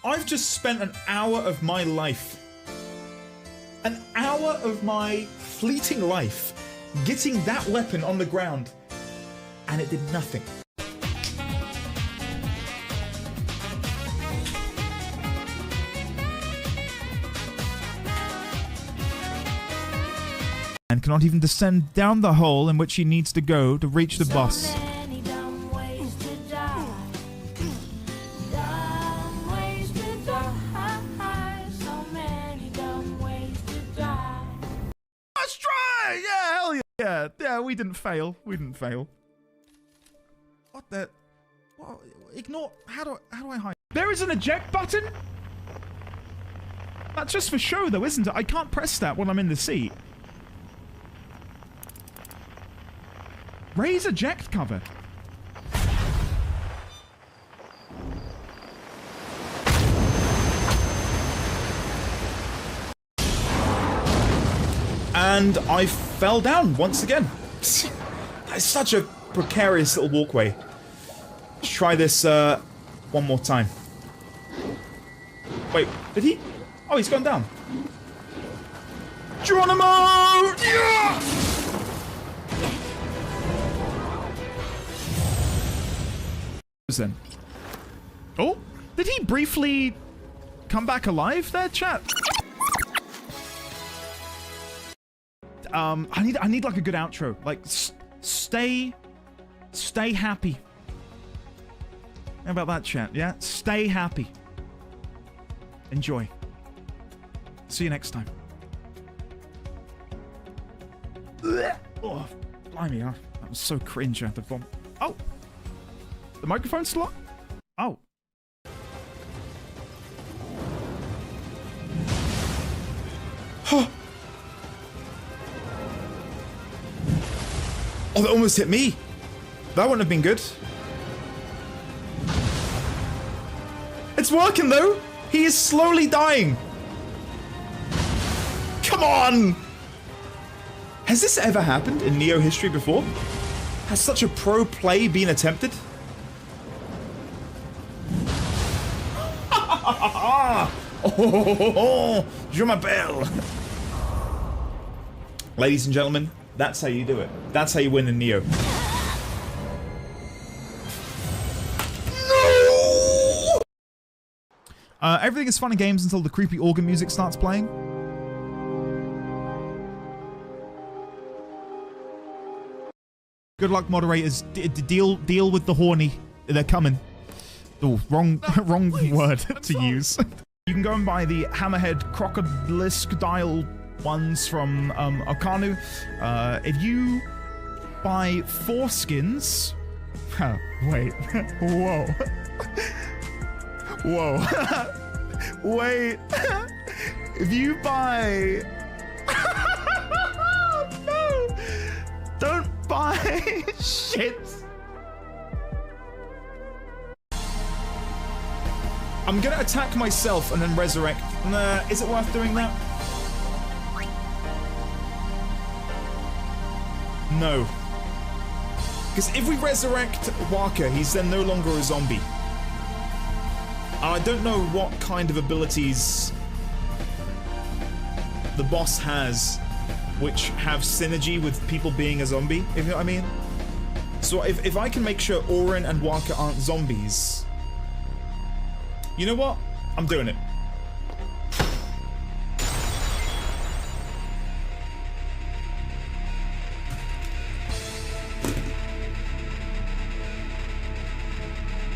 I've just spent an hour of my life, an hour of my fleeting life, getting that weapon on the ground, and it did nothing. And cannot even descend down the hole in which he needs to go to reach the boss. Let's try! Yeah, hell yeah! Yeah, we didn't fail. We didn't fail. What the? What? Ignore. How do I hide? There is an eject button. That's just for show, though, isn't it? I can't press that when I'm in the seat. Raise eject cover. And I fell down once again. That's such a precarious little walkway. Let's try this one more time. Wait, did he? Oh, he's gone down. Geronimo! Yeah! Then. Oh, did he briefly come back alive there, chat? I need like a good outro. Like, stay happy. How about that, chat? Yeah, stay happy. Enjoy. See you next time. Oh, blimey, that was so cringe at the bomb. Oh. The microphone's still on? Oh. Oh, that almost hit me. That wouldn't have been good. It's working though. He is slowly dying. Come on. Has this ever happened in Neo history before? Has such a pro play been attempted? Oh, je m'appelle. Ladies and gentlemen, that's how you do it. That's how you win in Neo. No! Everything is fun and games until the creepy organ music starts playing. Good luck, moderators. Deal with the horny. They're coming. Oh, wrong word to use. You can go and buy the Hammerhead Crocodilisk dial ones from Okanu. If you buy 4 skins... Oh, wait. Whoa. Whoa. Wait. If you buy... No! Don't buy shit. I'm gonna attack myself and then resurrect. Nah, is it worth doing that? No. Because if we resurrect Waka, he's then no longer a zombie. I don't know what kind of abilities the boss has which have synergy with people being a zombie, if you know what I mean. So if I can make sure Orin and Waka aren't zombies... You know what? I'm doing it.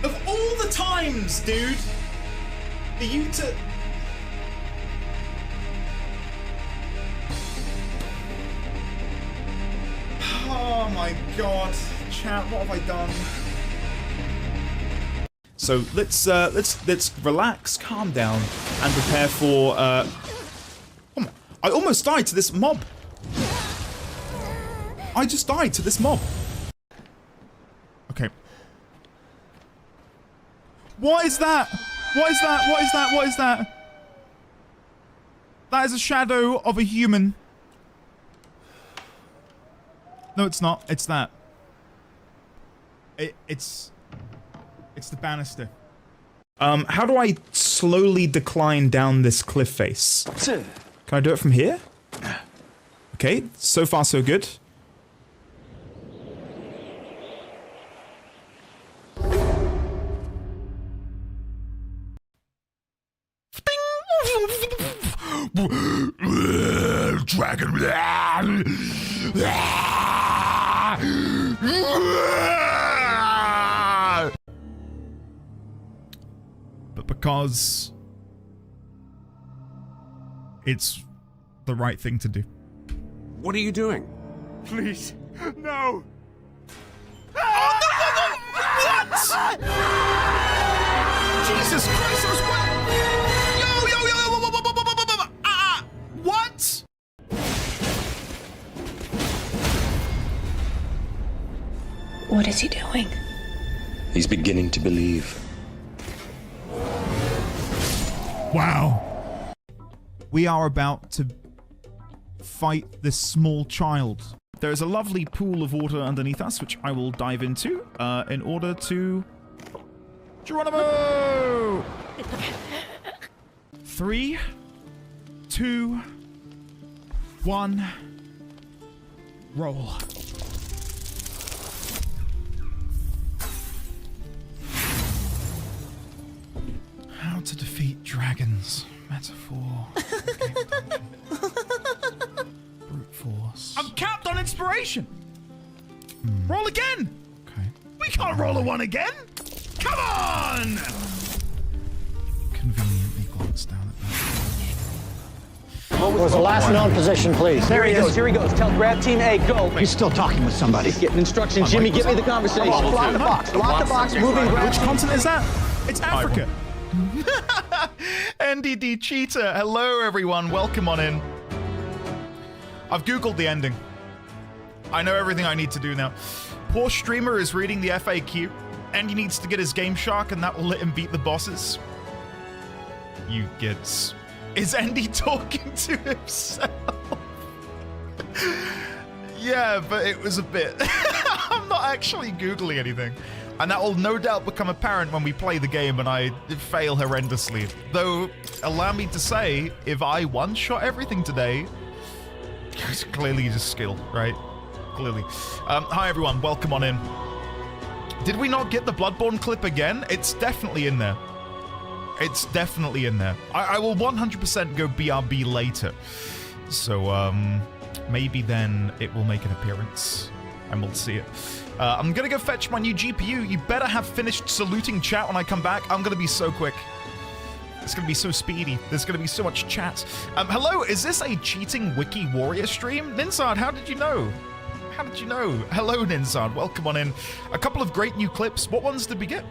Of all the times, dude, for you to... Oh my god. Chat, what have I done? So let's relax, calm down, and prepare for oh my, I almost died to this mob. I just died to this mob. Okay. What is that? What is that? What is that? What is that? That is a shadow of a human. No, it's not. It's that. It's the banister. How do I slowly decline down this cliff face. Can I do it from here? Okay, so far so good. Dragon. But because it's the right thing to do. What are you doing? Please, no! Oh, no! What? Jesus Christ, it was what? What? What is he doing? He's beginning to believe. Wow. We are about to fight this small child. There is a lovely pool of water underneath us, which I will dive into in order to... Geronimo! 3, 2, 1, roll. How to defeat dragons. Metaphor. Brute force. I'm capped on inspiration! Roll again! Okay. We can't roll a 1 again! Come on! Conveniently glanced down at that. What was the last known position, please? There he goes. Here he goes. Tell grab team A, go. He's still talking with somebody. He's getting instructions. Jimmy, get me the conversation. Block the box. Block the box. Moving. Which continent is that? It's Africa. NDD Cheetah. Hello, everyone. Welcome on in. I've Googled the ending. I know everything I need to do now. Poor streamer is reading the FAQ, and he needs to get his Game Shark, and that will let him beat the bosses. You gits. Is Andy talking to himself? Yeah, but it was a bit. I'm not actually Googling anything. And that will no doubt become apparent when we play the game and I fail horrendously. Though, allow me to say, if I one-shot everything today, it's clearly just skill, right? Clearly. Hi everyone, welcome on in. Did we not get the Bloodborne clip again? It's definitely in there. It's definitely in there. I will 100% go BRB later. So, maybe then it will make an appearance and we'll see it. I'm gonna go fetch my new GPU. You better have finished saluting chat when I come back. I'm gonna be so quick. It's gonna be so speedy. There's gonna be so much chat. Hello, is this a cheating Wiki Warrior stream? Ninsard, how did you know? How did you know? Hello, Ninsard. Welcome on in. A couple of great new clips. What ones did we get?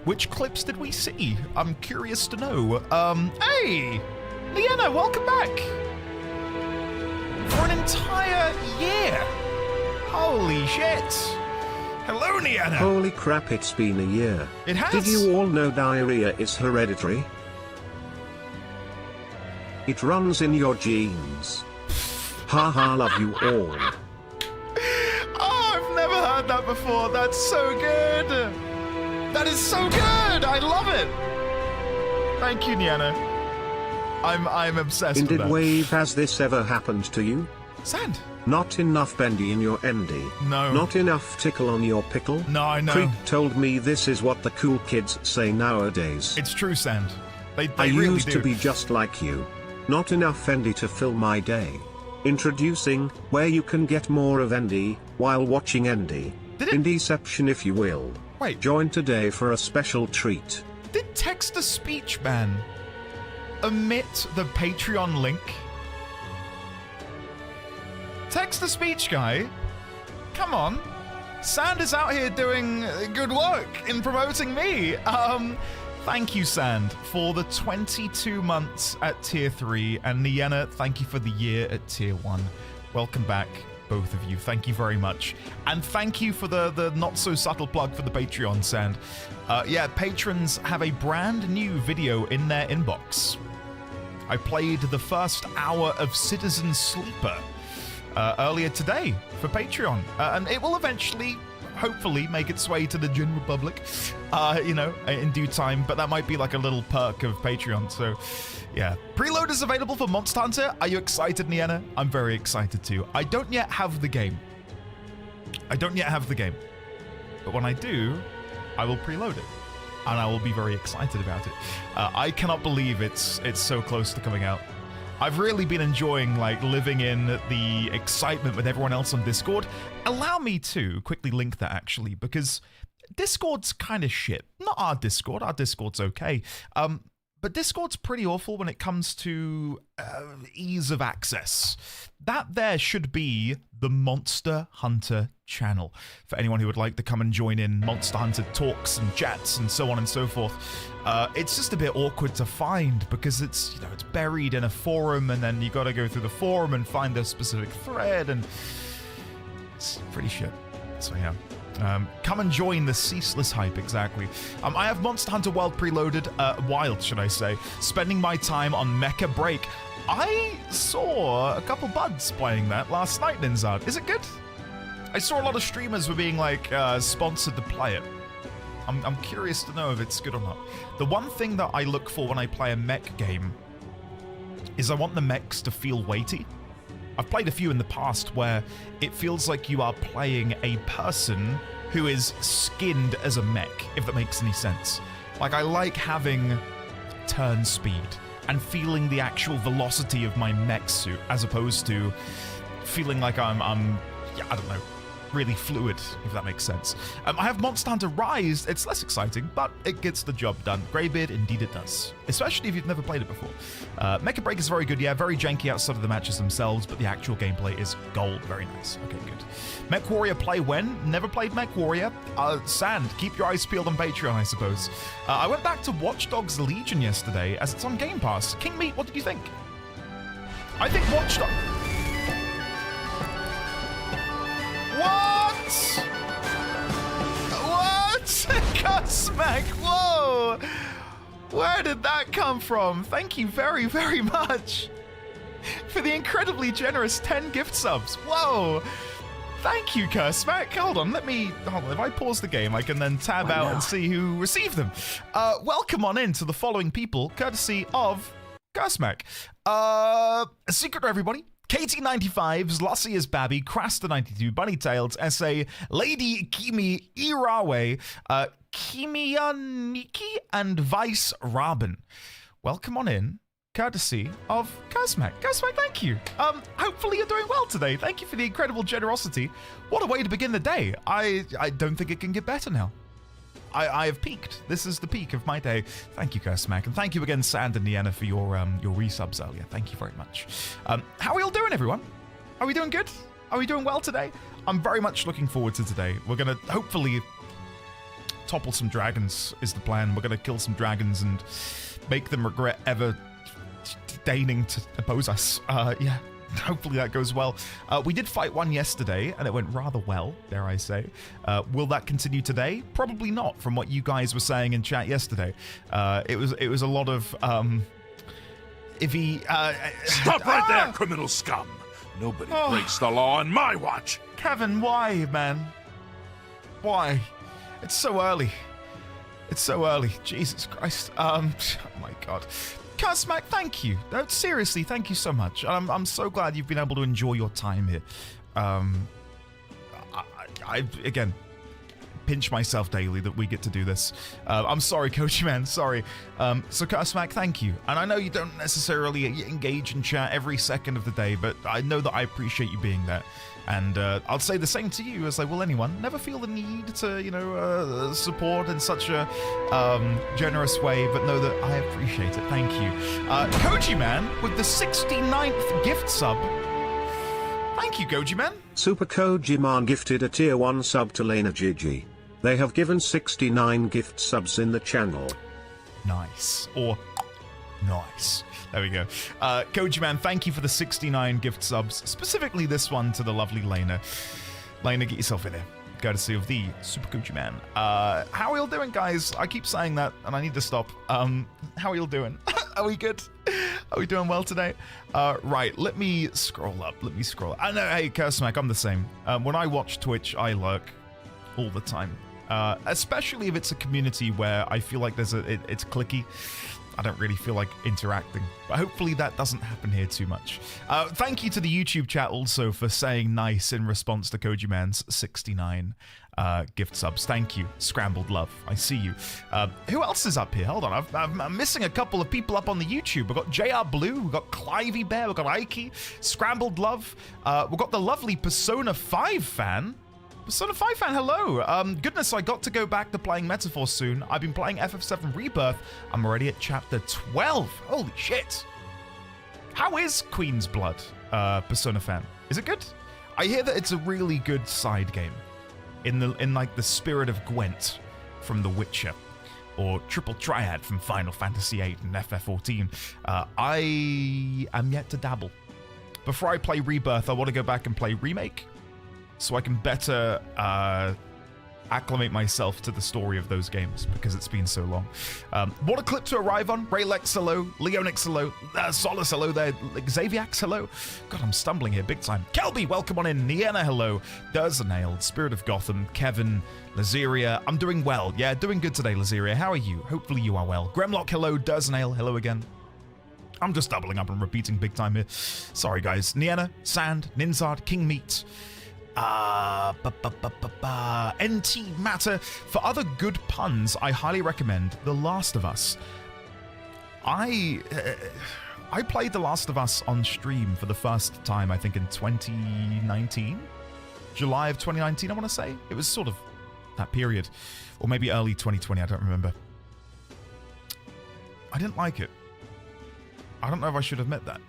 Which clips did we see? I'm curious to know. Hey! Leanna, welcome back! For an entire year! Holy shit! Hello, Leanna! Holy crap, it's been a year. It has! Did you all know diarrhea is hereditary? It runs in your genes. Haha, love you all. Oh, I've never heard that before. That's so good! That is so good! I love it! Thank you, Niana. I'm obsessed with that. Indeed, Wave, has this ever happened to you? Sand. Not enough bendy in your endy. No. Not enough tickle on your pickle. No, I know. Creek told me this is what the cool kids say nowadays. It's true, Sand. They I really used do. to be just like you. Not enough endy to fill my day. Introducing, where you can get more of endy, while watching endy. Indeception, if you will. Wait. Join today for a special treat. Did text-to-speech man omit the Patreon link? Text-to-speech guy? Come on. Sand is out here doing good work in promoting me. Thank you, Sand, for the 22 months at Tier 3. And Nienna, thank you for the year at Tier 1. Welcome back, both of you. Thank you very much. And thank you for the not-so-subtle plug for the Patreon, Sand. Yeah, patrons have a brand new video in their inbox. I played the first hour of Citizen Sleeper earlier today for Patreon. And it will eventually hopefully make its way to the general public, you know, in due time. But that might be like a little perk of Patreon. So, yeah. Preload is available for Monster Hunter. Are you excited, Nienna? I'm very excited too. I don't yet have the game. But when I do, I will preload it. And I will be very excited about it. I cannot believe it's so close to coming out. I've really been enjoying like living in the excitement with everyone else on Discord. Allow me to quickly link that actually, because Discord's kind of shit. Not our Discord's okay. But Discord's pretty awful when it comes to ease of access. That there should be the Monster Hunter channel for anyone who would like to come and join in Monster Hunter talks and chats and so on and so forth. It's just a bit awkward to find because it's, you know, it's buried in a forum, and then you got to go through the forum and find a specific thread, and it's pretty shit. So yeah. Come and join the ceaseless hype, exactly. I have Monster Hunter Wild preloaded, Wild, should I say, spending my time on Mecha Break. I saw a couple buds playing that last night, Ninzard. Is it good? I saw a lot of streamers were being, like, sponsored to play it. I'm curious to know if it's good or not. The one thing that I look for when I play a mech game is I want the mechs to feel weighty. I've played a few in the past where it feels like you are playing a person who is skinned as a mech, if that makes any sense. Like, I like having turn speed and feeling the actual velocity of my mech suit, as opposed to feeling like I'm yeah, I don't know, really fluid, if that makes sense. I have Monster Hunter Rise. It's less exciting, but it gets the job done. Greybeard, indeed it does. Especially if you've never played it before. Mecha Break is very good, yeah. Very janky outside of the matches themselves, but the actual gameplay is gold. Very nice. Okay, good. Mech Warrior play when? Never played Mech Warrior. Sand, keep your eyes peeled on Patreon, I suppose. I went back to Watch Dogs Legion yesterday, as it's on Game Pass. King Meat, what did you think? I think Watch Dogs... What? Smack, whoa! Where did that come from? Thank you very, very much for the incredibly generous 10 gift subs. Whoa! Thank you, Kursmack. Hold on, if I pause the game, I can then tab out and see who received them. Welcome on in to the following people, courtesy of Kursmack. A secret to everybody. KT95s, Lassie is Babby, Crasta92, Bunnytails, SA, Lady Kimi Irawe, Kimiyaniki, and Vice Robin. Welcome on in, courtesy of Kursmack. Kursmack, thank you. Hopefully you're doing well today. Thank you for the incredible generosity. What a way to begin the day. I don't think it can get better now. I have peaked. This is the peak of my day. Thank you, Kursmack, and thank you again, Sand and Nienna, for your resubs earlier. Thank you very much. How are we all doing, everyone? Are we doing good? Are we doing well today? I'm very much looking forward to today. We're gonna hopefully topple some dragons is the plan. We're gonna kill some dragons and make them regret ever deigning to oppose us. Yeah. Hopefully that goes well. We did fight one yesterday, and it went rather well, dare I say. Will that continue today? Probably not, from what you guys were saying in chat yesterday. It was a lot of if he Stop right there, criminal scum! Nobody breaks the law on my watch. Kevin, why, man? Why? It's so early. It's so early. Jesus Christ. Oh my God. Kursmack, thank you. No, seriously, thank you so much. I'm so glad you've been able to enjoy your time here. I again, pinch myself daily that we get to do this. I'm sorry, Coachy Man, sorry. So Kursmack, thank you. And I know you don't necessarily engage in chat every second of the day, but I know that I appreciate you being there. And I'll say the same to you as I will anyone. Never feel the need to, you know, support in such a generous way, but know that I appreciate it. Thank you. Koji Man with the 69th gift sub. Thank you, Koji Man. Super Koji Man gifted a tier 1 sub to Lena Gigi. They have given 69 gift subs in the channel. Nice. Or nice. There we go. Koji Man, thank you for the 69 gift subs, specifically this one to the lovely Lena. Lena, get yourself in there. Courtesy of the Super Koji Man. How are we all doing, guys? I keep saying that, and I need to stop. How are we all doing? Are we good? Are we doing well today? Right, let me scroll up. I know, hey, Kursmack, I'm the same. When I watch Twitch, I lurk. all the time. Especially if it's a community where I feel like it's cliquey. I don't really feel like interacting, but hopefully that doesn't happen here too much. Thank you to the YouTube chat also for saying nice in response to Koji Man's 69 gift subs. Thank you, Scrambled Love. I see you. Who else is up here? Hold on, I'm missing a couple of people up on the YouTube. We've got JR Blue, we've got Clivey Bear, we've got Ike, Scrambled Love. We've got the lovely Persona 5 fan. Persona 5 fan, hello. Goodness, I got to go back to playing Metaphor soon. I've been playing FF7 Rebirth. I'm already at chapter 12. Holy shit. How is Queen's Blood, Persona fan? Is it good? I hear that it's a really good side game. In like the spirit of Gwent from The Witcher, or Triple Triad from Final Fantasy VIII and FF14. I am yet to dabble. Before I play Rebirth, I want to go back and play Remake, so I can better acclimate myself to the story of those games, because it's been so long. What a clip to arrive on. Raylex, hello. Leonix, hello. Solus, hello there. Xaviax, hello. God, I'm stumbling here big time. Kelby, welcome on in. Niena, hello. Durznailed, Spirit of Gotham, Kevin, Lazeria. I'm doing well. Yeah, doing good today, Lazeria. How are you? Hopefully you are well. Gremlock, hello. Durznail, hello again. I'm just doubling up and repeating big time here. Sorry, guys. Niena, Sand, Ninzard, King Meat, NT Matter. For other good puns, I highly recommend The Last of Us. I played The Last of Us on stream for the first time, I think in 2019, July of 2019, I want to say. It was sort of that period, or maybe early 2020, I don't remember. I didn't like it. I don't know if I should admit that.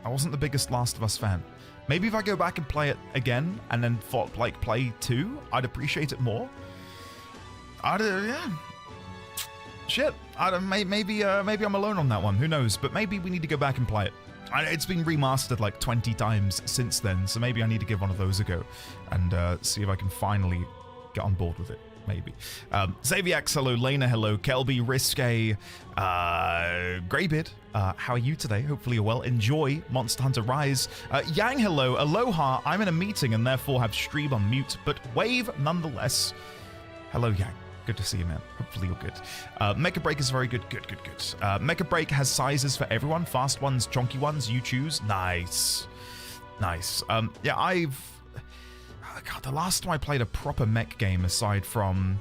I wasn't the biggest Last of Us fan. Maybe if I go back and play it again, and then play 2, I'd appreciate it more. Yeah. Shit. Maybe I'm alone on that one. Who knows? But maybe we need to go back and play it. It's been remastered like 20 times since then, so maybe I need to give one of those a go and see if I can finally get on board with it. Maybe. Xaviax, hello. Lena, hello. Kelby, Risque, Greybeard, how are you today? Hopefully you're well. Enjoy Monster Hunter Rise. Yang, hello. Aloha, I'm in a meeting and therefore have stream on mute, but wave nonetheless. Hello, Yang. Good to see you, man. Hopefully you're good. Mecha Break is very good. Good. Mecha Break has sizes for everyone. Fast ones, chunky ones, you choose. Nice. Yeah, God, the last time I played a proper mech game aside from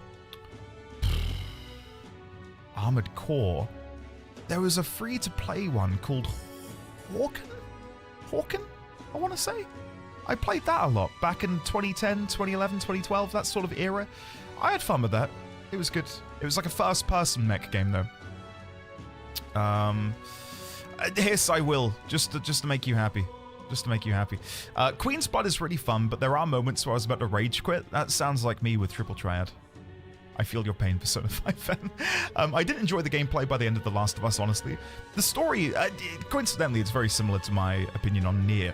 Armored Core, there was a free-to-play one called Hawken, I want to say. I played that a lot back in 2010, 2011, 2012, that sort of era. I had fun with that. It was good. It was like a first-person mech game, though. Yes, I will, just to make you happy. Queen's Blood is really fun, but there are moments where I was about to rage quit. That sounds like me with Triple Triad. I feel your pain, Persona 5 fan. I didn't enjoy the gameplay by the end of The Last of Us, honestly. The story, coincidentally, it's very similar to my opinion on Nier,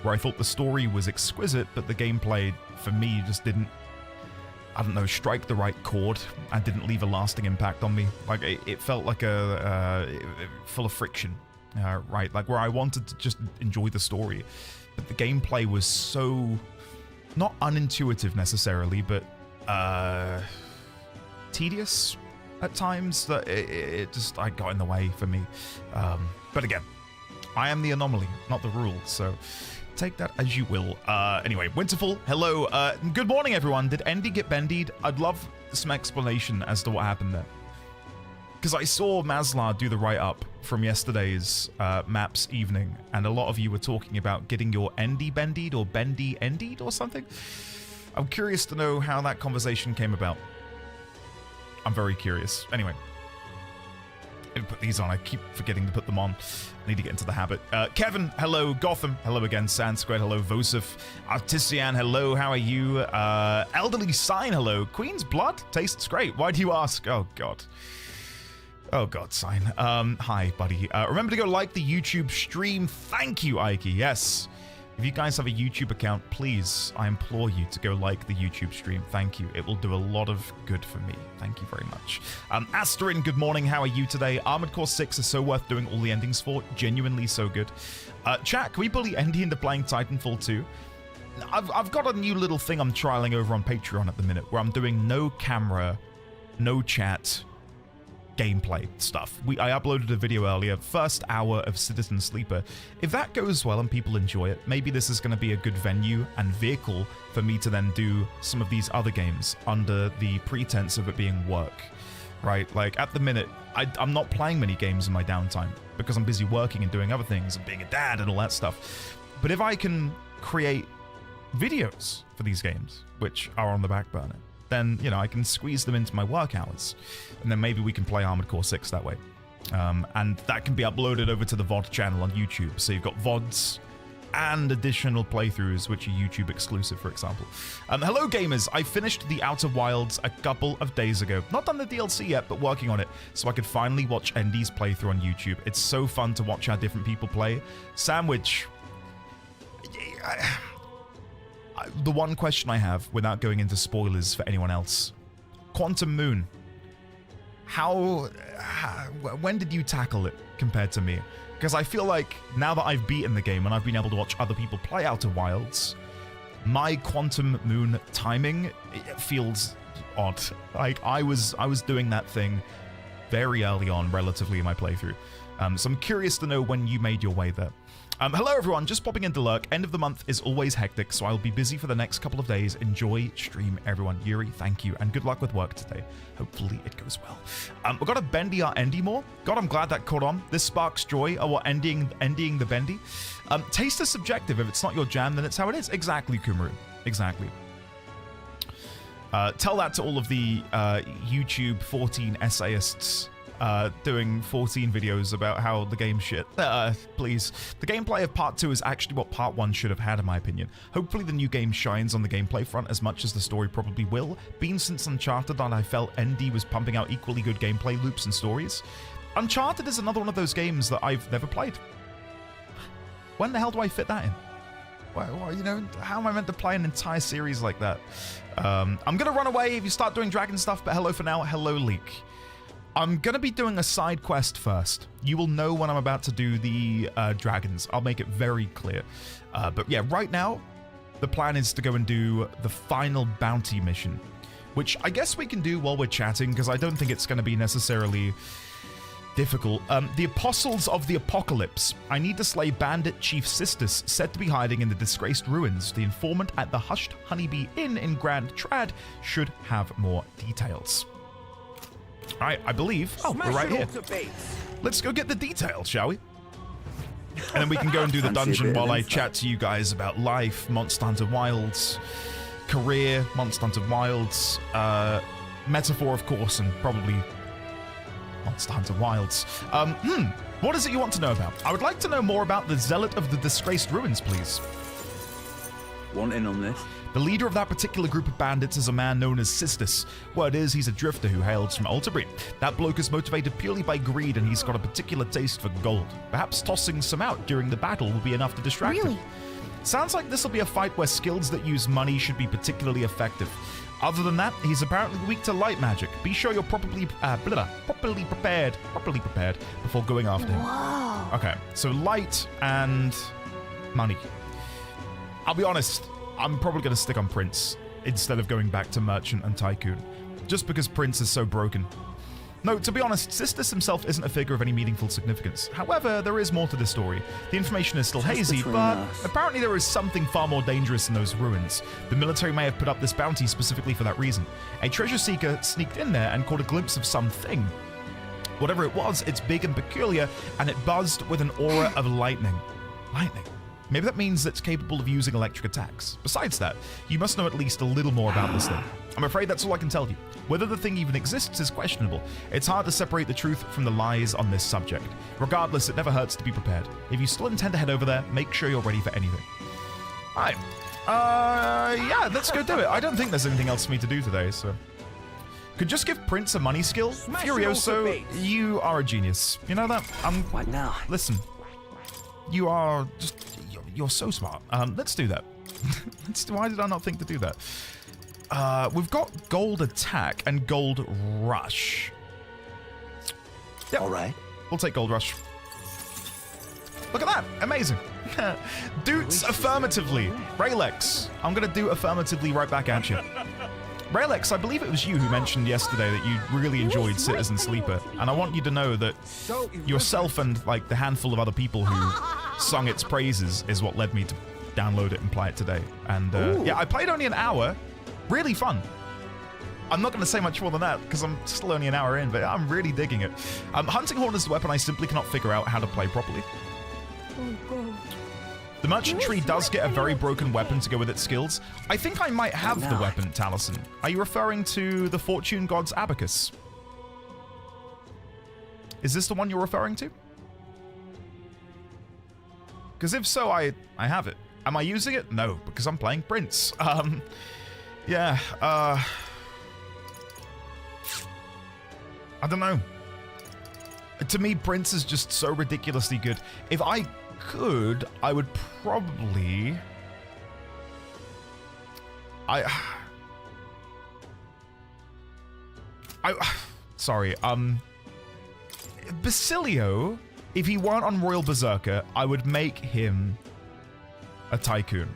where I thought the story was exquisite, but the gameplay, for me, just didn't, I don't know, strike the right chord and didn't leave a lasting impact on me. Like, it felt like full of friction. Right, like where I wanted to just enjoy the story, but the gameplay was so not unintuitive necessarily, but tedious at times that it just got in the way for me. But again, I am the anomaly, not the rule, so take that as you will. Anyway, Winterfall, hello. Good morning, everyone. Did Endy get bendied? I'd love some explanation as to what happened there, because I saw Maslar do the write-up from yesterday's Maps evening, and a lot of you were talking about getting your Endy bendied or Bendy endied or something. I'm curious to know how that conversation came about. I'm very curious. Anyway, let me put these on. I keep forgetting to put them on. I need to get into the habit. Kevin, hello. Gotham, hello again. Sandsquared, hello. Vosif. Artisian, hello. How are you? Elderly Sign, hello. Queen's Blood tastes great. Why do you ask? Oh, God. Oh, God, Sign. Hi, buddy. Remember to go like the YouTube stream. Thank you, Ike. Yes. If you guys have a YouTube account, please, I implore you to go like the YouTube stream. Thank you. It will do a lot of good for me. Thank you very much. Asterin, good morning. How are you today? Armored Core 6 is so worth doing all the endings for. Genuinely so good. Chat, can we bully Endy into playing Titanfall 2? I've got a new little thing I'm trialing over on Patreon at the minute where I'm doing no camera, no chat, gameplay stuff. I uploaded a video earlier, first hour of Citizen Sleeper. If that goes well and people enjoy it, maybe this is going to be a good venue and vehicle for me to then do some of these other games under the pretense of it being work, right? Like at the minute, I'm not playing many games in my downtime because I'm busy working and doing other things and being a dad and all that stuff. But if I can create videos for these games, which are on the back burner, then, you know, I can squeeze them into my work hours. And then maybe we can play Armored Core 6 that way. And that can be uploaded over to the VOD channel on YouTube. So you've got VODs and additional playthroughs, which are YouTube exclusive, for example. Hello, gamers. I finished The Outer Wilds a couple of days ago. Not done the DLC yet, but working on it, so I could finally watch Endy's playthrough on YouTube. It's so fun to watch how different people play. Sandwich... the one question I have, without going into spoilers for anyone else, Quantum Moon, when did you tackle it compared to me? Because I feel like now that I've beaten the game and I've been able to watch other people play Outer Wilds, my Quantum Moon timing, it feels odd. Like I was doing that thing very early on, relatively, in my playthrough. So I'm curious to know when you made your way there. Hello everyone, just popping in to lurk. End of the month is always hectic, so I'll be busy for the next couple of days. Enjoy stream, everyone. Yuri, thank you, and good luck with work today. Hopefully it goes well. We've got to bendy our Endy more. God, I'm glad that caught on. This sparks joy. Oh, what, ending the bendy? Taste is subjective. If it's not your jam, then it's how it is. Exactly, Kumaru. Exactly. Tell that to all of the YouTube 14 essayists doing 14 videos about how the game's shit. Please. The gameplay of Part 2 is actually what Part 1 should have had, in my opinion. Hopefully the new game shines on the gameplay front as much as the story probably will. Been since Uncharted, and I felt Endy was pumping out equally good gameplay loops and stories. Uncharted is another one of those games that I've never played. When the hell do I fit that in? Well, you know, how am I meant to play an entire series like that? I'm gonna run away if you start doing dragon stuff, but hello for now. Hello, Leak. I'm going to be doing a side quest first. You will know when I'm about to do the dragons. I'll make it very clear. But yeah, right now, the plan is to go and do the final bounty mission, which I guess we can do while we're chatting, because I don't think it's going to be necessarily difficult. The Apostles of the Apocalypse. I need to slay Bandit Chief Sisters, said to be hiding in the disgraced ruins. The informant at the Hushed Honeybee Inn in Grand Trad should have more details. All right, I believe. Oh, we're right here. Let's go get the details, shall we? And then we can go and do the dungeon while I chat to you guys about life, Monster Hunter Wilds, career, Monster Hunter Wilds, metaphor, of course, and probably Monster Hunter Wilds. What is it you want to know about? I would like to know more about the Zealot of the Disgraced Ruins, please. Want in on this? The leader of that particular group of bandits is a man known as Sistus. Word is he's a drifter who hails from Alterbreed. That bloke is motivated purely by greed, and he's got a particular taste for gold. Perhaps tossing some out during the battle will be enough to distract him. Sounds like this will be a fight where skills that use money should be particularly effective. Other than that, he's apparently weak to light magic. Be sure you're properly prepared before going after him. Whoa. Okay, so light and money. I'll be honest, I'm probably going to stick on Prince instead of going back to Merchant and Tycoon, just because Prince is so broken. No, to be honest, Sistus himself isn't a figure of any meaningful significance. However, there is more to the story. The information is still hazy, but apparently there is something far more dangerous in those ruins. The military may have put up this bounty specifically for that reason. A treasure seeker sneaked in there and caught a glimpse of something. Whatever it was, it's big and peculiar, and it buzzed with an aura of lightning. Lightning? Maybe that means it's capable of using electric attacks. Besides that, you must know at least a little more about this thing. I'm afraid that's all I can tell you. Whether the thing even exists is questionable. It's hard to separate the truth from the lies on this subject. Regardless, it never hurts to be prepared. If you still intend to head over there, make sure you're ready for anything. Alright. Yeah, let's go do it. I don't think there's anything else for me to do today, so... Could just give Prince a money skill? Furioso, you are a genius. You know that? What now? Listen. You are just... You're so smart. Let's do that. Why did I not think to do that? We've got gold attack and gold rush. Yep. All right. We'll take gold rush. Look at that. Amazing. Doots affirmatively. Raylex, I'm going to do affirmatively right back at you. Raylex, I believe it was you who mentioned yesterday that you really enjoyed Citizen Sleeper, and I want you to know that yourself and like the handful of other people who sung its praises is what led me to download it and play it today. And yeah, I played only an hour. Really fun. I'm not going to say much more than that because I'm still only an hour in, but I'm really digging it. Hunting Horn is the weapon I simply cannot figure out how to play properly. The Merchant Tree does get a very broken weapon to go with its skills. I think I might have the weapon, Taliesin. Are you referring to the Fortune God's Abacus? Is this the one you're referring to? Because if so, I have it. Am I using it? No, because I'm playing Prince. Yeah, I don't know. To me, Prince is just so ridiculously good. If I could, I would probably... Sorry, Basilio, if he weren't on Royal Berserker, I would make him a Tycoon.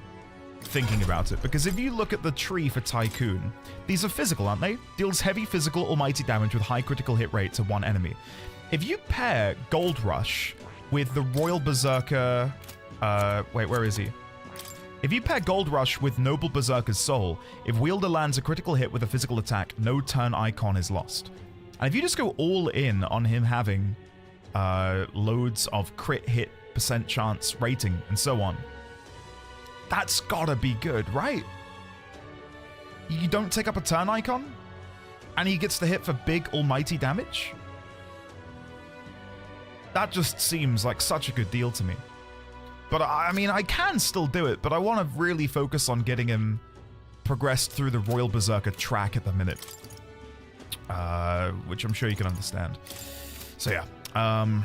Thinking about it, because if you look at the tree for Tycoon, these are physical, aren't they? Deals heavy physical almighty damage with high critical hit rate to one enemy. If you pair Gold Rush with the Royal Berserker... wait, where is he? If you pair Gold Rush with Noble Berserker's Soul, if wielder lands a critical hit with a physical attack, no turn icon is lost. And if you just go all in on him having loads of crit hit percent chance rating and so on, that's gotta be good, right? You don't take up a turn icon? And he gets to hit for big almighty damage? That just seems like such a good deal to me. But I mean, I can still do it, but I want to really focus on getting him progressed through the Royal Berserker track at the minute. Which I'm sure you can understand. So yeah. I'm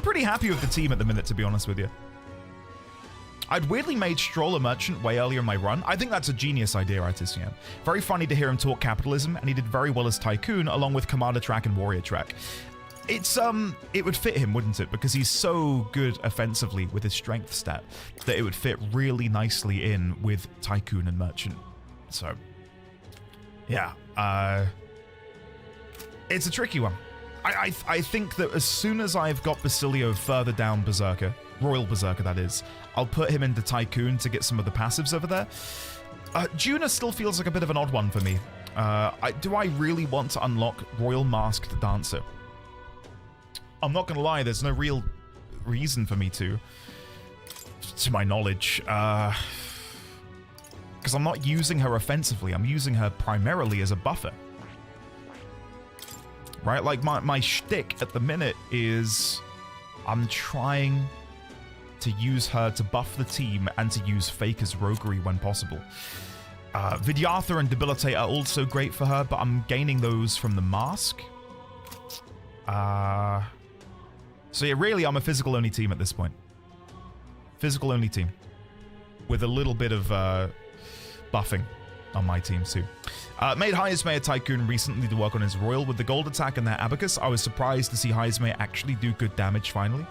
pretty happy with the team at the minute, to be honest with you. I'd weirdly made Stroll a merchant way earlier in my run. I think that's a genius idea, Artisian. Very funny to hear him talk capitalism, and he did very well as Tycoon, along with Commander track and Warrior track. It's, it would fit him, wouldn't it? Because he's so good offensively with his strength stat that it would fit really nicely in with Tycoon and Merchant. So, yeah, it's a tricky one. I think that as soon as I've got Basilio further down Berserker, Royal Berserker that is, I'll put him into Tycoon to get some of the passives over there. Juna still feels like a bit of an odd one for me. Do I really want to unlock Royal Masked Dancer? I'm not going to lie, there's no real reason for me to my knowledge. Because I'm not using her offensively, I'm using her primarily as a buffer. Right? Like, my shtick at the minute is I'm trying to use her to buff the team and to use Faker's roguery when possible. Vidyartha and Debilitate are also great for her, but I'm gaining those from the mask. So yeah, really, I'm a physical-only team at this point. Physical-only team. With a little bit of buffing on my team too. Made Heismay a Tycoon recently to work on his Royal with the gold attack and their Abacus. I was surprised to see Heismay actually do good damage finally.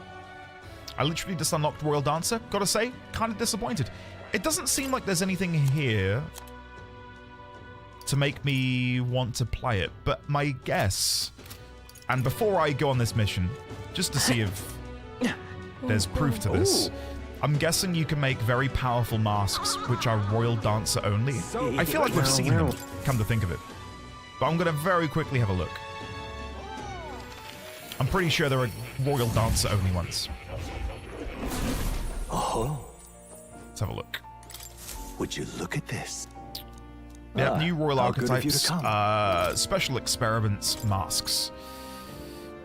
I literally just unlocked Royal Dancer. Gotta say, kind of disappointed. It doesn't seem like there's anything here to make me want to play it, but my guess, and before I go on this mission, just to see if there's proof to this, I'm guessing you can make very powerful masks which are Royal Dancer only. I feel like we've seen them, come to think of it. But I'm going to very quickly have a look. I'm pretty sure there are Royal Dancer only ones. Oh. Let's have a look. Would you look at this? Yeah, new Royal how good of you Archetypes, to come. special experiments masks.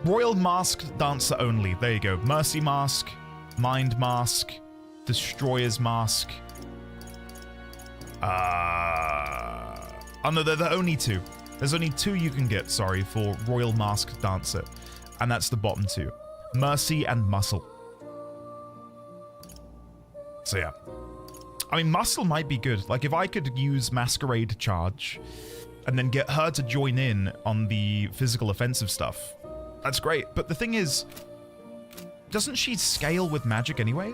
Royal Masked Dancer only. There you go. Mercy Mask, Mind Mask, Destroyer's Mask. Oh no, there are only two. There's only two you can get, sorry, for Royal Masked Dancer. And that's the bottom two. Mercy and Muscle. So yeah. I mean, Muscle might be good. Like, if I could use Masquerade Charge and then get her to join in on the physical offensive stuff, that's great. But the thing is, doesn't she scale with magic anyway?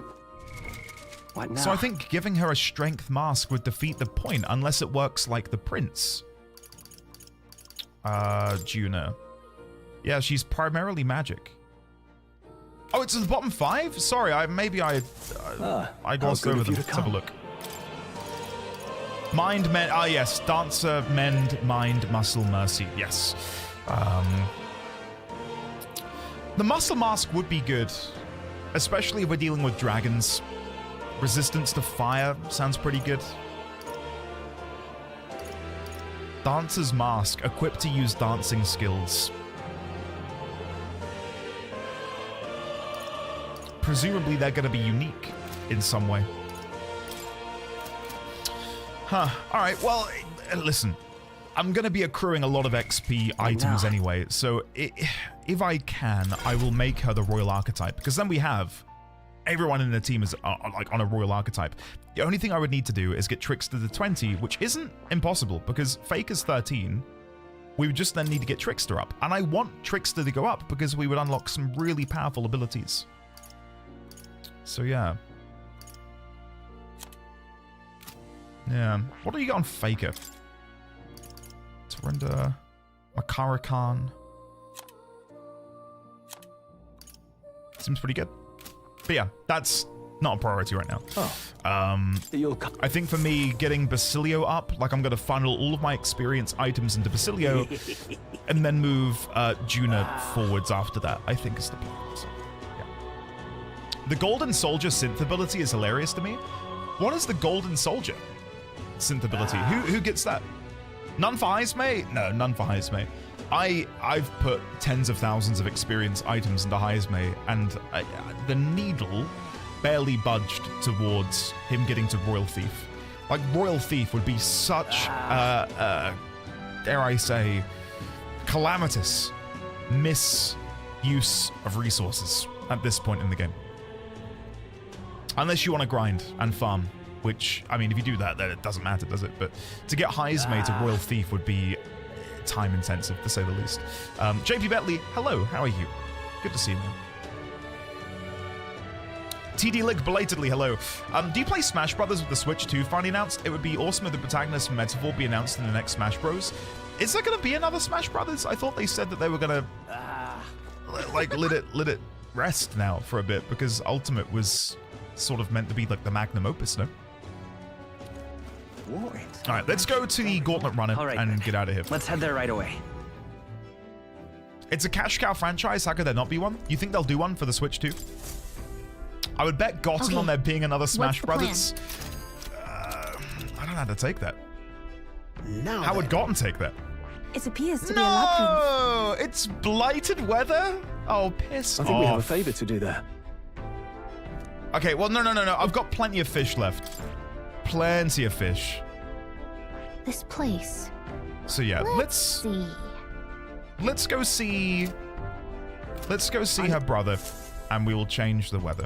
What now? So I think giving her a strength mask would defeat the point unless it works like the prince. Juna. Yeah, she's primarily magic. Oh, it's at the bottom 5? Sorry, I glossed over them. Let's have a look. Mind, mend, yes, dancer, mend, mind, muscle, mercy, yes. The muscle mask would be good, especially if we're dealing with dragons. Resistance to fire sounds pretty good. Dancer's mask, equipped to use dancing skills. Presumably they're going to be unique in some way. Huh. Alright, well, listen. I'm going to be accruing a lot of XP items anyway, so if I can, I will make her the Royal Archetype, because then we have everyone in the team is like on a Royal Archetype. The only thing I would need to do is get Trickster to 20, which isn't impossible, because Fake is 13. We would just then need to get Trickster up, and I want Trickster to go up because we would unlock some really powerful abilities. So yeah. Yeah. What do you got on Faker? Surrender. Makara Khan. Seems pretty good. But yeah, that's not a priority right now. I think for me, getting Basilio up, like I'm going to funnel all of my experience items into Basilio and then move Juna forwards after that, I think is the plan. So, yeah. The Golden Soldier synth ability is hilarious to me. What is the Golden Soldier synth ability? Who gets that? None for Heismay? No, none for Heismay. I've put tens of thousands of experience items into Heismay, and the needle barely budged towards him getting to Royal Thief. Like, Royal Thief would be such, dare I say, calamitous misuse of resources at this point in the game. Unless you want to grind and farm, which, I mean, if you do that, then it doesn't matter, does it? But to get Heismay to Royal Thief would be time intensive, to say the least. JP Bentley, hello, how are you? Good to see you, man. TD Lick, belatedly, hello. Do you play Smash Brothers with the Switch 2 finally announced? It would be awesome if the protagonist from Metaphor be announced in the next Smash Bros. Is there going to be another Smash Brothers? I thought they said that they were going to like let it rest now for a bit, because Ultimate was sort of meant to be like the magnum opus, no? All right, let's go to the Gauntlet Runner and get out of here. Let's head there right away. It's a cash cow franchise. How could there not be one? You think they'll do one for the Switch too? I would bet Gotten on there being another Smash Brothers. I don't know how to take that. Now how would Gotten take that? It appears to be a labyrinth. No, it's blighted weather. Oh, piss off. I think we have a favor to do there. Okay, well, no. I've got plenty of fish left. Plenty of fish. This place. So yeah, let's see. Let's go see her brother, and we will change the weather.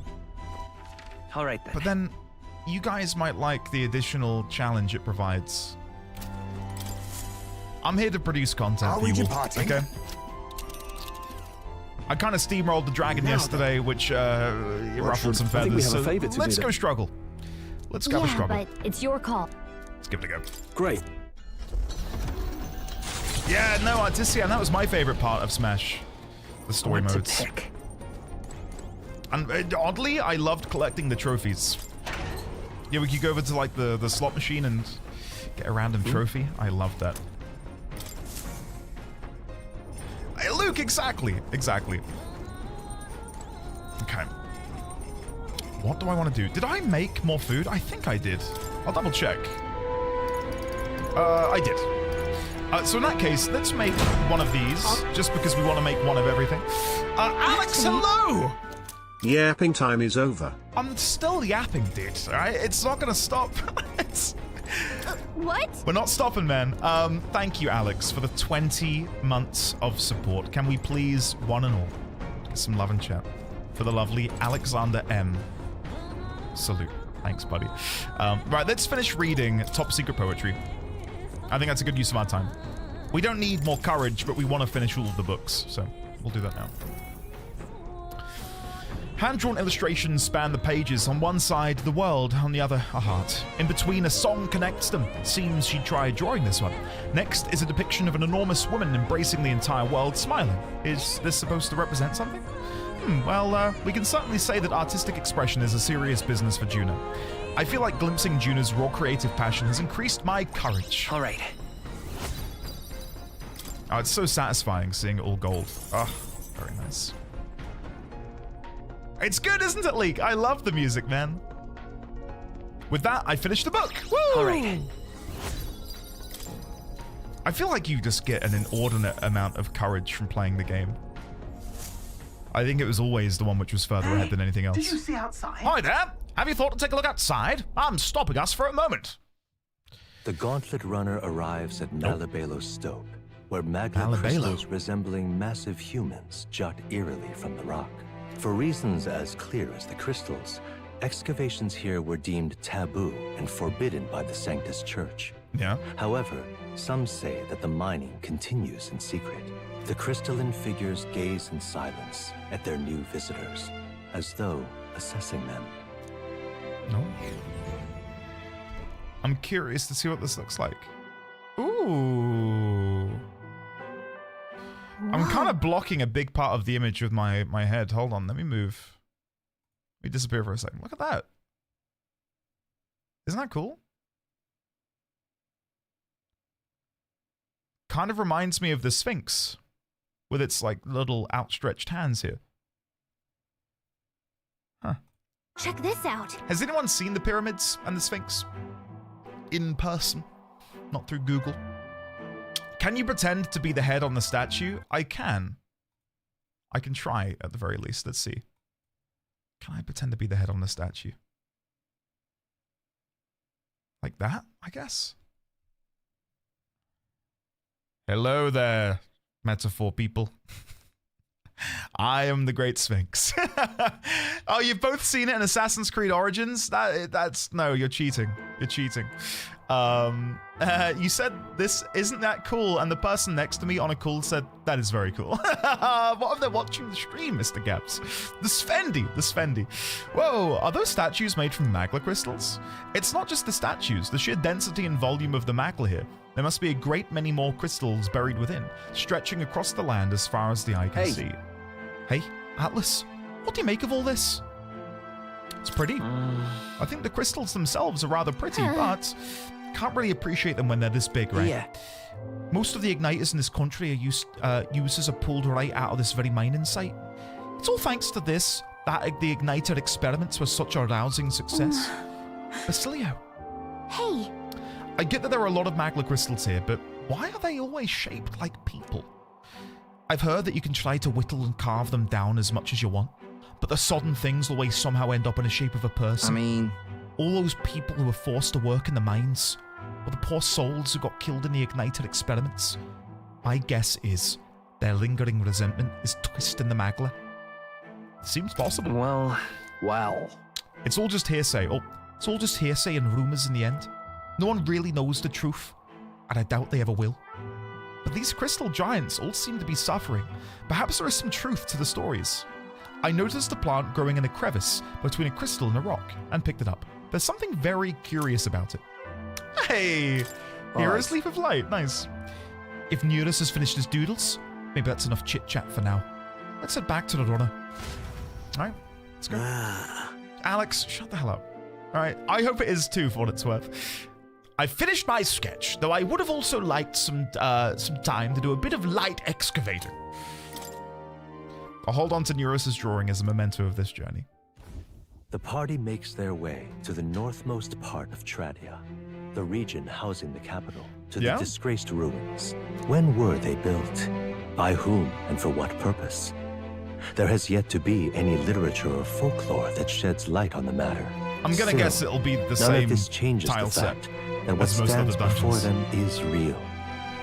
All right then. But then, you guys might like the additional challenge it provides. I'm here to produce content for you all, okay? I kind of steamrolled the dragon yesterday, which ruffled some feathers. So let's go struggle. Let's go struggle. But it's your call. Let's give it a go. Great. Yeah, no, Artisian, that was my favorite part of Smash. The story modes. And oddly, I loved collecting the trophies. Yeah, we could go over to like the slot machine and get a random trophy. I loved that. Hey, Luke, exactly. Okay. What do I want to do? Did I make more food? I think I did. I'll double check. I did. So in that case, let's make one of these, just because we want to make one of everything. Alex, hello! Yapping time is over. I'm still yapping, dude, alright? It's not gonna stop. What? We're not stopping, man. Thank you, Alex, for the 20 months of support. Can we please, one and all, get some love and chat for the lovely Alexander M. Salute. Thanks, buddy. Right, let's finish reading Top Secret Poetry. I think that's a good use of our time. We don't need more courage, but we want to finish all of the books, so we'll do that now. Hand-drawn illustrations span the pages. On one side, the world, on the other, a heart. In between, a song connects them. Seems she tried drawing this one. Next is a depiction of an enormous woman embracing the entire world, smiling. Is this supposed to represent something? Well, we can certainly say that artistic expression is a serious business for Juna. I feel like glimpsing Juna's raw creative passion has increased my courage. All right. Oh, it's so satisfying seeing it all gold. Oh, very nice. It's good, isn't it, Leek? I love the music, man. With that, I finished the book. Woo! All right. I feel like you just get an inordinate amount of courage from playing the game. I think it was always the one which was further ahead than anything else. Did you see outside? Hi there. Have you thought to take a look outside? I'm stopping us for a moment. The Gauntlet Runner arrives at Malabelo Stope, where magma Malabelo. crystals resembling massive humans jut eerily from the rock. For reasons as clear as the crystals, excavations here were deemed taboo and forbidden by the Sanctus Church. Yeah. However, some say that the mining continues in secret. The crystalline figures gaze in silence at their new visitors, as though assessing them. No. I'm curious to see what this looks like. Ooh. I'm kind of blocking a big part of the image with my head. Hold on, let me move. Let me disappear for a second. Look at that. Isn't that cool? Kind of reminds me of the Sphinx with its like little outstretched hands here. Huh. Check this out. Has anyone seen the pyramids and the Sphinx in person? Not through Google. Can you pretend to be the head on the statue? I can. I can try at the very least. Let's see. Can I pretend to be the head on the statue? Like that, I guess. Hello there, metaphor people. I am the Great Sphinx. Oh, you've both seen it in Assassin's Creed Origins? That's no, you're cheating. You're cheating. You said this isn't that cool, and the person next to me on a call said that is very cool. What if they're watching the stream, Mr. Gaps? The Svendy. Whoa, are those statues made from magla crystals? It's not just the statues, the sheer density and volume of the magla here. There must be a great many more crystals buried within, stretching across the land as far as the eye can see. Hey, Atlas, what do you make of all this? It's pretty. I think the crystals themselves are rather pretty, but can't really appreciate them when they're this big, right? Yeah. Most of the igniters in this country are uses are pulled right out of this very mining site. It's all thanks to this that the igniter experiments were such a rousing success. Basilio. Hey. I get that there are a lot of magla crystals here, but why are they always shaped like people? I've heard that you can try to whittle and carve them down as much as you want, but the sodden things always somehow end up in the shape of a person. I mean, all those people who were forced to work in the mines, or the poor souls who got killed in the igniter experiments. My guess is their lingering resentment is twisting the magla. Seems possible. Well. It's all just hearsay. Oh, it's all just hearsay and rumors in the end. No one really knows the truth, and I doubt they ever will. But these crystal giants all seem to be suffering. Perhaps there is some truth to the stories. I noticed a plant growing in a crevice between a crystal and a rock, and picked it up. There's something very curious about it. Hey! Hero's Leaf of Light, nice. If Neurus has finished his doodles, maybe that's enough chit-chat for now. Let's head back to the runner. Alright, let's go. Alex, shut the hell up. Alright, I hope it is too, for what it's worth. I finished my sketch, though I would have also liked some time to do a bit of light excavating. I'll hold on to Neuros's drawing as a memento of this journey. The party makes their way to the northmost part of Tradia, the region housing the capital, to the disgraced ruins. When were they built? By whom and for what purpose? There has yet to be any literature or folklore that sheds light on the matter. I'm gonna guess it'll be the none same of this changes tile the set fact that what as most other stands before dungeons. them is real.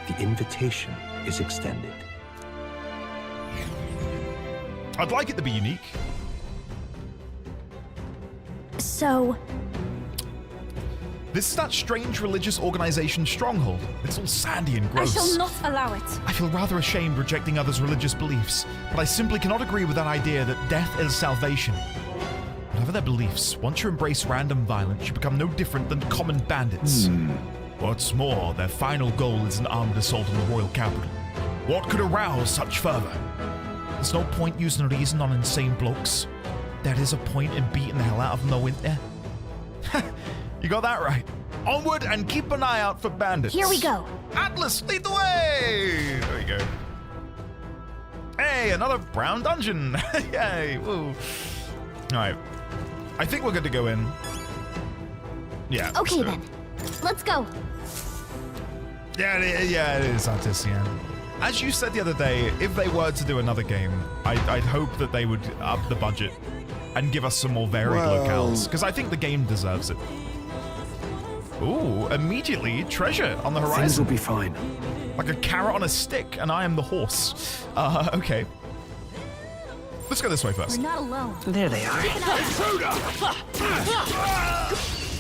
The invitation is extended. I'd like it to be unique. So, This is that strange religious organization Stronghold. It's all sandy and gross. I shall not allow it. I feel rather ashamed rejecting others' religious beliefs, but I simply cannot agree with that idea that death is salvation. Whatever their beliefs, once you embrace random violence, you become no different than common bandits. What's more, their final goal is an armed assault on the royal capital. What could arouse such fervor? There's no point using reason on insane blokes. There is a point in beating the hell out of them, though, isn't there? You got that right. Onward and keep an eye out for bandits. Here we go. Atlas, lead the way! There you go. Hey, another brown dungeon. Yay, woo. Alright. I think we're good to go in. Yeah. Okay then. Let's go. Yeah, it is Artisan. As you said the other day, if they were to do another game, I'd hope that they would up the budget and give us some more varied locales, because I think the game deserves it. Ooh, immediately treasure on the horizon. Things will be fine. Like a carrot on a stick, and I am the horse. Okay. Let's go this way first. We're not alone. There they are.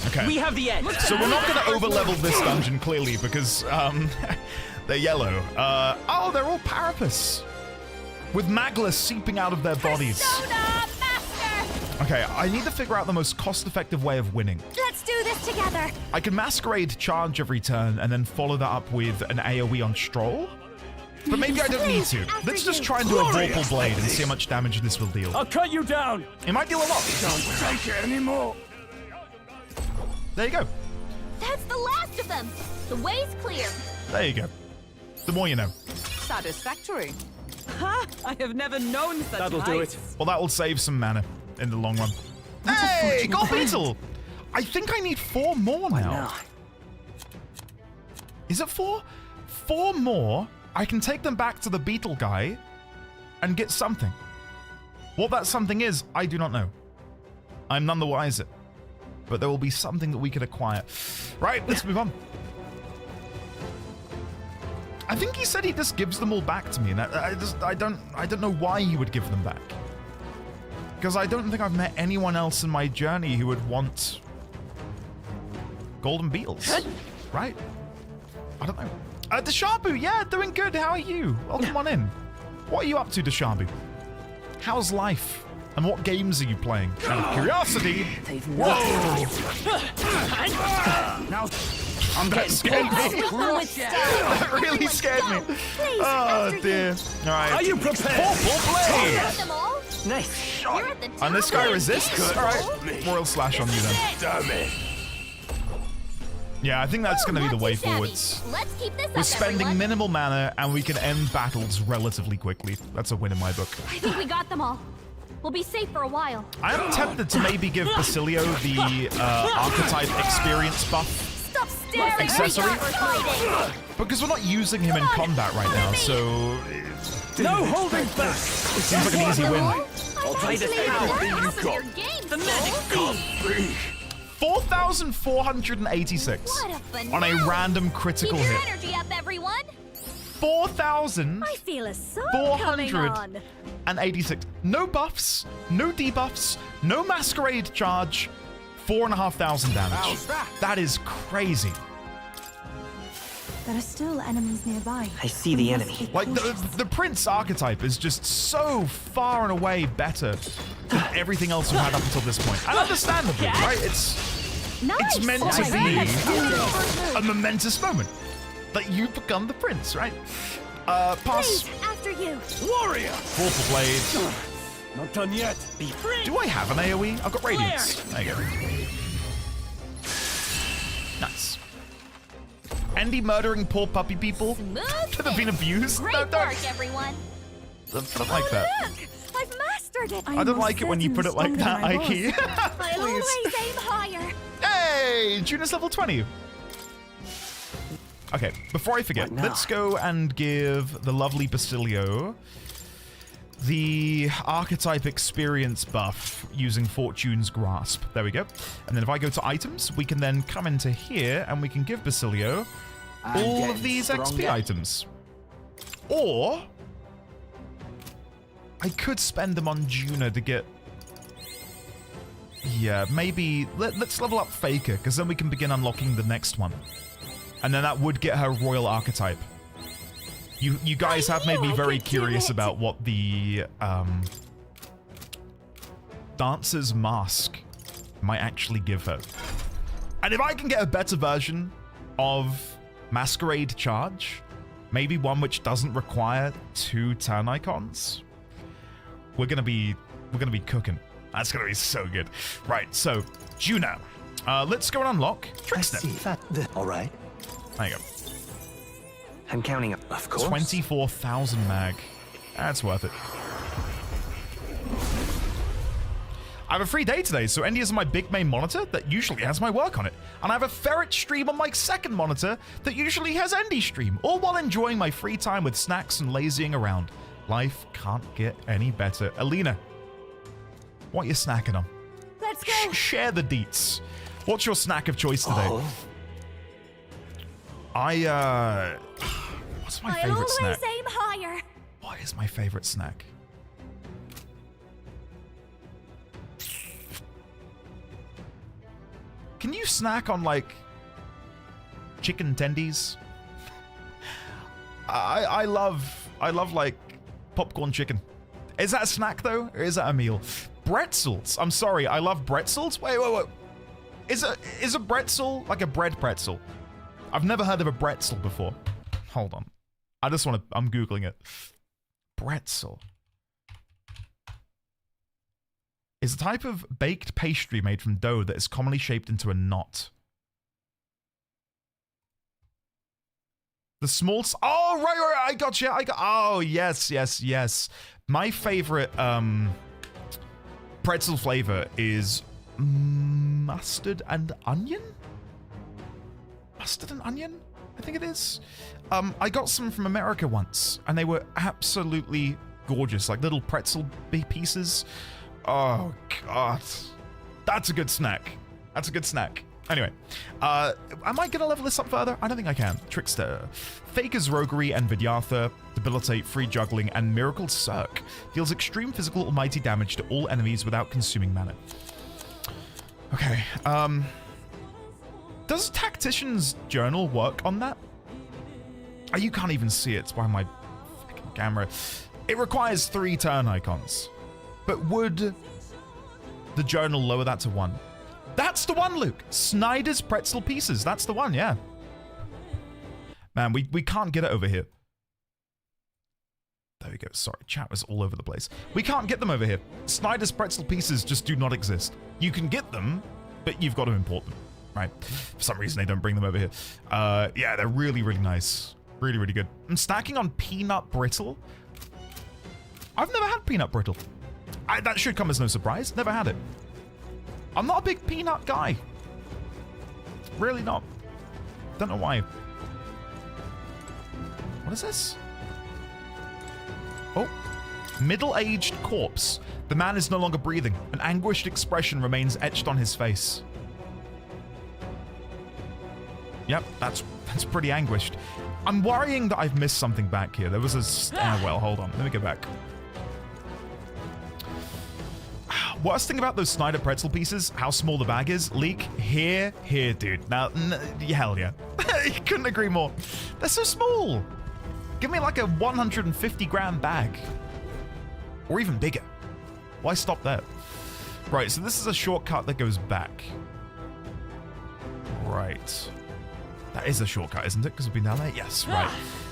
Okay. We have the edge. So we're not going to over-level this dungeon, clearly, because they're yellow. Oh, they're all Parapus, with magla seeping out of their bodies. Okay, I need to figure out the most cost-effective way of winning. Let's do this together. I can Masquerade charge every turn and then follow that up with an AoE on Stroll. But maybe I don't need to. Let's just try and do a Vorpal Blade and see how much damage this will deal. I'll cut you down. It might deal a lot. Don't take it anymore. There you go. That's the last of them. The way's clear. There you go. The more you know. Satisfactory. Ha! I have never known such That'll do it. Well, that will save some mana in the long run. Hey, Gold Beetle! I think I need 4 more now. Is it 4? 4 more? I can take them back to the Beetle guy and get something. What that something is, I do not know. I'm none the wiser. But there will be something that we can acquire. Right, let's move on. I think he said he just gives them all back to me, and I don't know why he would give them back. Because I don't think I've met anyone else in my journey who would want golden beetles. Right? I don't know. Deshabu, yeah, doing good. How are you? Welcome on in. What are you up to, Deshabu? How's life? And what games are you playing? Out of curiosity. Whoa! Now, That scared me. That really scared me. Oh dear. All right. Are you prepared? Vorpal Blade. Nice. And this guy resists. All right. Royal Slash on you then. Damn it. Yeah, I think that's going to be the way forwards. Let's keep this We're up, spending everyone. minimal mana and we can end battles relatively quickly. That's a win in my book. I think we got them all. We'll be safe for a while. I am tempted to maybe give Basilio the Archetype experience buff Stop staring accessory. Because we're not using him in combat right now, so No holding back. it seems like an easy win. I'll play this out. The magic 4,486 What a finale. on a random critical Keep your hit. energy up, everyone. 4,000. I feel a song coming on. 486. No buffs, no debuffs, no masquerade charge, 4,500 damage. That is crazy. There are still enemies nearby. I see the enemy. Like, the Prince archetype is just so far and away better than everything else we've had up until this point. And understandably, right? It's meant to be a momentous moment. That you've become the prince, right? Pass. Please, after you. Warrior. Vorpal Blade. Not done yet. Be free. Do I have an AoE? I've got Radiance. There you go. Nice. Andy murdering poor puppy people that have been abused. Great Don't work, everyone. don't like that. Look, I've mastered it. I don't like it when you put it like that, Ike. I'll always aim higher. Hey, Junis level 20. Okay, before I forget, let's go and give the lovely Basilio the Archetype experience buff using Fortune's Grasp. There we go. And then if I go to items, we can then come into here and we can give Basilio all of these XP items. Or I could spend them on Juna to get Yeah, maybe let's level up Faker, because then we can begin unlocking the next one. And then that would get her royal archetype. You guys have made me very curious about what the Dancer's Mask might actually give her. And if I can get a better version of Masquerade Charge, maybe one which doesn't require 2 turn icons, we're gonna be cooking. That's gonna be so good. Right, so Juno, let's go and unlock Trickster. All right. There you go. I'm counting up. Of course. 24,000 mag. That's worth it. I have a free day today, so Endy is my big main monitor that usually has my work on it. And I have a Ferret stream on my second monitor that usually has Endy stream, all while enjoying my free time with snacks and lazying around. Life can't get any better. Alina, what are you snacking on? Let's go. Share the deets. What's your snack of choice today? Oh. What's my favorite snack? I'll always aim higher. What is my favorite snack? Can you snack on, like, chicken tendies? I love, like, popcorn chicken. Is that a snack, though? Or is that a meal? Pretzels. I'm sorry, I love pretzels. Wait. Is a pretzel like a bread pretzel? I've never heard of a pretzel before. Hold on. I just want to... I'm Googling it. Pretzel is a type of baked pastry made from dough that is commonly shaped into a knot. The small... Oh, right. I got you. Oh, yes. My favorite pretzel flavor is mustard and onion? Mustard and onion? I think it is. I got some from America once, and they were absolutely gorgeous, like little pretzel pieces. Oh, God. That's a good snack. Anyway, am I going to level this up further? I don't think I can. Trickster. Faker's Roguery and Vidyartha, Debilitate, Free Juggling, and Miracle Cirque. Deals extreme physical almighty damage to all enemies without consuming mana. Okay, does Tactician's Journal work on that? Oh, you can't even see it. It's by my fucking camera. It requires 3 turn icons. But would the journal lower that to 1? That's the one, Luke. Snyder's Pretzel Pieces. That's the one, yeah. Man, we can't get it over here. There we go. Sorry, chat was all over the place. We can't get them over here. Snyder's Pretzel Pieces just do not exist. You can get them, but you've got to import them, right? For some reason, they don't bring them over here. Yeah, they're really, really nice. Really, really good. I'm stacking on Peanut Brittle. I've never had Peanut Brittle. That should come as no surprise. Never had it. I'm not a big peanut guy. Really not. Don't know why. What is this? Oh. Middle-aged corpse. The man is no longer breathing. An anguished expression remains etched on his face. Yep, that's pretty anguished. I'm worrying that I've missed something back here. There was a stairwell. Hold on. Let me go back. Worst thing about those Snyder pretzel pieces, how small the bag is. Leak, here, dude. Now, hell yeah. You couldn't agree more. They're so small. Give me like a 150 gram bag. Or even bigger. Why stop there? Right, so this is a shortcut that goes back. Right. That is a shortcut, isn't it? Because we've been down there? Yes, right.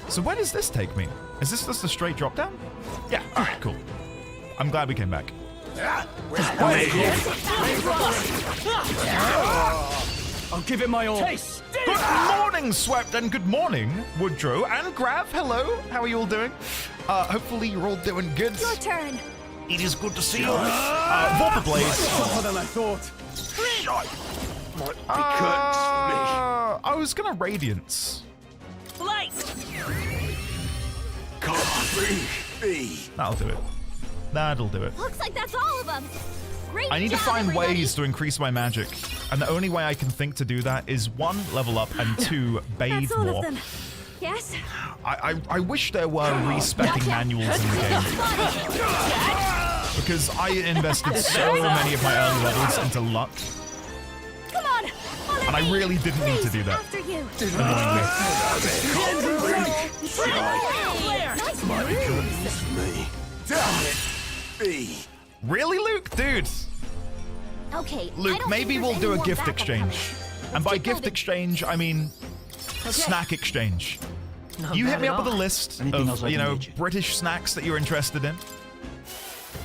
So where does this take me? Is this just a straight drop down? Yeah, alright, cool. I'm glad we came back. I'll give it my all. Good morning, Swept, and good morning, Woodrow and Grav. Hello, how are you all doing? Hopefully you're all doing good. Your turn. It is good to see you. Vorpal Blaze. More than I thought. Shot. Might be curtains for me. I was gonna Radiance. Light. Can't be. That'll do it. That'll do it. Looks like that's all of them. Great I need to job, find everybody. ways to increase my magic. And the only way I can think to do that is 1, level up, and 2, bathe That's all more. of them. Yes. I wish there were respecking manuals in the game. because I invested so many of my early levels into luck, Come on. and I really didn't need to do that. After you. Me. Damn it. B. Really, Luke? Dude. Okay. I Luke, don't maybe think we'll there's do any a more gift backup exchange. coming. And by Let's keep gift building. exchange, I mean snack exchange. You hit me up with a list Anything else of, I you can know, get you? British snacks that you're interested in.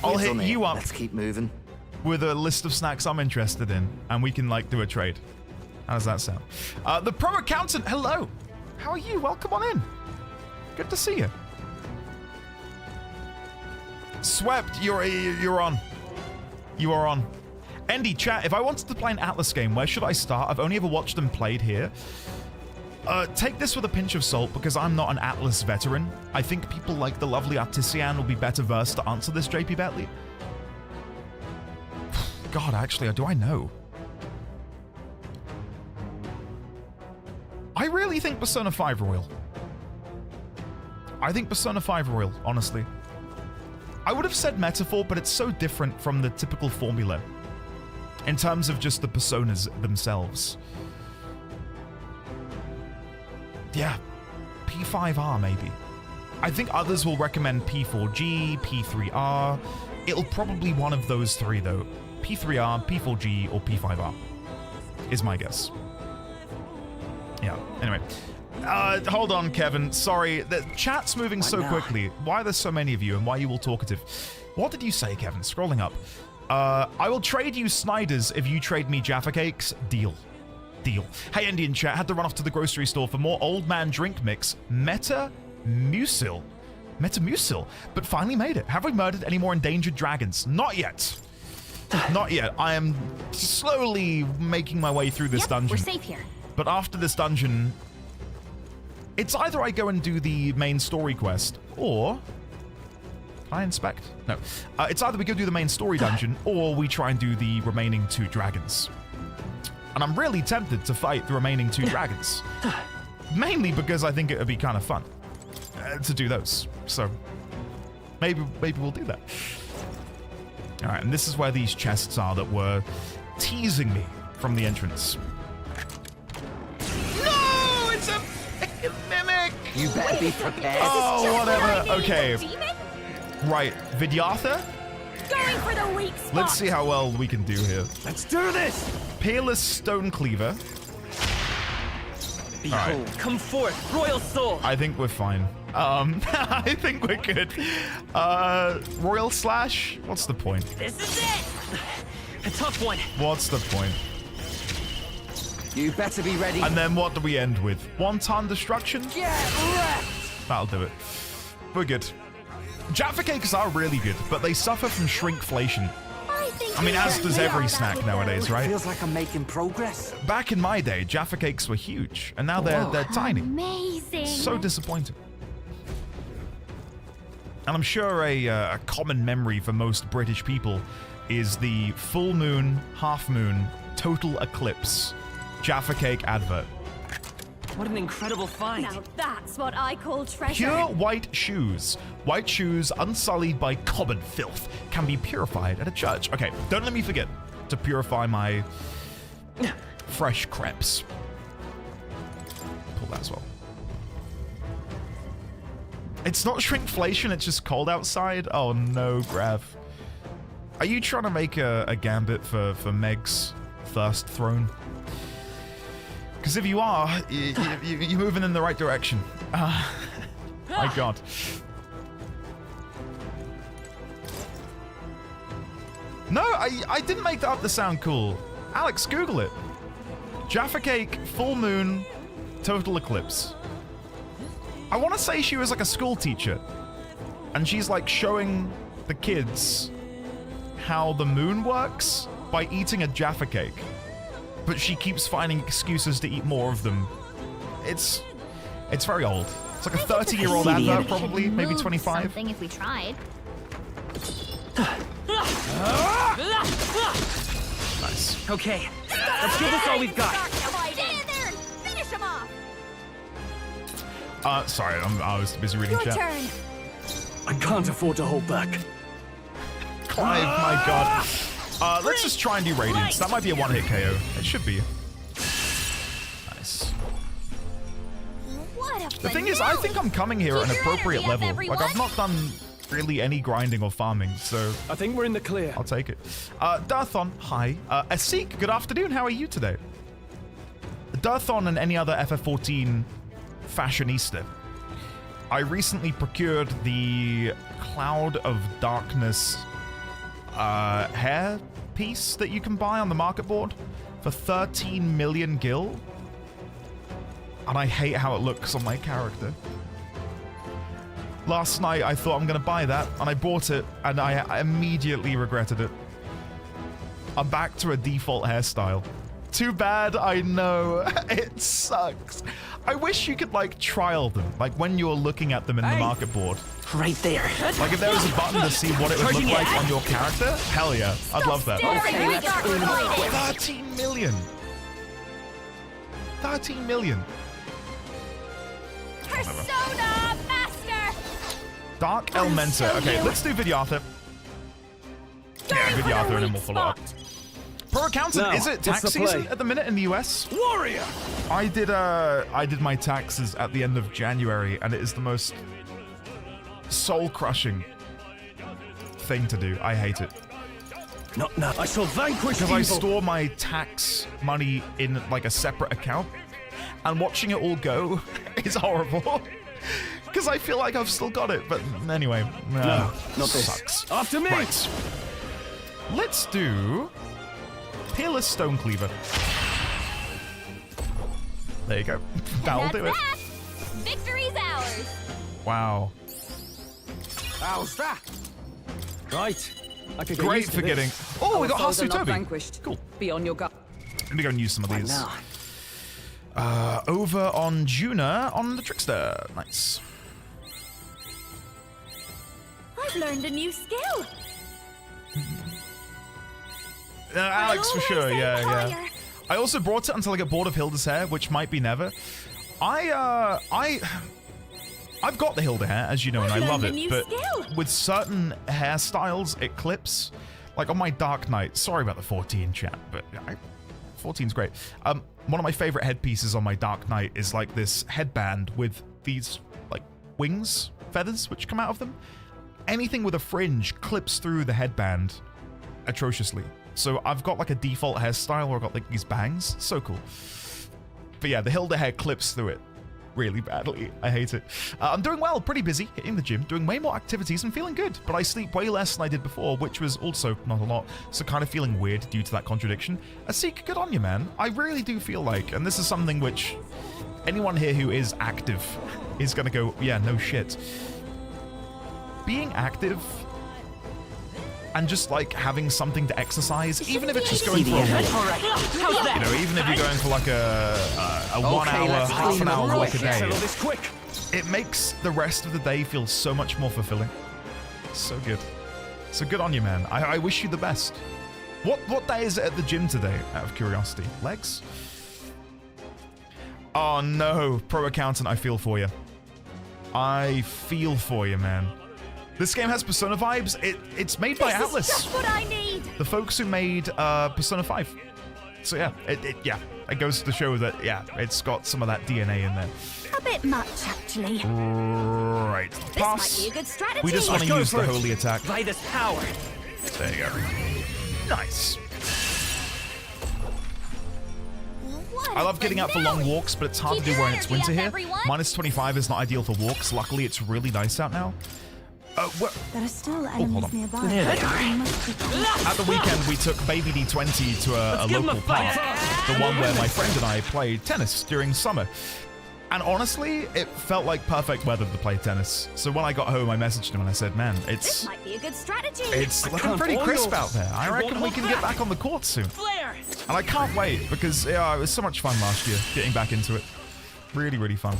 I'll hit you up Let's keep moving. with a list of snacks I'm interested in, and we can, like, do a trade. How does that sound? The Pro Accountant, hello. How are you? Welcome on in. Good to see you. Swept, you're on. You are on. Andy, chat, if I wanted to play an Atlas game, where should I start? I've only ever watched them played here. Take this with a pinch of salt, because I'm not an Atlas veteran. I think people like the lovely Artisian will be better versed to answer this, JP Bentley. God, actually, do I know? I really think Persona 5 Royal. I think Persona 5 Royal, honestly. I would have said Metaphor, but it's so different from the typical formula in terms of just the personas themselves. Yeah, P5R maybe. I think others will recommend P4G, P3R. It'll probably one of those three though. P3R, P4G, or P5R is my guess. Yeah, anyway. Hold on, Kevin. Sorry, the chat's moving so quickly. Why are there so many of you, and why are you all talkative? What did you say, Kevin? Scrolling up. I will trade you Snyder's if you trade me Jaffa Cakes. Deal. Deal. Hey, Indian chat, had to run off to the grocery store for more old man drink mix. Metamucil, but finally made it. Have we murdered any more endangered dragons? Not yet. Not yet. I am slowly making my way through this dungeon. We're safe here. But after this dungeon, it's either I go and do the main story quest, or can I inspect? No. It's either we go do the main story dungeon, or we try and do the remaining 2 dragons. And I'm really tempted to fight the remaining 2 dragons. Mainly because I think it would be kind of fun to do those. So maybe we'll do that. All right, and this is where these chests are that were teasing me from the entrance. No, it's a mimic. You better be prepared. Oh, whatever. Okay. Demon? Right, Vidyartha. Going for the weak spot. Let's see how well we can do here. Let's do this. Peerless Stone Cleaver. Behold, come forth, royal soul. I think we're fine. I think we're good. Royal Slash? What's the point? This is it. A tough one. What's the point? You better be ready. And then what do we end with? Wanton Destruction? Get wrecked. That'll do it. We're good. Jaffa Cakes are really good, but they suffer from shrinkflation. I mean, as does every snack nowadays, right? Feels like I'm making progress. Back in my day, Jaffa Cakes were huge, and now they're tiny. Amazing. So disappointing. And I'm sure a common memory for most British people is the full moon, half moon, total eclipse Jaffa Cake advert. What an incredible find. Now that's what I call treasure. Pure white shoes. White shoes unsullied by common filth can be purified at a church. Okay, don't let me forget to purify my fresh crepes. Pull that as well. It's not shrinkflation, it's just cold outside. Oh no, Grav. Are you trying to make a gambit for Meg's Thirst Throne? Because if you are, you're moving in the right direction. My God. No, I didn't make that up to sound cool. Alex, Google it. Jaffa Cake, full moon, total eclipse. I want to say she was like a school teacher. And she's like showing the kids how the moon works by eating a Jaffa Cake. But she keeps finding excuses to eat more of them. It's very old. It's like a 30-year-old advert, probably, maybe 25. Something if we tried. Nice. Okay, let's give this all we've got. Stand there and finish him off. Sorry, I was busy reading Your chat. turn. I can't afford to hold back. Clive, my god. Let's just try and do Radiance. That might be a one-hit KO. It should be. Nice. The thing is, I think I'm coming here at an appropriate level. Like, I've not done really any grinding or farming, so... I think we're in the clear. I'll take it. Darthon, hi. Asik, good afternoon. How are you today? Darthon and any other FF14 fashionista. I recently procured the Cloud of Darkness hair piece that you can buy on the market board for 13 million gil. And I hate how it looks on my character. Last night I thought I'm gonna buy that, and I bought it, and I immediately regretted it. I'm back to a default hairstyle. Too bad, I know. It sucks. I wish you could, like, trial them, like when you're looking at them in the market board. Right there. Like if there was a button to see what it would look like on your character, hell yeah, I'd love that. 13 million. 13 million. Persona Master! Dark Elementor. Okay, let's do Vidyartha. Yeah, Vidyartha, and then we'll follow up. Pro Accountant, is it tax season at the minute in the US? Warrior! I did my taxes at the end of January, and it is the most soul-crushing thing to do. I hate it. Not now. I shall vanquish because I store my tax money in like a separate account, and watching it all go is horrible. Because I feel like I've still got it, but anyway, no, not this. Sucks. After me. Right. Let's do Peerless Stonecleaver. There you go. That'll do it. Victory's ours. Wow. How's that? Right. I could Great for getting. Oh, we got Hasu Toby. Vanquished. Cool. Be on your gut. Let me go and use some of these. Over on Juna on the Trickster. Nice. I've learned a new skill. Alex for sure. Yeah. I also brought it until I get bored of Hilda's hair, which might be never. I've got the Hilda hair, as you know, and I love it, but with certain hairstyles, it clips. Like on my Dark Knight, sorry about the 14 chat, but 14's great. One of my favorite headpieces on my Dark Knight is like this headband with these like wings, feathers, which come out of them. Anything with a fringe clips through the headband atrociously. So I've got like a default hairstyle where I've got like these bangs. So cool. But yeah, the Hilda hair clips through it really badly. I hate it. I'm doing well, pretty busy, hitting the gym, doing way more activities and feeling good, but I sleep way less than I did before, which was also not a lot, so kind of feeling weird due to that contradiction. Asik, good on you, man. I really do feel like, and this is something which anyone here who is active is gonna go, yeah, no shit. Being active and just like having something to exercise, even if it's just going for a walk. You know, even if you're going for like a 1 hour, half an hour walk a day, it makes the rest of the day feel so much more fulfilling. So good. So good on you, man. I wish you the best. What day is it at the gym today, out of curiosity? Legs? Oh no, Pro Accountant, I feel for you. I feel for you, man. This game has Persona vibes. It's made by Atlas. This is just what I need. The folks who made Persona 5. So yeah, it goes to show that, yeah, it's got some of that DNA in there. A bit much, actually. Right. This Pass. might be a good strategy. We just want to use the holy attack. By this power. There you go. Nice. I love getting out for long walks, but it's hard to do when it's winter here. Minus 25 is not ideal for walks. Luckily, it's really nice out now. There are still enemies nearby. At the weekend, we took Baby D20 to a local park, the one where my friend and I played tennis during summer. And honestly, it felt like perfect weather to play tennis. So when I got home, I messaged him and I said, man, This might be a good strategy. It's looking pretty crisp out there. I reckon we can get back on the court soon. And I can't wait because it was so much fun last year, getting back into it. Really, really fun.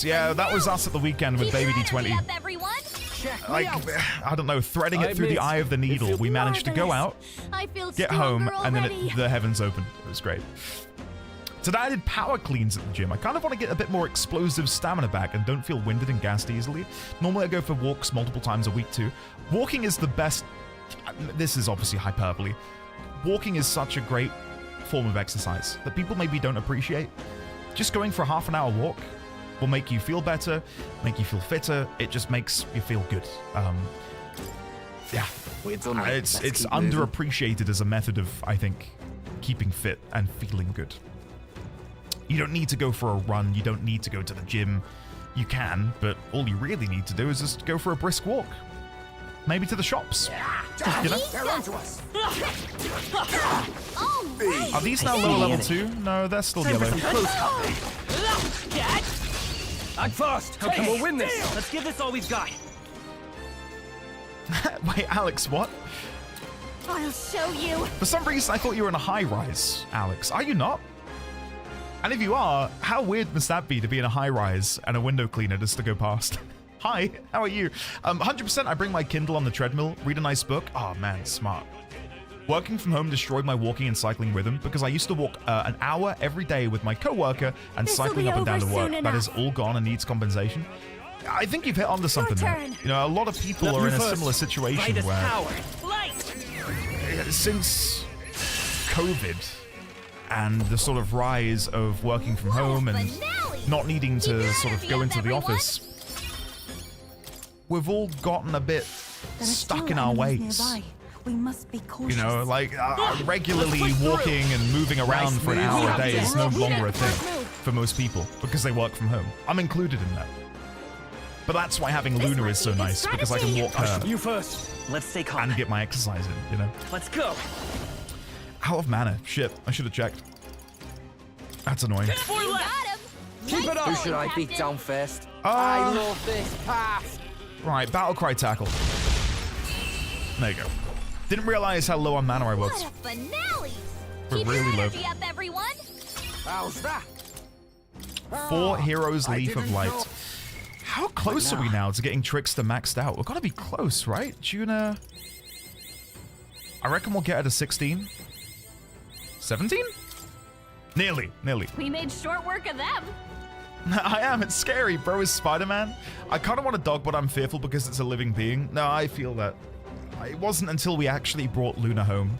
Yeah, that was us at the weekend with Baby D20. Like, I don't know, threading it through the eye of the needle. We managed to go out, get home, and then the heavens opened. It was great. Today I did power cleans at the gym. I kind of want to get a bit more explosive stamina back and don't feel winded and gassed easily. Normally I go for walks multiple times a week too. Walking is the best. This is obviously hyperbole. Walking is such a great form of exercise that people maybe don't appreciate. Just going for a half an hour walk will make you feel better, make you feel fitter. It just makes you feel good. Yeah, it's underappreciated as a method of, I think, keeping fit and feeling good. You don't need to go for a run. You don't need to go to the gym. You can, but all you really need to do is just go for a brisk walk. Maybe to the shops. You know? Are these now lower level 2? No, they're still yellow. I'm fast. How come we'll win this? Let's give this all we've got. Wait, Alex, what? I'll show you. For some reason, I thought you were in a high-rise, Alex. Are you not? And if you are, how weird must that be to be in a high-rise and a window cleaner just to go past? Hi, how are you? 100% I bring my Kindle on the treadmill, read a nice book. Oh man, smart. Working from home destroyed my walking and cycling rhythm because I used to walk an hour every day with my co-worker and cycling up and down to work. That is all gone and needs compensation. I think you've hit onto something there. You know, a lot of people are in a similar situation where since COVID and the sort of rise of working from home and not needing to sort of go into the office, we've all gotten a bit stuck in our ways. We must be cautious. You know, like regularly walking and moving around for an hour a day is no longer a thing for most people because they work from home. I'm included in that. But that's why having Luna is so nice, because I can walk her You first. Let's stay calm. and get my exercise in, you know? Let's go. Out of mana. Shit, I should have checked. That's annoying. Keep it up. Who should I beat down first? I love this path. Right, battle cry tackle. There you go. Didn't realize how low on mana I was. What a finale! We're Keep really your low. energy up, everyone. How's that? 4 Heroes Leaf of didn't Light. know. How close are we now to getting Trickster maxed out? We've got to be close, right? Juna. I reckon we'll get her to 16. 17? Nearly. We made short work of them. I am. It's scary. Bro is Spider-Man. I kind of want a dog, but I'm fearful because it's a living being. No, I feel that. It wasn't until we actually brought Luna home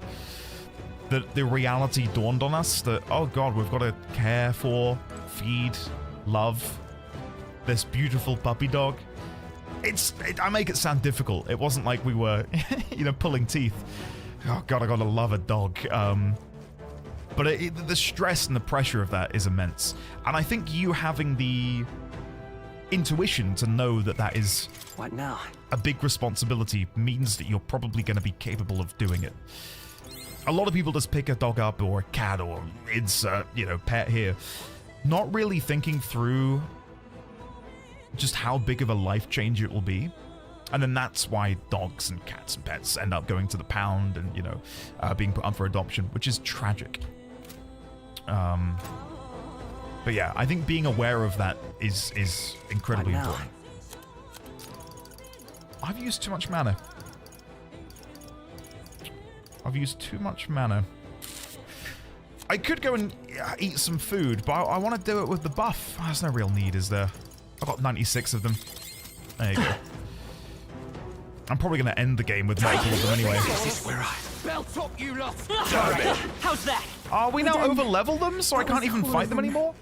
that the reality dawned on us that, oh god, we've got to care for, feed, love this beautiful puppy dog. I make it sound difficult. It wasn't like we were, you know, pulling teeth. Oh god, I gotta love a dog. But the stress and the pressure of that is immense. And I think you having the intuition to know that that is What now? a big responsibility means that you're probably going to be capable of doing it. A lot of people just pick a dog up or a cat or insert, you know, pet here, not really thinking through just how big of a life change it will be. And then that's why dogs and cats and pets end up going to the pound and, you know, being put up for adoption, which is tragic. But yeah, I think being aware of that is incredibly important. I've used too much mana. I could go and eat some food, but I want to do it with the buff. There's no real need, is there? I've got 96 of them. There you go. I'm probably going to end the game with multiple of them anyway. This is where I belt up, you lot. How's that? Are we now over-level them, so I can't even fight them anymore?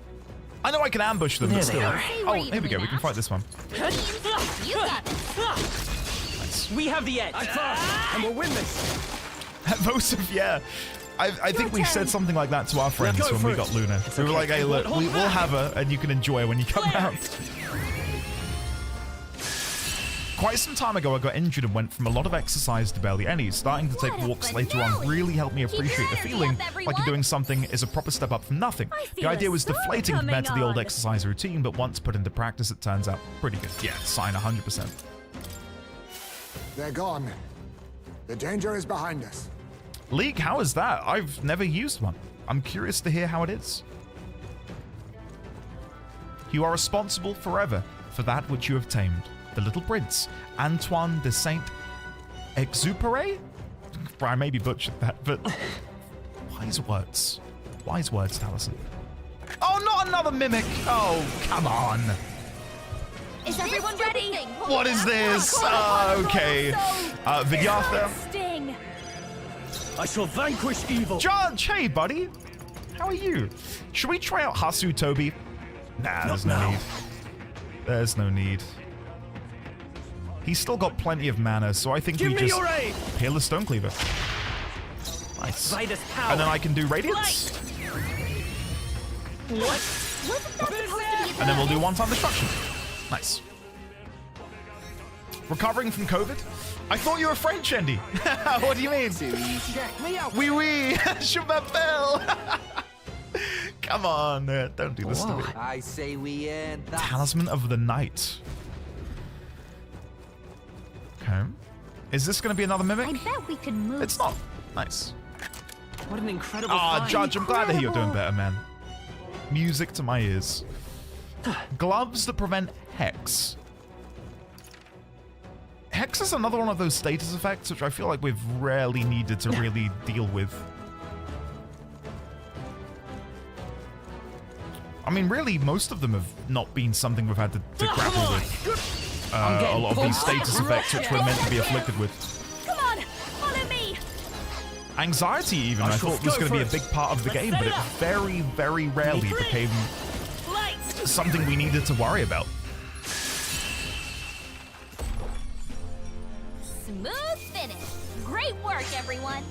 I know I can ambush them, but still. Oh, here we go. We can fight this one. You got it. Nice. We have the edge. I'm fast, and we'll win this. Vosif, yeah. I think we said something like that to our friends when we got Luna. We were like, hey, look, we'll have her, and you can enjoy her when you come out. Quite some time ago, I got injured and went from a lot of exercise to barely any. Starting to take walks later on really helped me appreciate the feeling like you're doing something is a proper step up from nothing. The idea was deflating compared to the old exercise routine, but once put into practice, it turns out pretty good. Yeah, sign 100%. They're gone. The danger is behind us. League, how is that? I've never used one. I'm curious to hear how it is. You are responsible forever for that which you have tamed. The Little Prince, Antoine de Saint-Exupéry? I maybe butchered that, but wise words. Wise words, Taliesin. another mimic. Oh, come on. Is everyone ready? What is this? Okay. Vidyartha. Sting. I shall vanquish evil. Judge, hey, buddy. How are you? Should we try out Hasu Tobi? Nah, there's no need. There's no need. He's still got plenty of mana, so I think we just heal the Stonecleaver. Nice. And then I can do Radiance. What? Wasn't that supposed to be And then we'll do one-time destruction. Nice. Recovering from COVID? I thought you were French, Andy. What do you mean? Check me out. Oui, oui. Je m'appelle. Come on, don't do this to me. I say we end that. Talisman of the Night. Okay. Is this going to be another mimic? I bet we could move. It's not. Nice. What an incredible Ah, Judge, I'm glad to hear you're doing better, man. Music to my ears. Gloves that prevent Hex. Hex is another one of those status effects which I feel like we've rarely needed to really deal with. I mean, really, most of them have not been something we've had to grapple with. A lot of these status effects which we're meant to be afflicted with. Come on, follow me. Anxiety, even, I thought was going to be a big part of the game, but it very, very rarely became something we needed to worry about. Smooth finish. Great work, everyone.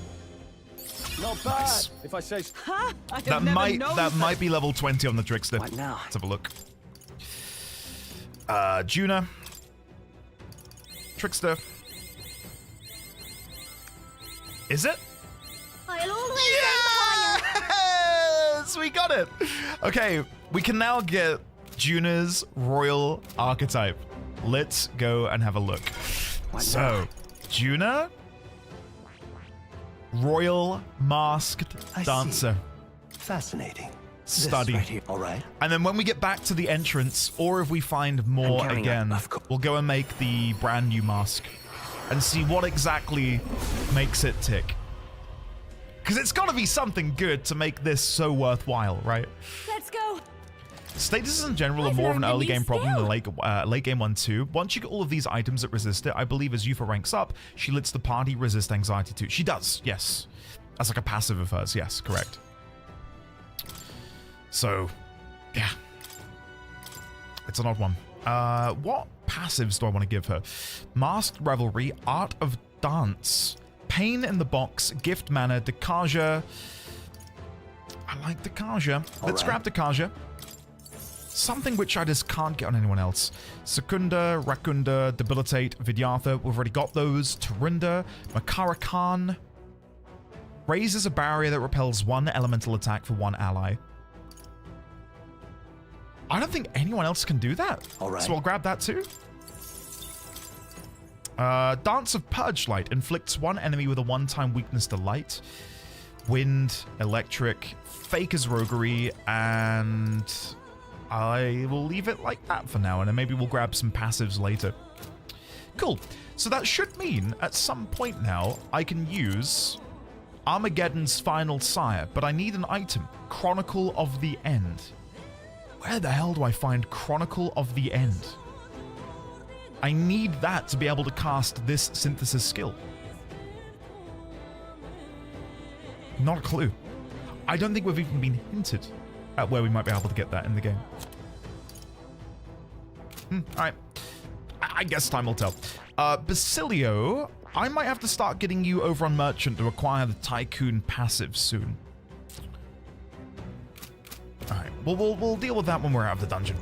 Not bad. Nice. If I say That might be level 20 on the Trickster. What now? Let's have a look. Juna. Trickster. Is it? I'll always aim higher. Yes! We got it! Okay, we can now get Juna's Royal Archetype. Let's go and have a look. So, Juna, Royal Masked Dancer. Fascinating. Study. Right here. All right. And then when we get back to the entrance, or if we find more again, we'll go and make the brand new mask and see what exactly makes it tick. Because it's got to be something good to make this so worthwhile, right? Let's go. Statuses in general are more of an early game problem than late game one too. Once you get all of these items that resist it, I believe as Yufa ranks up, she lets the party resist anxiety too. She does, yes. That's like a passive of hers, yes, correct. So, yeah. It's an odd one. What passives do I want to give her? Masked Revelry, Art of Dance, Pain in the Box, Gift Mana, Dekaja. I like Dekaja. Let's grab Dekaja. Something which I just can't get on anyone else. Secunda, Rakunda, Debilitate, Vidyartha. We've already got those. Tarinda, Makara Khan. Raises a barrier that repels one elemental attack for one ally. I don't think anyone else can do that. So I'll grab that too. Dance of Purge Light inflicts one enemy with a one-time weakness to light. Wind, Electric, Faker's Roguery, and I will leave it like that for now, and then maybe we'll grab some passives later. Cool. So that should mean at some point now I can use Armageddon's Final Sire, but I need an item. Chronicle of the End. Where the hell do I find Chronicle of the End? I need that to be able to cast this synthesis skill. Not a clue. I don't think we've even been hinted at where we might be able to get that in the game. Alright. I guess time will tell. Basilio, I might have to start getting you over on Merchant to acquire the Tycoon passive soon. Alright, we'll deal with that when we're out of the dungeon.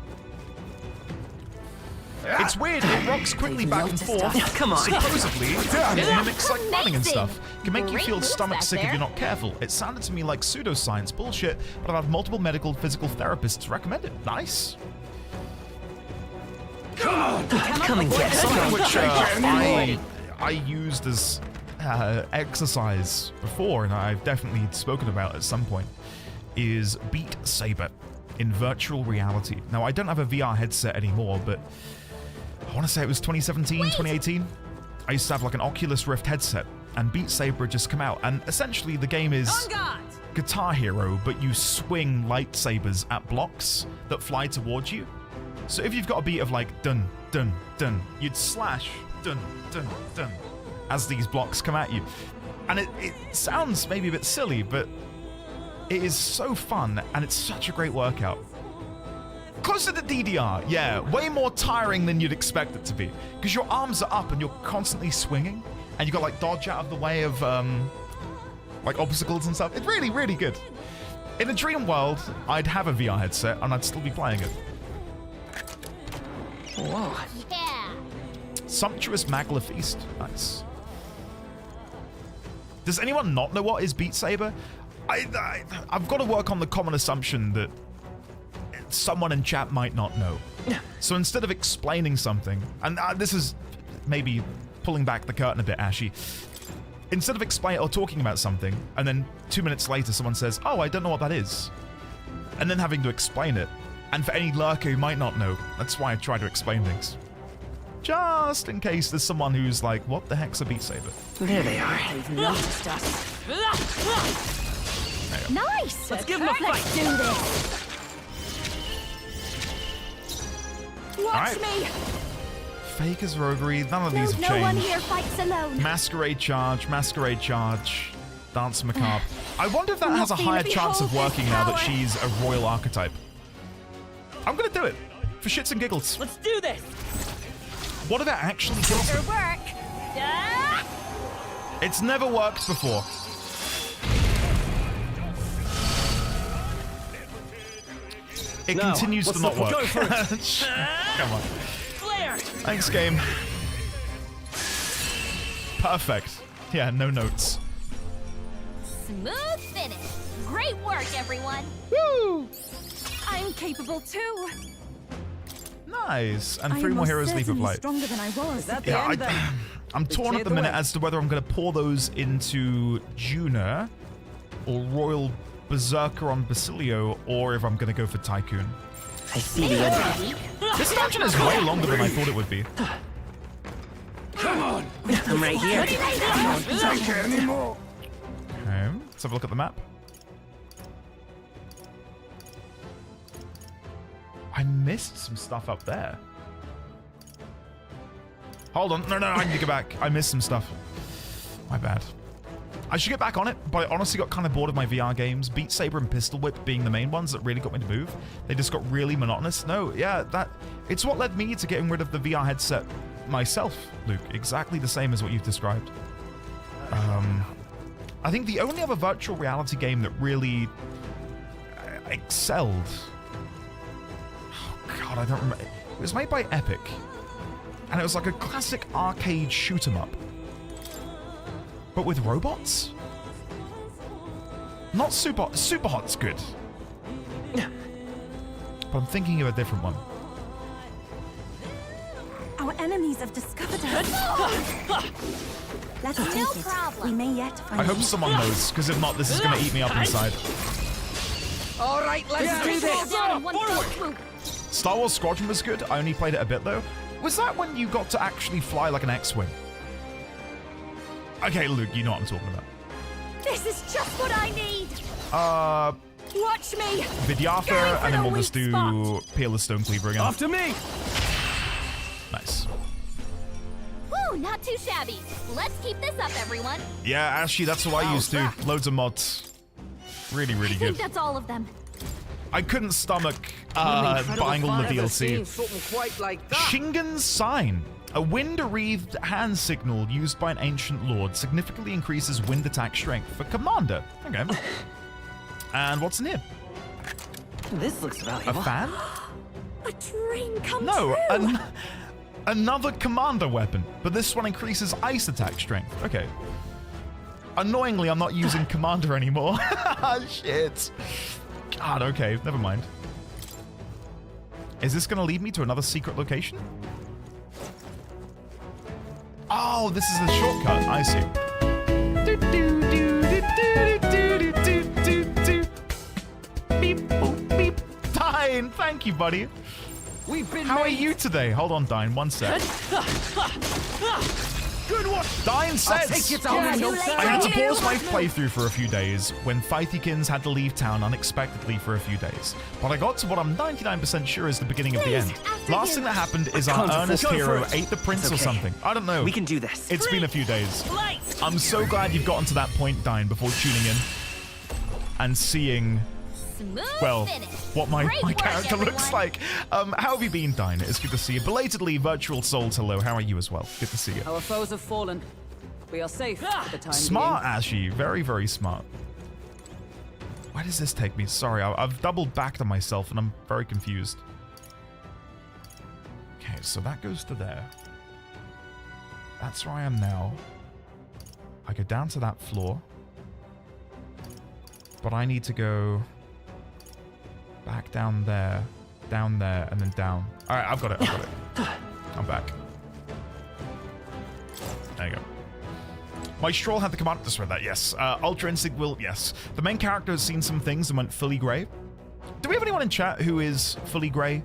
It's weird, it rocks quickly back and forth. Come on. Supposedly, it mimics like running and stuff. Can make you Great feel moves stomach back sick if there. you're not careful. It sounded to me like pseudoscience bullshit, but I've had multiple medical physical therapists recommend it. Nice. Come and get Something which I used as exercise before, and I've definitely spoken about at some point, is Beat Saber in virtual reality. Now, I don't have a VR headset anymore, but I want to say it was 2017, 2018. I used to have like an Oculus Rift headset, and Beat Saber had just come out, and essentially the game is Guitar Hero, but you swing lightsabers at blocks that fly towards you. So if you've got a beat of like dun, dun, dun, you'd slash dun, dun, dun as these blocks come at you. And it sounds maybe a bit silly, but it is so fun and it's such a great workout. Closer to DDR, yeah, way more tiring than you'd expect it to be. Because your arms are up and you're constantly swinging, and you got like dodge out of the way of like obstacles and stuff. It's really, really good. In a dream world, I'd have a VR headset and I'd still be playing it. Whoa. Yeah. Sumptuous Magla Feast. Nice. Does anyone not know what is Beat Saber? I've got to work on the common assumption that someone in chat might not know. So instead of explaining something, and this is maybe pulling back the curtain a bit, Ashy. Instead of explaining or talking about something, and then 2 minutes later someone says, oh, I don't know what that is. And then having to explain it. And for any lurker who might not know, that's why I try to explain things. Just in case there's someone who's like, what the heck's a Beat Saber? There they are. They've noticed us. Nice! Let's give them a fight. Let's do this. Watch me! Faker's Roguery, none of these have No one changed. here fights alone. Masquerade Charge, Dance Macabre. I wonder if that has a higher chance of working now that she's a royal archetype. I'm gonna do it, for shits and giggles. Let's do this! What if that actually kills Better him? work. Ah! It's never worked before. It continues to not work. Come on. Flare. Thanks, game. Perfect. Yeah, no notes. Smooth finish. Great work, everyone. Woo! I'm capable too. Nice. And 3 more heroes leap of light. Stronger than I was. Yeah, I'm torn at the minute as to whether I'm going to pour those into Juna or Royal Berserker on Basilio, or if I'm going to go for Tycoon. I see the end. This dungeon is way longer than I thought it would be. Come on! I'm right here. Take it anymore. Okay, let's have a look at the map. I missed some stuff up there. Hold on. No, I need to get back. I missed some stuff. My bad. I should get back on it, but I honestly got kind of bored of my VR games. Beat Saber and Pistol Whip being the main ones that really got me to move. They just got really monotonous. No, yeah, it's what led me to getting rid of the VR headset myself, Luke. Exactly the same as what you've described. I think the only other virtual reality game that really excelled... Oh, God, I don't remember. It was made by Epic. And it was like a classic arcade shoot-'em-up. But with robots? Not Super Hot's good. But I'm thinking of a different one. Our enemies have discovered us. Let's take it. Problem. We may yet find I hope someone knows, because if not, this is going to eat me up inside. All right, let's do this. Forward. Star Wars Squadron was good. I only played it a bit, though. Was that when you got to actually fly like an X-Wing? Okay, Luke, you know what I'm talking about. This is just what I need. Watch me. Vidyartha, and then we'll just do Peerless Stonecleaver again. After me! Nice. Woo, not too shabby. Let's keep this up, everyone. Yeah, Ashley, that's what I used to. Loads of mods. Really, really I good. think that's all of them. I couldn't stomach buying all the DLC. Quite like that. Shingen's Sign. A wind-wreathed hand signal used by an ancient lord significantly increases wind attack strength for Commander. Okay. And what's in here? This looks valuable. A fan? A dream come No, true. another Commander weapon, but this one increases ice attack strength. Okay. Annoyingly, I'm not using Commander anymore. Shit. God, okay, never mind. Is this going to lead me to another secret location? Oh, this is the shortcut. I see. Beep, boop, beep. Dine, thank you, buddy. How are you today? Hold on, Dine, one sec. Good one. Dine says, I had to pause my playthrough for a few days when Fythykins had to leave town unexpectedly for a few days. But I got to what I'm 99% sure is the beginning of the end. Last thing that happened is our earnest hero ate the prince or something. I don't know. We can do this. It's been a few days. I'm so glad you've gotten to that point, Dine, before tuning in and seeing, well, what my character looks like. How have you been, Dine? It's good to see you. Belatedly, Virtual Souls, hello. How are you as well? Good to see you. Our foes have fallen. We are safe for the time Smart, being. Ashy. Very, very smart. Where does this take me? Sorry, I've doubled back to myself and I'm very confused. Okay, so that goes to there. That's where I am now. I go down to that floor. But I need to go back down there, and then down. All right, I've got it. I'm back. There you go. My Stroll had the command to spread that, yes. Ultra Instinct will, yes. The main character has seen some things and went fully grey. Do we have anyone in chat who is fully grey?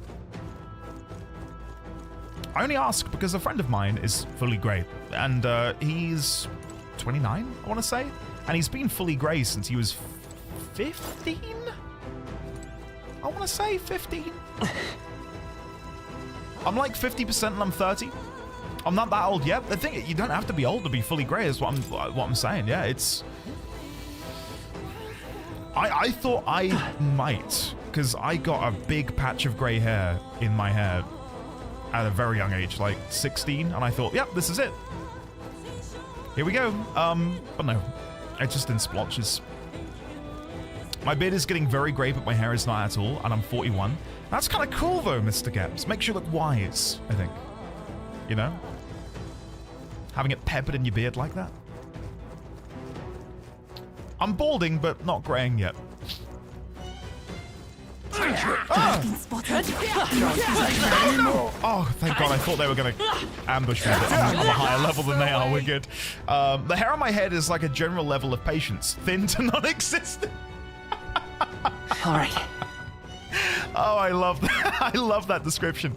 I only ask because a friend of mine is fully grey, and he's 29, I want to say, and he's been fully grey since he was 15? I want to say 15. I'm like 50% and I'm 30. I'm not that old yet. The thing, you don't have to be old to be fully grey, is what I'm saying. Yeah, it's. I thought I might, because I got a big patch of grey hair in my hair at a very young age, like 16, and I thought, yep, this is it. Here we go. But no, it's just in splotches. My beard is getting very grey, but my hair is not at all, and I'm 41. That's kind of cool, though, Mr. Gaps. Makes you look wise, I think. You know? Having it peppered in your beard like that. I'm balding, but not greying yet. Oh, thank God. I thought they were going to ambush me, but I'm a higher level than they are. We're good. The hair on my head is like a general level of patience. Thin to non-existent. All right. Oh, I love that. I love that description.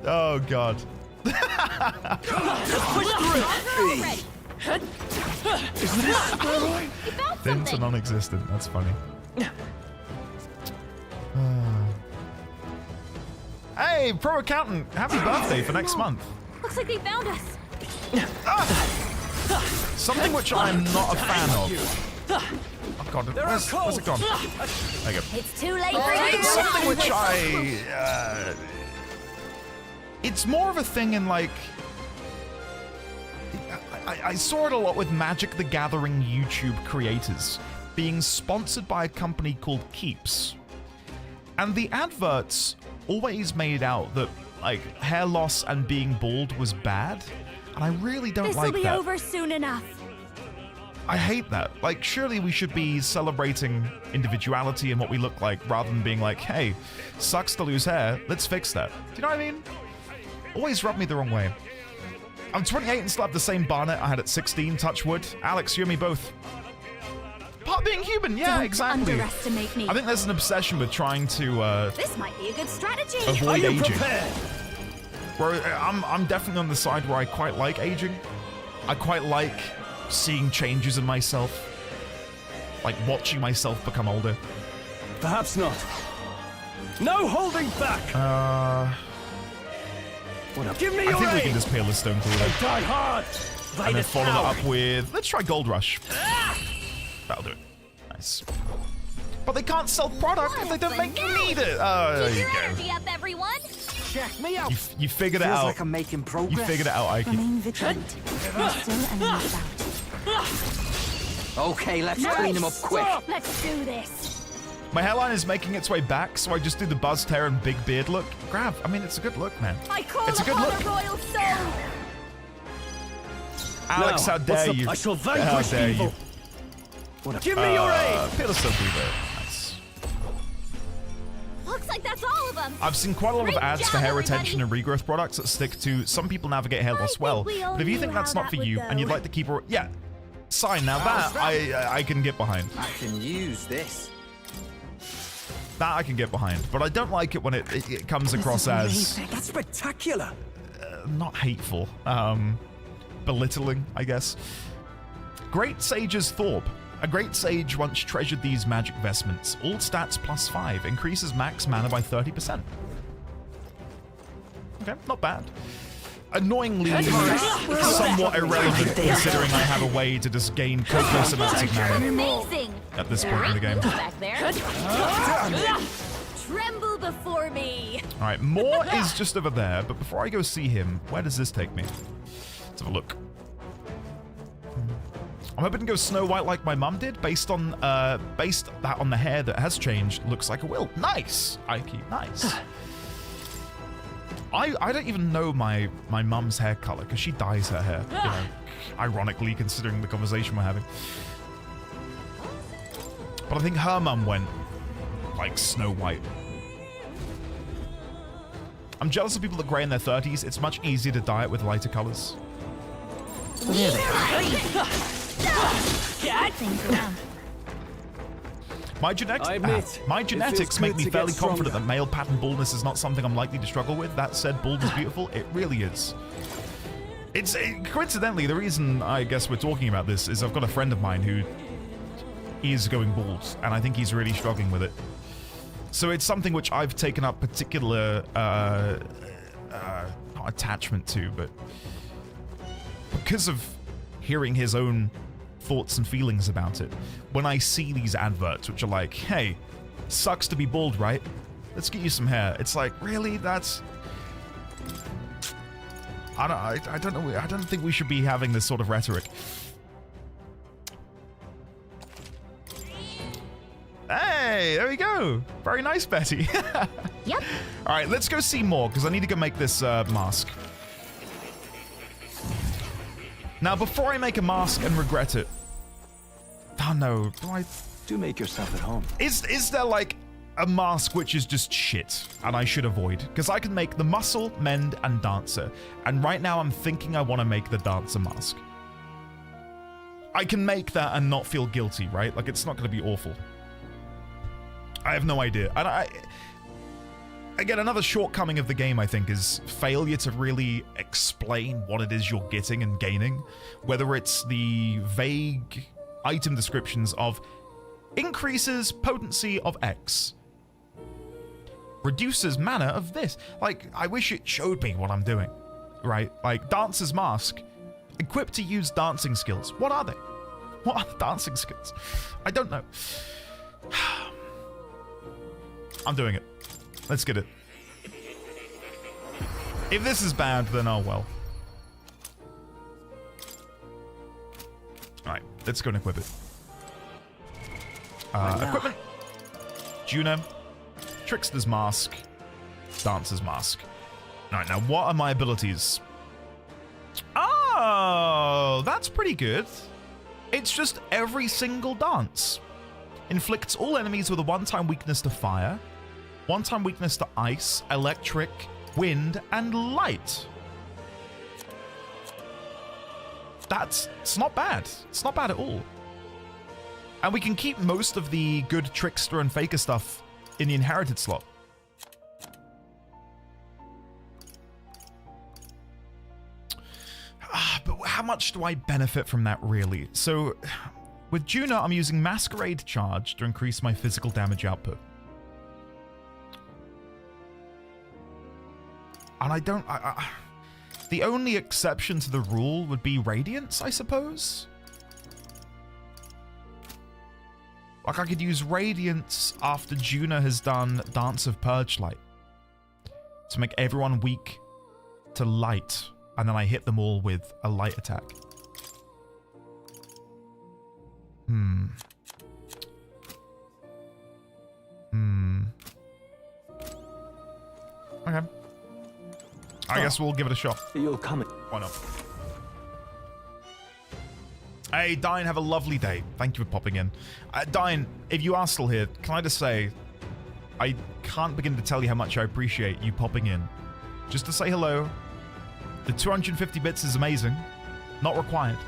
Oh, God. Thin to non-existent. That's funny. Hey, Pro Accountant, happy birthday for next month. Looks like they found us. Something which I'm not a fan of. Oh God, where's it gone? There you go. It's too late for you. Something which I... it's more of a thing in like... I saw it a lot with Magic the Gathering YouTube creators being sponsored by a company called Keeps. And the adverts always made out that like hair loss and being bald was bad. And I really don't like that. This'll be over soon enough. I hate that. Like, surely we should be celebrating individuality and what we look like rather than being like, hey, sucks to lose hair, let's fix that. Do you know what I mean? Always rubbed me the wrong way. I'm 28 and still have the same barnet I had at 16, touch wood. Alex, you and me both. Part of being human, yeah, Don't exactly. underestimate me. I think there's an obsession with trying to this might be a good strategy. avoid aging. Prepared? Where I'm definitely on the side where I quite like aging. I quite like seeing changes in myself. Like watching myself become older. Perhaps not. No holding back. Give me your I think we aim. can just peel the stone cooler. Die hard. And then follow that up with... let's try Gold Rush. That'll do it. Nice. But they can't sell product if they don't make you need it. There you go. Energy up, everyone. Check me out. You figured it Feels out. like I'm making progress. You figured it out, Ike. Remain vigilant. There's still enemies about. Okay, let's clean him up quick. Let's do this. My hairline is making its way back, so I just do the buzz tear and big beard look. Grab. I mean, it's a good look, man. I call It's a good upon look. a royal soul. Alex, Now, how dare you? I shall How vanquish dare evil. you? Give me your aim. Peel the stone cooler. Nice. Looks like that's all of them. I've seen quite a lot of Great ads job, for hair everybody. retention and regrowth products that stick to some people navigate hair loss think well. we all But if you knew think that's how not for that you would and you'd go. like to keep a... yeah. Sign. Now that I can get behind. I can use this. That I can get behind. But I don't like it when it comes across as That's spectacular. not hateful. belittling, I guess. Great Sage's Thorpe. A great sage once treasured these magic vestments. All stats +5. Increases max mana by 30%. Okay, not bad. Annoyingly somewhat irrelevant considering I have a way to just gain copious amounts of mana at this point in the game. Tremble before me. Alright, Moore is just over there, but before I go see him, where does this take me? Let's have a look. I'm hoping to go Snow White like my mum did, based on that on the hair that has changed. Looks like a will. Nice! Ike, nice. I don't even know my mum's hair color, because she dyes her hair, you know, ironically, considering the conversation we're having. But I think her mum went, like, Snow White. I'm jealous of people that gray in their 30s. It's much easier to dye it with lighter colors. There they are. My genetics make me fairly confident that male pattern baldness is not something I'm likely to struggle with. That said, bald is beautiful. It really is. Coincidentally, the reason I guess we're talking about this is I've got a friend of mine who is going bald, and I think he's really struggling with it. So it's something which I've taken up particular, not attachment to, but because of hearing his own thoughts and feelings about it. When I see these adverts, which are like, hey, sucks to be bald, right? Let's get you some hair. It's like, really? That's... I don't know. I don't think we should be having this sort of rhetoric. Hey, there we go. Very nice, Betty. Yep. All right, let's go see more, because I need to go make this mask. Now, before I make a mask and regret it... Oh, no. Do make yourself at home. Is there, like, a mask which is just shit and I should avoid? Because I can make the muscle, mend, and dancer. And right now I'm thinking I want to make the dancer mask. I can make that and not feel guilty, right? Like, it's not going to be awful. I have no idea. And again, another shortcoming of the game, I think, is failure to really explain what it is you're getting and gaining. Whether it's the vague item descriptions of increases potency of X, reduces mana of this. Like, I wish it showed me what I'm doing, right? Like, Dancer's Mask, equipped to use dancing skills. What are they? What are the dancing skills? I don't know. I'm doing it. Let's get it. If this is bad, then oh well. Alright, let's go and equip it. Equipment. Juno. Trickster's Mask. Dancer's Mask. Alright, now what are my abilities? Oh, that's pretty good. It's just every single dance. Inflicts all enemies with a one-time weakness to fire, one-time weakness to ice, electric, wind, and light. It's not bad. It's not bad at all. And we can keep most of the good trickster and faker stuff in the inherited slot. But how much do I benefit from that, really? So, with Juno, I'm using Masquerade Charge to increase my physical damage output. And I don't... the only exception to the rule would be Radiance, I suppose? Like, I could use Radiance after Juno has done Dance of Purge Light to make everyone weak to light, and then I hit them all with a light attack. Okay. I guess we'll give it a shot. You'll come. Why not? Hey, Dine, have a lovely day. Thank you for popping in. Dine, if you are still here, can I just say, I can't begin to tell you how much I appreciate you popping in. Just to say hello. The 250 bits is amazing. Not required.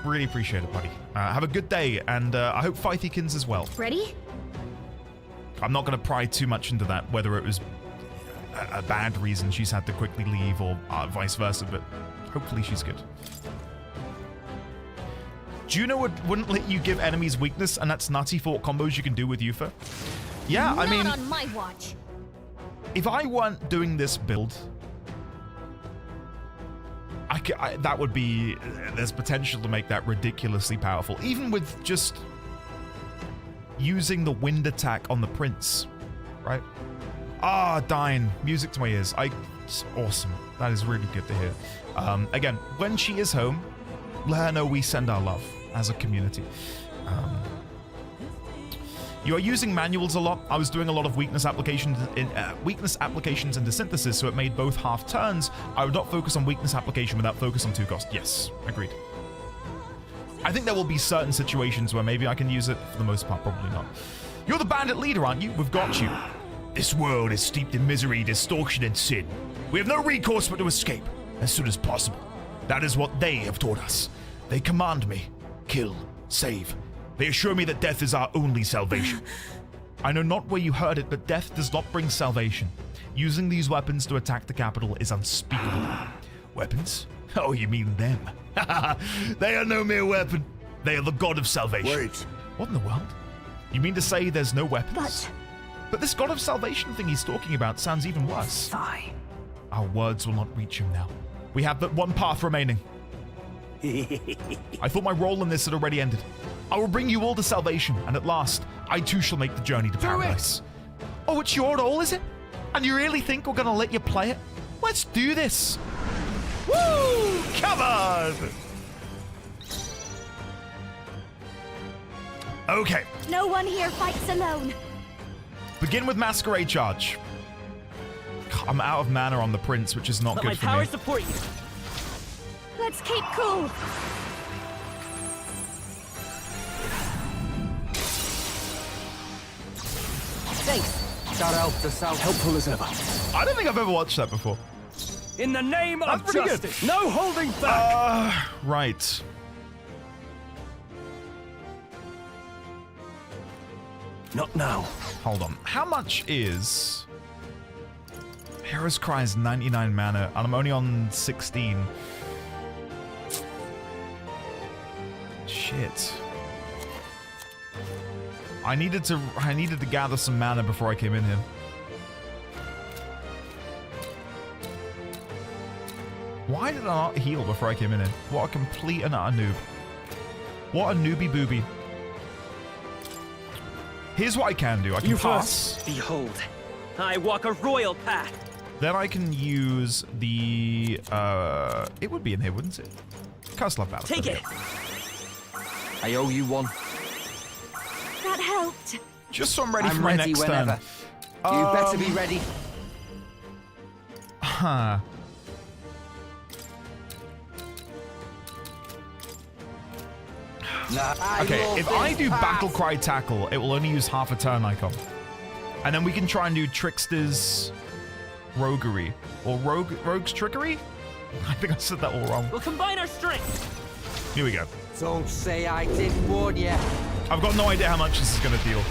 Really appreciate it, buddy. Have a good day, and I hope Fythekins as well. Ready? I'm not going to pry too much into that, whether it was a bad reason she's had to quickly leave or vice versa, but Hopefully she's good. Juno wouldn't let you give enemies weakness, and that's nutty for what combos you can do with Yufa. Yeah, I mean... Not on my watch. If I weren't doing this build... that would be... There's potential to make that ridiculously powerful. Even with just... using the wind attack on the prince. Right? Ah, Dine. Music to my ears. It's awesome. That is really good to hear. Again, when she is home, let her know we send our love as a community. You are using manuals a lot. I was doing a lot of weakness applications into synthesis, so it made both half turns. I would not focus on weakness application without focus on 2 cost. Yes, agreed. I think there will be certain situations where maybe I can use it. For the most part, probably not. You're the bandit leader, aren't you? We've got you. This world is steeped in misery, distortion, and sin. We have no recourse but to escape as soon as possible. That is what they have taught us. They command me. Kill. Save. They assure me that death is our only salvation. I know not where you heard it, but death does not bring salvation. Using these weapons to attack the capital is unspeakable. Weapons? Oh, you mean them. They are no mere weapon. They are the god of salvation. Wait. What in the world? You mean to say there's no weapons? But this god of salvation thing he's talking about sounds even worse. Fine. Our words will not reach him now. We have but one path remaining. I thought my role in this had already ended. I will bring you all to salvation, and at last, I too shall make the journey to paradise. Oh, it's your role, is it? And you really think we're gonna let you play it? Let's do this. Woo! Come on! Okay. No one here fights alone. Begin with Masquerade Charge. I'm out of mana on the Prince, which is not good for me. Let my power support you. Let's keep cool. Thanks. That helped us out. Helpful as ever. I don't think I've ever watched that before. In the name That's of pretty justice, good. no holding back. Right. Not now. Hold on. How much is... Hero's Cry is 99 mana, and I'm only on 16. Shit. I needed to gather some mana before I came in here. Why did I not heal before I came in here? What a complete and utter noob. What a newbie booby. Here's what I can do. I can pass. Behold, I walk a royal path. Then I can use the... it would be in here, wouldn't it? Curse Love Battle. Take it. I owe you one. That helped. Just so I'm ready for my next whenever. turn. You better be ready. Huh. Okay, if I do Battle Cry Tackle, it will only use half a turn icon. And then we can try and do Trickster's Roguery. Or Rogue's Trickery? I think I said that all wrong. We'll combine our strength. Here we go. Don't say I didn't warn you. I've got no idea how much this is going to deal.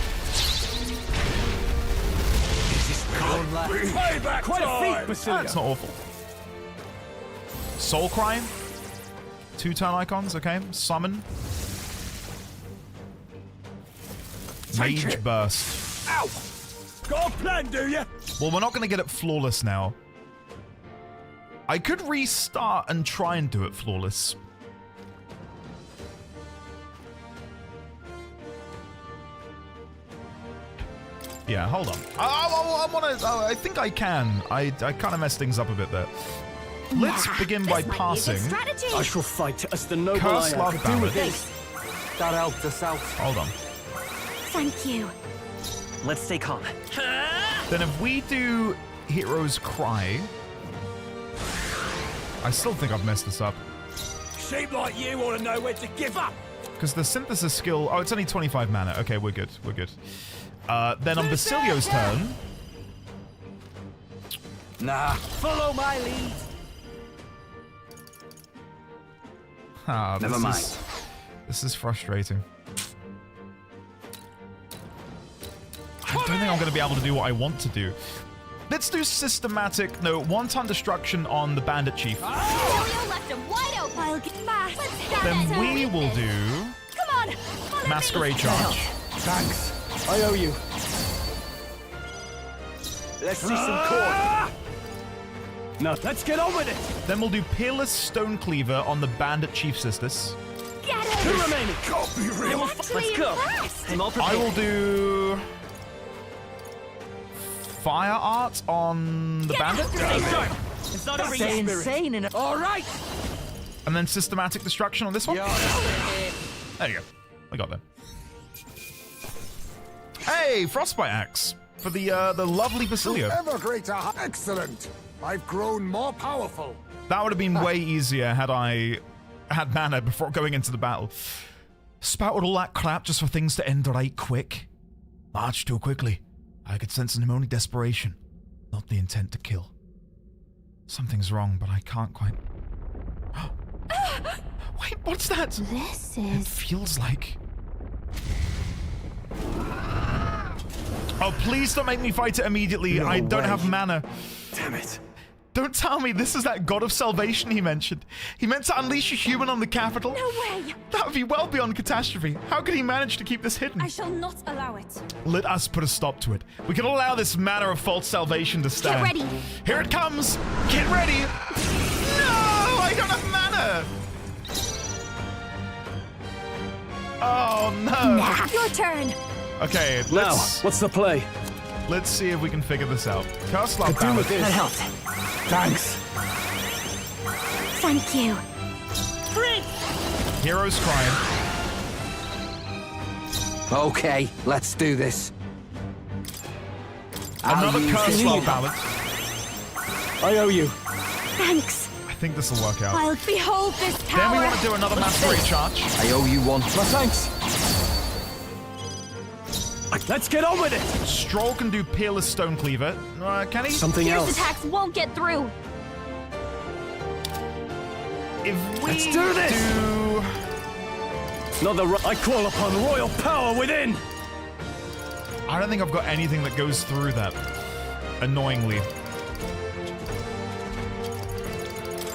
Payback Quite a feat, Basilia. That's not awful. Soul Cry. 2 turn icons, okay. Summon. Mage Burst. Ow! Got a plan, do you? Well, we're not going to get it flawless now. I could restart and try and do it flawless. Yeah, hold on. I think I can. I kind of messed things up a bit there. Let's begin by passing. I shall fight as the noble Curse I am. Love Ballad. That helped us out. Hold on. Thank you. Let's stay calm. Then if we do Hero's Cry... I still think I've messed this up. Sheep like you want to know when to give up. Because the synthesis skill... Oh, it's only 25 mana. Okay, we're good. We're good. Then on Basilio's turn... Nah. Follow my lead. Never mind. This is frustrating. I don't think I'm going to be able to do what I want to do. Let's do systematic, no, one-time destruction on the bandit chief. Left him wide open. I'll get fast. Then we will do Come on. masquerade charge. Thanks. I owe you. Let's see some corn. Now, let's get on with it. Then we'll do Peerless Stone Cleaver on the bandit chief sisters. Get it. 2 remaining. Can't be real. Let's go. I'm all prepared. I will do fire art on the bandit. It's not over Stay yet. insane in it. All right. And then systematic destruction on this one. Yeah. There you go. I got that. Hey, Frostbite Axe for the lovely Basilio. Ever greater. Excellent. I've grown more powerful. That would have been way easier had I had mana before going into the battle. Spouted all that crap just for things to end right quick. Marched too quickly. I could sense in him only desperation, not the intent to kill. Something's wrong, but I can't quite... Wait, what's that? This It is... feels like... Oh, please don't make me fight it immediately. No I don't way. have mana. Damn it. Don't tell me this is that god of salvation he mentioned. He meant to unleash a human on the capital. No way. That would be well beyond catastrophe. How could he manage to keep this hidden? I shall not allow it. Let us put a stop to it. We can allow this manner of false salvation to stand. ready. Here it comes. Get ready. No, I don't have mana. Oh no. Your turn. Okay, Now, what's the play? let's see if we can figure this out. Cast Love Do with Balance. this. helped. Thanks. Thank you. Heroes crying. Okay, let's do this. Another use Curse the Love healer. Balance. I owe you. Thanks. I think this will work out. I'll behold this power. Then we want to do another Masquerade charge. I owe you one. No thanks. Let's get on with it. Stroll can do Peerless Stone Cleaver. Can he? Something Fierce else. attacks won't get through. If we Let's do this. I call upon royal power within. I don't think I've got anything that goes through that. Annoyingly.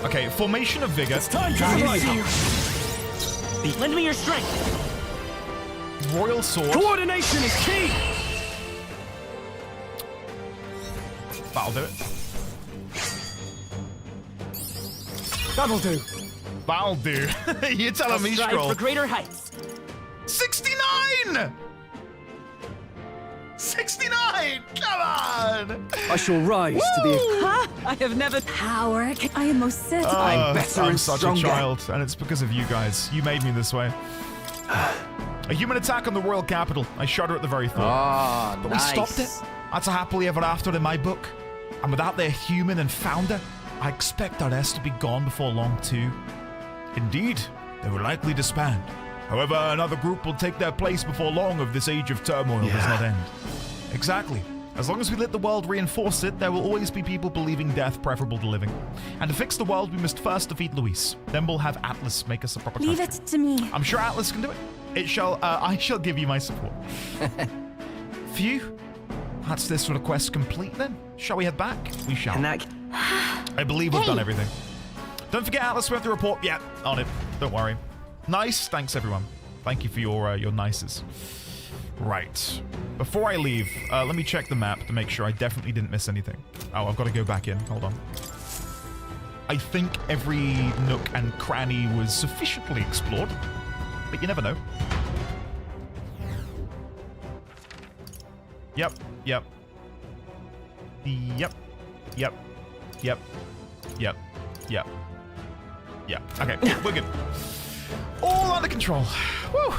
Okay, Formation of Vigor. It's time to rise. Lend me your strength. Royal Sword. Coordination is key. That'll do it. That'll do. That'll do. You're telling me, Strive Stroll. for greater heights. 69! 69! Come on! I shall rise to be. Huh? I have never... Power. I am most certain. I'm better I'm and such stronger. a child, and it's because of you guys. You made me this way. A human attack on the royal capital. I shudder at the very thought. Ah, But nice. we stopped it. That's a happily ever after in my book. And without their human and founder, I expect our rest to be gone before long too. Indeed, they will likely disband. However, another group will take their place before long if this age of turmoil does not end. Exactly. As long as we let the world reinforce it, there will always be people believing death preferable to living. And to fix the world, we must first defeat Luis. Then we'll have Atlas make us a proper Leave country. it to me. I'm sure Atlas can do it. I shall give you my support. Phew. That's this request complete then. Shall we head back? We shall. I believe we've done everything. Don't forget, Atlas, we have to report. Yeah, on it. Don't worry. Nice. Thanks, everyone. Thank you for your nices. Right. Before I leave, let me check the map to make sure I definitely didn't miss anything. Oh, I've got to go back in. Hold on. I think every nook and cranny was sufficiently explored, but you never know. Yep. Yep. Yep. Yep. Yep. Yep. Yep. Yep. Okay, we're good. All under control. Woo.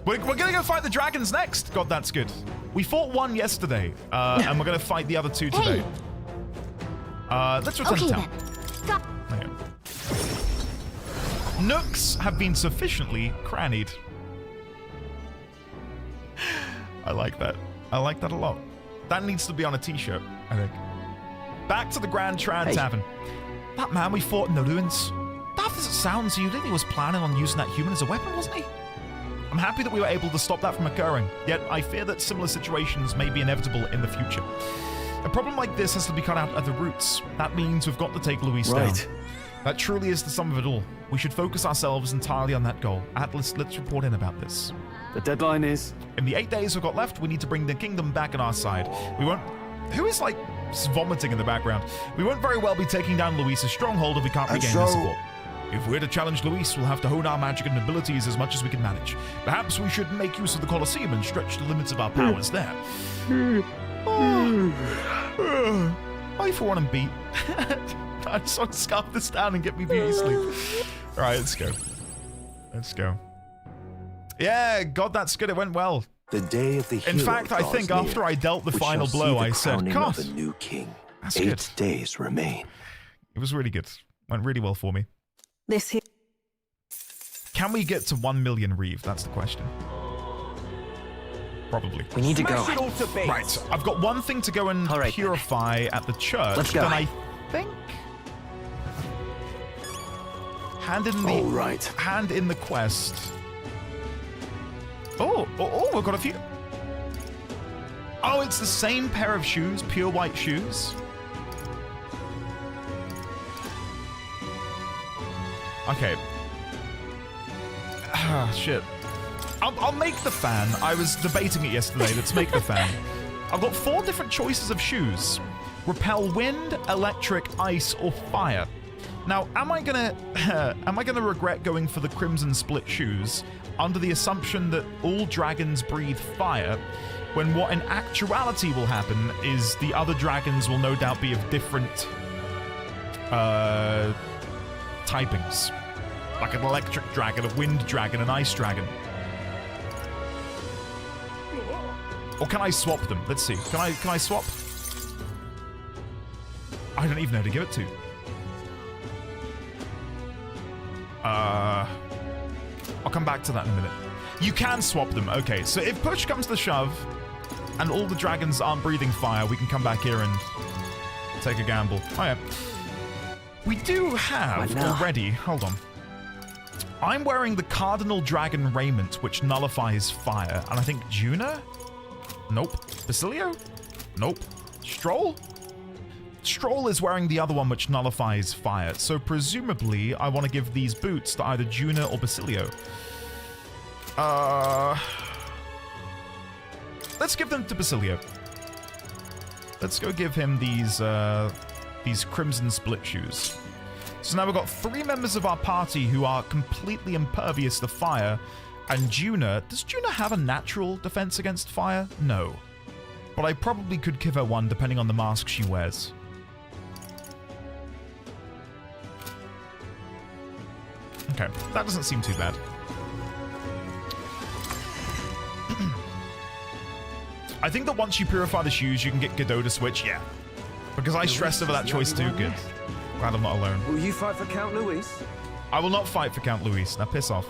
We're gonna go fight the dragons next. God, that's good. We fought one yesterday, and we're gonna fight the other two today. Let's return to town. Hang on. Nooks have been sufficiently crannied. I like that. I like that a lot. That needs to be on a t-shirt, I think. Back to the Grand Tran Tavern. That man we fought in the ruins. Daft as it sounds, he really was planning on using that human as a weapon, wasn't he? I'm happy that we were able to stop that from occurring, yet I fear that similar situations may be inevitable in the future. A problem like this has to be cut out at the roots. That means we've got to take Luis down. That truly is the sum of it all. We should focus ourselves entirely on that goal. Atlas, let's report in about this. The deadline is? In the 8 days we've got left, we need to bring the kingdom back on our side. We won't... Who is, like, vomiting in the background? We won't very well be taking down Luis's stronghold if we can't regain their support. If we're to challenge Luis, we'll have to hone our magic and abilities as much as we can manage. Perhaps we should make use of the Colosseum and stretch the limits of our powers there. I for one am beat. I just want to scarf this down and get me beauty sleep. Alright, let's go. Let's go. Yeah, God, that's good. It went well. The day of the In fact, I think after I dealt the final blow, I said, God, a new king. That's 8 good. days remain. It was really good. Went really well for me. This here. Can we get to 1 million Reeve? That's the question. Probably. We need to go. Right, I've got one thing to go and purify at the church. Let's go. Then I think... Hand in the quest. Oh, we've got a few. Oh, it's the same pair of shoes, pure white shoes. Okay. Ah, shit. I'll make the fan. I was debating it yesterday. Let's make the fan. I've got 4 different choices of shoes. Repel wind, electric, ice, or fire. Now, am I gonna regret going for the Crimson Split shoes under the assumption that all dragons breathe fire, when what in actuality will happen is the other dragons will no doubt be of different typings, like an electric dragon, a wind dragon, an ice dragon. Or can I swap them? Let's see. Can I swap? I don't even know who to give it to. I'll come back to that in a minute. You can swap them. Okay, so if push comes to shove and all the dragons aren't breathing fire, we can come back here and take a gamble. Oh yeah. We do have already... Hold on. I'm wearing the Cardinal Dragon Raiment, which nullifies fire. And I think Juna? Nope. Basilio? Nope. Stroll? Stroll is wearing the other one, which nullifies fire. So presumably, I want to give these boots to either Juna or Basilio. Let's give them to Basilio. Let's go give him these Crimson Split shoes. So now we've got 3 members of our party who are completely impervious to fire. And Juna, does Juna have a natural defense against fire? No. But I probably could give her one depending on the mask she wears. Okay, that doesn't seem too bad. I think that once you purify the shoes, you can get Godot to switch. Yeah. Because I stressed over that choice too. Good. Glad I'm not alone. Will you fight for Count Luis? I will not fight for Count Luis. Now piss off.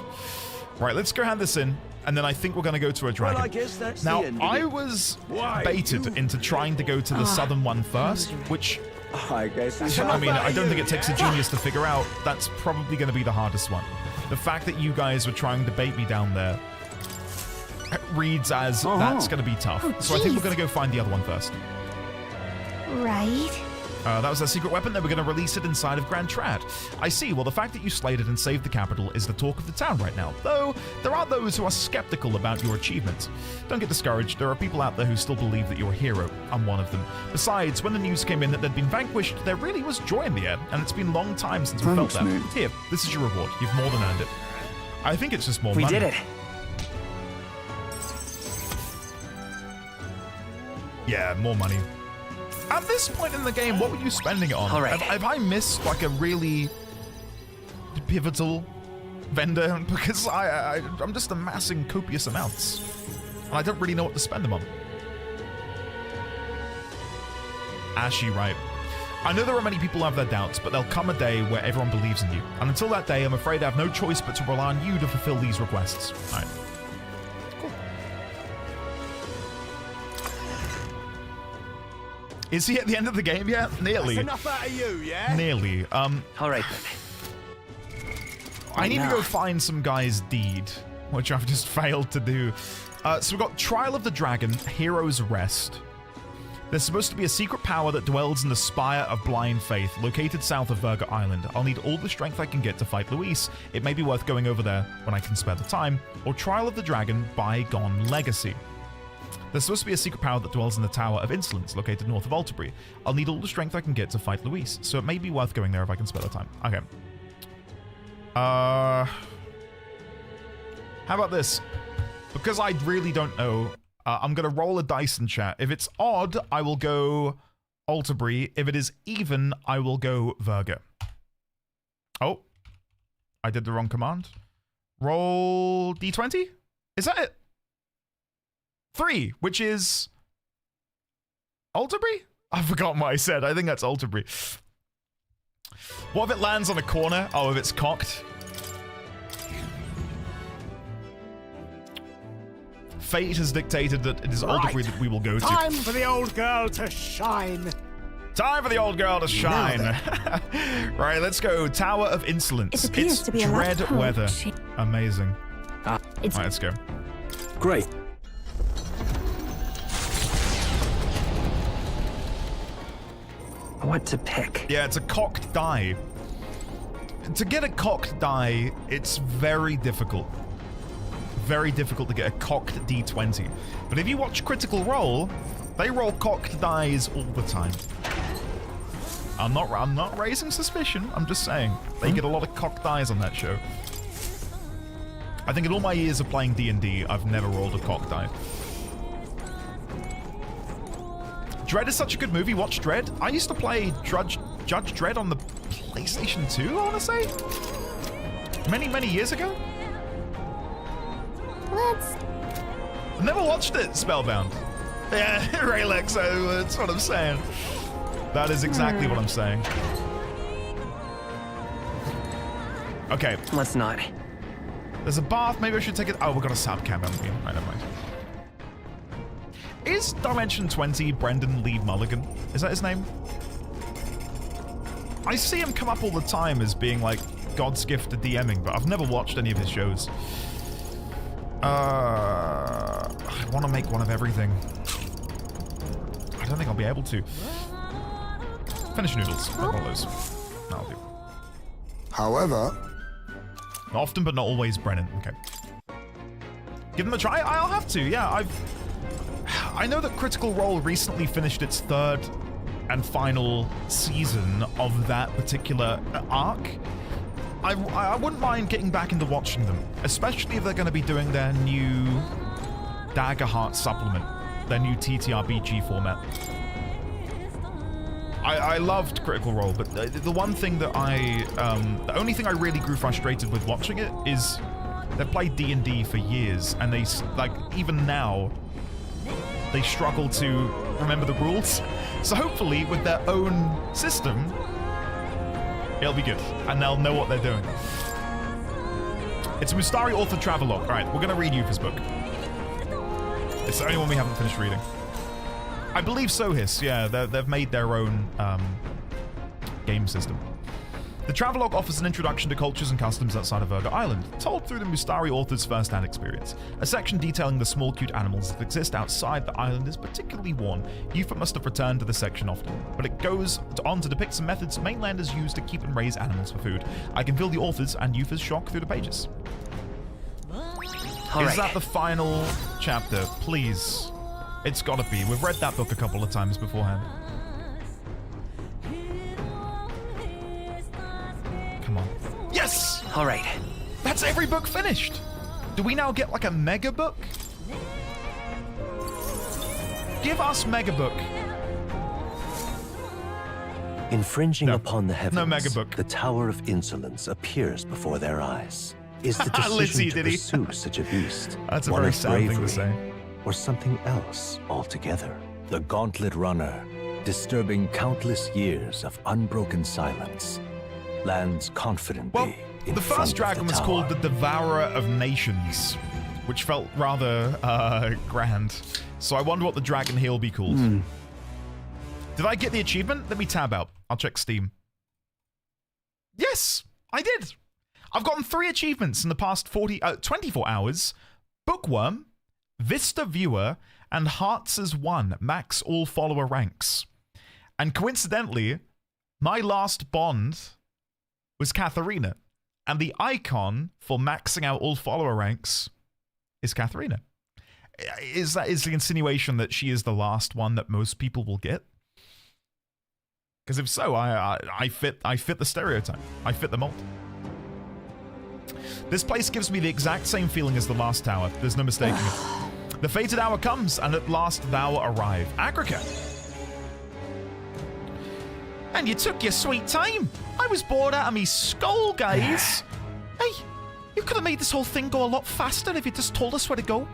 Right, let's go hand this in, and then I think we're going to go to a dragon. Well, I guess that's now, the end I was baited into trying to go to the southern one first, which... I guess I mean, I don't think it takes a genius to figure out. That's probably going to be the hardest one. The fact that you guys were trying to bait me down there reads as that's going to be tough. So I think we're going to go find the other one first. Right. That was their secret weapon. They were going to release it inside of Grand Trad. I see. Well, the fact that you slayed it and saved the capital is the talk of the town right now. Though, there are those who are skeptical about your achievement. Don't get discouraged. There are people out there who still believe that you're a hero. I'm one of them. Besides, when the news came in that they'd been vanquished, there really was joy in the air, and it's been a long time since we felt that. Here, this is your reward. You've more than earned it. I think it's just more money. We did it. Yeah, more money. At this point in the game, what were you spending it on? All right. Have I missed like a really pivotal vendor? Because I'm just amassing copious amounts. And I don't really know what to spend them on. Ashy, right. I know there are many people who have their doubts, but there'll come a day where everyone believes in you. And until that day, I'm afraid I have no choice but to rely on you to fulfill these requests. All right. Is he at the end of the game yet? Nearly. That's enough out of you, yeah? Nearly. All right. I need to go find some guy's deed. which I've just failed to do. So we've got Trial of the Dragon, Hero's Rest. There's supposed to be a secret power that dwells in the Spire of Blind Faith, located south of Virga Island. I'll need all the strength I can get to fight Luis. It may be worth going over there when I can spare the time. Or Trial of the Dragon, Bygone Legacy. There's supposed to be a secret power that dwells in the Tower of Insolence, located north of Altabury. I'll need all the strength I can get to fight Luis, so it may be worth going there if I can spare the time. Okay. How about this? Because I really don't know, I'm going to roll a dice in chat. If it's odd, I will go Altabury. If it is even, I will go Virga. Oh. I did the wrong command. Roll D20? Is that it? 3, which is Altabury? I've forgotten what I said. I think that's Altabury. What if it lands on a corner? Oh, if it's cocked. Fate has dictated that it is Altabury that we will go to. Time for the old girl to shine. Time for the old girl to shine. Right, let's go. Tower of Insolence. It appears to be a dread left weather. pole. Amazing. Right, let's go. Great. What to pick? Yeah, it's a cocked die. To get a cocked die, it's very difficult. Very difficult to get a cocked D20. But if you watch Critical Role, they roll cocked dies all the time. I'm not raising suspicion. I'm just saying they get a lot of cocked dies on that show. I think in all my years of playing D&D, I've never rolled a cocked die. Dredd is such a good movie. Watch Dredd. I used to play Judge Dredd on the PlayStation 2, I want to say. Many, many years ago. I've never watched it, Spellbound. Yeah, Raylex, that's what I'm saying. That is exactly what I'm saying. Okay. Let's not. There's a bath, maybe I should take it. Oh, we've got a sap cam, haven't we? Right, never mind. Is Dimension 20 Brendan Lee Mulligan? Is that his name? I see him come up all the time as being like God's gift to DMing, but I've never watched any of his shows. I want to make one of everything. I don't think I'll be able to. Finish noodles. One of those. That'll do. However, often but not always, Brennan. Okay. Give them a try. I'll have to. Yeah, I know that Critical Role recently finished its 3rd and final season of that particular arc. I wouldn't mind getting back into watching them, especially if they're going to be doing their new Daggerheart supplement, their new TTRPG format. I loved Critical Role, but the one thing that the only thing I really grew frustrated with watching it is they've played D&D for years, and they, like, even now, they struggle to remember the rules. So hopefully, with their own system, it'll be good, and they'll know what they're doing. It's a Mustari author travelogue. All right, we're going to read Yufa's book. It's the only one we haven't finished reading. I believe so, Hiss. Yeah, they've made their own game system. The travelogue offers an introduction to cultures and customs outside of Virga Island, told through the Mustari author's first-hand experience. A section detailing the small, cute animals that exist outside the island is particularly worn. Yufa must have returned to the section often, but it goes on to depict some methods mainlanders use to keep and raise animals for food. I can feel the author's and Yufa's shock through the pages. Is that the final chapter? Please. It's gotta be. We've read that book a couple of times beforehand. Come on. Yes! Alright. That's every book finished! Do we now get like a mega book? Give us mega book. Infringing upon the heavens, no mega book. The Tower of Insolence appears before their eyes. Is the decision Lizzie, to pursue such a beast That's a one very of sad bravery, thing to say. or something else altogether? The Gauntlet Runner, disturbing countless years of unbroken silence, lands confidently in the front first dragon of the was tower. called the Devourer of Nations, which felt rather grand. So I wonder what the dragon here will be called. Did I get the achievement? Let me tab out. I'll check Steam. Yes, I did. I've gotten 3 achievements in the past 24 hours. Bookworm, Vista Viewer, and Hearts as 1, max all follower ranks. And coincidentally, my last bond was Katharina. And the icon for maxing out all follower ranks is Katharina. Is the insinuation that she is the last one that most people will get? Because if so, I fit the stereotype. I fit the mold. This place gives me the exact same feeling as the last tower. There's no mistaking it. The fated hour comes, and at last thou arrive. Agricka. And you took your sweet time. I was bored out of me skull, guys. Hey, you could have made this whole thing go a lot faster if you just told us where to go.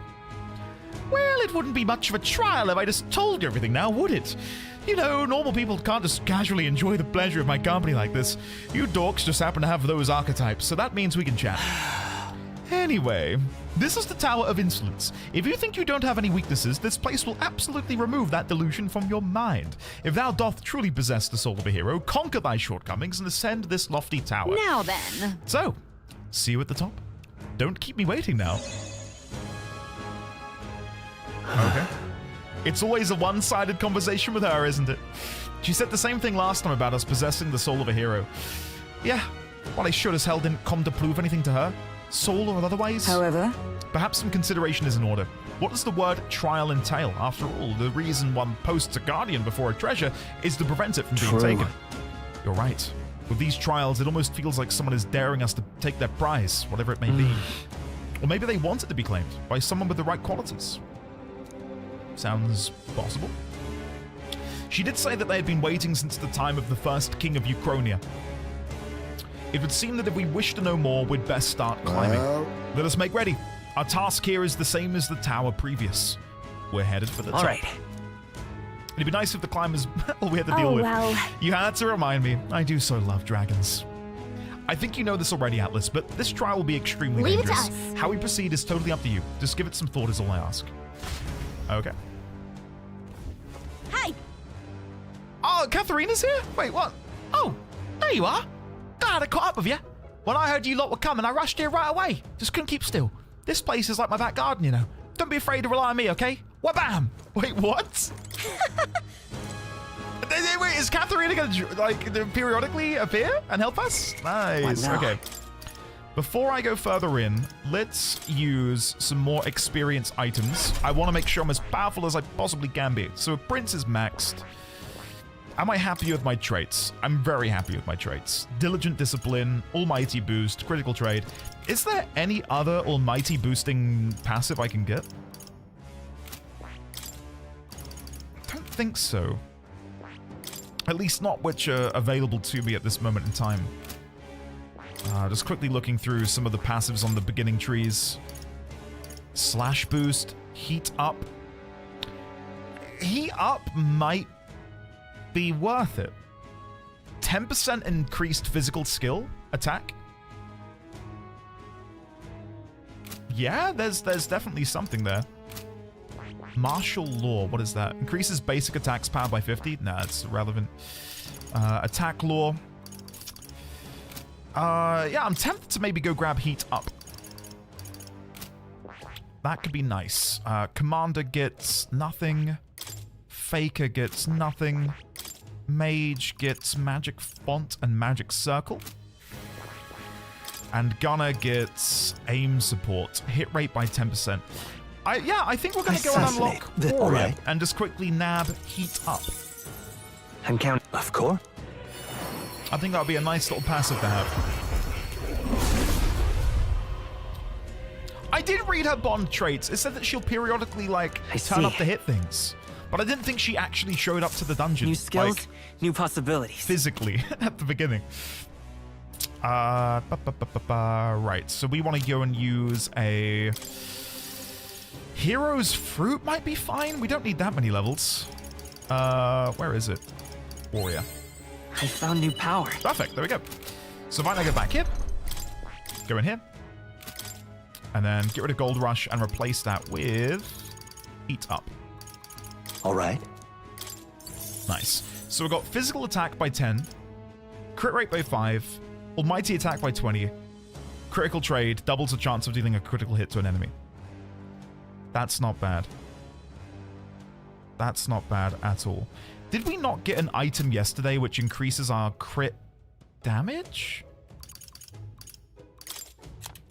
Well, it wouldn't be much of a trial if I just told you everything now, would it? You know, normal people can't just casually enjoy the pleasure of my company like this. You dorks just happen to have those archetypes, so that means we can chat. Anyway, this is the Tower of Insolence. If you think you don't have any weaknesses, this place will absolutely remove that delusion from your mind. If thou doth truly possess the soul of a hero, conquer thy shortcomings and ascend this lofty tower. Now then. So, see you at the top. Don't keep me waiting now. Okay. It's always a one-sided conversation with her, isn't it? She said the same thing last time about us possessing the soul of a hero. Yeah, well, I sure as hell didn't come to prove anything to her. Soul or otherwise. However, perhaps some consideration is in order. What does the word trial entail? After all, the reason one posts a guardian before a treasure is to prevent it from being taken. You're right. With these trials, it almost feels like someone is daring us to take their prize, whatever it may be. Or maybe they want it to be claimed by someone with the right qualities. Sounds possible. She did say that they had been waiting since the time of the first king of Uchronia. It would seem that if we wish to know more, we'd best start climbing. Let us make ready. Our task here is the same as the tower previous. We're headed for the top. All right. It'd be nice if the climb is all we had to deal with. Well. You had to remind me. I do so love dragons. I think you know this already, Atlas, but this trial will be extremely Leave it to dangerous. us. How we proceed is totally up to you. Just give it some thought is all I ask. Okay. Hey! Oh, Katharina's here? Wait, what? Oh, there you are. Glad I caught up with you. When I heard you lot were coming, I rushed here right away. Just couldn't keep still. This place is like my back garden, you know. Don't be afraid to rely on me, okay? Wha-bam! Wait, what? Wait, is Katharina gonna, like, periodically appear and help us? Nice, okay. Before I go further in, let's use some more experience items. I want to make sure I'm as powerful as I possibly can be. So Prince is maxed. Am I happy with my traits? I'm very happy with my traits. Diligent Discipline, Almighty Boost, Critical Trade. Is there any other Almighty boosting passive I can get? Don't think so. At least not which are available to me at this moment in time. Just quickly looking through some of the passives on the beginning trees. Slash boost, heat up. Heat up might be worth it. 10% increased physical skill attack. Yeah, there's definitely something there. Martial law, what is that? Increases basic attacks power by 50? Nah, it's irrelevant. Attack law. Yeah, I'm tempted to maybe go grab heat up. That could be nice. Commander gets nothing. Faker gets nothing. Mage gets magic font and magic circle. And Gunner gets aim support. Hit rate by 10%. I think we're going to go and unlock Warrior and just quickly nab heat up. And count, of course. I think that would be a nice little passive to have. I did read her bond traits. It said that she'll periodically, like, turn up to hit things. But I didn't think she actually showed up to the dungeon. New skills, like, new possibilities. Physically, at the beginning. Right, so we want to go and use a... Hero's Fruit might be fine. We don't need that many levels. Where is it? Warrior. I found new power. Perfect, there we go. So if I go back here, go in here, and then get rid of Gold Rush and replace that with Heat Up. All right. Nice. So we've got physical attack by 10, crit rate by 5, almighty attack by 20, Critical trade doubles the chance of dealing a critical hit to an enemy. That's not bad. That's not bad at all. Did we not get an item yesterday which increases our crit damage?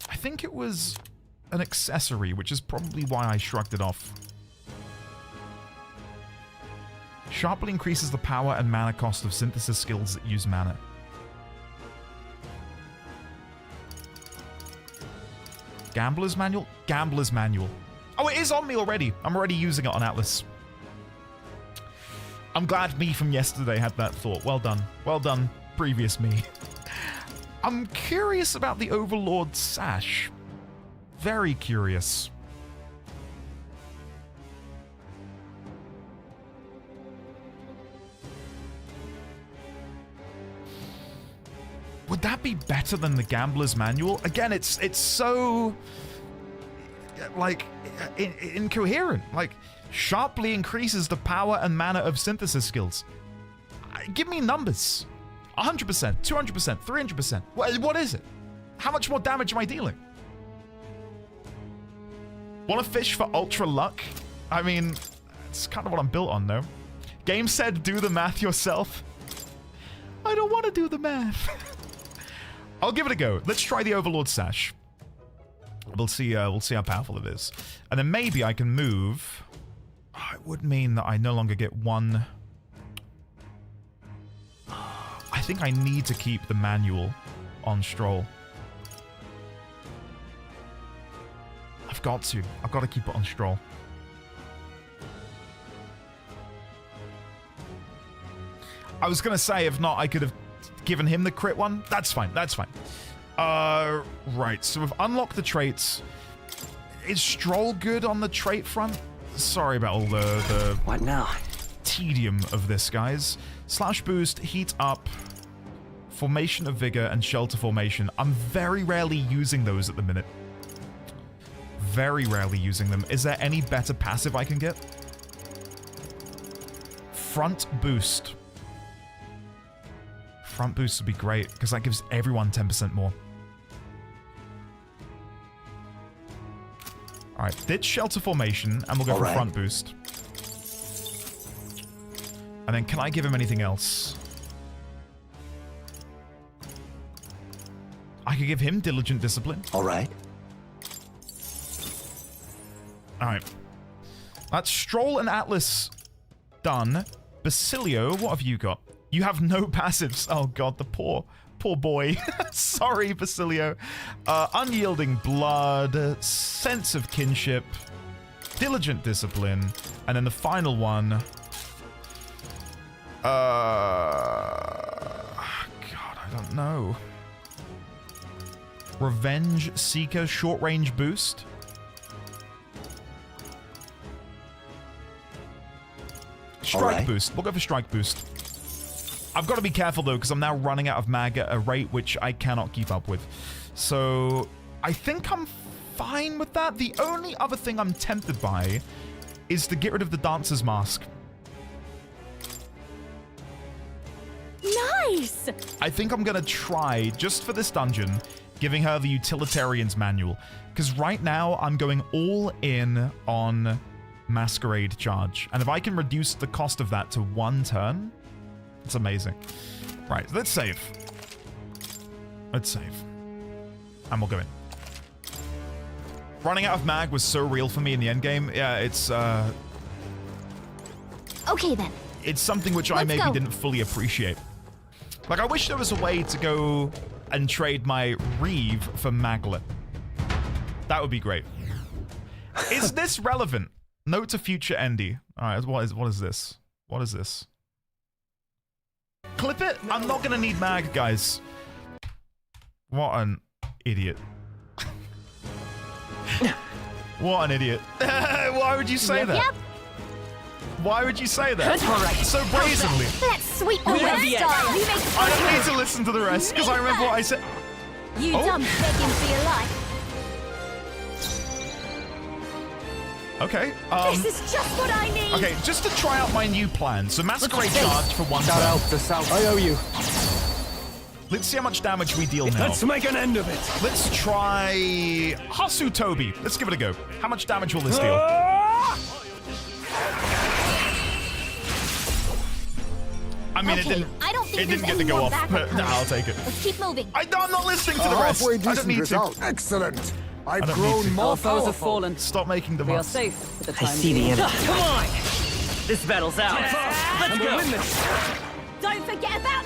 I think it was an accessory, which is probably why I shrugged it off. Sharply increases the power and mana cost of synthesis skills that use mana. Gambler's Manual? Gambler's Manual. Oh, it is on me already. I'm already using it on Atlas. I'm glad me from yesterday had that thought. Well done. Well done, previous me. I'm curious about the Overlord Sash. Very curious. Would that be better than the Gambler's Manual? Again, it's so like incoherent. Like, sharply increases the power and mana of synthesis skills. Give me numbers. 100%, 200%, 300%. What is it? How much more damage am I dealing? Want to fish for ultra luck? I mean, it's kind of what I'm built on, though. Game said do the math yourself. I don't want to do the math. I'll give it a go. Let's try the Overlord Sash. We'll see how powerful it is. And then maybe I can move. Oh, it would mean that I no longer get one. I think I need to keep the manual on Stroll. I've got to keep it on Stroll. I was going to say, if not, I could have given him the crit one. That's fine. That's fine. Right. So we've unlocked the traits. Is Stroll good on the trait front? Sorry about all the what now? Tedium of this, guys. Slash boost, heat up, formation of vigor, and shelter formation. I'm very rarely using those at the minute. Very rarely using them. Is there any better passive I can get? Front boost. Front boost would be great, because that gives everyone 10% more. Alright, ditch shelter formation, and we'll go for front boost. And then can I give him anything else? I could give him diligent discipline. Alright. Alright. That's Stroll and Atlas done. Basilio, what have you got? You have no passives. Oh god, the poor boy. Sorry, Basilio. Unyielding blood, sense of kinship, diligent discipline, and then the final one. God, I don't know. Revenge Seeker, short range boost. Strike boost. We'll go for strike boost. I've got to be careful, though, because I'm now running out of mag at a rate which I cannot keep up with. So I think I'm fine with that. The only other thing I'm tempted by is to get rid of the Dancer's Mask. Nice! I think I'm going to try, just for this dungeon, giving her the Utilitarian's Manual. Because right now, I'm going all in on Masquerade Charge. And if I can reduce the cost of that to 1 turn... it's amazing. Right, let's save. Let's save. And we'll go in. Running out of mag was so real for me in the endgame. Yeah, it's, okay, then. It's something which I maybe didn't fully appreciate. Like, I wish there was a way to go and trade my Reeve for Maglet. That would be great. Is this relevant? Note to future Endy. Alright, what is this? What is this? Clip it? I'm not gonna need mag, guys. What an idiot. What an idiot. Why would you say that? Yep. Why would you say that? So brazenly. Let's sweeten the style. I don't need to listen to the rest, because I remember what I said. You dumb begging for your life. Okay. This is just what I need. Okay, just to try out my new plan. So Masquerade Charge for 1 turn. Shout out to South. I owe you. Let's see how much damage we deal now. Let's make an end of it. Let's try Hasu Tobi. Let's give it a go. How much damage will this deal? I mean, okay, it didn't get to go off, but nah, I'll take it. Let's keep moving. I'm not listening to the rest. Halfway I don't decent need result. to. Excellent. I I've don't grown need to. more All foes have powerful. fallen. Stop making them We are up. safe for the time I see the being. enemy. Come on! This battle's ours. Let's go. Win this. Don't forget about...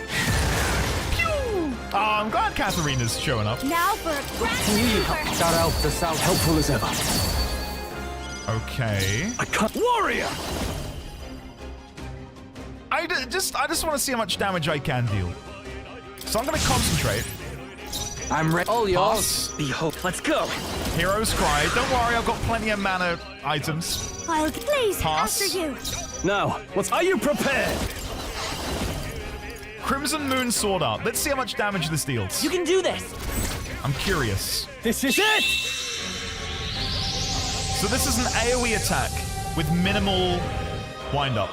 Oh, I'm glad Katharina's showing up. Now for a grand maneuver. Shout out to South. Helpful as ever. Okay. I can't. Warrior! I just want to see how much damage I can deal. So I'm going to concentrate. I'm ready. All Pass. yours. Behold. Let's go. Hero's Cry. Don't worry, I've got plenty of mana items. I'll please Pass. after you. Now, are you prepared? Crimson Moon Sword Art. Let's see how much damage this deals. You can do this. I'm curious. This is it! So this is an AoE attack with minimal wind-up.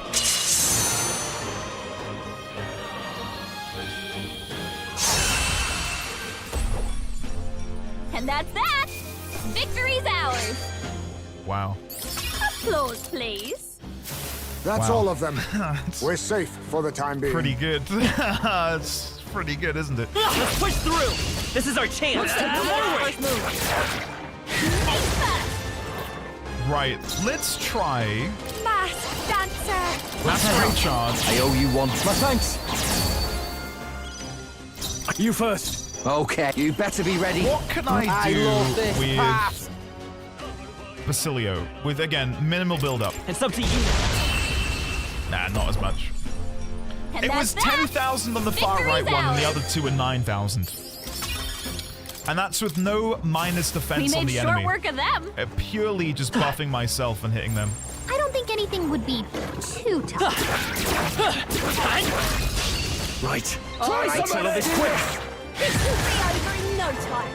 And that's that. Victory's ours. Wow. Applause, please. That's Wow. all of them. We're safe for the time being. Pretty good. It's pretty good, isn't it? Let's push through. This is our chance. First move. Ace first. Right, let's try Mask dancer. Lacerate Charge. I owe you one. My thanks. You first. Okay, you better be ready. What can I do love this with pass. Basilio? With, again, minimal build-up. It's up to you. Nah, not as much. And It that's was that. 10,000 on the far Victory's right one, and the ours. other two are 9,000. And that's with no minus We defense on made the short enemy. work of them. Purely just buffing myself and hitting them. I don't think anything would be too tough. Right. Try Settle this quick. This will be over in no time.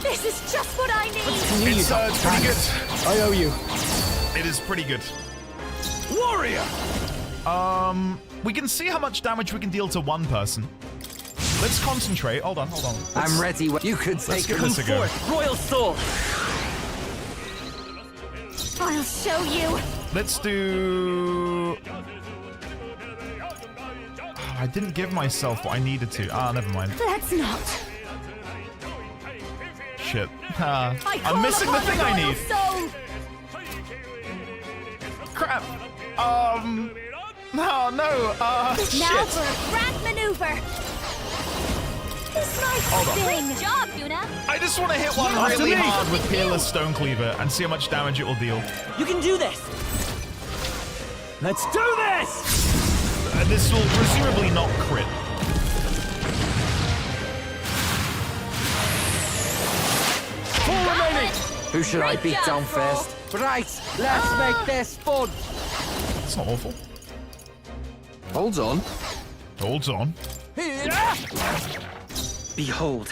This is just what I need. It's pretty good. I owe you. It is pretty good. Warrior! We can see how much damage we can deal to one person. Let's concentrate. Hold on. I'm ready. You could take give this a go. Royal Sword. I'll show you. Let's do... I didn't give myself what I needed to. Never mind. Let's not. Shit. I I'm missing the thing I need. Soul. Crap. No. Now Shit. for a grand maneuver. This might sting. Great job, Yuna. I just want to hit one After really me. hard with Peerless Stonecleaver and see how much damage it will deal. You can do this. Let's do this! This will presumably not crit. Four remaining! Who should I Great beat job, down Fro. first? Right, let's make this fun. It's not awful. Hold on. Holds on. Behold.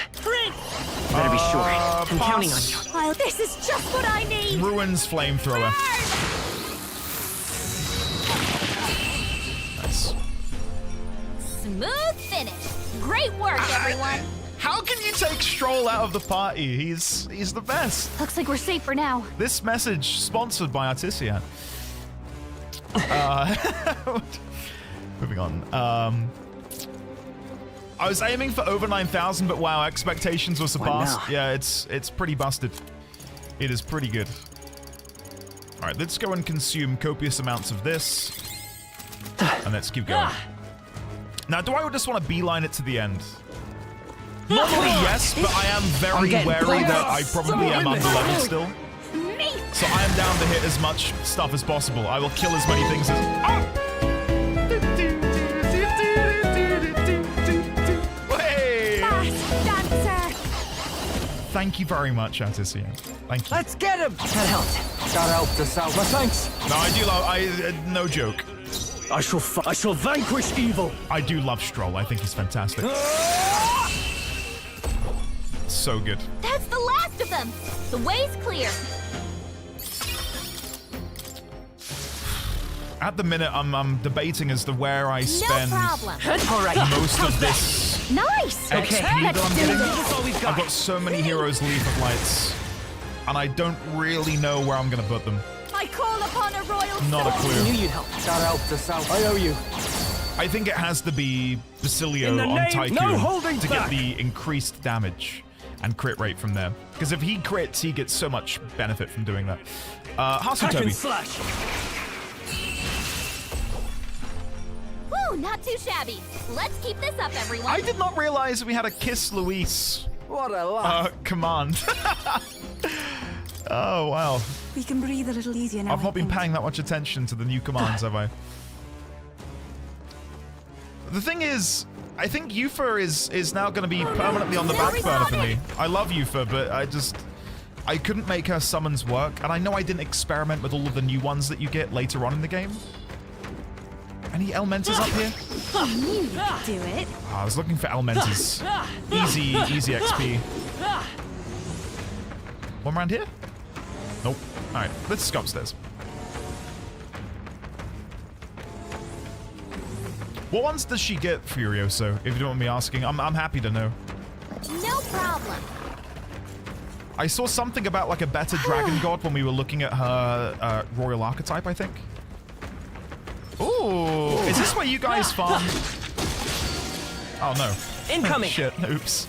Better be sure. I'm counting on you. Well, this is just what I need. Ruins Flamethrower. Nice. Smooth finish. Great work, everyone. How can you take Stroll out of the party? He's the best. Looks like we're safe for now. This message sponsored by Artesian. Moving on. I was aiming for over 9,000, but wow, expectations were surpassed. What Yeah, it's pretty busted. It is pretty good. All right, let's go and consume copious amounts of this, and let's keep going. Now, do I just want to beeline it to the end? Normally, yes, but I am very wary that I probably am under-leveled still. So I am down to hit as much stuff as possible. I will kill as many things as... Oh! Hey! Dancer. Thank you very much, Artesian. Thank you. Let's get him. That helped. Shout out to South. My thanks. No, I do love... no joke. I shall vanquish evil. I do love Stroll. I think he's fantastic. So good. That's the last of them. The way's clear. At the minute, I'm debating as to where I spend No problem. All right. most of this Nice! XP that I'm This is getting. all we've I've got. got so many heroes Leaf of Lights, and I don't really know where I'm gonna put them. I call upon a royal Not a soul. I knew clue. you'd help. Shout out to South. I owe you. I think it has to be Basilio In the on name- Tycoon no holding to back. get the increased damage and crit rate from there. Because if he crits, he gets so much benefit from doing that. Hack and Toby. slash. Woo, not too shabby. Let's keep this up, everyone. I did not realize we had a Kiss Luis What a laugh. command. Oh, wow. We can breathe a little easier now. I've not been paying that much attention to the new commands, have I? The thing is, I think Yufa is now going to be permanently on the back burner for me. I love Yufa, but I couldn't make her summons work, and I know I didn't experiment with all of the new ones that you get later on in the game. Any Elementers up here? Do it. Oh, I was looking for Elementers. Easy XP. One around here? Nope. Alright, let's go upstairs. What ones does she get, Furioso, if you don't want me asking? I'm happy to know. No problem. I saw something about like a better dragon god when we were looking at her royal archetype, I think. Ooh, is this where you guys farm? Oh no. Incoming. Shit, oops.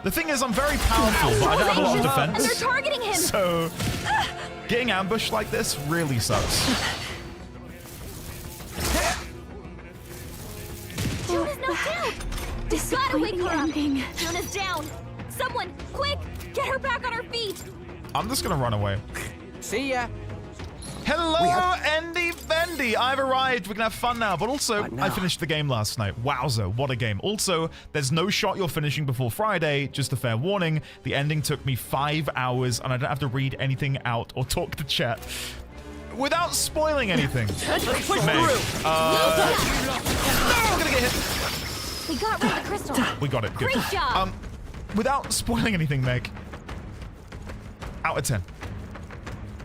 The thing is, I'm very powerful, but I don't have a lot of And they're defense. targeting him. So, getting ambushed like this really sucks. Juna's knocked out. We've gotta wake her up. Juna's down. Someone, quick, get her back on her feet. I'm just gonna run away. See ya. Hello, Andy Fendi. I've arrived. We can have fun now. But also, I finished the game last night. Wowza, what a game. Also, there's no shot you're finishing before Friday. Just a fair warning. The ending took me 5 hours, and I don't have to read anything out or talk to chat. Without spoiling anything. Let's push through. No, I'm gonna get hit. We got rid of the crystal. We got it. Good. Great job. Without spoiling anything, Meg. Out of 10.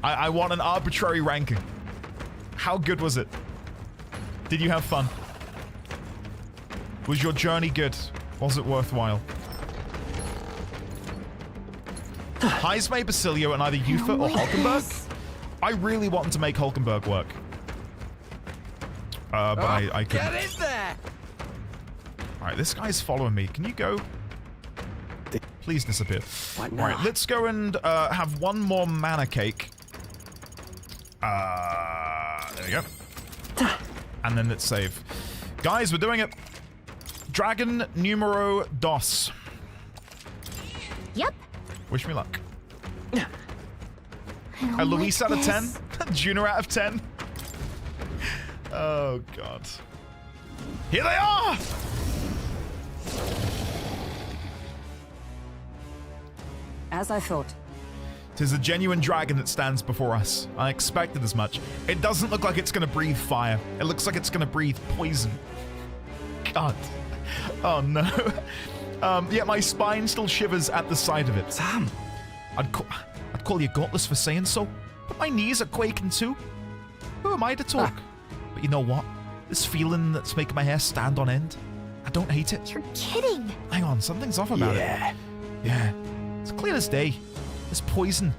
I want an arbitrary ranking. How good was it? Did you have fun? Was your journey good? Was it worthwhile? Heismay, Basilio, and either Yufa or Hulkenberg? I really wanted to make Hulkenberg work. But I couldn't. Get in there. Alright, this guy's following me. Can you go? Please disappear. Alright, let's go and have one more mana cake. There we go. And then let's save. Guys, we're doing it. Dragon numero dos. Yep. Wish me luck. A Luis out of 10? Juno out of 10? Oh, God. Here they are! As I thought. 'Tis a genuine dragon that stands before us. I expected as much. It doesn't look like it's gonna breathe fire. It looks like it's gonna breathe poison. God. Oh no. Yeah, my spine still shivers at the sight of it. Sam. I'd call you gutless for saying so, but my knees are quaking too. Who am I to talk? But you know what? This feeling that's making my hair stand on end, I don't hate it. You're kidding. Hang on, something's off about it. Yeah. It's clear as day. There's poison.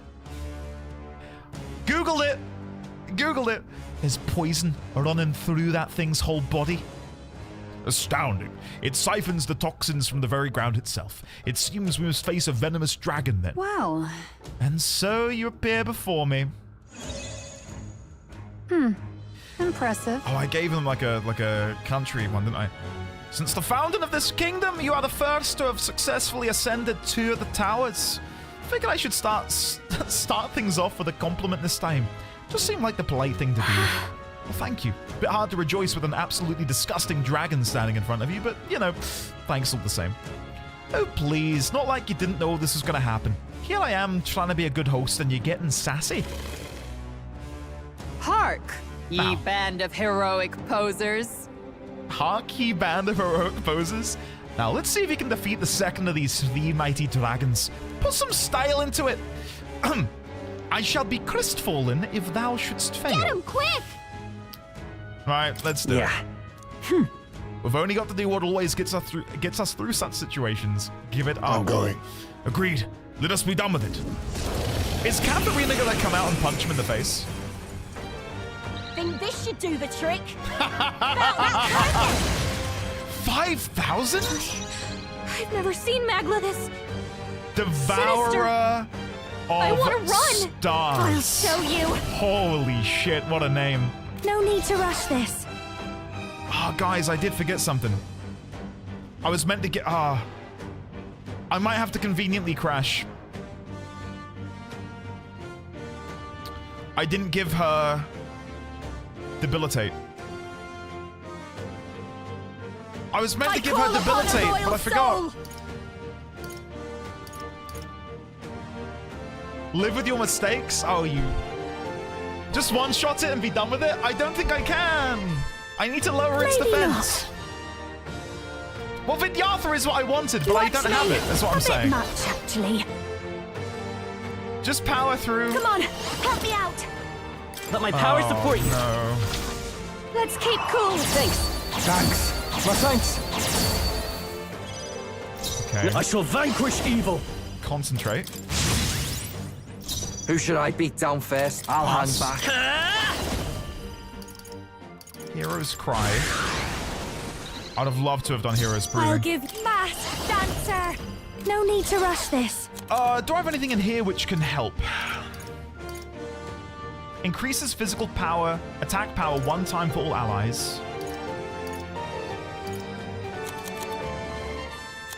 Googled it. There's poison running through that thing's whole body. Astounding. It siphons the toxins from the very ground itself. It seems we must face a venomous dragon then. Well. And so you appear before me. Impressive. Oh, I gave them like a country one, didn't I? Since the founding of this kingdom, you are the first to have successfully ascended 2 of the towers. Figured I should start things off with a compliment this time. Just seemed like the polite thing to do. Well, thank you. Bit hard to rejoice with an absolutely disgusting dragon standing in front of you, but, you know, thanks all the same. Oh, please, not like you didn't know this was going to happen. Here I am trying to be a good host and you're getting sassy. Hark, ye band of heroic posers. Hark, ye band of heroic posers. Now, let's see if you can defeat the second of these 3 mighty dragons. Put some style into it. I shall be crestfallen if thou shouldst fail. Get him, quick! Right, let's do it. We've only got to do what always gets us through such situations. Give it our I'm going. Agreed. Let us be done with it. Is Katharina gonna come out and punch him in the face? Think this should do the trick? 5,000? I've never seen Magla this Devourer I wanna of run. Stars. I'll show you. Holy shit, what a name. No need to rush this. Oh, guys, I did forget something. I was meant to get... I might have to conveniently crash. I didn't give her... Debilitate. I was meant to give her Debilitate, but I forgot. Live with your mistakes? Oh, you... Just one-shot it and be done with it? I don't think I can. I need to lower its defense. Well, Vidyartha is what I wanted, but I don't have it. That's what I'm saying. Much, actually. Just power through. Come on, help me out. Let my power support you. No. Let's keep cool. Thanks. My thanks. Okay. I shall vanquish evil. Concentrate. Who should I beat down first? I'll hang back. Hero's Cry. I'd have loved to have done Hero's Breathing. I'll give Mask Dancer. No need to rush this. Do I have anything in here which can help? Increases physical power, attack power 1 time for all allies.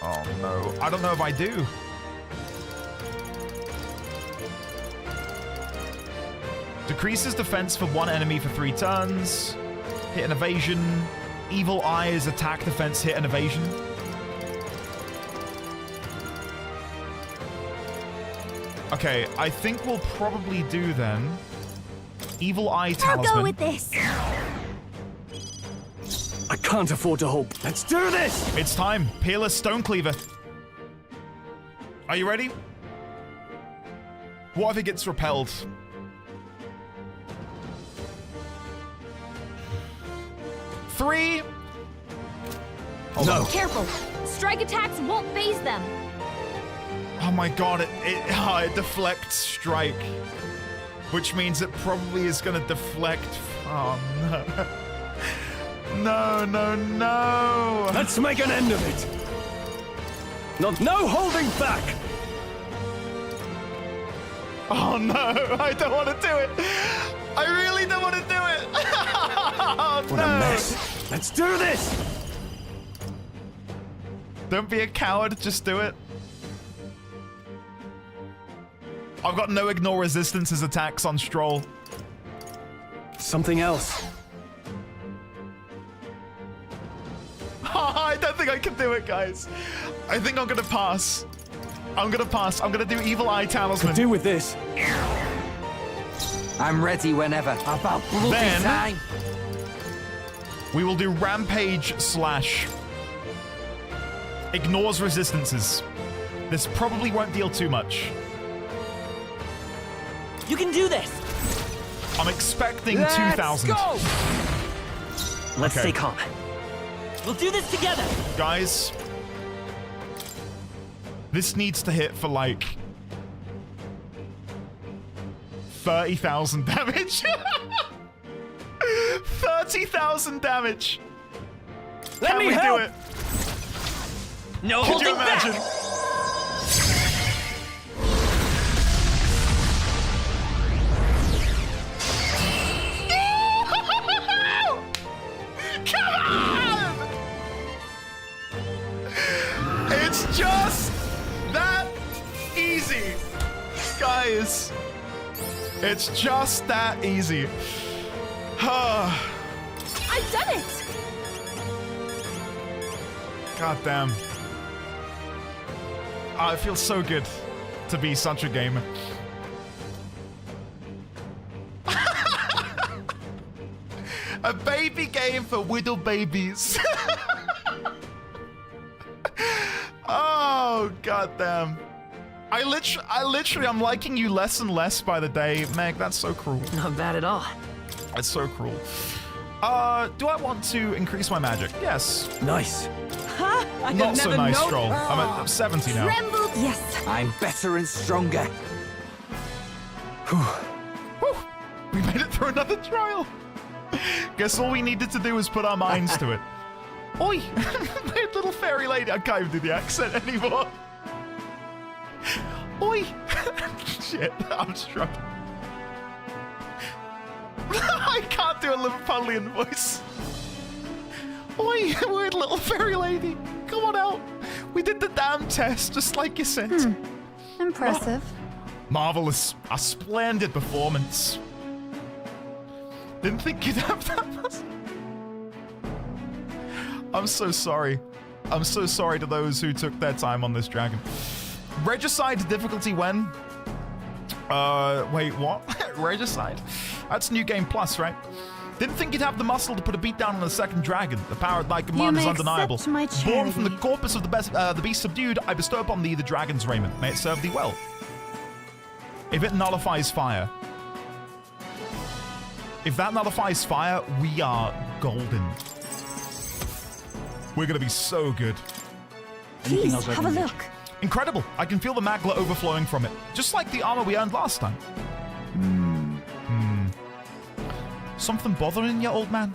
Oh no, I don't know if I do. Decreases defense for 1 enemy for 3 turns. Hit and evasion. Evil Eyes, attack, defense, hit and evasion. Okay, I think we'll probably do then. Evil Eye Talisman. I'll go with this. I can't afford to hope. Let's do this! It's time. Peerless Stonecleaver. Are you ready? What if it gets repelled? Three. No. Careful. Strike attacks won't phase them. Oh my god, it deflects strike. Which means it probably is gonna deflect. Oh no. No, no, no. Let's make an end of it. No holding back. Oh no, I don't want to do it. I really don't want to do it. Oh, what a mess. Let's do this. Don't be a coward, just do it. I've got no ignore resistances attacks on Stroll. Something else. I don't think I can do it, guys. I think I'm gonna pass. I'm gonna pass. I'm gonna do Evil Eye Talisman. Could do with this. I'm ready whenever. About bloody then, time. We will do Rampage / ignores resistances. This probably won't deal too much. You can do this. I'm expecting Let's 2,000. Go. Let's stay calm. We'll do this together. Guys, this needs to hit for like 30,000 damage. 30,000 damage. Let me do it? No Could you holding back. imagine? Come on! It's just that easy, guys. It's just that easy. I've done it. God damn. Oh, it feels so good to be such a gamer. A baby game for widow babies. Oh, goddamn. I literally, I'm liking you less and less by the day. Meg, that's so cruel. Not bad at all. That's so cruel. Do I want to increase my magic? Yes. Nice. Not so nice, Stroll. I'm at 70 now. Tremble. Yes. I'm better and stronger. Whew. We made it through another trial. Guess all we needed to do was put our minds to it. Oi! Little fairy lady. I can't even do the accent anymore. Oi! Shit, I'm struggling. I can't do a Liverpudlian voice. Oi, weird little fairy lady. Come on out. We did the damn test, just like you said. Impressive. Oh, marvelous. A splendid performance. Didn't think you'd have that much. I'm so sorry. I'm so sorry to those who took their time on this dragon. Regicide difficulty when? Wait, what? Regicide? That's New Game Plus, right? Didn't think you'd have the muscle to put a beat down on the second dragon. The power of thy command is undeniable. Born from the corpus of the beast subdued, I bestow upon thee the dragon's raiment. May it serve thee well. If it nullifies fire. If that nullifies fire, we are golden. We're gonna be so good. Please, have a look. Incredible. I can feel the magla overflowing from it. Just like the armor we earned last time. Something bothering you, old man?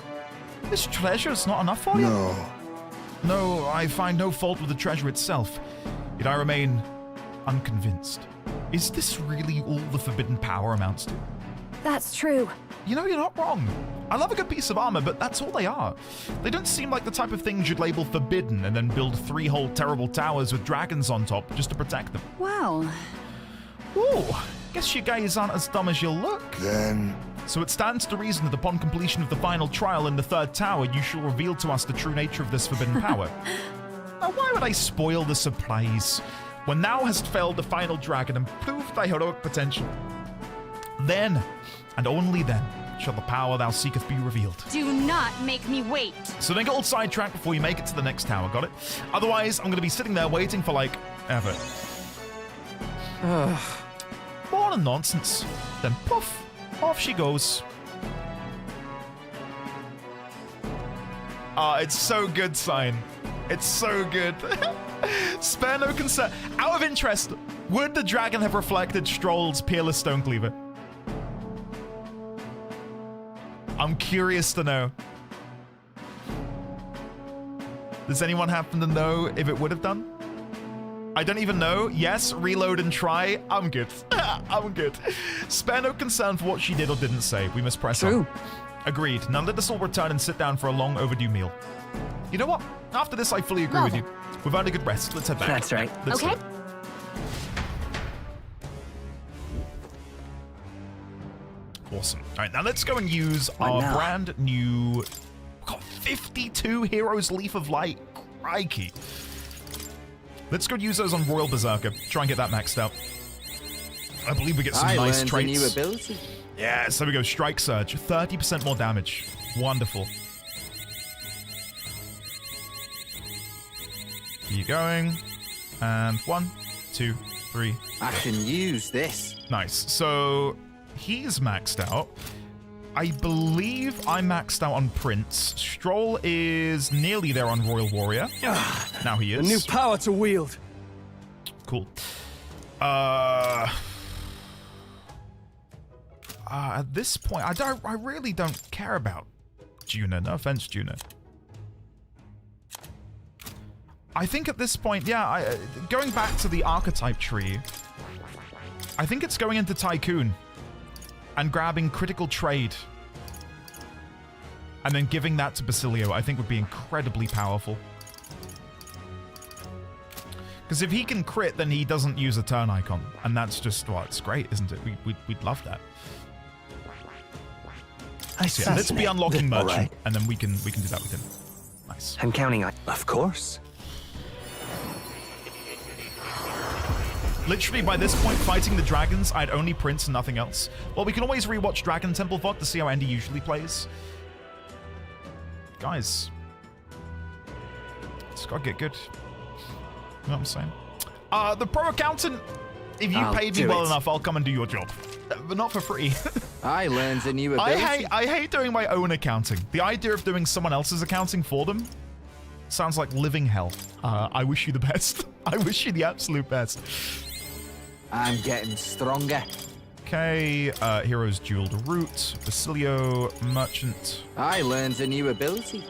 This treasure's not enough for you? No, I find no fault with the treasure itself. Yet I remain unconvinced. Is this really all the forbidden power amounts to? That's true. You know, you're not wrong. I love a good piece of armor, but that's all they are. They don't seem like the type of things you'd label forbidden and then build 3 whole terrible towers with dragons on top just to protect them. Wow. Ooh, guess you guys aren't as dumb as you look. Then... So it stands to reason that upon completion of the final trial in the 3rd tower, you shall reveal to us the true nature of this forbidden power. Now, why would I spoil the surprise when thou hast failed the final dragon and proved thy heroic potential? Then, and only then, shall the power thou seekest be revealed. Do not make me wait. So don't get all sidetracked before you make it to the next tower, got it? Otherwise, I'm going to be sitting there waiting for, like, ever. More than nonsense. Then poof, off she goes. It's so good, Sign. It's so good. Spare no concern. Out of interest, would the dragon have reflected Stroll's peerless Stonecleaver? I'm curious to know. Does anyone happen to know if it would have done? I don't even know. Yes, reload and try. I'm good. I'm good. Spare no concern for what she did or didn't say. We must press on. Agreed. Now let us all return and sit down for a long overdue meal. You know what? After this, I fully agree with you. We've had a good rest. Let's head back. That's right. Okay. Awesome. All right, now let's go and use our brand new... We've got 52 Heroes Leaf of Light. Crikey. Let's go use those on Royal Berserker. Try and get that maxed out. I believe we get some nice traits. New ability. Yeah, so we go Strike Surge. 30% more damage. Wonderful. Keep going. And 1, 2, 3. I can use this. Nice. So he's maxed out. I believe I'm maxed out on Prince. Stroll is nearly there on Royal Warrior. Now he is. A new power to wield. Cool. At this point, I really don't care about Juno. No offense, Juno. I think at this point, yeah, going back to the archetype tree, I think it's going into Tycoon and grabbing critical trade and then giving that to Basilio, I think would be incredibly powerful. Because if he can crit, then he doesn't use a turn icon. And that's just, well, it's great, isn't it? We'd love that. So yeah, let's be unlocking Merchant, and then we can do that with him. Nice. I'm counting on... Of course. Literally, by this point, fighting the dragons, I'd only Prince and nothing else. Well, we can always rewatch Dragon Temple VOD to see how Andy usually plays. Guys. It's gotta get good. You know what I'm saying? The pro accountant, if you paid me well enough, I'll come and do your job. But not for free. I learned a new ability. I hate doing my own accounting. The idea of doing someone else's accounting for them sounds like living hell. I wish you the best. I wish you the absolute best. I'm getting stronger. Okay, heroes dual to root, Basilio, merchant. I learned a new ability.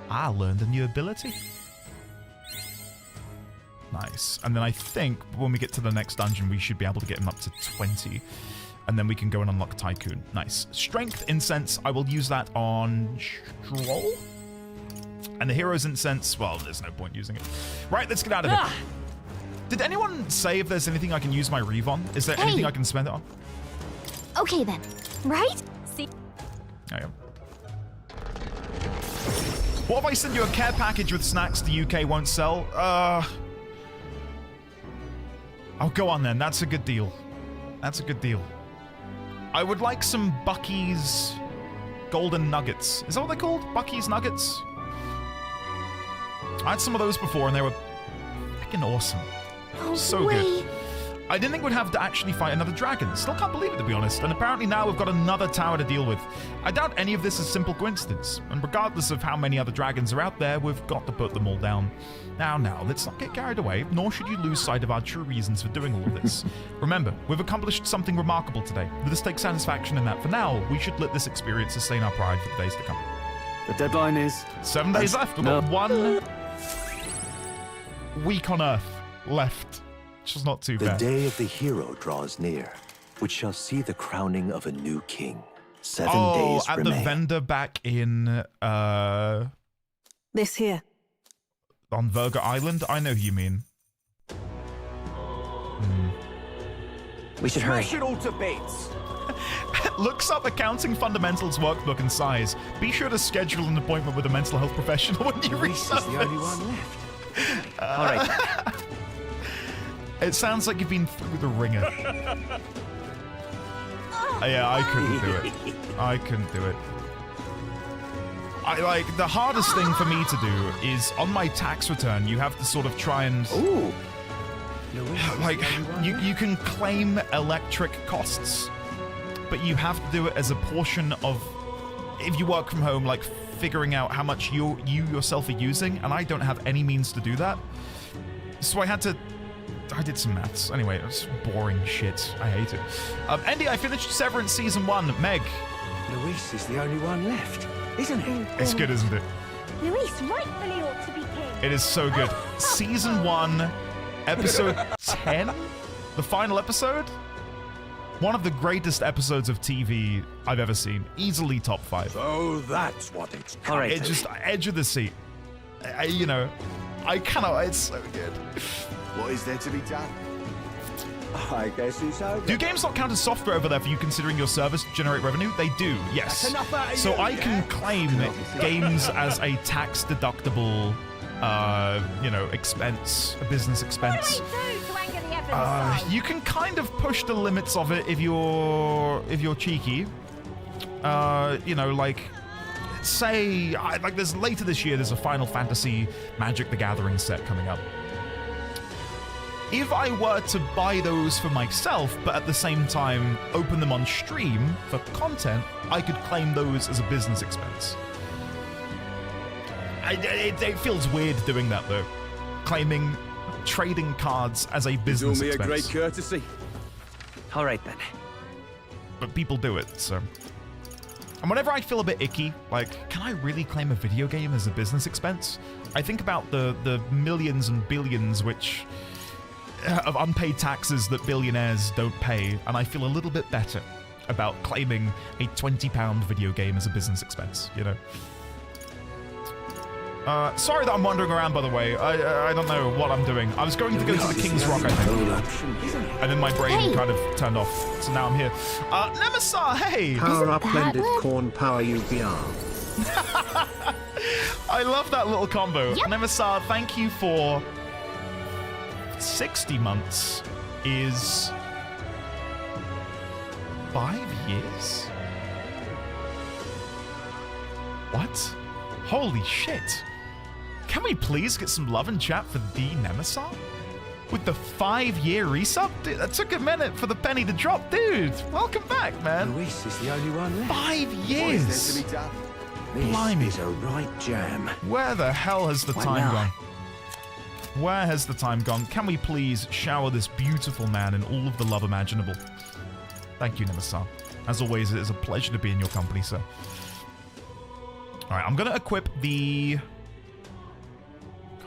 I learned a new ability. Nice. And then I think when we get to the next dungeon, we should be able to get him up to 20. And then we can go and unlock Tycoon. Nice. Strength Incense, I will use that on Stroll. And the Hero's Incense, well, there's no point using it. Right, let's get out of here. Did anyone say if there's anything I can use my Reeve on? Is there anything I can spend it on? Okay then, right? See. There you go. What if I send you a care package with snacks the UK won't sell? Oh, go on then. That's a good deal. That's a good deal. I would like some Bucky's Golden Nuggets. Is that what they're called? Bucky's Nuggets? I had some of those before and they were freaking awesome. No so way. Good. I didn't think we'd have to actually fight another dragon. Still can't believe it, to be honest. And apparently now we've got another tower to deal with. I doubt any of this is simple coincidence. And regardless of how many other dragons are out there, we've got to put them all down. Now, let's not get carried away, nor should you lose sight of our true reasons for doing all of this. Remember, we've accomplished something remarkable today. Let us take satisfaction in that. For now, we should let this experience sustain our pride for the days to come. The deadline is 7 days left. We've got 1 week on Earth left. Which is not too bad. The day of the hero draws near, which shall see the crowning of a new king. 7 days at remain. The vendor back in This here. on Virga Island. I know who you mean. We should hurry. Smash it all to bits. Looks up accounting fundamentals workbook and size. Be sure to schedule an appointment with a mental health professional when you resurface. Is the only one left. All right. It sounds like you've been through the ringer. Yeah, I couldn't do it. I couldn't do it. The hardest thing for me to do is on my tax return, you have to sort of try and... Ooh. You can claim electric costs, but you have to do it as a portion of, if you work from home, like figuring out how much you yourself are using, and I don't have any means to do that. So I did some maths. Anyway, it's boring shit. I hate it. Andy, I finished Severance Season 1. Meg. Luis is the only one left, isn't it? It's good, isn't it? Luis rightfully ought to be king. It is so good. Season 1, Episode 10? The final episode? One of the greatest episodes of TV I've ever seen. Easily top 5. So that's what it's All right. It's just edge of the seat. I cannot. It's so good. What is there to be done? I guess it's over. Do games not count as software over there for you considering your service to generate revenue? They do, yes. That's enough out of So you, I can claim games as a tax deductible, expense, a business expense. You can kind of push the limits of it if you're cheeky. Say, there's later this year, there's a Final Fantasy Magic the Gathering set coming up. If I were to buy those for myself, but at the same time open them on stream for content, I could claim those as a business expense. It feels weird doing that, though. Claiming trading cards as a business expense. Do me a great courtesy. All right, then. But people do it, so... And whenever I feel a bit icky, can I really claim a video game as a business expense? I think about the millions and billions of unpaid taxes that billionaires don't pay, and I feel a little bit better about claiming a £20 video game as a business expense, Sorry that I'm wandering around, by the way. I don't know what I'm doing. I was going to go to the King's Rock, I think. And then my brain kind of turned off. So now I'm here. Nemesis, hey! Power up blended corn power UVR. I love that little combo. Yep. Nemesis, thank you for 60 months is 5 years? What? Holy shit. Can we please get some love and chat for the Nemesis? With the 5-year resub? Dude, that took a minute for the penny to drop. Dude, welcome back, man. Luis is the only one left. 5 years. This Blimey. is a right jam. Where the hell has the time gone? Where has the time gone? Can we please shower this beautiful man in all of the love imaginable? Thank you, Nemesis. As always, it is a pleasure to be in your company, sir. Alright, I'm going to equip the...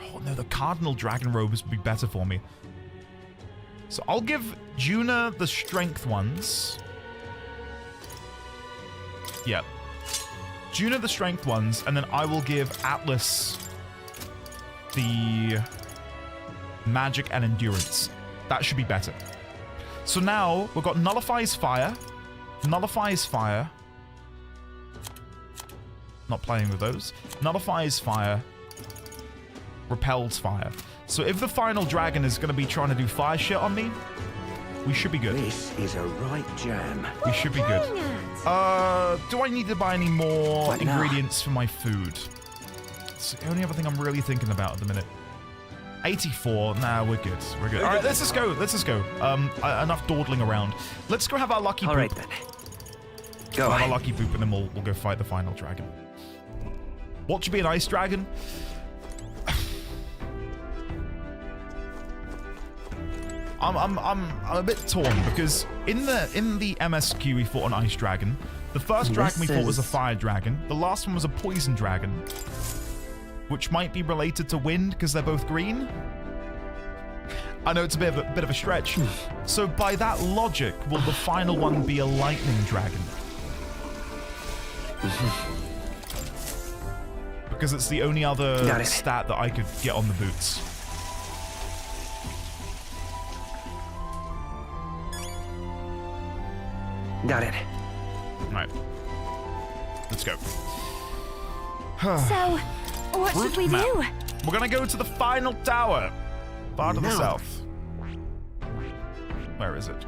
Oh no, the Cardinal Dragon Robes would be better for me. So I'll give Juna the Strength ones. Yep. Juna the Strength ones, and then I will give Atlas the Magic and Endurance. That should be better. So now we've got Nullifies Fire. Nullifies Fire. Not playing with those. Nullifies Fire. Repels Fire. So if the final dragon is going to be trying to do fire shit on me, we should be good. This is a right jam. We should be good. Do I need to buy any more ingredients for my food? It's the only other thing I'm really thinking about at the minute. 84. Nah, we're good. We're good. All right, let's just go. Let's just go. Enough dawdling around. Let's go have our lucky poop. All right, then. Go have our lucky poop, and then we'll go fight the final dragon. What should be an ice dragon? I'm a bit torn because in the MSQ we fought an ice dragon. The first dragon we fought was a fire dragon. The last one was a poison dragon, which might be related to wind because they're both green. I know it's a bit of a stretch. So by that logic, will the final one be a lightning dragon? Because it's the only other stat that I could get on the boots. Got it. Right. Let's go. So, what should we do? We're gonna go to the final tower. Far to the south. Where is it?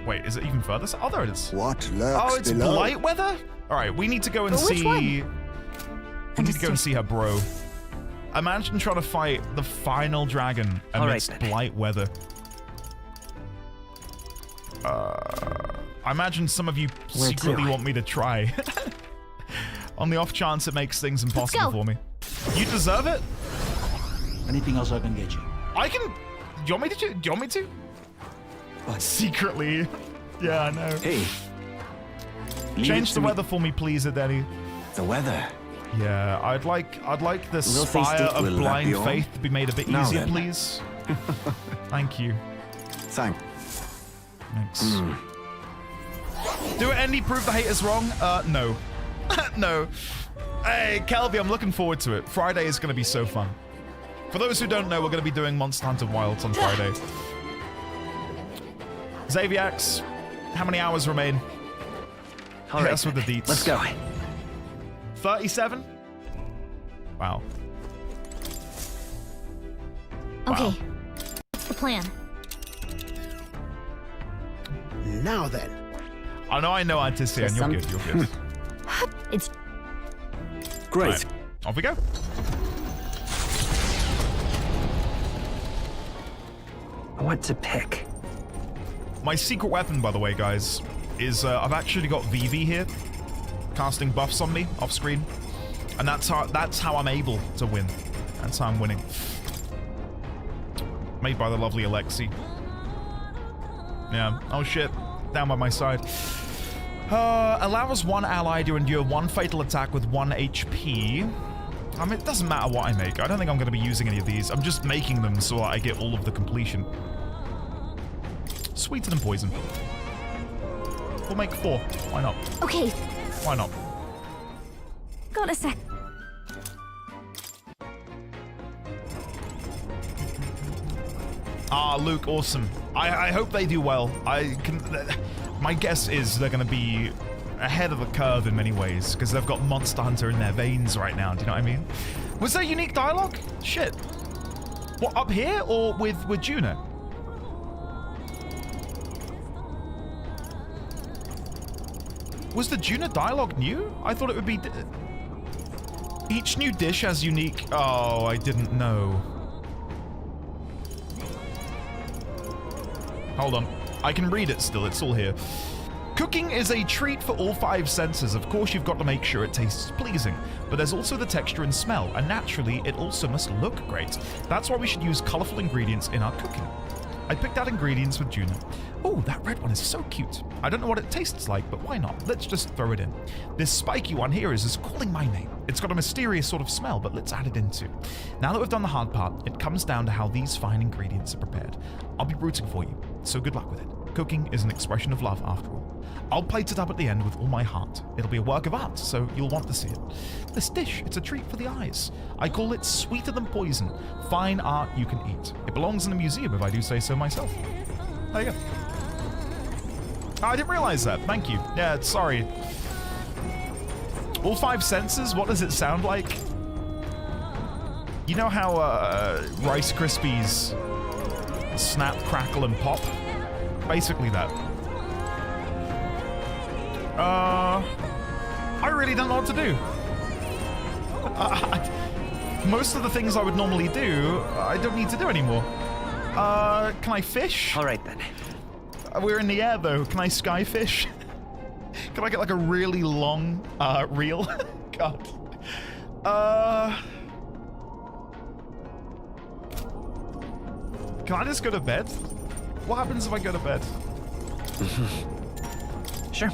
Wait, is it even further south? Oh, there it is. What lurks Oh, it's below? Blight Weather? Alright, we need to go and see... We need to go and see her bro. Imagine trying to fight the final dragon amidst Blight Weather. I imagine some of you secretly want me to try. On the off chance it makes things impossible for me. You deserve it. Anything else I can get you? I can... Do you want me to? Do you want me to? What? Secretly. Yeah, I know. Hey. Change the weather for me, please, Adeni. The weather? Yeah, I'd like the Spire of Blind Faith to be made a bit easier, please. Thank you. Thanks. Do it, Andy. Prove the haters wrong. No. No. Hey, Kelby, I'm looking forward to it. Friday is going to be so fun. For those who don't know, we're going to be doing Monster Hunter Wilds on Friday. Xaviax, how many hours remain? All right, us with the deets. Let's go. 37? Wow. Okay. What's the plan? Now then. I know, Antician. You're good. You're good. It's great. Right, off we go. What to pick? My secret weapon, by the way, guys, is I've actually got Vivi here, casting buffs on me off screen, and that's how I'm able to win. That's how I'm winning. Made by the lovely Alexi. Yeah. Oh shit. Down by my side. Allows one ally to endure one fatal attack with 1 HP. I mean, it doesn't matter what I make. I don't think I'm going to be using any of these. I'm just making them so that I get all of the completion. Sweeter than poison. We'll make 4. Why not? okay. Why not? Got a sec. Ah, Luke, awesome. I hope they do well. My guess is they're going to be ahead of the curve in many ways, because they've got Monster Hunter in their veins right now, do you know what I mean? Was there unique dialogue? Shit. What, up here or with Juna? Was the Juna dialogue new? I thought it would be... Each new dish has unique... Oh, I didn't know. Hold on. I can read it still. It's all here. Cooking is a treat for all 5 senses. Of course, you've got to make sure it tastes pleasing, but there's also the texture and smell, and naturally, it also must look great. That's why we should use colorful ingredients in our cooking. I picked out ingredients with Juno. Oh, that red one is so cute. I don't know what it tastes like, but why not? Let's just throw it in. This spiky one here is calling my name. It's got a mysterious sort of smell, but let's add it in too. Now that we've done the hard part, it comes down to how these fine ingredients are prepared. I'll be rooting for you, so good luck with it. Cooking is an expression of love after all. I'll plate it up at the end with all my heart. It'll be a work of art, so you'll want to see it. This dish, it's a treat for the eyes. I call it sweeter than poison. Fine art you can eat. It belongs in a museum if I do say so myself. There you go. Oh, I didn't realize that. Thank you. Yeah, sorry. All 5 senses? What does it sound like? You know how Rice Krispies snap, crackle, and pop? Basically that. I really don't know what to do. Most of the things I would normally do, I don't need to do anymore. Can I fish? All right, then. We're in the air, though. Can I skyfish? Can I get, like, a really long, reel? God. Can I just go to bed? What happens if I go to bed? Sure.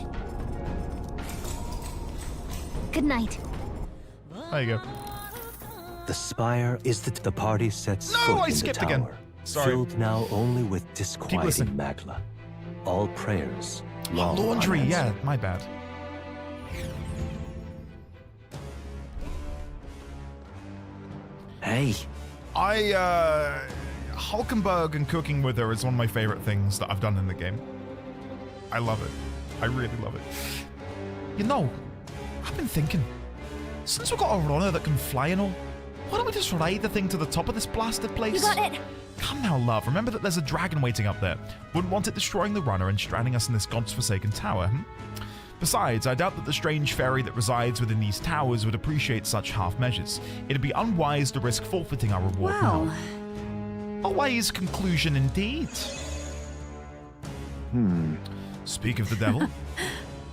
Good night. There you go. The spire is the party sets No, foot I in skipped the tower, again. Sorry. filled now only with Keep disquieting listening. magla. All prayers, long Laundry, yeah, unanswered. my bad. Hey. Hulkenberg and cooking with her is one of my favorite things that I've done in the game. I love it. I really love it. You know, I've been thinking, since we've got a runner that can fly and all, why don't we just ride the thing to the top of this blasted place? You got it. Come now, love. Remember that there's a dragon waiting up there. Wouldn't want it destroying the runner and stranding us in this god's-forsaken tower, Besides, I doubt that the strange fairy that resides within these towers would appreciate such half measures. It'd be unwise to risk forfeiting our reward now. A wise conclusion indeed. Speak of the devil.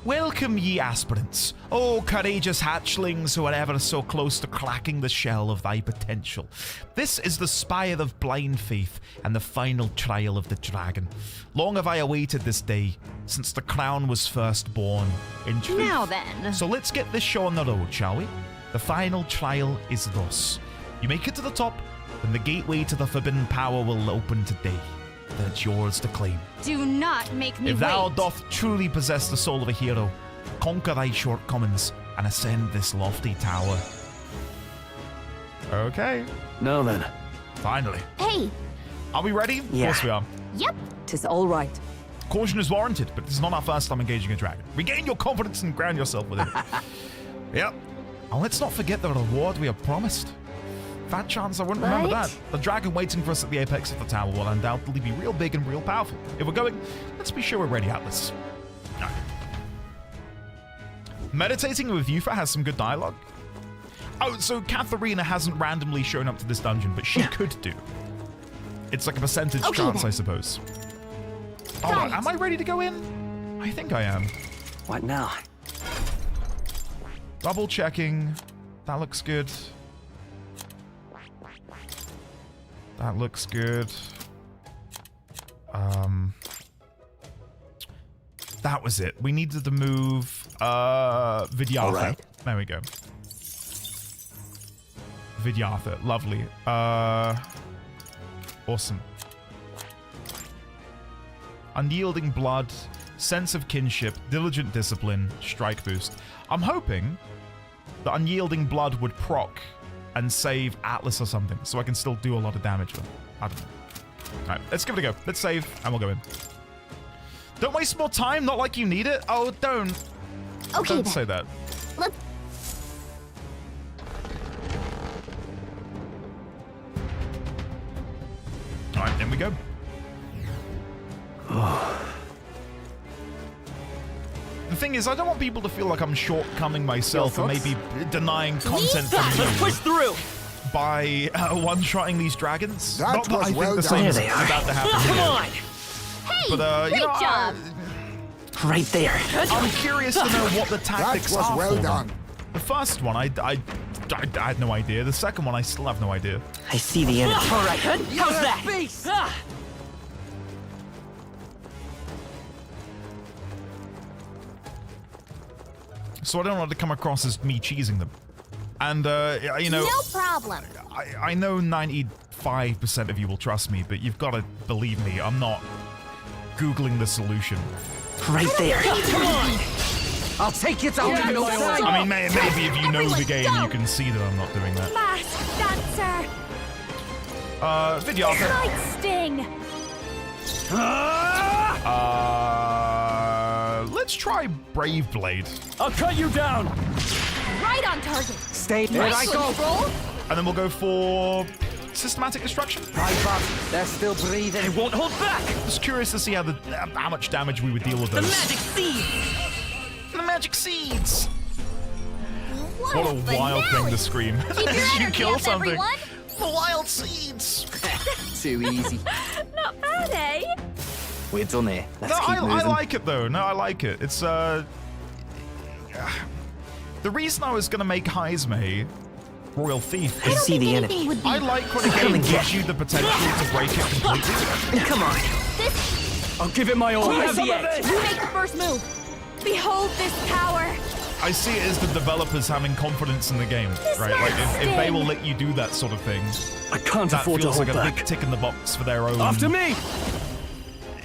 Welcome, ye aspirants. Oh, courageous hatchlings who are ever so close to cracking the shell of thy potential. This is the spire of blind faith and the final trial of the dragon. Long have I awaited this day, since the crown was first born in truth. Now then. So let's get this show on the road, shall we? The final trial is thus. You make it to the top, then the gateway to the forbidden power will open today. Then it's yours to claim. Do not make me If thou wait. doth truly possess the soul of a hero, conquer thy shortcomings and ascend this lofty tower. Okay. Now then. Finally. Hey. Are we ready? Yeah. Of course we are. Yep. Tis all right. Caution is warranted, but this is not our first time engaging a dragon. Regain your confidence and ground yourself within it. Yep. And let's not forget the reward we have promised. Fat chance I wouldn't remember that. The dragon waiting for us at the apex of the tower will undoubtedly be real big and real powerful. If we're going, let's be sure we're ready, Atlas. No. Meditating with Yufa has some good dialogue. Oh, so Katharina hasn't randomly shown up to this dungeon, but she could do. It's like a percentage chance, I suppose. Oh, am I ready to go in? I think I am. What now? Double checking. That looks good. That looks good. That was it. We needed to move Vidyartha. All right. There we go. Vidyartha. Lovely. Awesome. Unyielding blood, sense of kinship, diligent discipline, strike boost. I'm hoping that unyielding blood would proc and save Atlas or something, so I can still do a lot of damage with him. I don't know. Alright, let's give it a go. Let's save, and we'll go in. Don't waste more time, not like you need it. Oh, don't. Okay, Don't then. say that. Let's... Alright, in we go. The thing is, I don't want people to feel like I'm shortcoming myself and maybe denying content from you. Let's push through! By one-shotting these dragons. That Not that was I well think the done. same is There they are. about to happen Come here. on! Hey! But you know, Great job. Right there. I'm curious to know what the tactics That was are well for done. them. The first one, I had no idea. The second one, I still have no idea. I see the enemy. All right, how's that? So I don't want it to come across as me cheesing them. And, you know... No problem. I know 95% of you will trust me, but you've got to believe me. I'm not Googling the solution. Right there. Come on! I'll take you down in no time. I mean, maybe if you know the game, you can see that I'm not doing that. Masked dancer. Videographer. Night sting. Let's try Brave Blade. I'll cut you down. Right on target. Stay there I go. And then we'll go for Systematic Destruction. Right back. They're still breathing. I won't hold back. Just curious to see how much damage we would deal with The those. magic seed. The magic seeds. What What a wild thing finale. to scream. Keep your You energy kill up, something. everyone. The wild seeds. Too easy. Not bad, eh? We're done here. Let's No, keep I moving. like it though. No, I like it. It's the reason I was gonna make Heismay Royal Thief. I see the enemy. I like when a game gives you the potential to break it completely. Come on. I'll give it my all. You make the first move. Behold this power. I see it as the developers having confidence in the game, right? Like if they will let you do that sort of thing, I can't that afford to feels hold like a back. big tick in the box for their own. After me.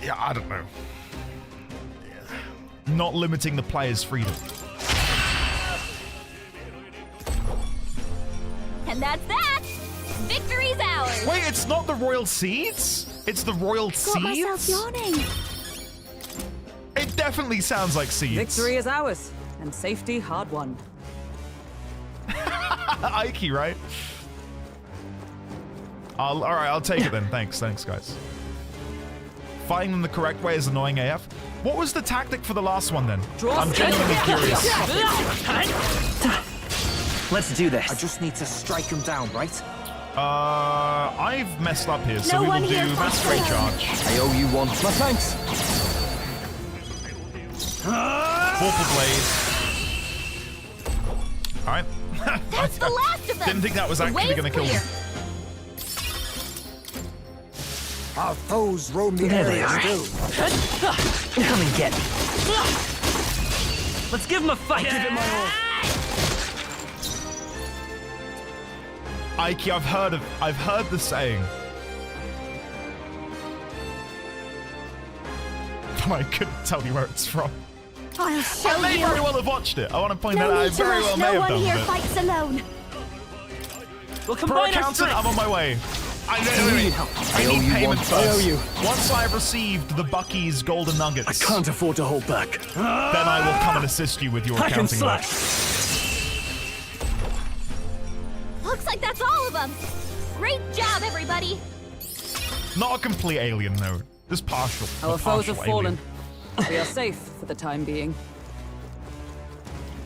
Yeah, I don't know. Not limiting the player's freedom. And that's that. Victory's ours. Wait, it's not the Royal Seeds? It's the Royal Got myself Seeds? yawning. It definitely sounds like seeds. Victory is ours, and safety hard won. Ike, right? Alright, I'll take it then. Thanks, guys. Fighting them the correct way is annoying AF. What was the tactic for the last one then? I'm genuinely curious. Let's do this. I just need to strike him down, right? I've messed up here, so No we one will do here Mass Ray Charge. I owe you one. My thanks. Vorpal Blade. Alright. That's the last of them. Didn't think that was The actually way going to is kill clear. them. Our foes roam the There they areas are. too. Come and get me. Let's give him a fight. Give it my all. Ike, I've heard the saying. But I couldn't tell you where it's from. I'll show I may you. very well have watched it. I want to point that No out. I need to very rush. well No may one have here done, but fights alone. We'll per combine our accountant, strength. I'm on my way. I I owe need you payment one. first. I owe you. Once I've received the Bucky's golden nuggets, I can't afford to hold back. then I will come and assist you with your Hack and accounting work. slash. Looks like that's all of them. Great job, everybody. Not a complete alien, though. Just partial. Our a foes partial have fallen. alien. We are safe for the time being.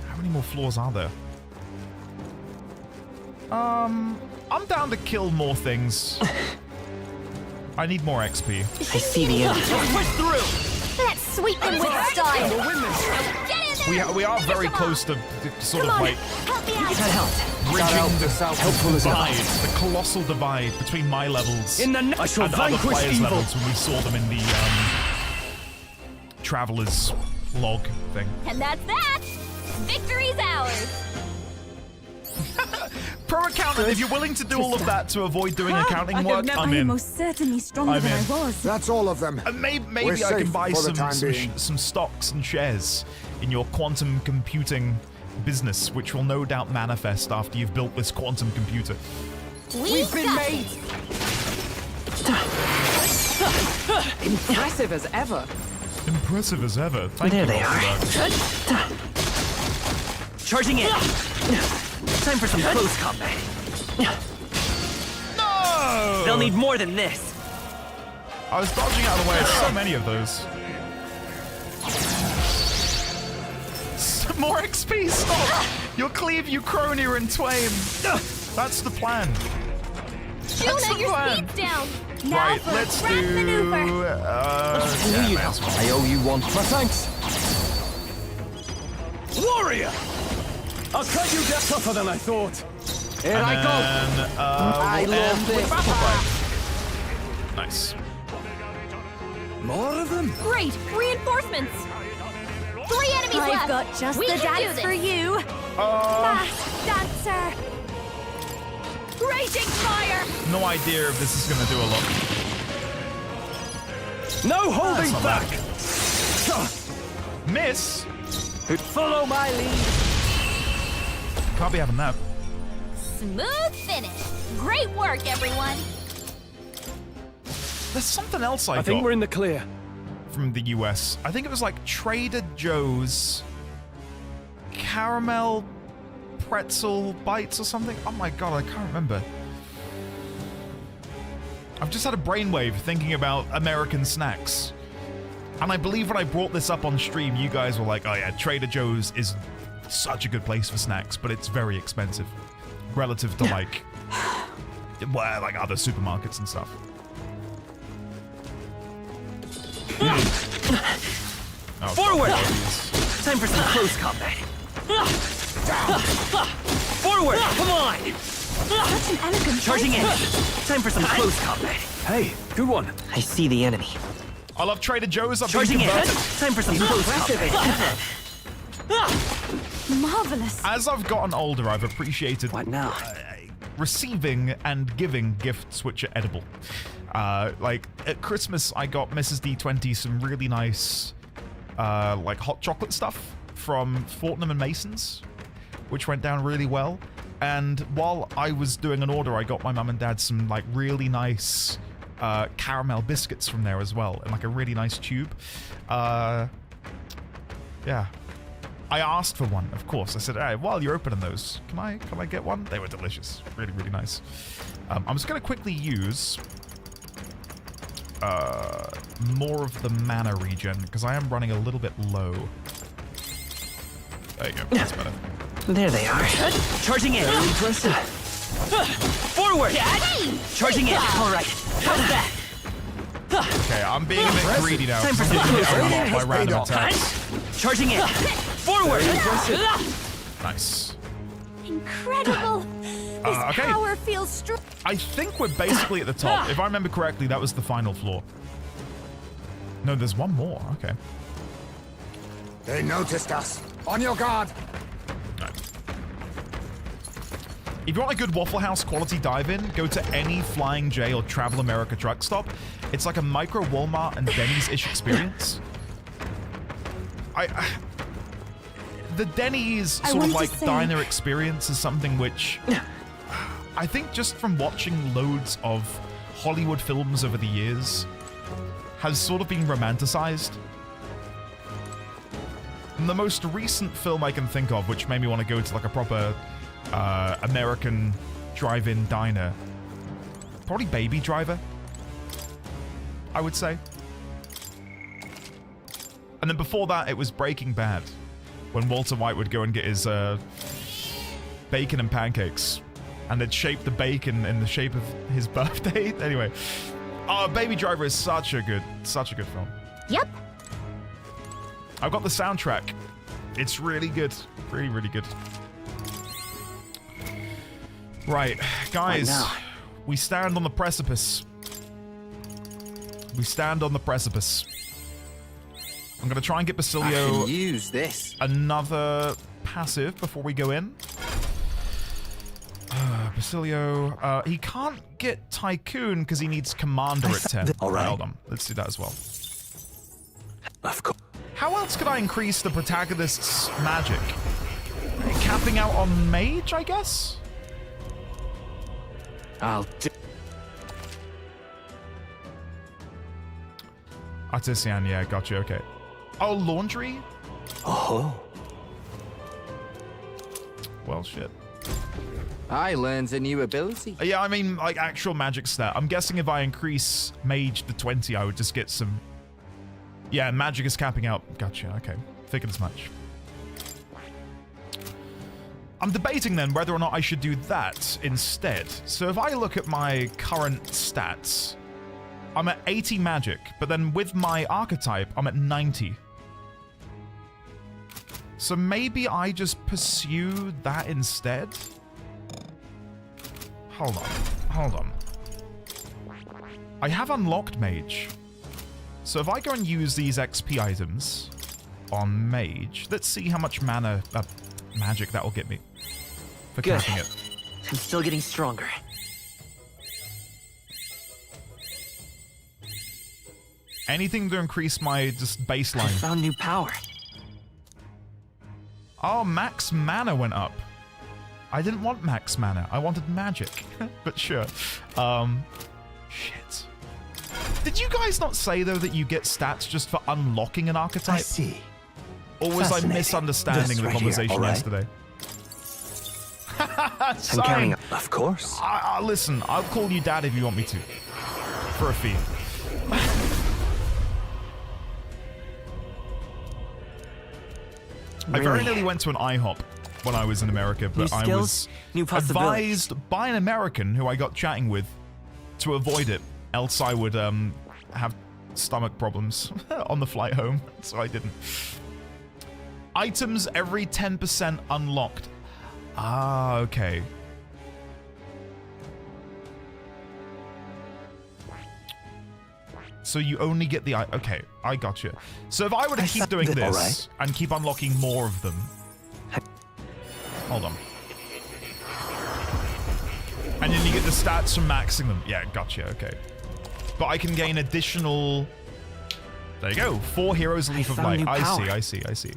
How many more floors are there? I'm down to kill more things. I need more XP. I see the enemy. Let's push through. Let's sweep them with style. Get in there. We are Finish very them close off. to sort Come of on. like Help me out. That helped. bridging the Helpful as divide, the colossal divide between my levels In the I shall and other vanquish players' evil. levels when we saw them in the Traveler's log thing. And that's that. Victory's ours. Pro accountant, if you're willing to do all of that to avoid doing accounting work, I'm I am in. most certainly stronger I'm than I in. was. That's all of them. And maybe We're I can safe buy for the time being. some stocks and shares in your quantum computing business, which will no doubt manifest after you've built this quantum computer. We've been made. Impressive as ever. Impressive as ever. Thank There you, they are. Rosenberg. Charging in. Time for some close combat. No! They'll need more than this. I was dodging out of the way of so many of those. Some more XP, stop! You'll cleave Uchronia in twain. That's the plan. Juna, your speed's down. Now Right, for let's a grand do... maneuver. I owe you one. My thanks. Warrior! I'll cut you down tougher than I thought. Here And I go. then, I we'll love end with this. battle fight. Nice. More of them? Great, reinforcements. 3 enemies left. I've got just We the can do dance this. for you. Fast dancer. Raging fire. No idea if this is going to do a lot. No holding not back. Miss? Follow my lead. Can't be having that. Smooth finish. Great work, everyone. There's something else I got think we're in the clear. from the US. I think it was like Trader Joe's caramel pretzel bites or something. Oh my god, I can't remember. I've just had a brainwave thinking about American snacks. And I believe when I brought this up on stream, you guys were like, oh yeah, Trader Joe's is such a good place for snacks, but it's very expensive relative to like, well, like other supermarkets and stuff. Oh, Forward! God. Time for some close combat. Forward! Come on! Such an elegant Charging in. fighter. Time for some close combat. Hey, good one. I see the enemy. I love Trader Joe's. I've Charging been in. converted. Time for some close combat. Marvelous. As I've gotten older, I've appreciated What now? receiving and giving gifts which are edible. Like at Christmas, I got Mrs. D20 some really nice, like hot chocolate stuff from Fortnum and Mason's, which went down really well. And while I was doing an order, I got my mum and dad some like really nice caramel biscuits from there as well, in like a really nice tube. Yeah. I asked for one, of course. I said, hey, while you're opening those, can I get one? They were delicious. Really, really nice. I'm just going to quickly use more of the mana regen, because I am running a little bit low. There you go. That's better. There they are. Charging in. Forward! Charging in. All right. How's that? Okay, I'm being a bit greedy now. Time for I'm some getting close hit a lot by combat. random attacks. Charging in. Forward! Nice. Incredible. This Okay. power feels strong. I think we're basically at the top. If I remember correctly, that was the final floor. No, there's one more. Okay. They noticed us. On your guard. If you want a good Waffle House quality dive-in, go to any Flying J or Travel America truck stop. It's like a micro Walmart and Denny's-ish experience. The Denny's sort of like diner experience is something which I think just from watching loads of Hollywood films over the years has sort of been romanticized. And the most recent film I can think of, which made me want to go to like a proper American drive-in diner, probably Baby Driver, I would say. And then before that, it was Breaking Bad, when Walter White would go and get his bacon and pancakes, and they'd shape the bacon in the shape of his birthday. Anyway, Baby Driver is such a good film. Yep. I've got the soundtrack. It's really good. Really, really good. Right, guys, we stand on the precipice. We stand on the precipice. I'm gonna try and get Basilio Use this. another passive before we go in. Basilio, he can't get Tycoon because he needs Commander at 10. All right. Hold on, let's do that as well. Of course. How else could I increase the protagonist's magic? Capping out on Mage, I guess? I'll do. Artisan, yeah, got you, okay. Oh, Laundry? Oh. Well, shit. I learned a new ability. Yeah, I mean, like, actual magic stat. I'm guessing if I increase Mage to 20, I would just get some... Yeah, magic is capping out. Gotcha, okay. Figured as much. I'm debating then whether or not I should do that instead. So if I look at my current stats, I'm at 80 magic, but then with my archetype, I'm at 90. So maybe I just pursue that instead? Hold on. I have unlocked mage. So if I go and use these XP items on mage, let's see how much mana, magic that will get me for casting it. I'm still getting stronger. Anything to increase my just baseline. I found new power. Oh, max mana went up. I didn't want max mana. I wanted magic. But sure. Shit. Did you guys not say, though, that you get stats just for unlocking an archetype? I see. Or was I misunderstanding the conversation yesterday? I'm counting up. Of course. Listen, I'll call you dad if you want me to. For a fee. I very nearly went to an IHOP when I was in America, but I was advised by an American who I got chatting with to avoid it, else I would have stomach problems on the flight home, so I didn't. Items every 10% unlocked. Ah, okay. So you only get the... Okay, I got you. So if I were to keep doing this and keep unlocking more of them... Hold on. And then you get the stats from maxing them. Yeah, gotcha, okay. But I can gain additional... There you go. 4 heroes leaf of light. I see.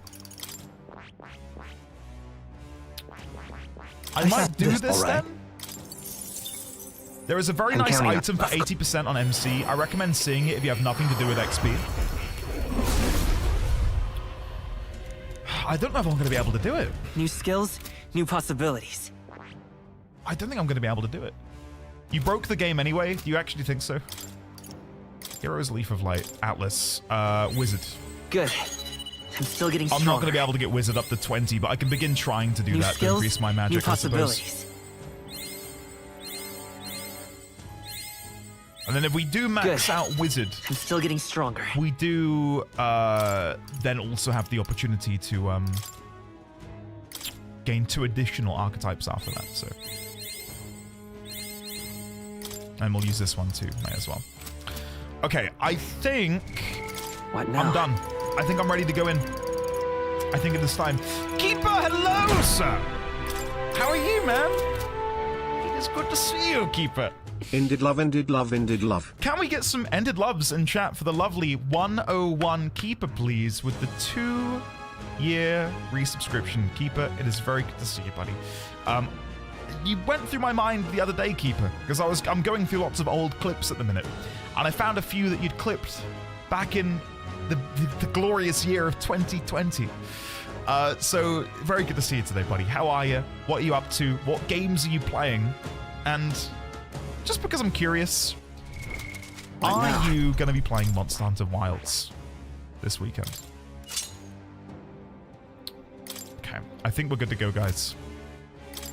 I might do this then? There is a very nice item for 80% on MC. I recommend seeing it if you have nothing to do with XP. I don't know if I'm going to be able to do it. New skills, new possibilities. I don't think I'm going to be able to do it. You broke the game anyway? Do you actually think so? Heroes Leaf of Light, Atlas, Wizard. Good. I'm still getting stronger. I'm not going to be able to get Wizard up to 20, but I can begin trying to do that to increase my magic, new possibilities. I suppose. And then if we do max out Wizard... I'm still getting stronger. We do then also have the opportunity to gain 2 additional archetypes after that, so... And we'll use this one too, may as well. Okay, I think... What now? I'm done. I think I'm ready to go in. I think it is time. Keeper, hello, sir! How are you, man? It is good to see you, Keeper. Ended love, ended love, ended love. Can we get some ended loves in chat for the lovely 101 Keeper, please, with the 2-year resubscription. Keeper, it is very good to see you, buddy. You went through my mind the other day, Keeper, because I'm going through lots of old clips at the minute, and I found a few that you'd clipped back in the glorious year of 2020. So very good to see you today, buddy. How are you? What are you up to? What games are you playing? And just because I'm curious, are you going to be playing Monster Hunter Wilds this weekend? Okay, I think we're good to go, guys.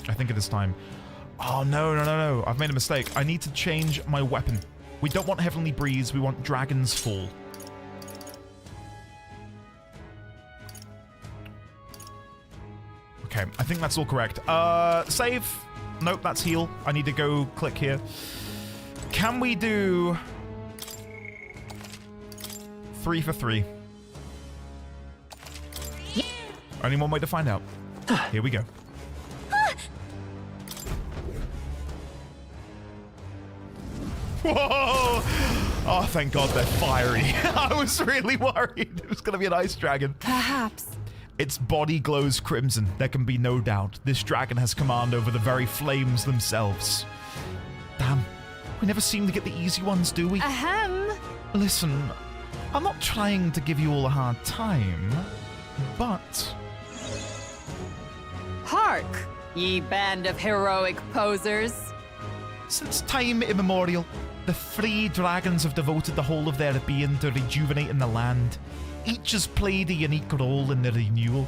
I think it is time. Oh, no. I've made a mistake. I need to change my weapon. We don't want Heavenly Breeze. We want Dragon's Fall. Okay, I think that's all correct. Save. Nope, that's heal. I need to go click here. Can we do 3 for 3? Only one way to find out. Here we go. Whoa! Oh, thank God they're fiery. I was really worried it was going to be an ice dragon. Perhaps. Its body glows crimson. There can be no doubt. This dragon has command over the very flames themselves. Damn. We never seem to get the easy ones, do we? Ahem. Listen, I'm not trying to give you all a hard time, but... Hark, ye band of heroic posers. Since time immemorial, the 3 dragons have devoted the whole of their being to rejuvenating the land. Each has played a unique role in the renewal.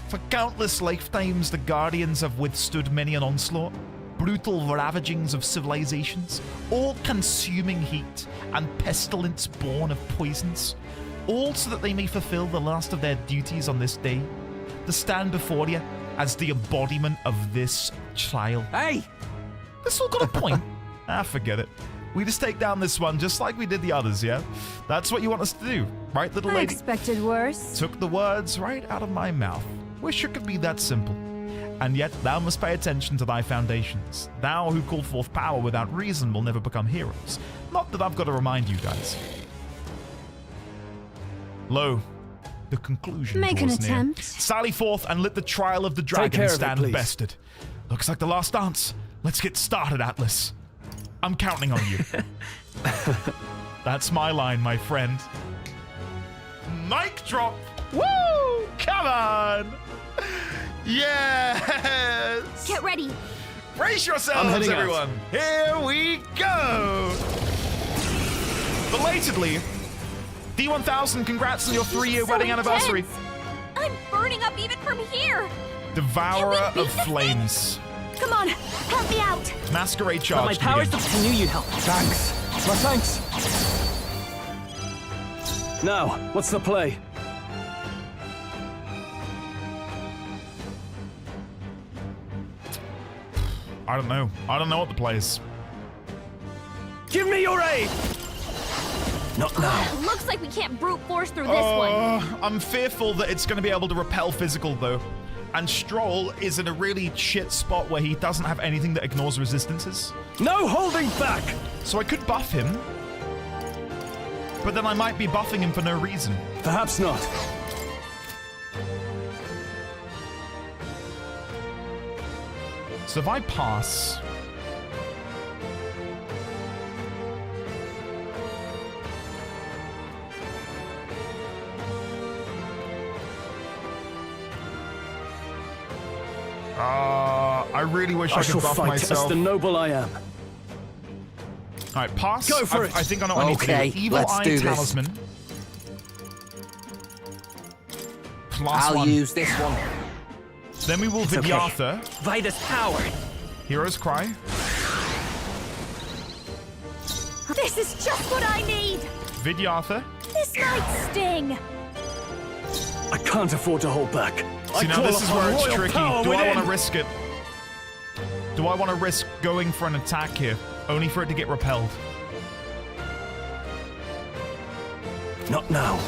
For countless lifetimes, the Guardians have withstood many an onslaught, brutal ravagings of civilizations, all-consuming heat and pestilence born of poisons, all so that they may fulfill the last of their duties on this day, to stand before you as the embodiment of this child. Hey! This all got a point. Forget it. We just take down this one just like we did the others, yeah? That's what you want us to do, right, little lady? I expected worse. Took the words right out of my mouth. Wish it could be that simple. And yet thou must pay attention to thy foundations. Thou who call forth power without reason will never become heroes. Not that I've got to remind you guys. Lo, the conclusion Make an draws near. attempt. Sally forth and let the trial of the dragon stand bested. Looks like the last dance. Let's get started, Atlas. I'm counting on you. That's my line, my friend. Mic drop. Woo! Come on. Yes. Get ready. Brace yourselves, everyone. Here we go. Belatedly, D1000, congrats on your 3-year wedding anniversary. I'm burning up even from here. Devourer of Flames. Come on, help me out. Masquerade charge. My powers I knew you'd help. Thanks. My thanks. Now, what's the play? I don't know. I don't know what the play is. Give me your aid! Not now. Looks like we can't brute force through this one. I'm fearful that it's going to be able to repel physical, though. And Stroll is in a really shit spot where he doesn't have anything that ignores resistances. No holding back! So I could buff him. But then I might be buffing him for no reason. Perhaps not. So if I pass... I really wish I could buff myself. As the noble I am. Alright, pass. Go for it. I think I know what I need to do. Evil Eye Talisman. I'll use this one. Then we will Vidyartha. Vitus power. Hero's Cry. This is just what I need. Vidyartha. This might sting. I can't afford to hold back. See, now this is where it's tricky. Do I want to risk it? Do I want to risk going for an attack here, only for it to get repelled? Not now.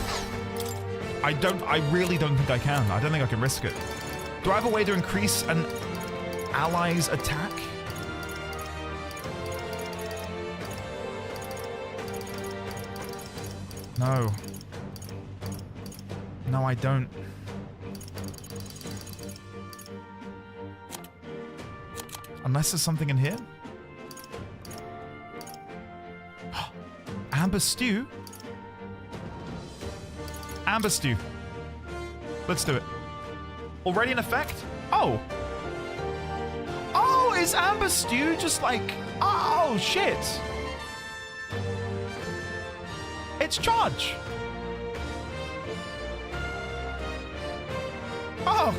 I really don't think I can. I don't think I can risk it. Do I have a way to increase an ally's attack? No. No, I don't. Unless there's something in here? Amber Stew? Amber Stew. Let's do it. Already in effect? Oh. Oh, is Amber Stew just like... Oh, shit. It's charge. Oh.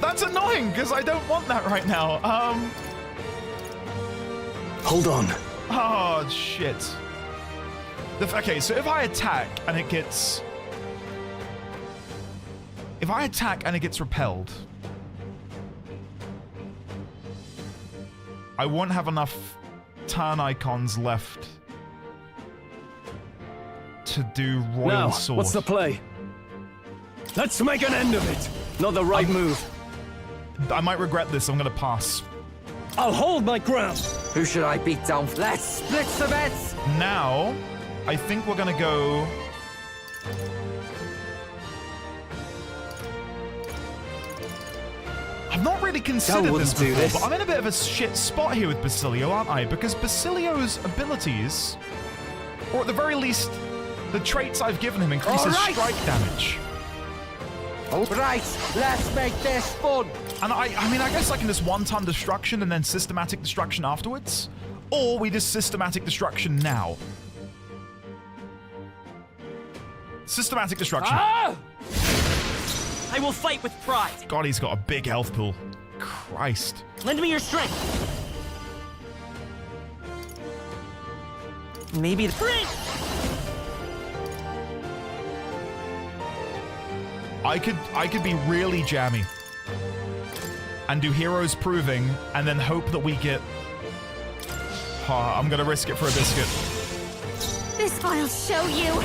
That's annoying, because I don't want that right now. Hold on. Oh, shit. Okay, so if I attack and it gets... If I attack and it gets repelled... I won't have enough turn icons left to do Royal Sword. What's the play? Let's make an end of it. Not the right move. I might regret this. I'm going to pass. I'll hold my ground. Who should I beat down? Let's split the bets. Now, I think we're going to go... I've not really considered this before, but I'm in a bit of a shit spot here with Basilio, aren't I? Because Basilio's abilities, or at the very least, the traits I've given him increases strike damage. Right, let's make this fun. And I mean, I guess I can just one-time destruction and then systematic destruction afterwards. Or we just systematic destruction now. Systematic destruction. I will fight with pride. God, he's got a big health pool. Christ. Lend me your strength. Maybe the prince. I could be really jammy and do heroes proving and then hope that we get... I'm gonna risk it for a biscuit. This I'll show you.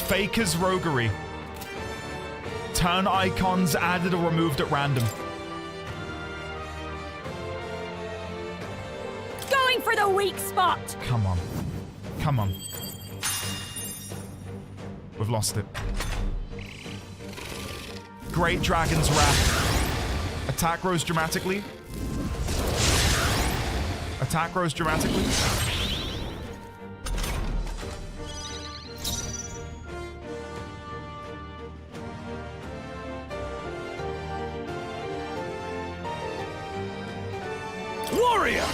Faker's roguery. Turn icons added or removed at random. Going for the weak spot. Come on. Come on. We've lost it. Great Dragon's Wrath. Attack rose dramatically. Attack rose dramatically. Warrior!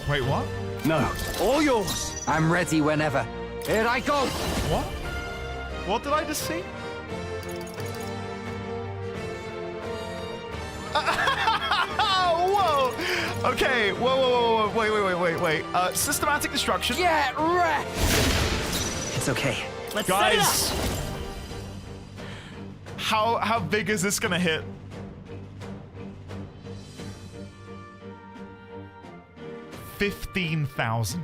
Wait, what? No. All yours. I'm ready whenever. Here I go. What? What did I just see? Whoa! Okay, whoa, wait. Systematic destruction. Get wrecked! It's okay. Let's Guys, set it up. how big is this gonna hit? $15,000.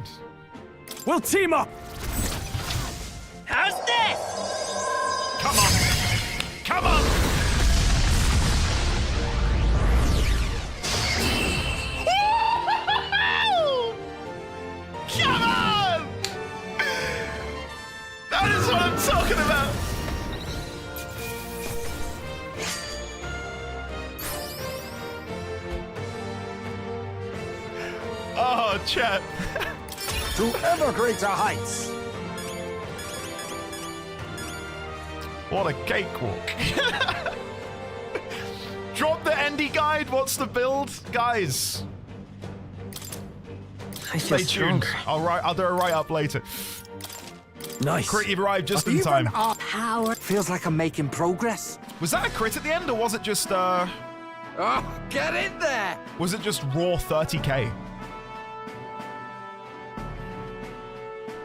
We'll team up. How's this? Come on! Come on! Come on! That is what I'm talking about! Oh, chat. To ever greater heights. What a cakewalk. Drop the Endy guide. What's the build? Guys. Stay tuned. I'll do a write-up later. Nice. Crit, you've arrived just in time. Our power. Feels like I'm making progress. Was that a crit at the end, or was it just, Oh, get in there! was it just raw 30k?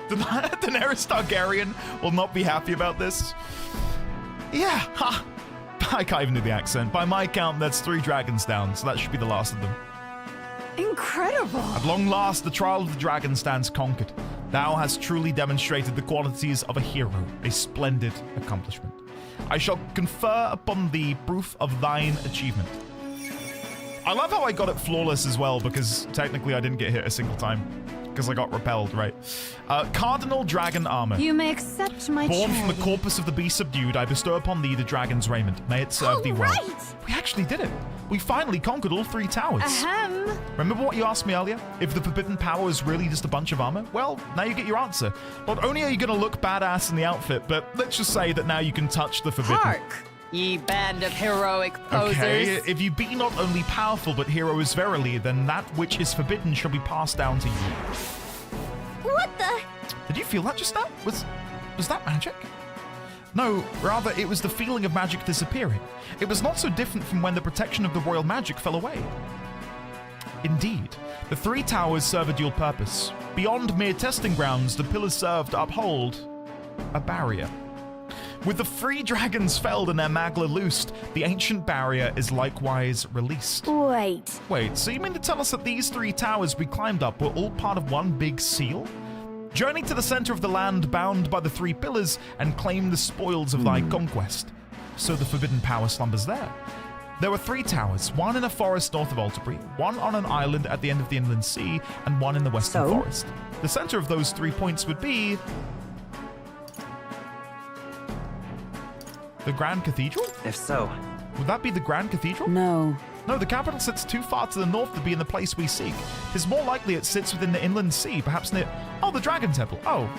Daenerys Targaryen will not be happy about this. Yeah, ha! I can't even do the accent. By my count, that's 3 dragons down, so that should be the last of them. Incredible. At long last, the trial of the dragon stands conquered. Thou hast truly demonstrated the qualities of a hero, a splendid accomplishment. I shall confer upon thee proof of thine achievement. I love how I got it flawless as well, because technically I didn't get hit a single time. Because I got repelled, right? Cardinal Dragon Armor. You may accept my Born charity. from the corpus of the beast subdued, I bestow upon thee the dragon's raiment. May it serve thee well. Right. We actually did it. We finally conquered all 3 towers. Ahem. Remember what you asked me earlier? If the forbidden power is really just a bunch of armor? Well, now you get your answer. Not only are you going to look badass in the outfit, but let's just say that now you can touch the forbidden. Hark, ye band of heroic posers. Okay, if you be not only powerful but heroes verily, then that which is forbidden shall be passed down to you. What the? Did you feel that just now? Was that magic? No, rather it was the feeling of magic disappearing. It was not so different from when the protection of the royal magic fell away. Indeed, the 3 towers serve a dual purpose. Beyond mere testing grounds, the pillars serve to uphold a barrier. With the 3 dragons felled and their magla loosed, the ancient barrier is likewise released. Wait, so you mean to tell us that these 3 towers we climbed up were all part of one big seal? Journey to the center of the land bound by the 3 pillars and claim the spoils of thy conquest. So the forbidden power slumbers there. There were 3 towers, one in a forest north of Alderbury, one on an island at the end of the inland sea, and one in the western forest. The center of those 3 points would be... the Grand Cathedral? If so. Would that be the Grand Cathedral? No. No, the capital sits too far to the north to be in the place we seek. Tis more likely it sits within the inland sea, perhaps near... oh, the Dragon Temple. Oh.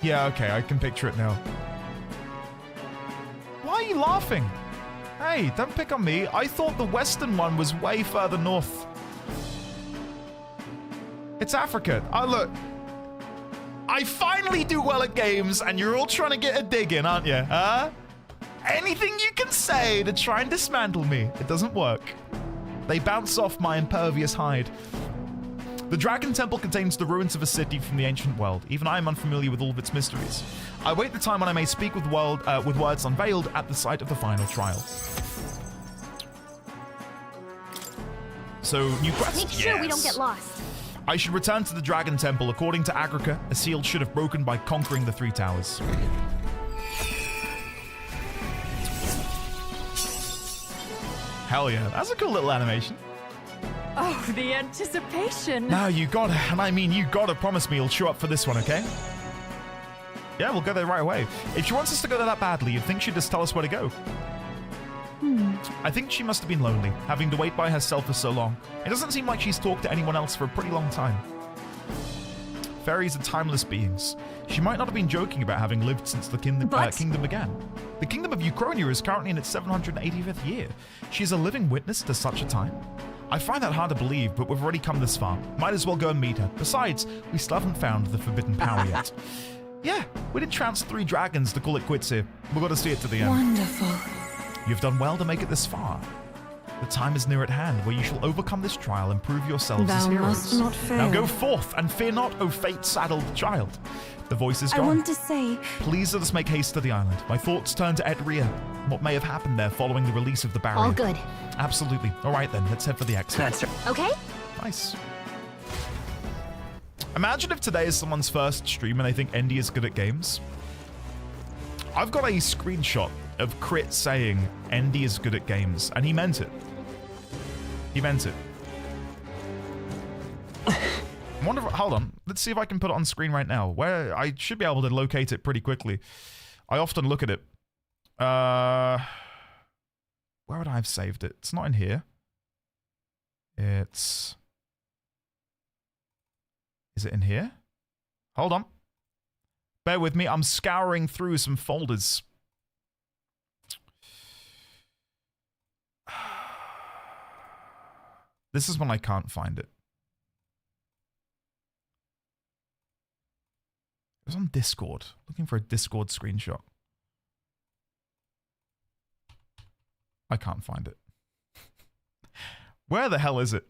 Yeah, okay, I can picture it now. Why are you laughing? Hey, don't pick on me. I thought the western one was way further north. It's Africa. Oh, look. I finally do well at games, and you're all trying to get a dig in, aren't you? Huh? Anything you can say to try and dismantle me, it doesn't work. They bounce off my impervious hide. The Dragon Temple contains the ruins of a city from the ancient world. Even I am unfamiliar with all of its mysteries. I wait the time when I may speak with words unveiled at the site of the final trial. So, new quest? Make sure we don't get lost. I should return to the Dragon Temple. According to Agrica, a seal should have broken by conquering the 3 towers. Hell yeah, that's a cool little animation. Oh, the anticipation. No, you gotta, and I mean you gotta promise me you'll show up for this one, okay? Yeah, we'll go there right away. If she wants us to go there that badly, you'd think she'd just tell us where to go. I think she must have been lonely, having to wait by herself for so long. It doesn't seem like she's talked to anyone else for a pretty long time. Fairies are timeless beings. She might not have been joking about having lived since the kingdom began. The kingdom of Uchronia is currently in its 785th year. She is a living witness to such a time. I find that hard to believe, but we've already come this far. Might as well go and meet her. Besides, we still haven't found the forbidden power yet. Yeah, we did trounce 3 dragons to call it quits here. We've got to see it to the end. Wonderful. You've done well to make it this far. The time is near at hand where you shall overcome this trial and prove yourselves as heroes. Must not fail. Now go forth and fear not, O fate-saddled child. The voice is gone. I want to say... Please let us make haste to the island. My thoughts turn to Edria. What may have happened there following the release of the barrier. All good. Absolutely. All right then, let's head for the exit. Okay? Nice. Imagine if today is someone's first stream and they think Endy is good at games. I've got a screenshot of Crit saying Endy is good at games, and he meant it. He meant it. I wonder if, hold on, let's see if I can put it on screen right now. Where I should be able to locate it pretty quickly. I often look at it. Where would I have saved it? It's not in here. It's... Is it in here? Hold on. Bear with me, I'm scouring through some folders. This is when I can't find it. It was on Discord. Looking for a Discord screenshot. I can't find it. Where the hell is it?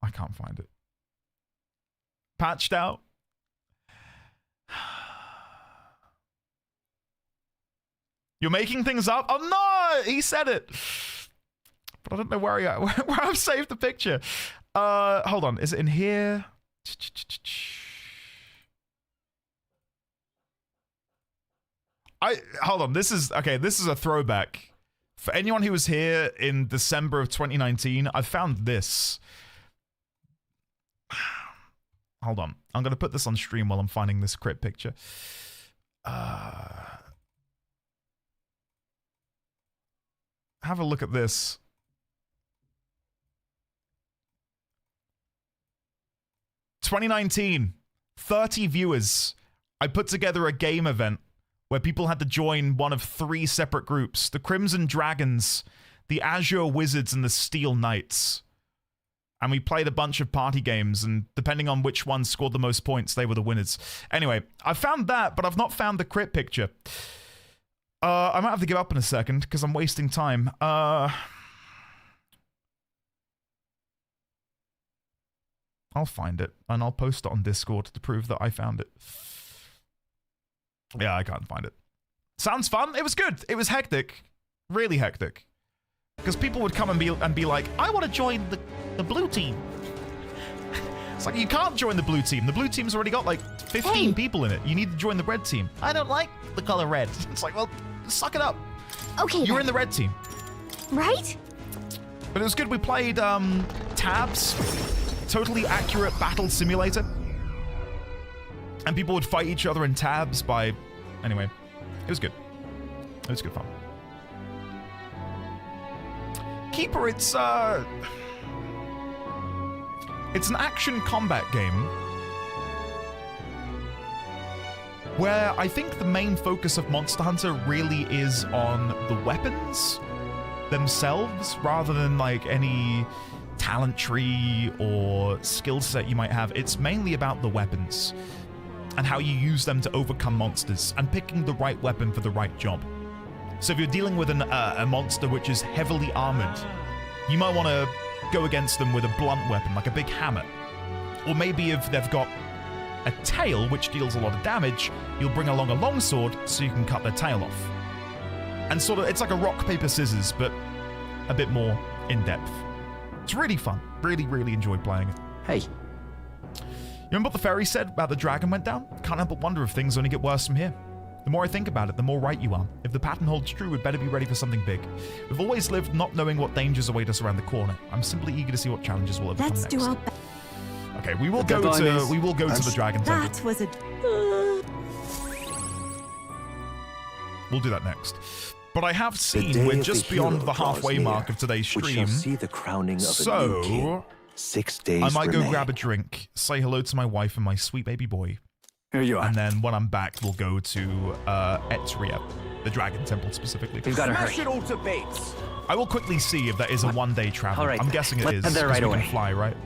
I can't find it. Patched out. You're making things up? Oh no! He said it! But I don't know where I've saved the picture. Hold on. Is it in here? Hold on. This is a throwback. For anyone who was here in December of 2019, I found this. Hold on. I'm going to put this on stream while I'm finding this crit picture. Have a look at this. 2019, 30 viewers. I put together a game event where people had to join one of 3 separate groups. The Crimson Dragons, the Azure Wizards, and the Steel Knights. And we played a bunch of party games, and depending on which one scored the most points, they were the winners. Anyway, I found that, but I've not found the crit picture. I might have to give up in a second, because I'm wasting time. I'll find it, and I'll post it on Discord to prove that I found it. Yeah, I can't find it. Sounds fun. It was good. It was hectic. Really hectic. Because people would come and be like, I want to join the blue team. It's like, you can't join the blue team. The blue team's already got like 15 people in it. You need to join the red team. I don't like the color red. It's like, well, suck it up. Okay. You're in the red team. Right? But it was good. We played Tabs. Totally accurate battle simulator. And people would fight each other in tabs by... Anyway, it was good. It was good fun. Keeper, it's an action combat game where I think the main focus of Monster Hunter really is on the weapons themselves rather than like any talent tree or skill set you might have. It's mainly about the weapons and how you use them to overcome monsters and picking the right weapon for the right job. So if you're dealing with a monster which is heavily armored, you might want to go against them with a blunt weapon, like a big hammer. Or maybe if they've got a tail which deals a lot of damage, you'll bring along a longsword so you can cut their tail off. And sort of, it's like a rock, paper, scissors, but a bit more in-depth. It's really fun. Really, really enjoyed playing it. Hey. You remember what the fairy said about the dragon went down? Can't help but wonder if things only get worse from here. The more I think about it, the more right you are. If the pattern holds true, we'd better be ready for something big. We've always lived not knowing what dangers await us around the corner. I'm simply eager to see what challenges will overcome next. Okay, we will go to the dragon temple. That was a... We'll do that next. But I have seen we're just beyond the halfway mark of today's stream. See the crowning of a new king. 6 days I might go remain. grab a drink, say hello to my wife and my sweet baby boy. Here you are. And then when I'm back, we'll go to Etria, the dragon temple specifically. We've got to hurry. Smash it all to bits. I will quickly see if that is a one-day travel. All right, I'm guessing it let's is. head there right we away. can fly, right?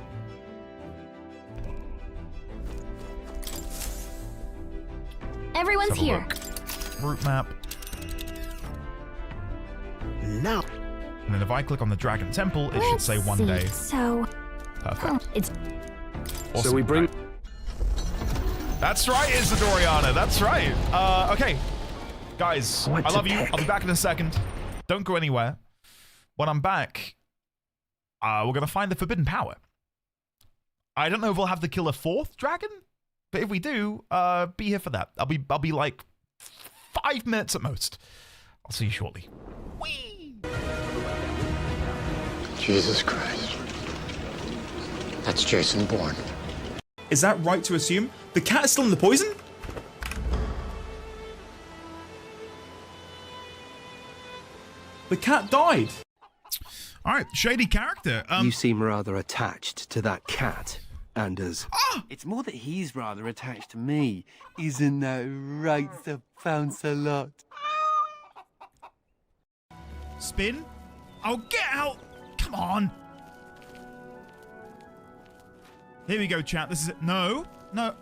Everyone's here. Route map. Now. And then if I click on the dragon temple, it should say 1 day. So, Perfect. it's Awesome. So we bring... That's right, Isadoriana. That's right. Okay. Guys, I love you. I'll be back in a second. Don't go anywhere. When I'm back, we're going to find the forbidden power. I don't know if we'll have to kill a 4th dragon, but if we do, be here for that. I'll be like 5 minutes at most. I'll see you shortly. Whee! Jesus Christ. That's Jason Bourne. Is that right to assume? The cat is still in the poison? The cat died. All right, shady character. You seem rather attached to that cat, Anders. It's more that he's rather attached to me. Isn't that right, Sir Bounce-a-Lot? Spin? Oh, get out! Come on! Here we go, chat. This is it. No. No.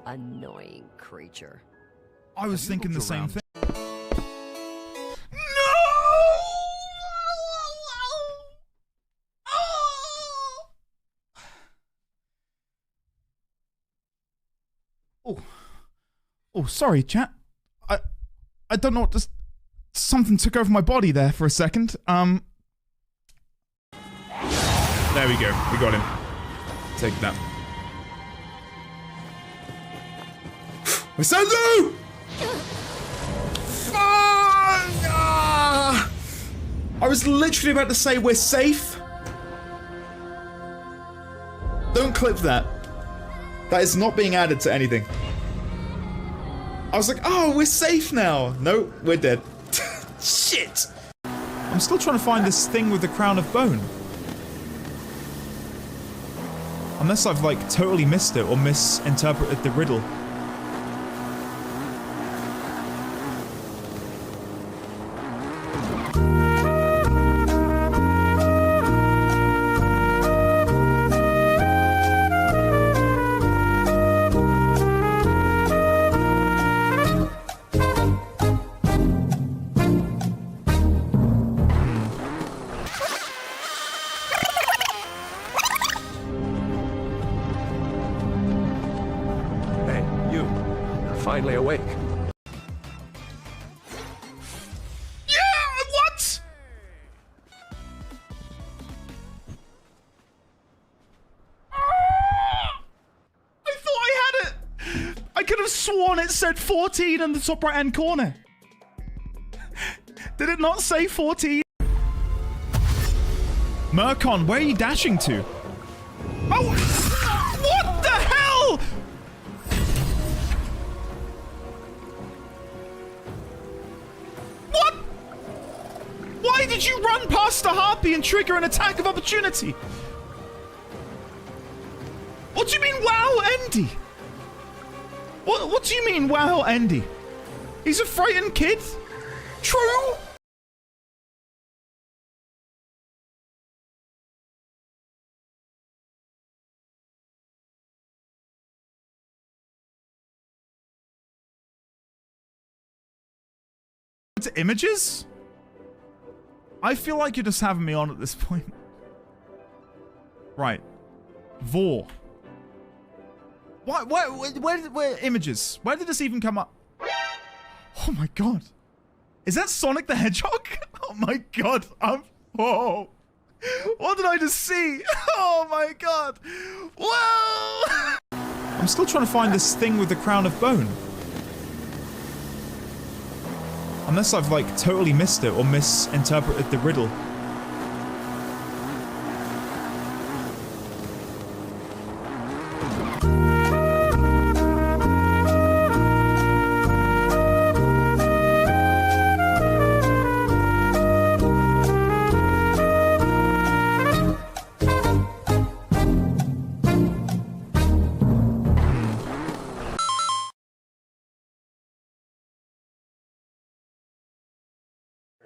Annoying creature. I was thinking the same thing. Oh, sorry, chat. I don't know what to... Something took over my body there for a second. There we go. We got him. Take that. Masenzu! I was literally about to say we're safe. Don't clip that. That is not being added to anything. I was like, oh, we're safe now. No, we're dead. Shit! I'm still trying to find this thing with the crown of bone. Unless I've like totally missed it or misinterpreted the riddle. Finally awake. Yeah, what? I thought I had it. I could have sworn it said 14 in the top right hand corner. Did it not say 14? Murkon, where are you dashing to? Oh, what the hell? What? Why did you run past the harpy and trigger an attack of opportunity? What do you mean, wow, Andy? What do you mean, wow, Andy? He's a frightened kid? True? To images? I feel like you're just having me on at this point. Right. Vor. Where images? Where did this even come up? Oh my god. Is that Sonic the Hedgehog? Oh my god. Whoa. What did I just see? Oh my god. Whoa. I'm still trying to find this thing with the crown of bone. Unless I've, like, totally missed it or misinterpreted the riddle.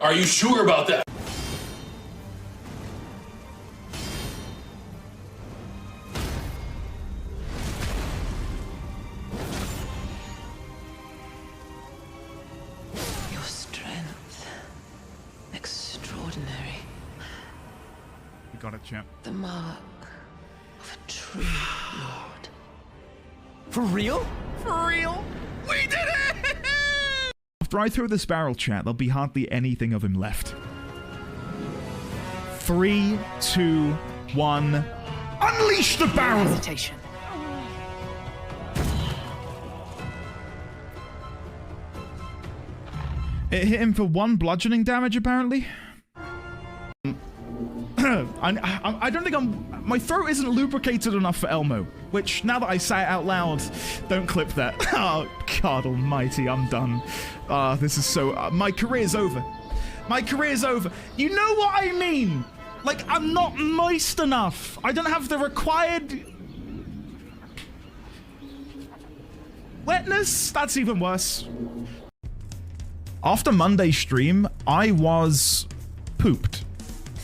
Are you sure about that? Your strength. Extraordinary. You got it, champ. The mark of a true lord. For real? For real? We did it! After I throw this barrel, chat, there'll be hardly anything of him left. 3, 2, 1. Unleash the barrel! Hesitation. It hit him for 1 bludgeoning damage, apparently. I don't think my throat isn't lubricated enough for Elmo, which, now that I say it out loud, don't clip that. Oh, God almighty, I'm done. This is so... my career's over. My career's over. You know what I mean? Like, I'm not moist enough. I don't have the required... wetness? That's even worse. After Monday's stream, I was pooped.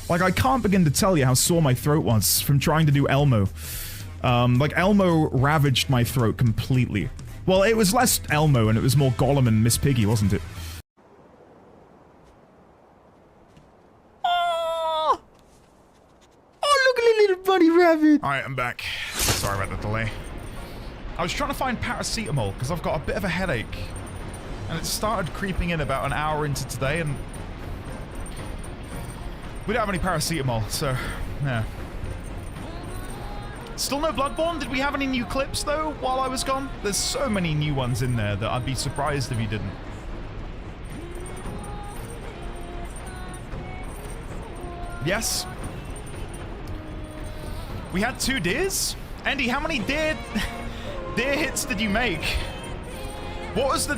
Like, I can't begin to tell you how sore my throat was from trying to do Elmo. Like, Elmo ravaged my throat completely. Well, it was less Elmo and it was more Gollum and Miss Piggy, wasn't it? Oh! Oh, look at the little bunny rabbit! Alright, I'm back. Sorry about the delay. I was trying to find paracetamol because I've got a bit of a headache. And it started creeping in about an hour into today and... we don't have any paracetamol, so, yeah. Still no Bloodborne? Did we have any new clips, though, while I was gone? There's so many new ones in there that I'd be surprised if you didn't. Yes. We had 2 deers? Andy, how many deer hits did you make? What was the,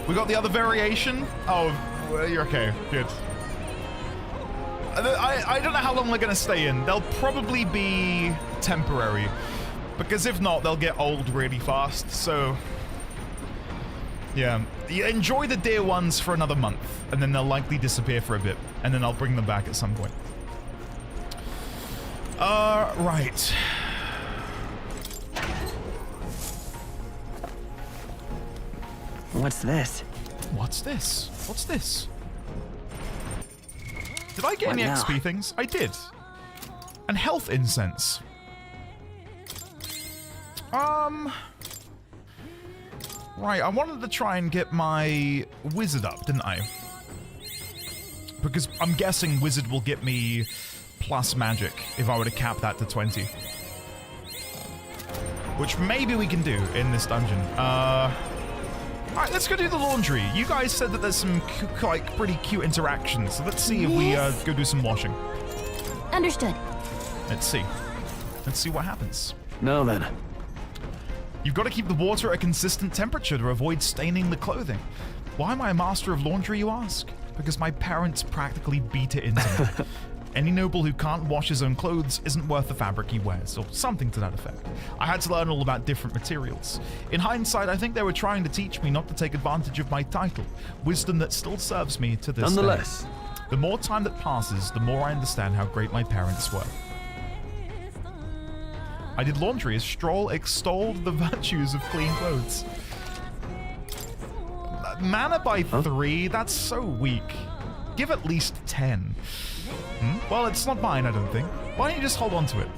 we got the other variation? Oh, well, you're okay, good. I don't know how long they're gonna stay in. They'll probably be temporary. Because if not, they'll get old really fast, so... yeah. You enjoy the deer ones for another month, and then they'll likely disappear for a bit, and then I'll bring them back at some point. Right. What's this? What's this? What's this? Did I get any XP things? I did. And health incense. Right, I wanted to try and get my wizard up, didn't I? Because I'm guessing wizard will get me plus magic if I were to cap that to 20. Which maybe we can do in this dungeon. Alright, let's go do the laundry. You guys said that there's some, like, pretty cute interactions, so let's see if we go do some washing. Understood. Let's see. Let's see what happens. Now then. You've got to keep the water at a consistent temperature to avoid staining the clothing. Why am I a master of laundry, you ask? Because my parents practically beat it into me. Any noble who can't wash his own clothes isn't worth the fabric he wears, or something to that effect. I had to learn all about different materials. In hindsight, I think they were trying to teach me not to take advantage of my title, wisdom that still serves me to this Nonetheless, day. The more time that passes, the more I understand how great my parents were. I did laundry as Stroll extolled the virtues of clean clothes. Mana by 3, that's so weak. Give at least 10. Well, it's not mine, I don't think. Why don't you just hold on to it?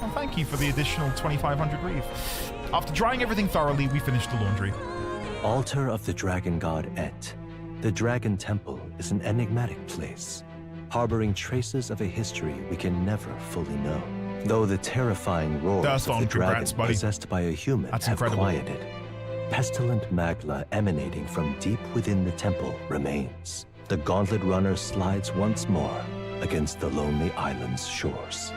Well, thank you for the additional 2,500 reef. After drying everything thoroughly, we finished the laundry. Altar of the Dragon God Et. The Dragon Temple is an enigmatic place, harboring traces of a history we can never fully know. Though the terrifying roars of the dragon possessed by a human have quieted, pestilent magma emanating from deep within the temple remains. The gauntlet runner slides once more against the lonely island's shores.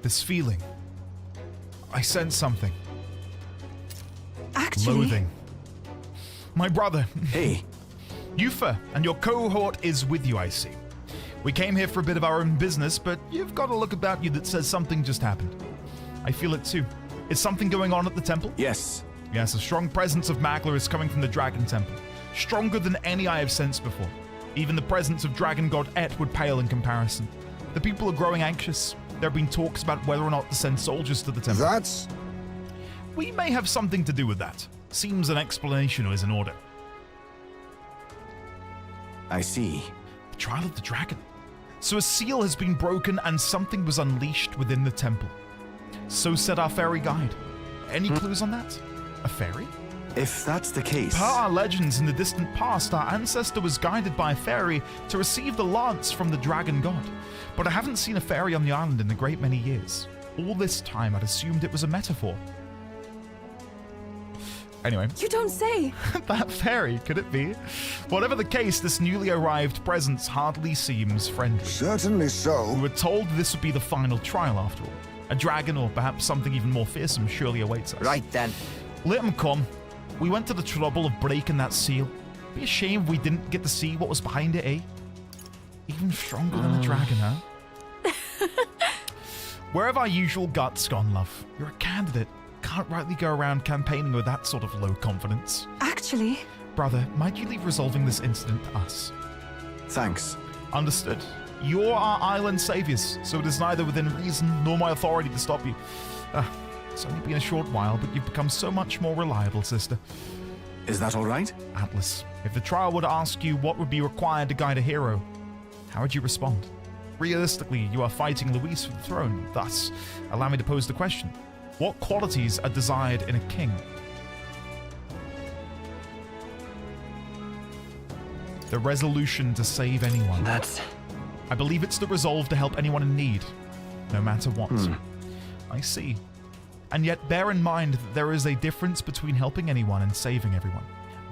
This feeling. I sense something. Actually... Loathing. My brother. Hey. Yufa, and your cohort is with you, I see. We came here for a bit of our own business, but you've got a look about you that says something just happened. I feel it too. Is something going on at the temple? Yes. Yes, a strong presence of Magla is coming from the Dragon Temple. Stronger than any I have sensed before. Even the presence of Dragon God Et would pale in comparison. The people are growing anxious. There have been talks about whether or not to send soldiers to the temple. We may have something to do with that. Seems an explanation is in order. I see. The trial of the dragon. So a seal has been broken and something was unleashed within the temple. So said our fairy guide. Any clues on that? A fairy? If that's the case... Per our legends in the distant past, our ancestor was guided by a fairy to receive the lance from the dragon god. But I haven't seen a fairy on the island in a great many years. All this time I'd assumed it was a metaphor. Anyway. You don't say! That fairy, could it be? Whatever the case, this newly arrived presence hardly seems friendly. Certainly so. We were told this would be the final trial after all. A dragon, or perhaps something even more fearsome, surely awaits us. Right then. Let him come. We went to the trouble of breaking that seal. Be a shame if we didn't get to see what was behind it, eh? Even stronger than a dragon, huh? Where have our usual guts gone, love? You're a candidate. Can't rightly go around campaigning with that sort of low confidence. Actually... Brother, might you leave resolving this incident to us? Thanks. Understood. You're our island saviors, so it is neither within reason nor my authority to stop you. It's only been a short while, but you've become so much more reliable, sister. Is that all right? Atlas, if the trial were to ask you what would be required to guide a hero, how would you respond? Realistically, you are fighting Luis for the throne. Thus, allow me to pose the question. What qualities are desired in a king? The resolution to save anyone. I believe it's the resolve to help anyone in need, no matter what. I see. And yet bear in mind that there is a difference between helping anyone and saving everyone.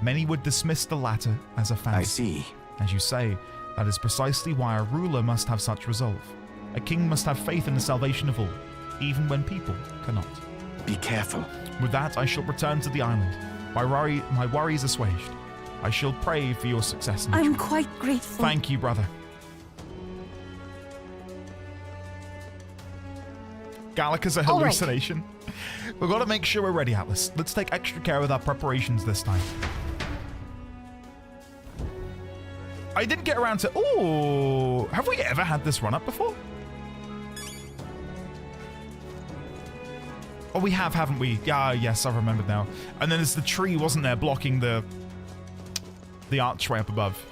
Many would dismiss the latter as a fantasy. I see. As you say, that is precisely why a ruler must have such resolve. A king must have faith in the salvation of all, even when people cannot. Be careful. With that, I shall return to the island. My worries assuaged. I shall pray for your success in the I'm trial. quite grateful. Thank you, brother. Gallica's a hallucination. We've got to make sure we're ready, Atlas. Let's take extra care with our preparations this time. I didn't get around to... Oh, have we ever had this run up before? Oh, we have, haven't we? Yeah, yes, I remembered now. And then there's the tree, wasn't there, blocking the archway up above.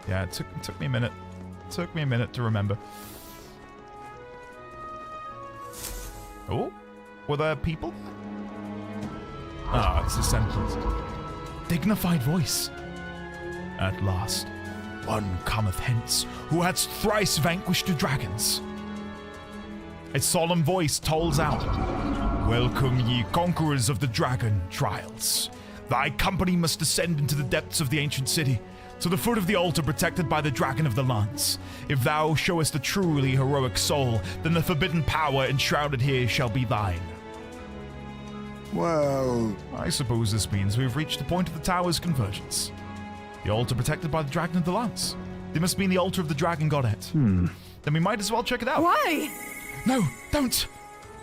Yeah, it took me a minute. Took me a minute to remember. Oh, were there people? Ah, it's a sentence. Dignified voice. At last, one cometh hence who hadst thrice vanquished the dragons. A solemn voice tolls out. Welcome ye conquerors of the dragon trials. Thy company must descend into the depths of the ancient city, to the foot of the altar protected by the dragon of the lance. If thou showest a truly heroic soul, then the forbidden power enshrouded here shall be thine. Well... I suppose this means we've reached the point of the tower's convergence. The altar protected by the Dragon of the Lance. They must mean the altar of the Dragon Godhead. Then we might as well check it out. Why? No, don't!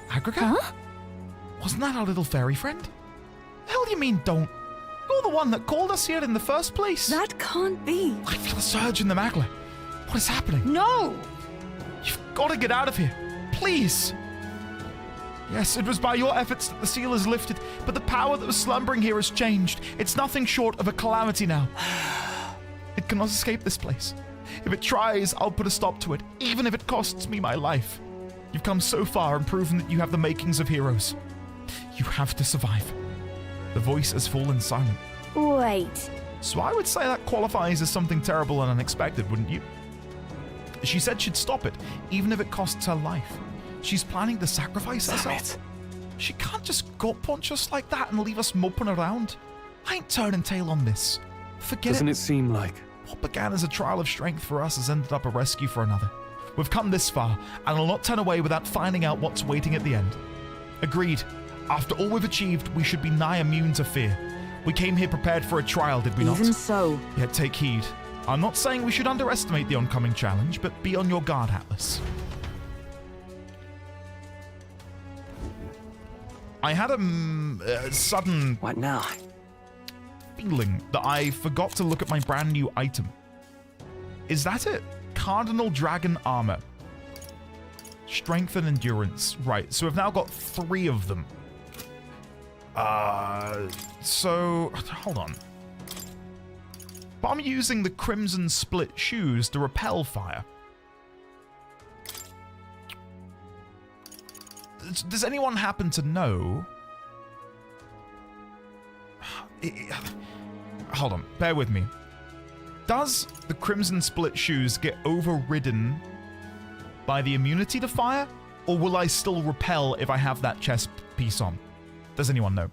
Agrica? Huh? Wasn't that our little fairy friend? The hell do you mean don't? You're the one that called us here in the first place. That can't be. I feel a surge in the magla. What is happening? No! You've got to get out of here. Please. Yes, it was by your efforts that the seal is lifted, but the power that was slumbering here has changed. It's nothing short of a calamity now. It cannot escape this place. If it tries, I'll put a stop to it, even if it costs me my life. You've come so far and proven that you have the makings of heroes. You have to survive. The voice has fallen silent. Wait. So I would say that qualifies as something terrible and unexpected, wouldn't you? She said she'd stop it, even if it costs her life. She's planning to sacrifice herself. She can't just gut punch us like that and leave us moping around. I ain't turning tail on this. Forget Doesn't it seem like... What began as a trial of strength for us has ended up a rescue for another. We've come this far, and I'll not turn away without finding out what's waiting at the end. Agreed. After all we've achieved, we should be nigh immune to fear. We came here prepared for a trial, did we not? Even so. Yet take heed. I'm not saying we should underestimate the oncoming challenge, but be on your guard, Atlas. I had a sudden... What now? ...feeling that I forgot to look at my brand new item. Is that it? Cardinal Dragon Armor. Strength and Endurance. Right, so we've now got 3 of them. So... Hold on. But I'm using the Crimson Split Shoes to repel fire. Does anyone happen to know... Hold on, bear with me. Does the Crimson Split Shoes get overridden by the immunity to fire? Or will I still repel if I have that chest piece on? Does anyone know?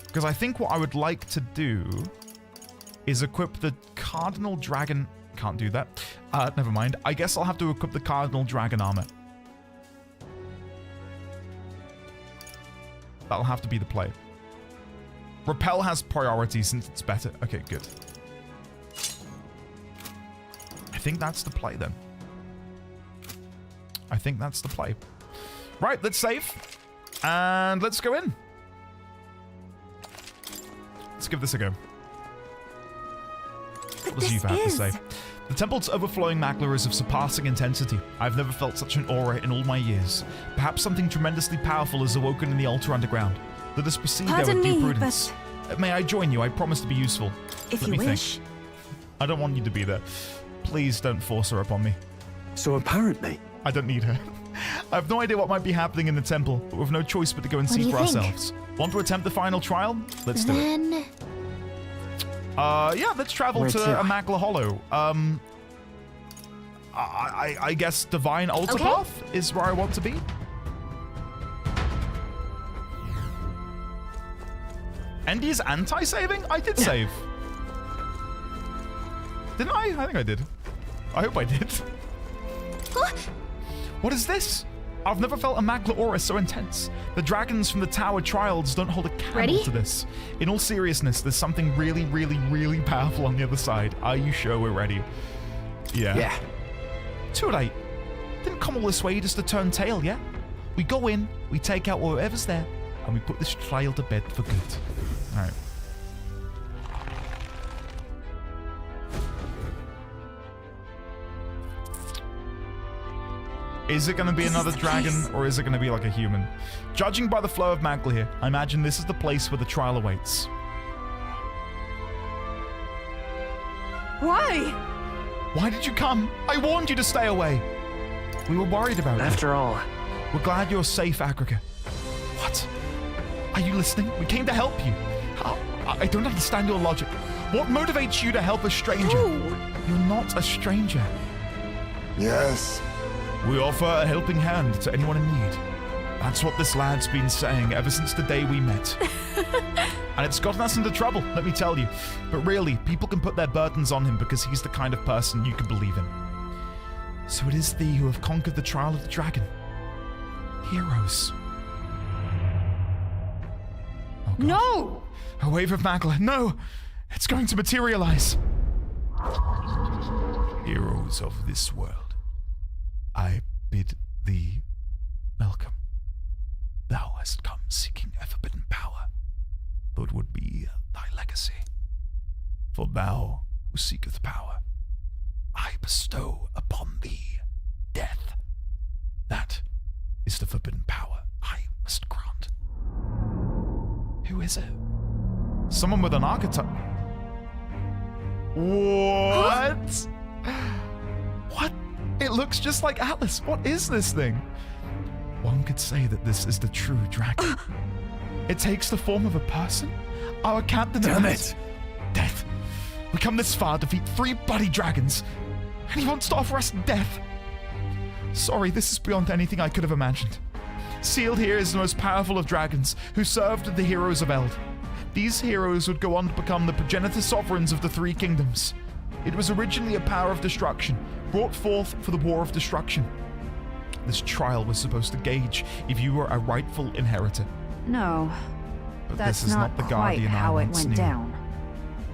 Because I think what I would like to do is equip the Cardinal Dragon... Can't do that. Never mind. I guess I'll have to equip the Cardinal Dragon Armor. That'll have to be the play. Repel has priority since it's better. Okay, good. I think that's the play then. I think that's the play. Right, let's save. And let's go in. Let's give this a go. What does Eve have to say? The temple's overflowing magla is of surpassing intensity. I've never felt such an aura in all my years. Perhaps something tremendously powerful has awoken in the altar underground. Let us proceed there with due prudence. May I join you? I promise to be useful. If you wish. I don't want you to be there. Please don't force her upon me. So apparently... I don't need her. I have no idea what might be happening in the temple, but we've no choice but to go and see for ourselves. Want to attempt the final trial? Let's do it. Yeah, let's travel to a Magla Hollow. I guess Divine Altar Path is where I want to be. Endy's anti-saving? I did save. Didn't I? I think I did. I hope I did. What is this? I've never felt a Magla aura so intense. The dragons from the Tower Trials don't hold a candle to this. In all seriousness, there's something really, really, really powerful on the other side. Are you sure we're ready? Yeah. Yeah. Too late. Didn't come all this way just to turn tail, yeah? We go in, we take out whatever's there, and we put this trial to bed for good. Alright. Is it going to be another dragon, or is it going to be like a human? Judging by the flow of Magla here, I imagine this is the place where the trial awaits. Why? Why did you come? I warned you to stay away. We were worried about you. After all. We're glad you're safe, Agrica. What? Are you listening? We came to help you. I don't understand your logic. What motivates you to help a stranger? Ooh. You're not a stranger. Yes. We offer a helping hand to anyone in need. That's what this lad's been saying ever since the day we met. And it's gotten us into trouble, let me tell you. But really, people can put their burdens on him because he's the kind of person you can believe in. So it is thee who have conquered the trial of the dragon. Heroes. No! A wave of magma. No! It's going to materialize. Heroes of this world, I bid thee welcome. Thou hast come seeking a forbidden power, though it would be thy legacy. For thou who seeketh power, I bestow upon thee death. That is the forbidden power I must grant. Who is it? Someone with an archetype. What? What? It looks just like Atlas. What is this thing? One could say that this is the true dragon. It takes the form of a person? Our captain. Damn it! Death. We come this far, defeat 3 bloody dragons, and he wants to offer us death. Sorry, this is beyond anything I could have imagined. Sealed here is the most powerful of dragons, who served the heroes of Eld. These heroes would go on to become the progenitor sovereigns of the 3 kingdoms. It was originally a power of destruction, brought forth for the War of Destruction. This trial was supposed to gauge if you were a rightful inheritor. No, But that's this is not the quite guardian how I it once went knew. down.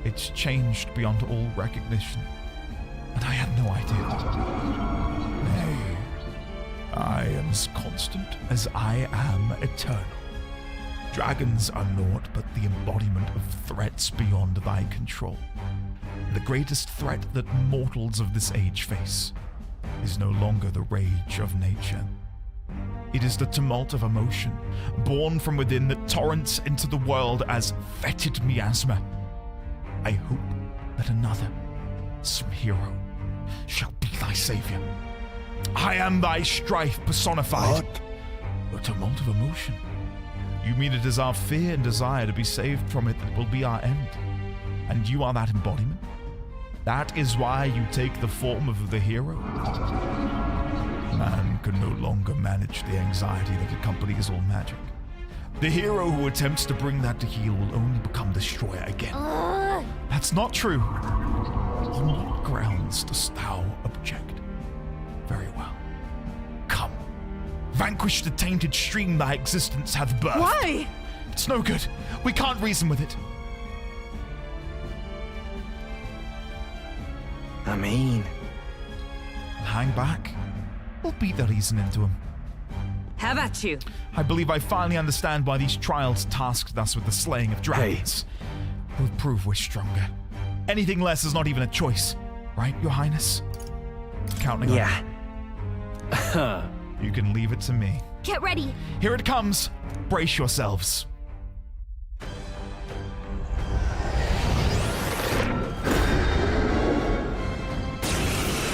It's changed beyond all recognition, and I had no idea. Nay, I am as constant as I am eternal. Dragons are naught but the embodiment of threats beyond thy control. The greatest threat that mortals of this age face is no longer the rage of nature. It is the tumult of emotion, born from within, that torrents into the world as fetid miasma. I hope that another, some hero, shall be thy savior. I am thy strife personified. What? A tumult of emotion. You mean it is our fear and desire to be saved from it that will be our end? And you are that embodiment? That is why you take the form of the hero? Man can no longer manage the anxiety that accompanies all magic. The hero who attempts to bring that to heel will only become destroyer again. That's not true. On what grounds dost thou object? Very well. Come. Vanquish the tainted stream thy existence hath birthed. Why? It's no good. We can't reason with it. I mean... Hang back. We'll beat the reason into him. Have at you. I believe I finally understand why these trials tasked us with the slaying of dragons. We'll prove we're stronger. Anything less is not even a choice. Right, Your Highness? Counting on you. You can leave it to me. Get ready. Here it comes. Brace yourselves.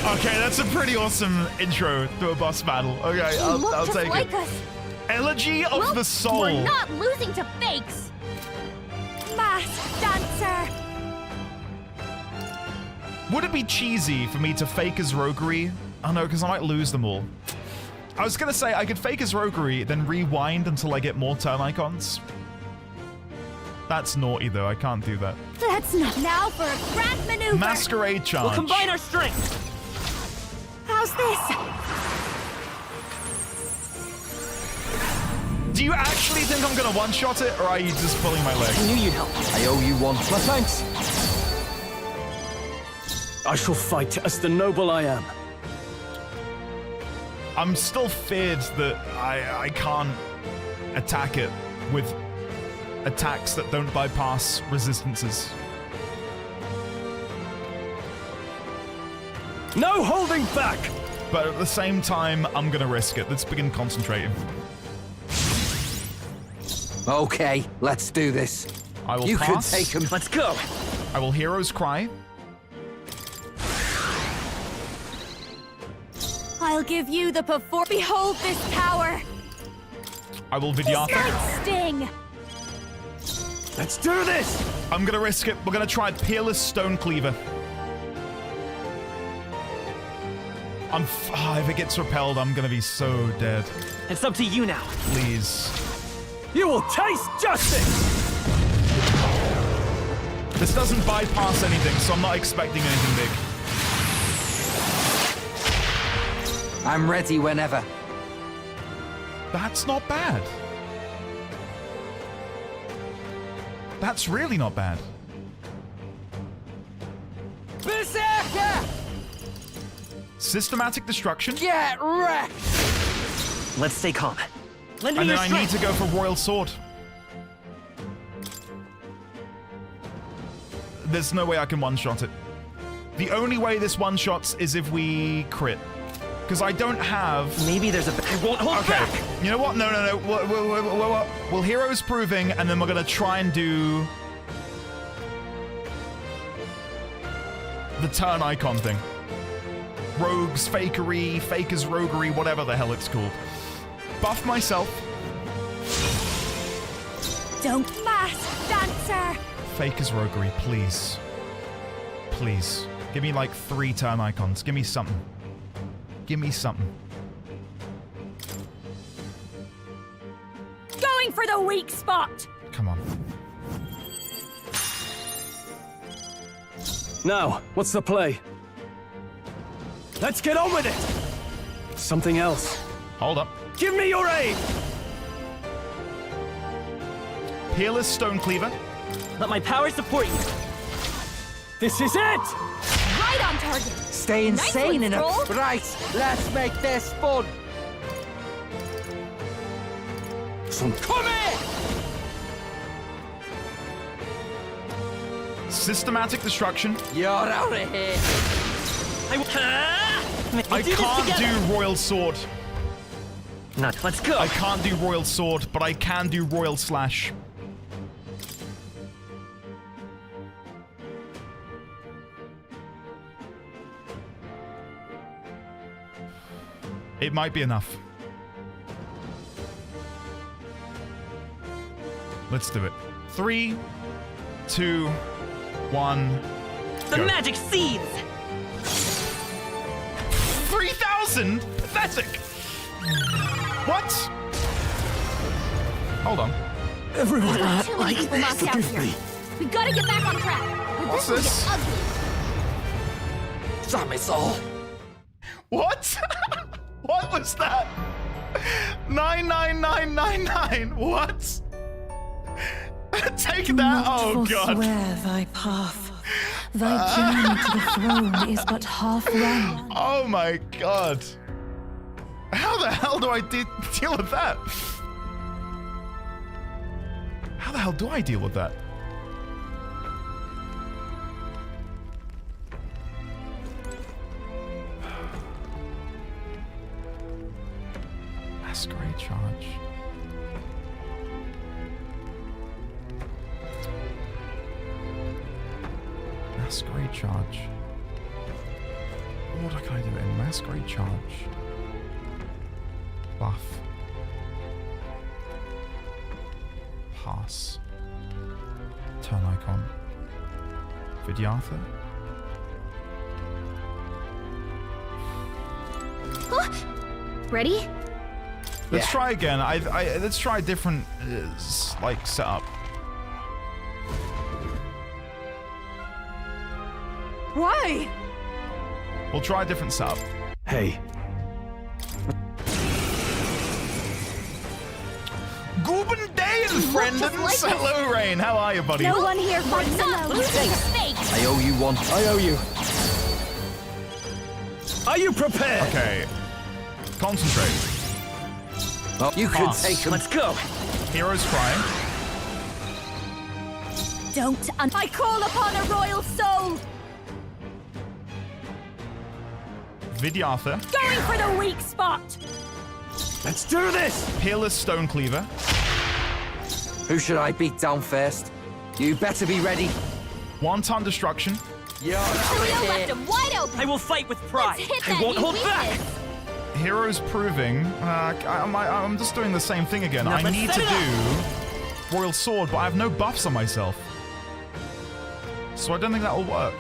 Okay, that's a pretty awesome intro to a boss battle. Okay, I'll take like it. Us. Elegy of the Soul. We're not losing to fakes. Masked dancer. Would it be cheesy for me to fake as roguery? Oh no, because I might lose them all. I was gonna say I could fake as roguery, then rewind until I get more turn icons. That's naughty though, I can't do that. That's not. Now for a grand maneuver. Masquerade charge. We'll combine our strengths. How's this? Do you actually think I'm gonna one-shot it, or are you just pulling my leg? I knew you'd help. I owe you one. My thanks. I shall fight as the noble I am. I'm still feared that I can't attack it with attacks that don't bypass resistances. No holding back! But at the same time, I'm gonna risk it. Let's begin concentrating. Okay, let's do this. I will You pass. can take him. Let's go! I will Hero's Cry. I'll give you the before. Behold this power. I will Vidyartha. Night sting. Let's do this! I'm gonna risk it. We're gonna try Peerless Stone Cleaver. If it gets repelled, I'm gonna be so dead. It's up to you now. Please. You will taste justice! This doesn't bypass anything, so I'm not expecting anything big. I'm ready whenever. That's not bad. That's really not bad. Berserker! Systematic destruction. Get wrecked! Let's stay calm. Lend me And your then I need strength. to go for Royal Sword. There's no way I can one-shot it. The only way this one-shots is if we crit. Because I don't have... Maybe there's a... I won't hold back! You know what? No. Well, Hero's Proving, and then we're going to try and do... the turn icon thing. Rogues, fakery, fakers, roguery, whatever the hell it's called. Buff myself. Don't mask, dancer! Fakers, roguery, please. Please. Give me like 3 turn icons. Give me something. Give me something. Going for the weak spot! Come on. Now, what's the play? Let's get on with it! Something else. Hold up. Give me your aid! Peerless Stone Cleaver. Let my power support you. This is it! Right on target. Stay insane in a... Troll. Right, let's make this fun. Come here! Systematic destruction. You're out of here. I can't do Royal Sword. No, let's go. I can't do Royal Sword, but I can do Royal Slash. It might be enough. Let's do it. 3, 2, 1. The go. magic seeds! 3,000? Pathetic! What? Hold on. Everyone, Too many people knocked out forgive here. me. We gotta get back on track. Or What's this? this? Will get ugly. Damn it all. What? What was that? 99999. What? Take that. Oh god. Forswear thy path. Thy journey to the throne is but half run. Oh my god. How the hell do I deal with that? How the hell do I deal with that? Masquerade charge. Masquerade charge. What can I do in Masquerade charge? Buff. Pass. Turn icon. Vidyartha. Ready? Let's try again. Let's try a different like setup. Why? We'll try a different setup. Hey. Guten Day, friends. Hello, Rain. How are you, buddy? No one here fights alone. I owe you one. I owe you. Are you prepared? Okay. Concentrate. Oh, you can Pass. take him. Let's go. Hero's crying. Don't I call upon a royal soul! Vidyartha. Going for the weak spot! Let's do this! Peerless Stone Cleaver. Who should I beat down first? You better be ready. Wanton Destruction. You're out Trio of left here. him wide open. I will fight with pride. Let's hit I that won't new hold back. weakness. Hero's Proving. I'm just doing the same thing again. Now I let's need set to it do Royal Sword, but I have no buffs on myself. So I don't think that will work.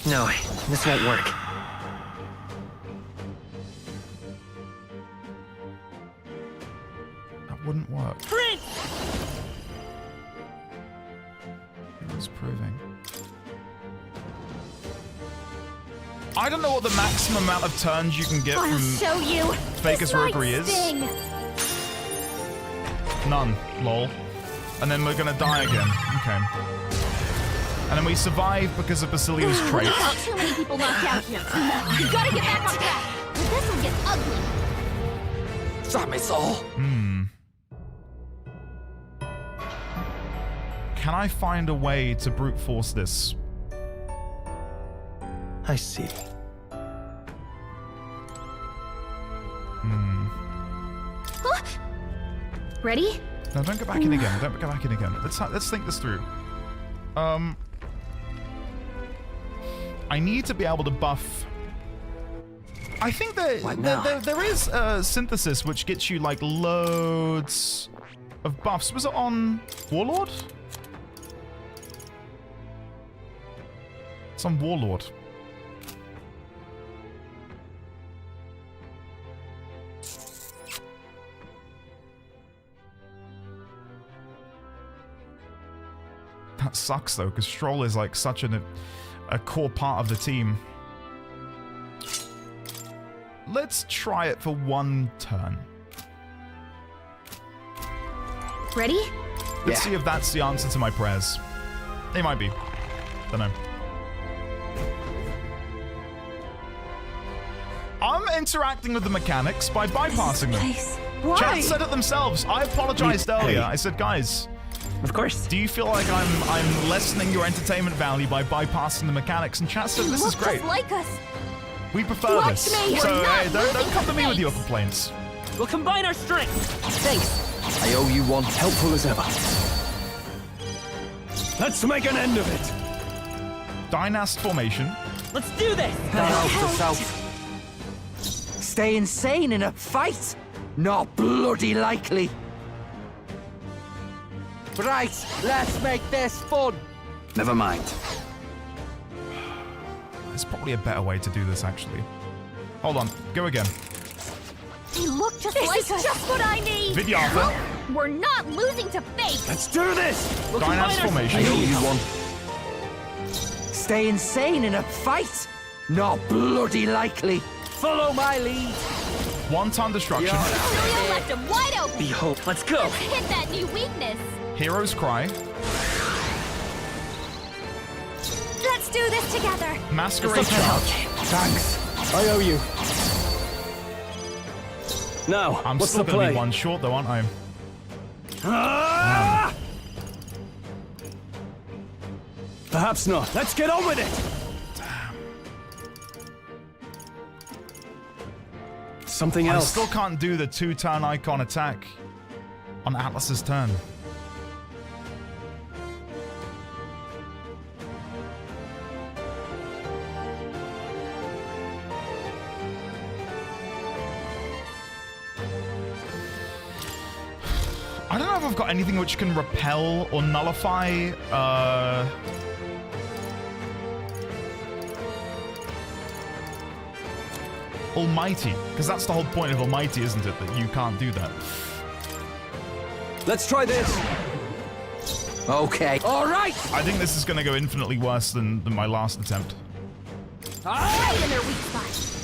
No, this won't work. That wouldn't work. Prince! It was proving. I don't know what the maximum amount of turns you can get I'll from show you. Vegas Roguery is. None. Lol. And then we're gonna die again. Okay. And then we survive because of Basilio's trait. Too many people knocked out here. You gotta get back on track. Or this will get ugly. Damn it all. Can I find a way to brute force this? I see. Huh? Ready? No, don't go back in again. Don't go back in again. Let's think this through. I need to be able to buff. I think there is a synthesis which gets you like loads of buffs. Was it on Warlord? It's on Warlord. That sucks though, because Stroll is like such a core part of the team. Let's try it for one turn. Ready? Let's see if that's the answer to my prayers. It might be. Don't know. I'm interacting with the mechanics by bypassing them. Why? Chat said it themselves. I apologized earlier. I said, guys. Of course. Do you feel like I'm lessening your entertainment value by bypassing the mechanics? And chat said this is great. Just like us. We prefer this. So don't come to me with your complaints. We'll combine our strength. Thanks. I owe you one. Helpful as ever. Let's make an end of it. Dynast formation. Let's do this. Stay insane in a fight? Not bloody likely. Right, let's make this fun. Never mind. There's probably a better way to do this, actually. Hold on. Go again. They look just like us. This is just what I need. Vidyartha. We're not losing to fate. Let's do this. We'll Dynast formation. I owe you one. Stay insane in a fight? Not bloody likely. Follow my lead. One-time destruction. Julio left him wide open. Behold, let's go. Let's hit that new weakness. Hero's Cry. Let's do this together. Masquerade Charge. Thanks. I owe you. Now, I'm what's still the gonna play? be one short though, aren't I? Perhaps not. Let's get on with it. Something else. I still can't do the 2-turn icon attack on Atlas's turn. I don't know if I've got anything which can repel or nullify Almighty, because that's the whole point of Almighty, isn't it? That you can't do that. Let's try this. Okay. All right. I think this is going to go infinitely worse than my last attempt. Right in their weak spot.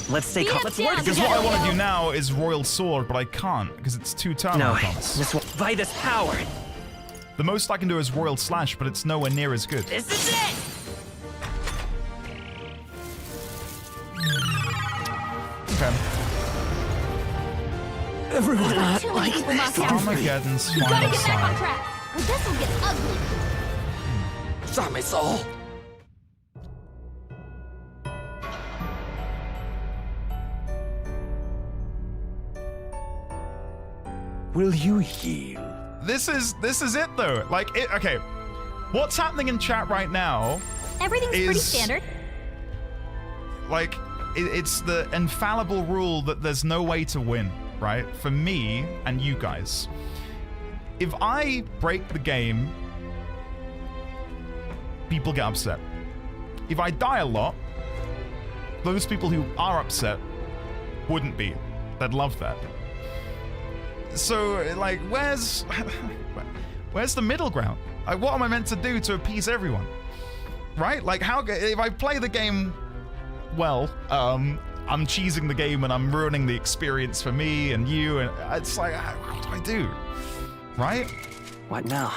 Let's stay calm. Let's work Because what I want to do now is Royal Sword, but I can't because it's 2-turn icons. This one. By this power. The most I can do is Royal Slash, but it's nowhere near as good. This is it. Okay. Everyone. Too many people knocked out. Armageddon's You gotta final get back on side. track. Or this will get ugly. Damn it all. Will you heal? This is it though. Like okay. What's happening in chat right now? Everything's pretty standard. Like it's the infallible rule that there's no way to win, right? For me and you guys. If I break the game, people get upset. If I die a lot, those people who are upset wouldn't be. They'd love that. So, like, where's the middle ground? Like, what am I meant to do to appease everyone? Right? Like, how if I play the game well, I'm cheesing the game and I'm ruining the experience for me and you, and it's like, what do I do? Right? What now?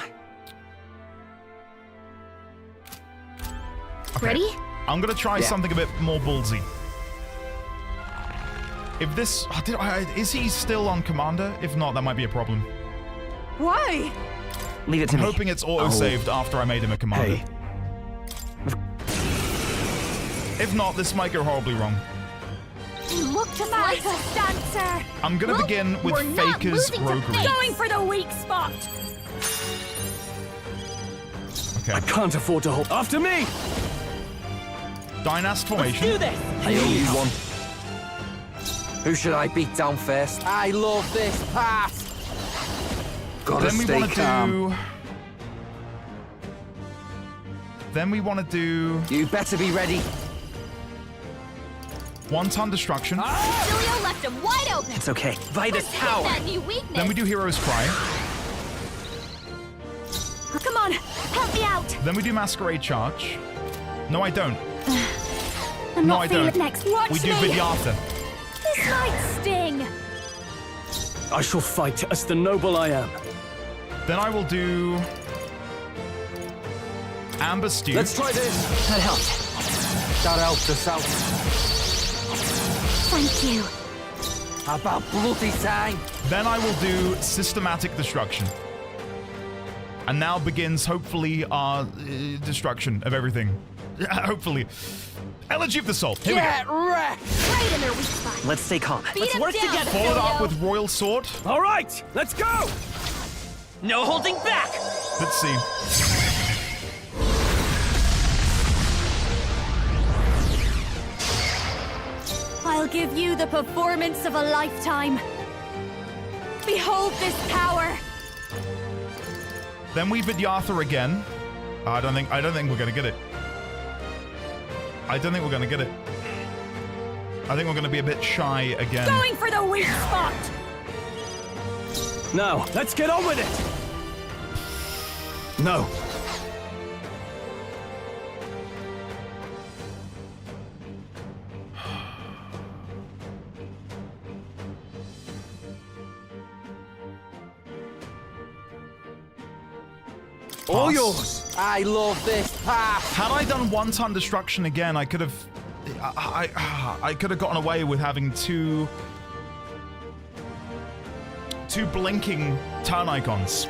Okay. Ready? I'm gonna try something a bit more ballsy. If this... is he still on Commander? If not, that might be a problem. Why? Leave it to I'm me. hoping it's auto-saved after I made him a Commander. Hey. If not, this might go horribly wrong. Look to my dancer. I'm gonna begin with Faker's roguery. Going for the weak spot. Okay. I can't afford to hold. After me! Dynast formation. Let's do this! I owe you one. Who should I beat down first? I love this pass. Gotta Then we stay want to calm. do... Then we want to do... You better be ready. One-ton destruction. Facilio left him wide open. It's okay. Vitus power. That new weakness. Then we do Hero's Cry. Oh, come on, help me out. Then we do Masquerade Charge. No, I don't. I'm No, not I feeling don't. it next. Watch We do me. Vidyartha. This might sting. I shall fight as the noble I am. Then I will do... Amber Stew. Let's try this. That helped. That helped us out. Thank you. About bloody time. Then I will do Systematic Destruction. And now begins, hopefully, our destruction of everything. Hopefully. Elegy of the Soul. Here we go. Wrecked. Right in their weak spot. Let's stay calm. Beat Let's him work down, together. Followed up Facilio. with Royal Sword. All right, let's go! No holding back. Let's see. I'll give you the performance of a lifetime. Behold this power. Then we Vidyartha again. I don't think we're gonna get it. I don't think we're gonna get it. I think we're gonna be a bit shy again. Going for the weak spot. Now, let's get on with it! No. All yours. I love this pass. Had I done one-ton destruction again, I could have... I could have gotten away with having two blinking turn icons.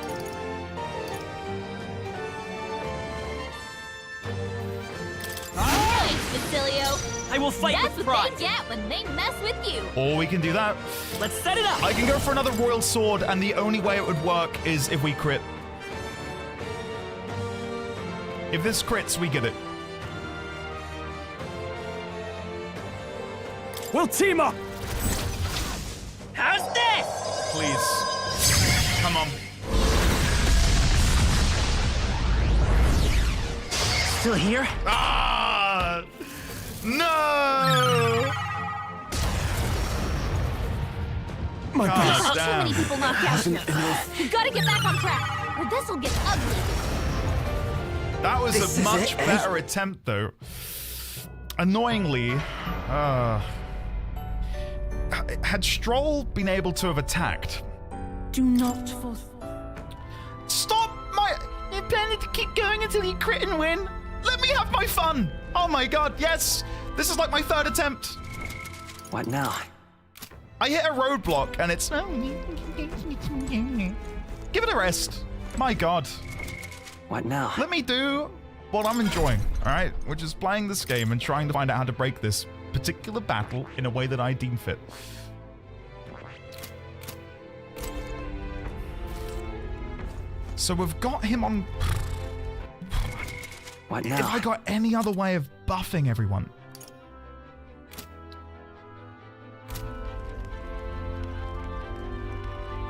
Nice, Facilio. I will fight That's with what pride. they get when they mess with you. Or we can do that. Let's set it up. I can go for another Royal Sword, and the only way it would work is if we crit. If this crits, we get it. We'll team up! How's this? Please. Come on. Still here? Ah! No! My God Too damn. many people knocked out here. We've got to get back on track, or this'll get ugly. That was This a is much it, better attempt, though. Annoyingly, had Stroll been able to have attacked... Do not force. Stop my... You're planning to keep going until you crit and win? Let me have my fun! Oh my god, yes! This is like my third attempt. What now? I hit a roadblock and it's... Give it a rest. My god. What now? Let me do what I'm enjoying, alright? Which is playing this game and trying to find out how to break this particular battle in a way that I deem fit. So we've got him on... What now? If I got any other way of buffing everyone...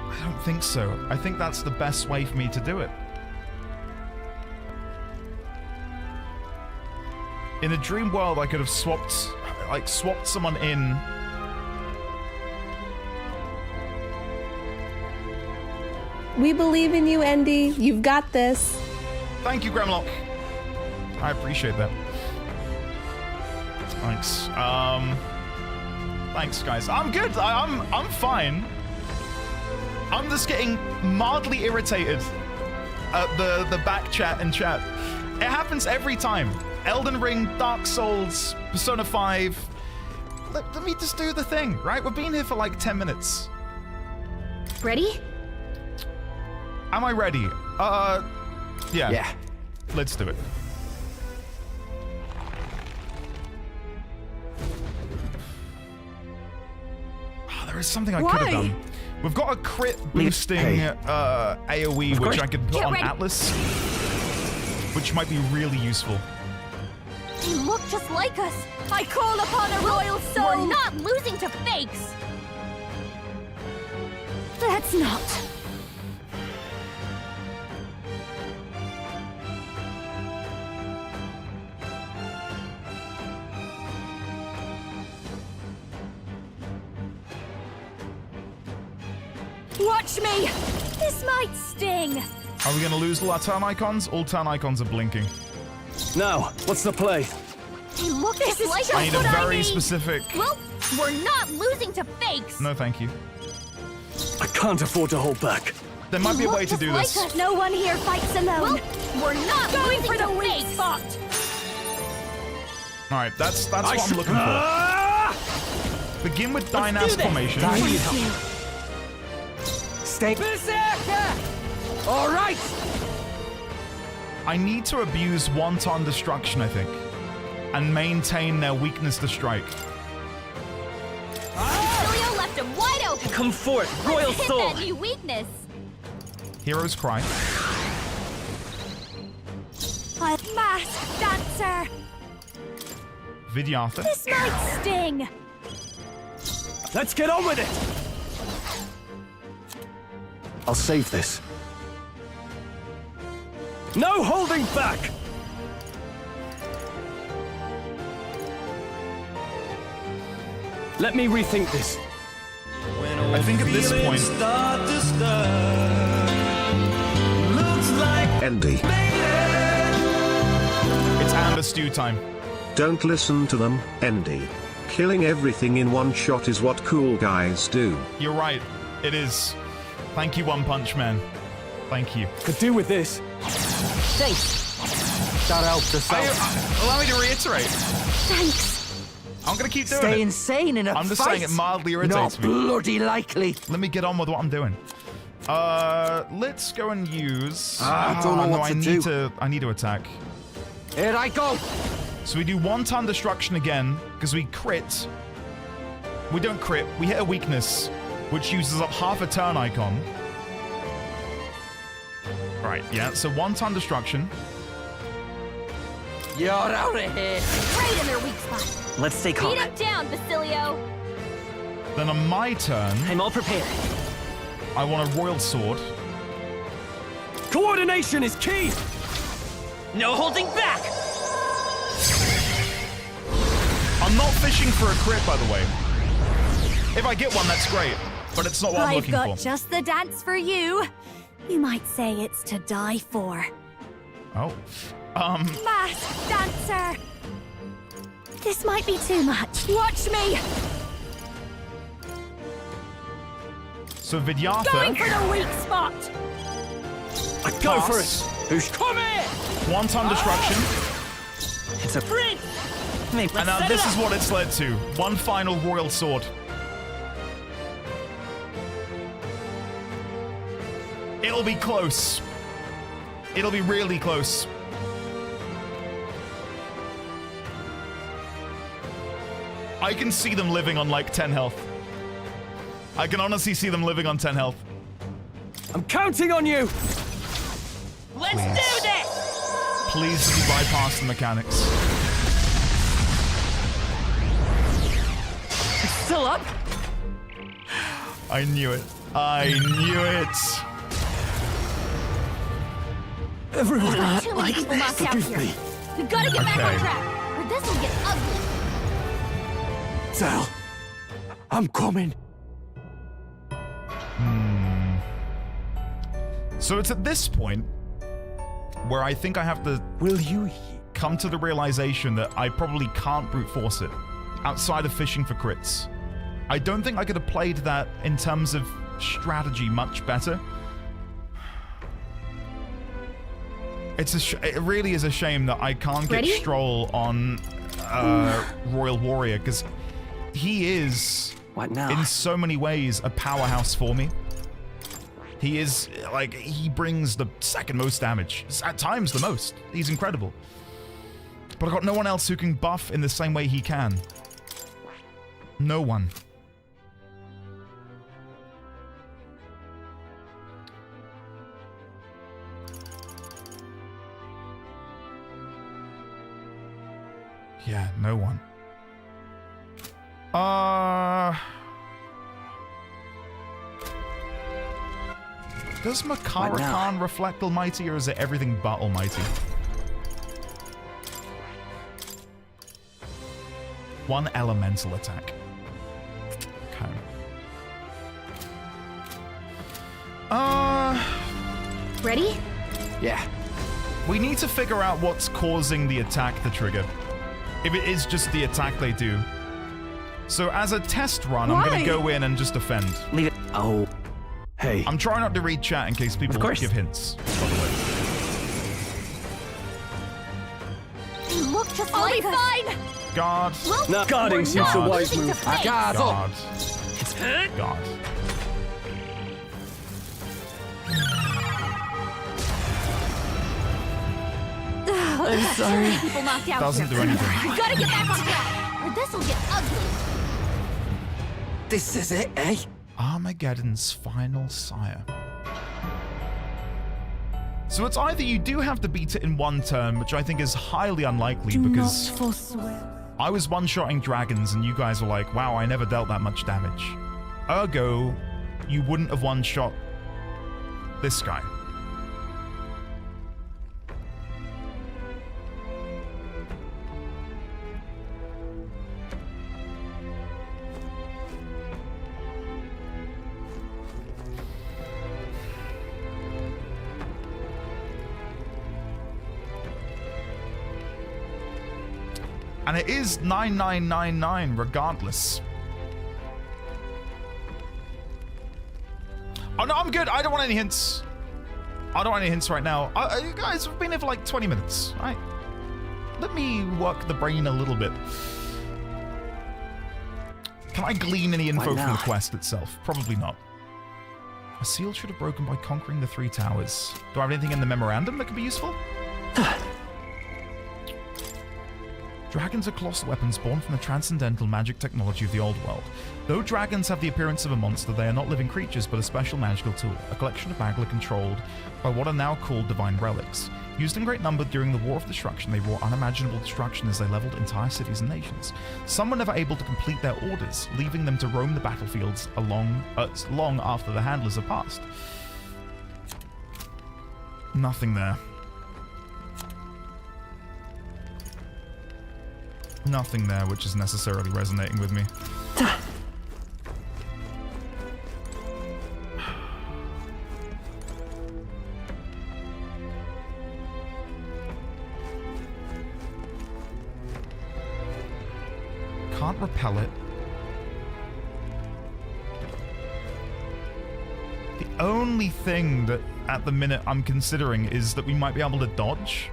I don't think so. I think that's the best way for me to do it. In a dream world, I could have swapped someone in. We believe in you, Andy. You've got this. Thank you, Gremlock. I appreciate that. Thanks. Thanks, guys. I'm good. I'm fine. I'm just getting mildly irritated at the back chat and chat. It happens every time. Elden Ring, Dark Souls, Persona 5. Let me just do the thing, right? We've been here for like 10 minutes. Ready? Am I ready? Yeah. Yeah. Let's do it. Oh, there is something I could have done. We've got a crit boosting AoE, which I could put on Atlas, which might be really useful. They look just like us. I call upon a royal soul. We're not losing to fakes. Let's not. Watch me! This might sting! Are we gonna lose all our turn icons? All turn icons are blinking. Now, what's the play? They look just like us. I need a very specific... Well, we're not losing to fakes! No, thank you. I can't afford to hold back. There might be a way to do this. Like us. No one here fights alone. Well, we're not going for the weak spot! Alright, that's what I'm looking for. Begin with Dynas formation. Stay. All right. I need to abuse wanton destruction, I think, and maintain their weakness to strike. Julio left him wide open. Come forth, royal Let's hit soul. that new weakness. Hero's Cry. Masked dancer. Vidyartha. This might sting. Let's get on with it. I'll save this. No holding back! Let me rethink this. I think at this point... Andy. It's Amber Stew time. Don't listen to them, Andy. Killing everything in one shot is what cool guys do. You're right. It is. Thank you, One Punch Man. Thank you. Could do with this. Thanks. That helped us out. Allow me to reiterate. Thanks. I'm gonna keep doing Stay it. insane in a I'm just fight. saying it mildly irritates me. Not bloody likely. Let me get on with what I'm doing. Let's go and use... I don't know what to do. I need to attack. Here I go. So we do wanton destruction again, because we crit. We don't crit, we hit a weakness, which uses up half a turn icon. Right, yeah, so wanton destruction. You're out of here. Right in their weak spot. Let's stay calm. Beat him down, Basilio. Then on my turn, I'm all prepared. I want a royal sword. Coordination is key! No holding back! I'm not fishing for a crit, by the way. If I get one, that's great, but it's not what I'm looking for. I've got just the dance for you. You might say it's to die for. Oh. Masked dancer. This might be too much. Watch me. So Vidyartha... Going for the weak spot. I go for it. Who's coming? Wanton destruction. It's a sprint. And now this is what it's led to. One final royal sword. It'll be close. It'll be really close. I can see them living on like 10 health. I can honestly see them living on 10 health. I'm counting on you! Let's do this! Please be bypass the mechanics. Still up? I knew it. I knew it. Everyone, Too many people knocked out here. We gotta get back on track, or this will get ugly. Sal, I'm coming. So it's at this point where I think I have to come to the realization that I probably can't brute force it outside of fishing for crits. I don't think I could have played that in terms of strategy much better. It really is a shame that I can't get Stroll on Royal Warrior, because he is, in so many ways, a powerhouse for me. He is, like, he brings the second most damage. At times, the most. He's incredible. But I've got no one else who can buff in the same way he can. No one. Yeah, no one. Does Makara Khan reflect Almighty, or is it everything but Almighty? One elemental attack. Okay. Ready? Yeah. We need to figure out what's causing the attack to trigger. If it is just the attack they do. So as a test run, I'm going to go in and just defend. Leave it. Oh. Hey. I'm trying not to read chat in case people give hints, by the way. You look just like us. Fine. Guard. No, guarding seems a wise move. Guard. Guard. I'm sorry. People knocked out Doesn't do anything. We gotta get back on track, or this'll get ugly. This is it, eh? Armageddon's final sire. So it's either you do have to beat it in one turn, which I think is highly unlikely because I was one-shotting dragons and you guys were like, wow, I never dealt that much damage. Ergo, you wouldn't have one-shot this guy. And it is 9999 regardless. Oh no, I'm good. I don't want any hints. I don't want any hints right now. You guys have been here for like 20 minutes. All right. Let me work the brain a little bit. Can I glean any info from the quest itself? Probably not. A seal should have broken by conquering the 3 towers. Do I have anything in the memorandum that could be useful? Dragons are colossal weapons born from the transcendental magic technology of the old world. Though dragons have the appearance of a monster, they are not living creatures, but a special magical tool, a collection of magla controlled by what are now called divine relics. Used in great number during the War of Destruction, they wrought unimaginable destruction as they leveled entire cities and nations. Some were never able to complete their orders, leaving them to roam the battlefields long after the handlers have passed. Nothing there. Nothing there which is necessarily resonating with me. Can't repel it. The only thing that at the minute I'm considering is that we might be able to dodge.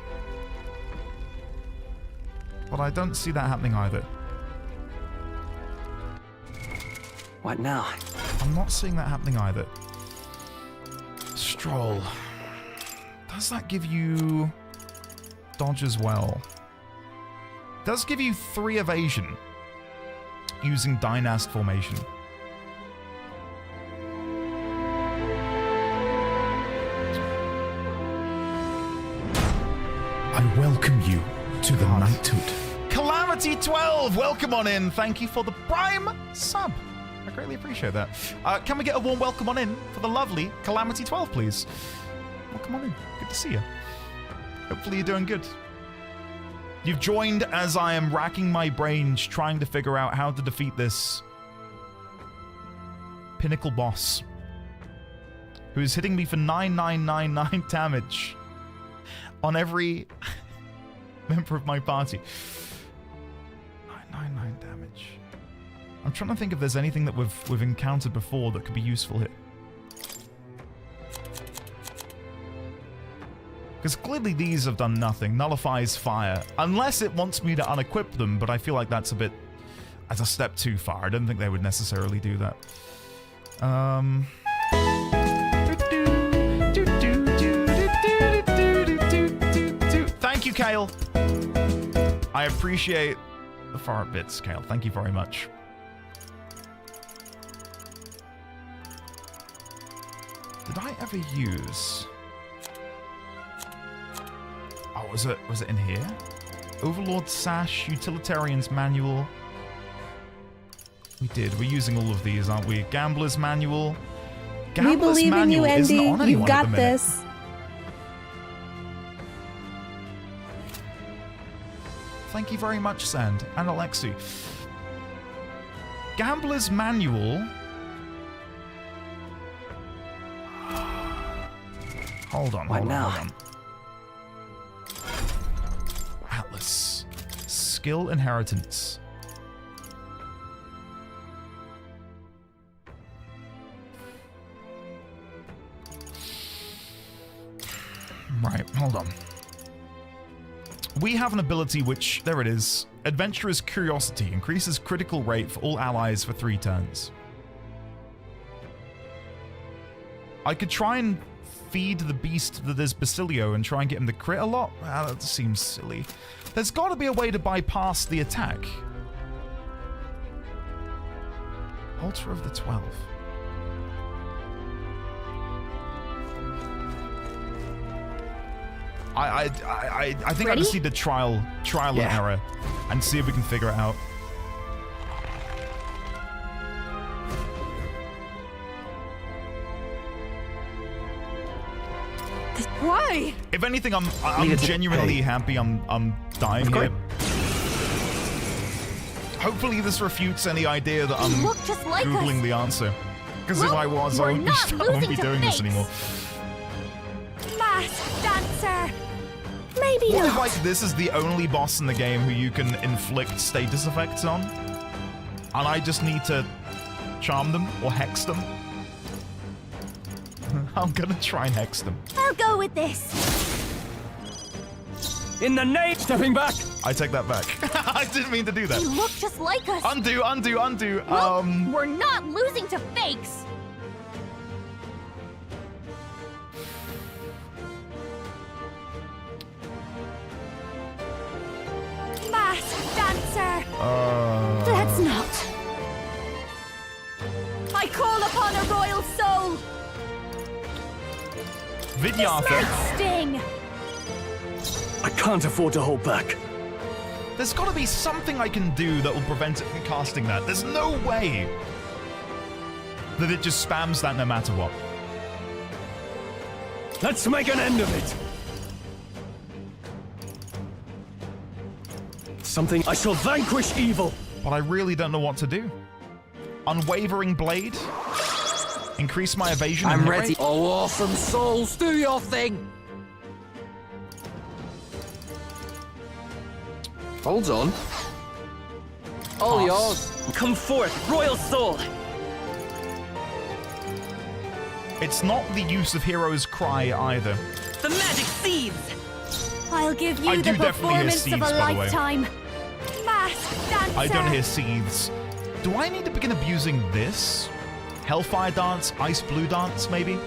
But I don't see that happening either. What now? I'm not seeing that happening either. Stroll. Does that give you dodge as well? Does give you 3 evasion using Dynast formation. I welcome you to the knighthood. Calamity 12, welcome on in. Thank you for the prime sub. I greatly appreciate that. Can we get a warm welcome on in for the lovely Calamity 12, please? Welcome on in. Good to see you. Hopefully you're doing good. You've joined as I am racking my brains trying to figure out how to defeat this pinnacle boss. who is hitting me for 9999 damage on every member of my party. 999 damage. I'm trying to think if there's anything that we've encountered before that could be useful here. Because clearly these have done nothing. Nullifies fire. Unless it wants me to unequip them, but I feel like that's a step too far. I don't think they would necessarily do that. Thank you, Kale. I appreciate the far bits, Kale. Thank you very much. Did I ever use... Oh, was it in here? Overlord Sash, Utilitarian's Manual. We did. We're using all of these, aren't we? Gambler's Manual. Gambler's we believe Manual in you, isn't on Andy. You anyone got at the minute. this. Thank you very much, Sand. And Alexi. Gambler's Manual. Hold on. Atlas. Skill Inheritance. Right, hold on. We have an ability which, there it is. Adventurer's Curiosity increases critical rate for all allies for 3 turns. I could try and feed the beast that is Basilio and try and get him to crit a lot. That seems silly. There's got to be a way to bypass the attack. Altar of the 12. I think I just need to trial and error and see if we can figure it out. Why? If anything, I'm genuinely happy I'm dying here. Hopefully this refutes any idea that I'm Googling the answer. Because if I was, I wouldn't be doing this anymore. Masked dancer. Maybe What not. if, like, this is the only boss in the game who you can inflict status effects on? And I just need to charm them or hex them? I'm gonna try and hex them. I'll go with this. In the name, stepping back. I take that back. I didn't mean to do that. They look just like us. Undo. Well, we're not losing to fakes. Masked dancer. Let's not. I call upon a royal soul. Vidyartha. Sting. I can't afford to hold back. There's got to be something I can do that will prevent it from casting that. There's no way that it just spams that no matter what. Let's make an end of it. Something I shall vanquish evil. But I really don't know what to do. Unwavering Blade? Increase my evasion. I'm ready. Oh, awesome souls, do your thing. Hold on. All yours. Come forth, Royal Soul. It's not the use of Hero's Cry either. The magic seeds. I'll give you the performance of a lifetime. Masked dancer. I don't hear seeds. Do I need to begin abusing this? Hellfire Dance, Ice Blue Dance, maybe?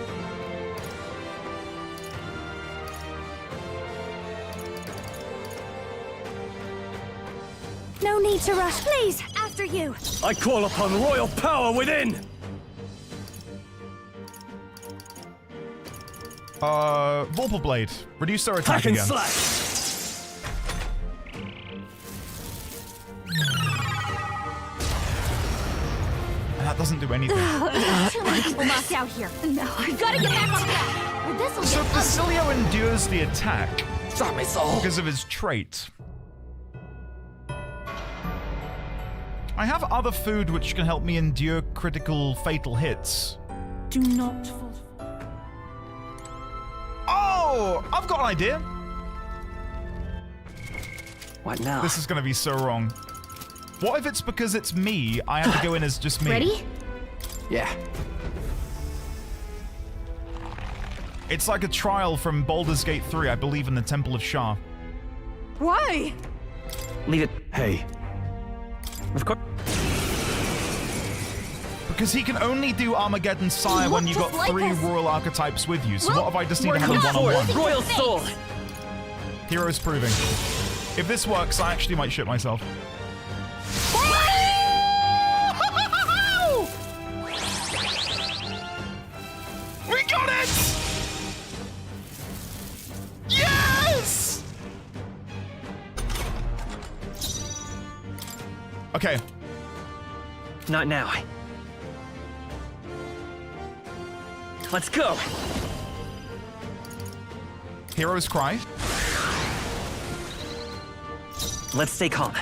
No need to rush. Please, after you. I call upon royal power within. Vorpal Blade. Reduce their attack Hack and again. slash. That doesn't do anything. Too many people knocked out here. No, I've got to get back on track. Or this'll So get Basilio endures the attack Damn it all. because of his trait. I have other food which can help me endure critical fatal hits. Do not fall. Oh, I've got an idea. What now? This is gonna be so wrong. What if it's because it's me, I have to go in as just me? Ready? Yeah. It's like a trial from Baldur's Gate 3, I believe in the Temple of Shah. Why? Leave it. Hey. Of course. Because he can only do Armageddon Sire when you've got like 3 us. royal archetypes with you. So Well, what if I just need to we're have a not one-on-one? losing Royal the Soul! face. Hero's proving. If this works, I actually might shit myself. We got it! Yes! Okay. Not now. Let's go. Hero's Cry. Let's stay calm.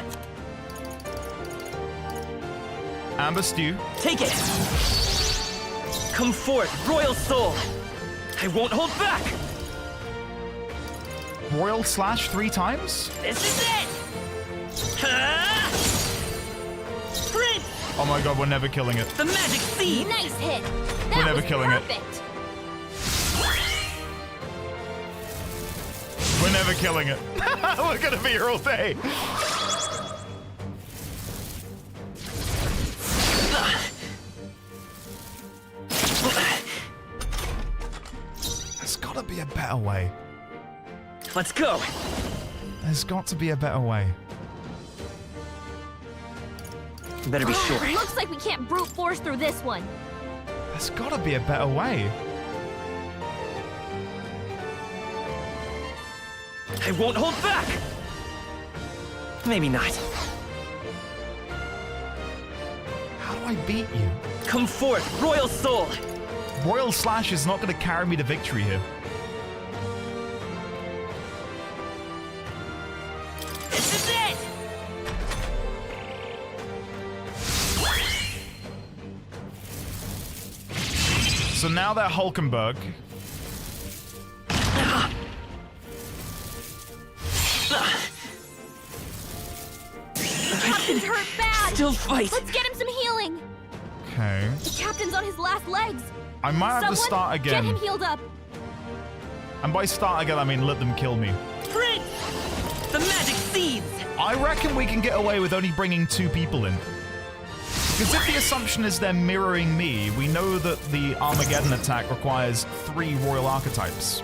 Amber Stew. Take it. Come forth, Royal Soul. I won't hold back. Royal Slash 3 times? This is it. Prince. Oh my god, we're never killing it. The magic seed. Nice hit. We're never killing it. We're never killing it. We're gonna be here all day. There's gotta be a better way. Let's go. There's got to be a better way. Better be sure. Looks like we can't brute force through this one. There's gotta be a better way. I won't hold back. Maybe not. How do I beat you? Come forth, Royal Soul. Royal Slash is not gonna carry me to victory here. This is it. So now they're Hulkenberg. Captain's hurt bad. Still fight. Let's get him some healing. Okay. The captain's on his last legs. I might have to Someone start again. Get him healed up. And by start again, I mean let them kill me. Prince. The magic seeds. I reckon we can get away with only bringing 2 people in. Because if the assumption is they're mirroring me, we know that the Armageddon attack requires 3 royal archetypes.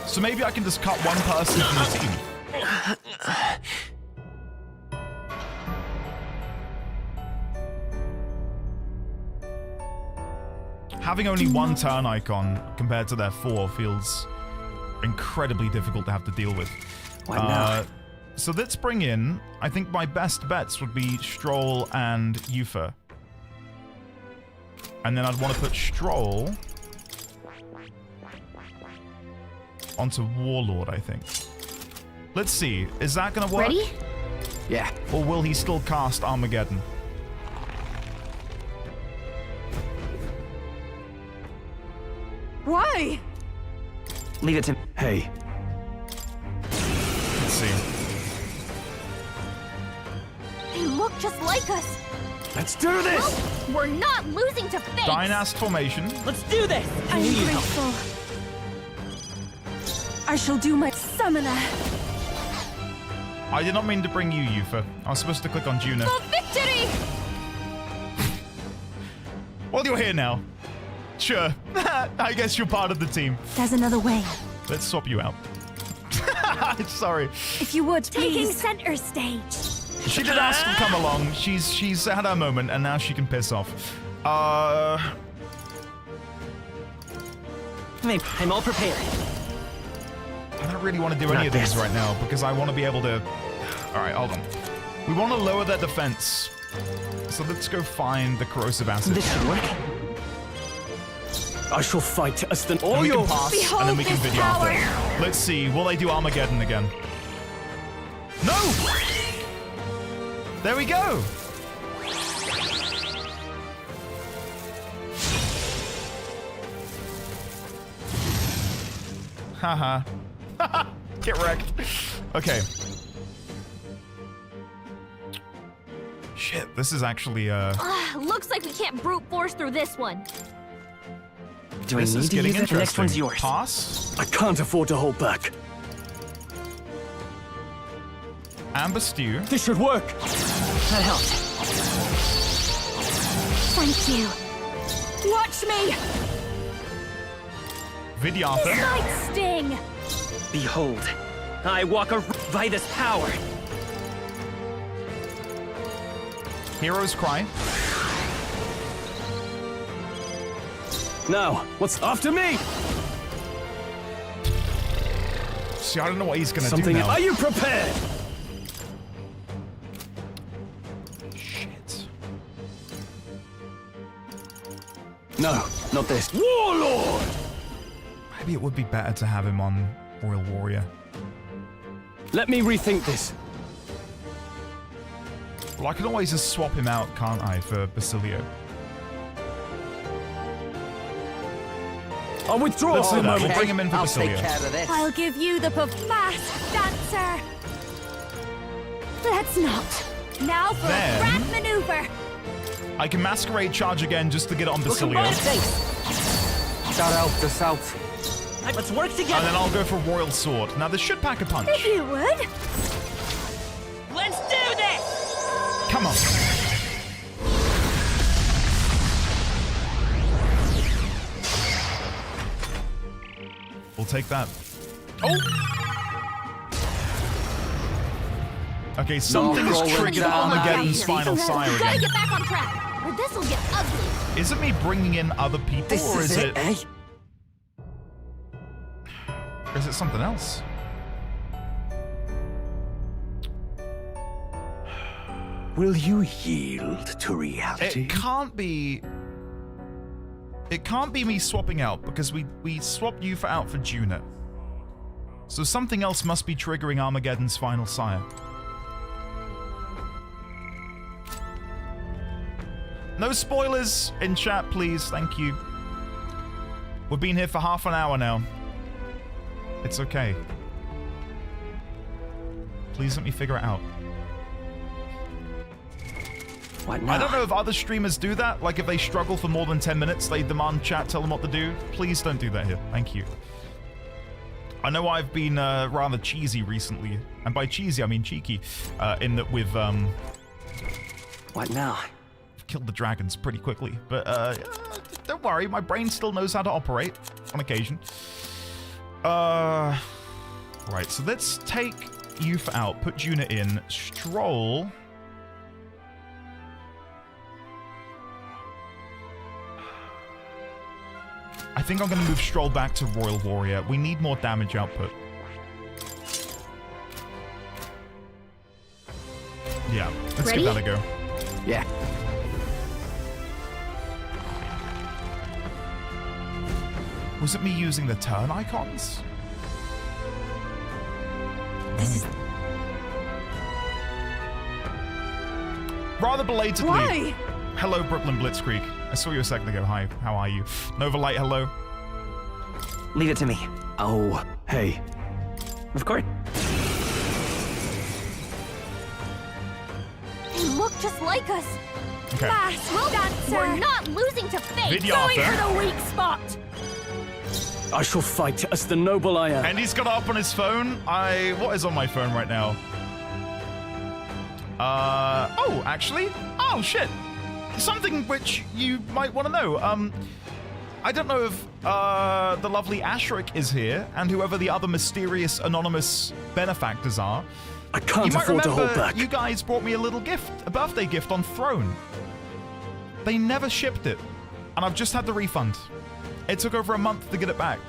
So maybe I can just cut 1 person from the team. Having only 1 turn icon compared to their 4 feels incredibly difficult to have to deal with. What now? So let's bring in, I think my best bets would be Stroll and Yufa. And then I'd want to put Stroll onto Warlord, I think. Let's see, is that going to work? Ready? Yeah. Or will he still cast Armageddon? Why? Leave it to. Hey. Let's see. They look just like us. Let's do this! Well, we're not losing to fate. Dynast formation. Let's do this. I'm grateful. I shall do my summoner. I did not mean to bring you, Yufa. I was supposed to click on Juna. For victory! Well, you're here now. Sure. I guess you're part of the team. There's another way. Let's swap you out. Sorry. If you would, Taking please. center stage. She did ask to come along. She's had her moment, and now she can piss off. Maybe. I'm all prepared. I don't really want to do any of these right now, because I want to be able to... Alright, hold on. We want to lower their defense. So let's go find the corrosive acid. This should work. I shall fight as the And we can oil. pass, Behold and then we can this video power. after. Let's see, will they do Armageddon again? No! There we go! Haha. Get wrecked. Okay. Shit, this is actually, looks like we can't brute force through this one. Do I need to use it? The next one's yours. Pass. I can't afford to hold back. Amber Stew. This should work. That helped. Thank you. Watch me! Vidyartha. Night Sting! Behold, I walk by this power. Hero's Cry. Now, what's after me? See, I don't know what he's gonna Something. do now. Are you prepared? Shit. No, not this. Warlord! Maybe it would be better to have him on Royal Warrior. Let me rethink this. Well, I can always just swap him out, can't I, for Basilio? I'll withdraw. Let's do that. We'll bring him in for Basilio. Take care of this. I'll give you the fast dancer. Let's not. Now for a rat maneuver. I can Masquerade Charge again just to get it on Basilio. Shout out this out. Let's work together. And then I'll go for Royal Sword. Now this should pack a punch. If you would. Let's do this! Come on. We'll take that. Oh! Okay, something is triggered Armageddon's final sire We gotta again. get back on track, or this'll get ugly. Is it me bringing in other people, or is it... eh? Or is it something else? Will you yield to reality? It can't be... It can't be me swapping out, because we swapped you out for Juno. So something else must be triggering Armageddon's final sire. No spoilers in chat, please. Thank you. We've been here for half an hour now. It's okay. Please let me figure it out. What now? I don't know if other streamers do that. Like, if they struggle for more than 10 minutes, they demand chat tell them what to do. Please don't do that here. Thank you. I know I've been rather cheesy recently. And by cheesy, I mean cheeky. In that we've... What now? Killed the dragons pretty quickly. But don't worry, my brain still knows how to operate on occasion. Right, so let's take Youth out, put Juna in, Stroll. I think I'm going to move Stroll back to Royal Warrior. We need more damage output. Yeah, let's give that a go. Yeah. Was it me using the turn icons? This is... Rather belatedly. Why? Hello, Brooklyn Blitzkrieg. I saw you a second ago. Hi, how are you? Nova Light, hello. Leave it to me. Oh, hey. Of course. They look just like us. Okay. Fast, well dancer. We're not losing to fate. Vidyartha. Going for the weak spot. I shall fight as the noble I am. And he's got it up on his phone. What is on my phone right now? Oh, actually. Oh, shit. Something which you might want to know. I don't know if the lovely Asherick is here, and whoever the other mysterious anonymous benefactors are. I can't afford to hold back. You guys brought me a little gift, a birthday gift on Throne. They never shipped it, and I've just had the refund. It took over a month to get it back.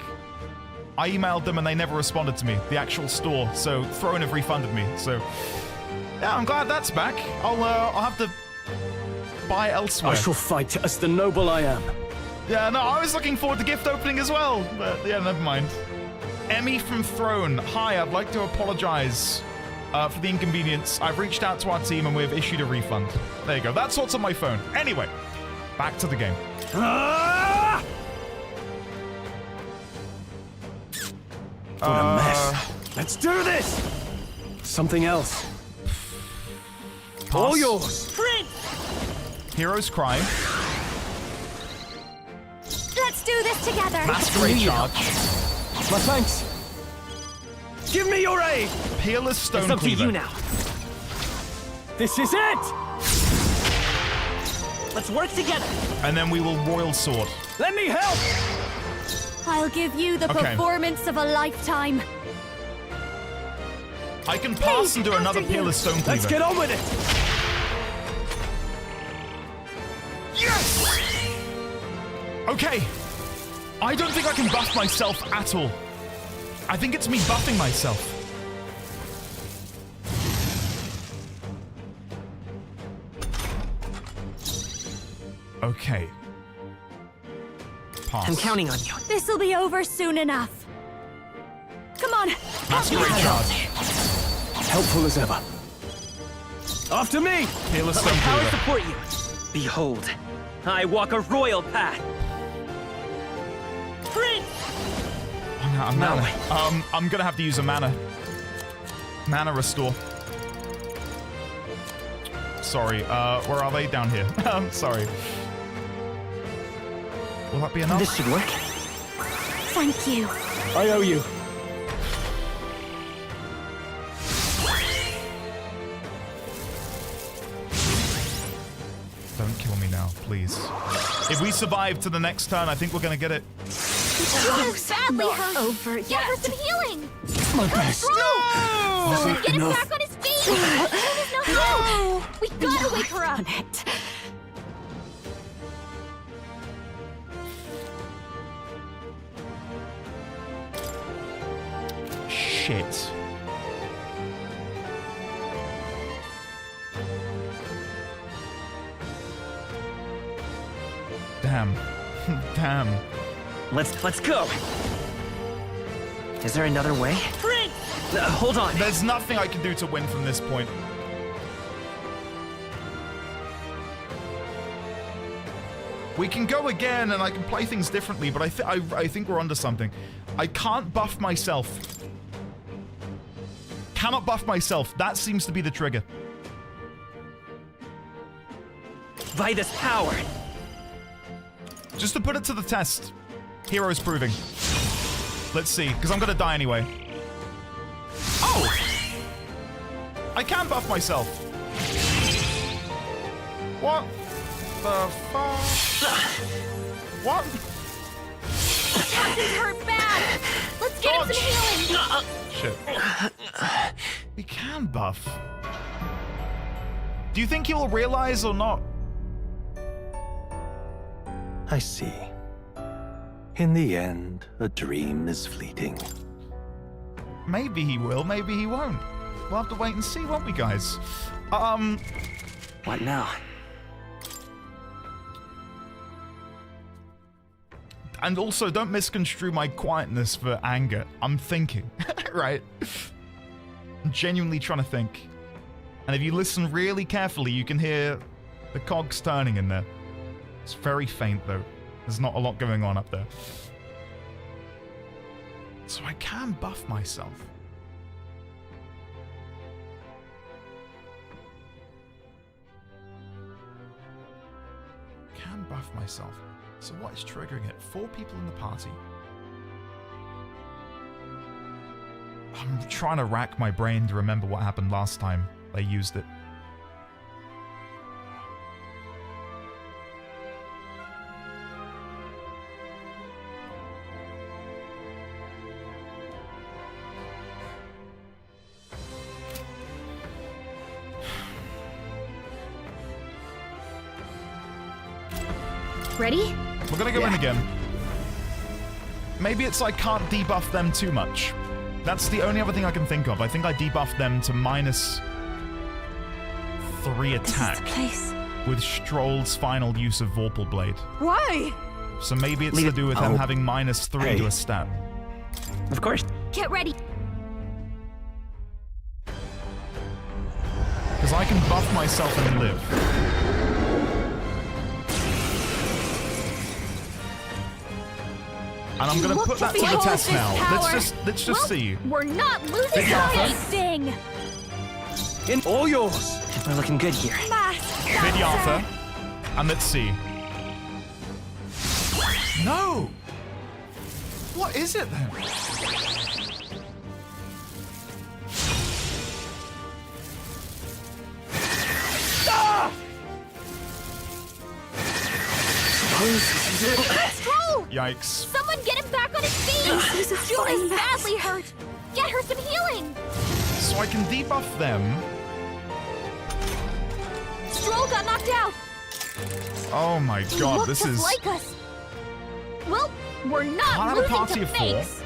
I emailed them and they never responded to me, the actual store, so Throne have refunded me. So, yeah, I'm glad that's back. I'll have to buy elsewhere. I shall fight as the noble I am. Yeah, no, I was looking forward to gift opening as well, but yeah, never mind. Emmy from Throne. Hi, I'd like to apologize for the inconvenience. I've reached out to our team and we've issued a refund. There you go. That's what's on my phone. Anyway, back to the game. What a mess. Let's do this! Something else. Pass. All yours. Prince! Hero's Cry. Let's do this together. Masquerade Charge. My thanks. Give me your aid! Peerless Stone It's up to Cleaver. you now. This is it! Let's work together. And then we will Royal Sword. Let me help! I'll give you the Okay. performance of a lifetime. I can pass and do another Peerless Stone Cleaver. Let's get on with it! Yes! Okay. I don't think I can buff myself at all. I think it's me buffing myself. Okay. Pass. I'm counting on you. This'll be over soon enough. Come on. Masquerade Charge. Helpful as ever. After me! Peerless Let my Stone power Cleaver. support you. Behold, I walk a royal path. Prince! I'm mana. I'm gonna have to use a mana. Mana restore. Sorry, where are they? Down here. Sorry. Will that be enough? This should work. Thank you. I owe you. Don't kill me now, please. If we survive to the next turn, I think we're gonna get it. Oh, sadly hurt. Over Get her some healing! My best. Someone get him enough? back on his feet! There's no help! We gotta wake her up! Shit. Damn. Damn. Let's go. Is there another way? Prince! Hold on. There's nothing I can do to win from this point. We can go again and I can play things differently, but I think we're onto something. I can't buff myself. Cannot buff myself. That seems to be the trigger. By this power. Just to put it to the test. Hero's proving. Let's see, because I'm gonna die anyway. Oh! I can buff myself. What the fuck? What? Captain's hurt bad! Let's get him some healing! Shit. We can buff. Do you think he'll realize or not? I see. In the end, a dream is fleeting. Maybe he will, maybe he won't. We'll have to wait and see, won't we, guys? What now? And also, don't misconstrue my quietness for anger. I'm thinking, right? I'm genuinely trying to think. And if you listen really carefully, you can hear the cogs turning in there. It's very faint, though. There's not a lot going on up there. So I can buff myself. Can buff myself. So what is triggering it? 4 people in the party. I'm trying to rack my brain to remember what happened last time they used it. Ready? We're gonna go in again. Maybe it's I can't debuff them too much. That's the only other thing I can think of. I think I debuffed them to -3 attack with Stroll's final use of Vorpal Blade. Why? So maybe it's to do with them having -3 to a stat. Of course. Get ready. Because I can buff myself and live. And I'm gonna put that to the test now. Let's just see. We're not losing anything. In all yours. We're looking good here. Vidyartha. And let's see. No! What is it then? Ah! Troll! Yikes. Someone get him back on his feet! Juna's badly hurt! Get her some healing! So I can debuff them. Stroll got knocked out! Oh my god, this is... like us. Well, we're not losing to of fakes! 4.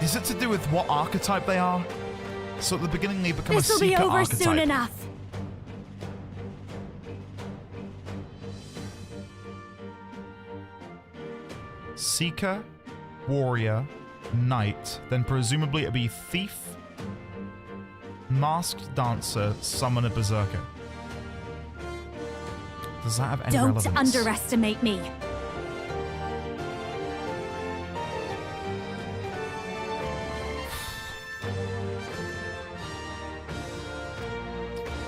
Is it to do with what archetype they are? So at the beginning they become a Seeker archetype. This'll be over soon enough. Seeker, Warrior, Knight, then presumably it'd be Thief, Masked Dancer, Summoner, Berserker. Does that have any relevance? Don't underestimate me.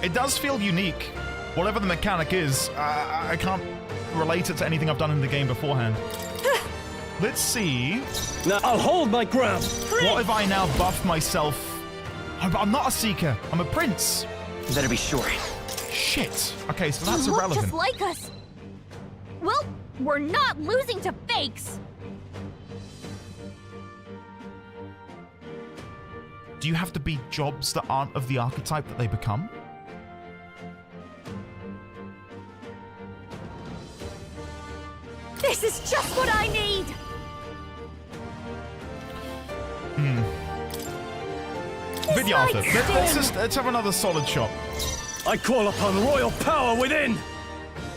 It does feel unique. Whatever the mechanic is, I can't relate it to anything I've done in the game beforehand. Let's see. Now I'll hold my ground. What if I now buff myself? I'm not a Seeker. I'm a Prince. You better be sure. Shit. Okay, so that's You look irrelevant. just like us. Well, we're not losing to fakes. Do you have to be jobs that aren't of the archetype that they become? This is just what I need. Vidyartha, let's have another solid shot. I call upon royal power within.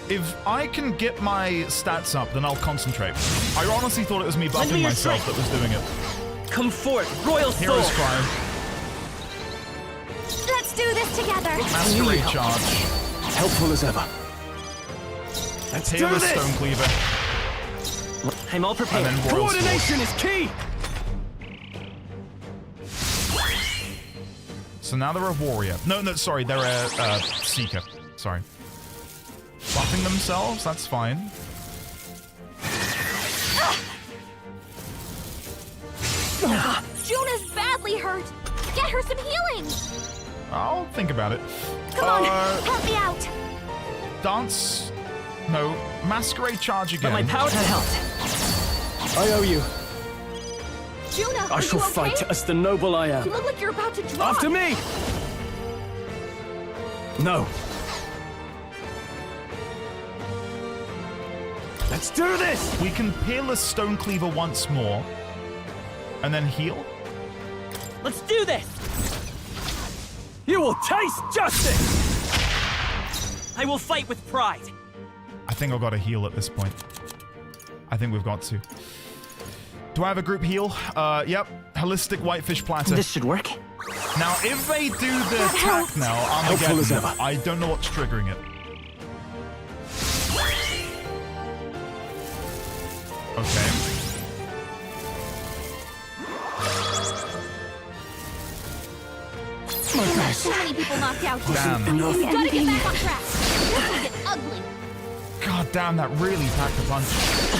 If I can get my stats up, then I'll concentrate. I honestly thought it was me buffing myself that was doing it. Come forth, royal soul. Hero's Cry. Let's do this together. Masquerade Charge. Helpful as ever. Let's do Tailless this. Stonecleaver. I'm all prepared. And then Royal Coordination is key. So now they're a warrior. No, sorry, they're a seeker. Sorry. Buffing themselves, that's fine. Juna's badly hurt. Get her some healing. I'll think about it. Come on, help me out. Dance. No. Masquerade Charge again. But my power to help. I owe you. Juna, I shall fight as the noble I am. You look like you're about to drop. After me! No. Let's do this! We can peel a Stonecleaver once more. And then heal. Let's do this! You will taste justice! I will fight with pride. I think I've got to heal at this point. I think we've got to. Do I have a group heal? Yep. Holistic Whitefish Platter. This should work. Now, if they do the attack now, Armageddon, I don't know what's triggering it. Okay. So many people knocked out here. Damn. We gotta get back on track. This will get ugly. God damn, that really packed a punch.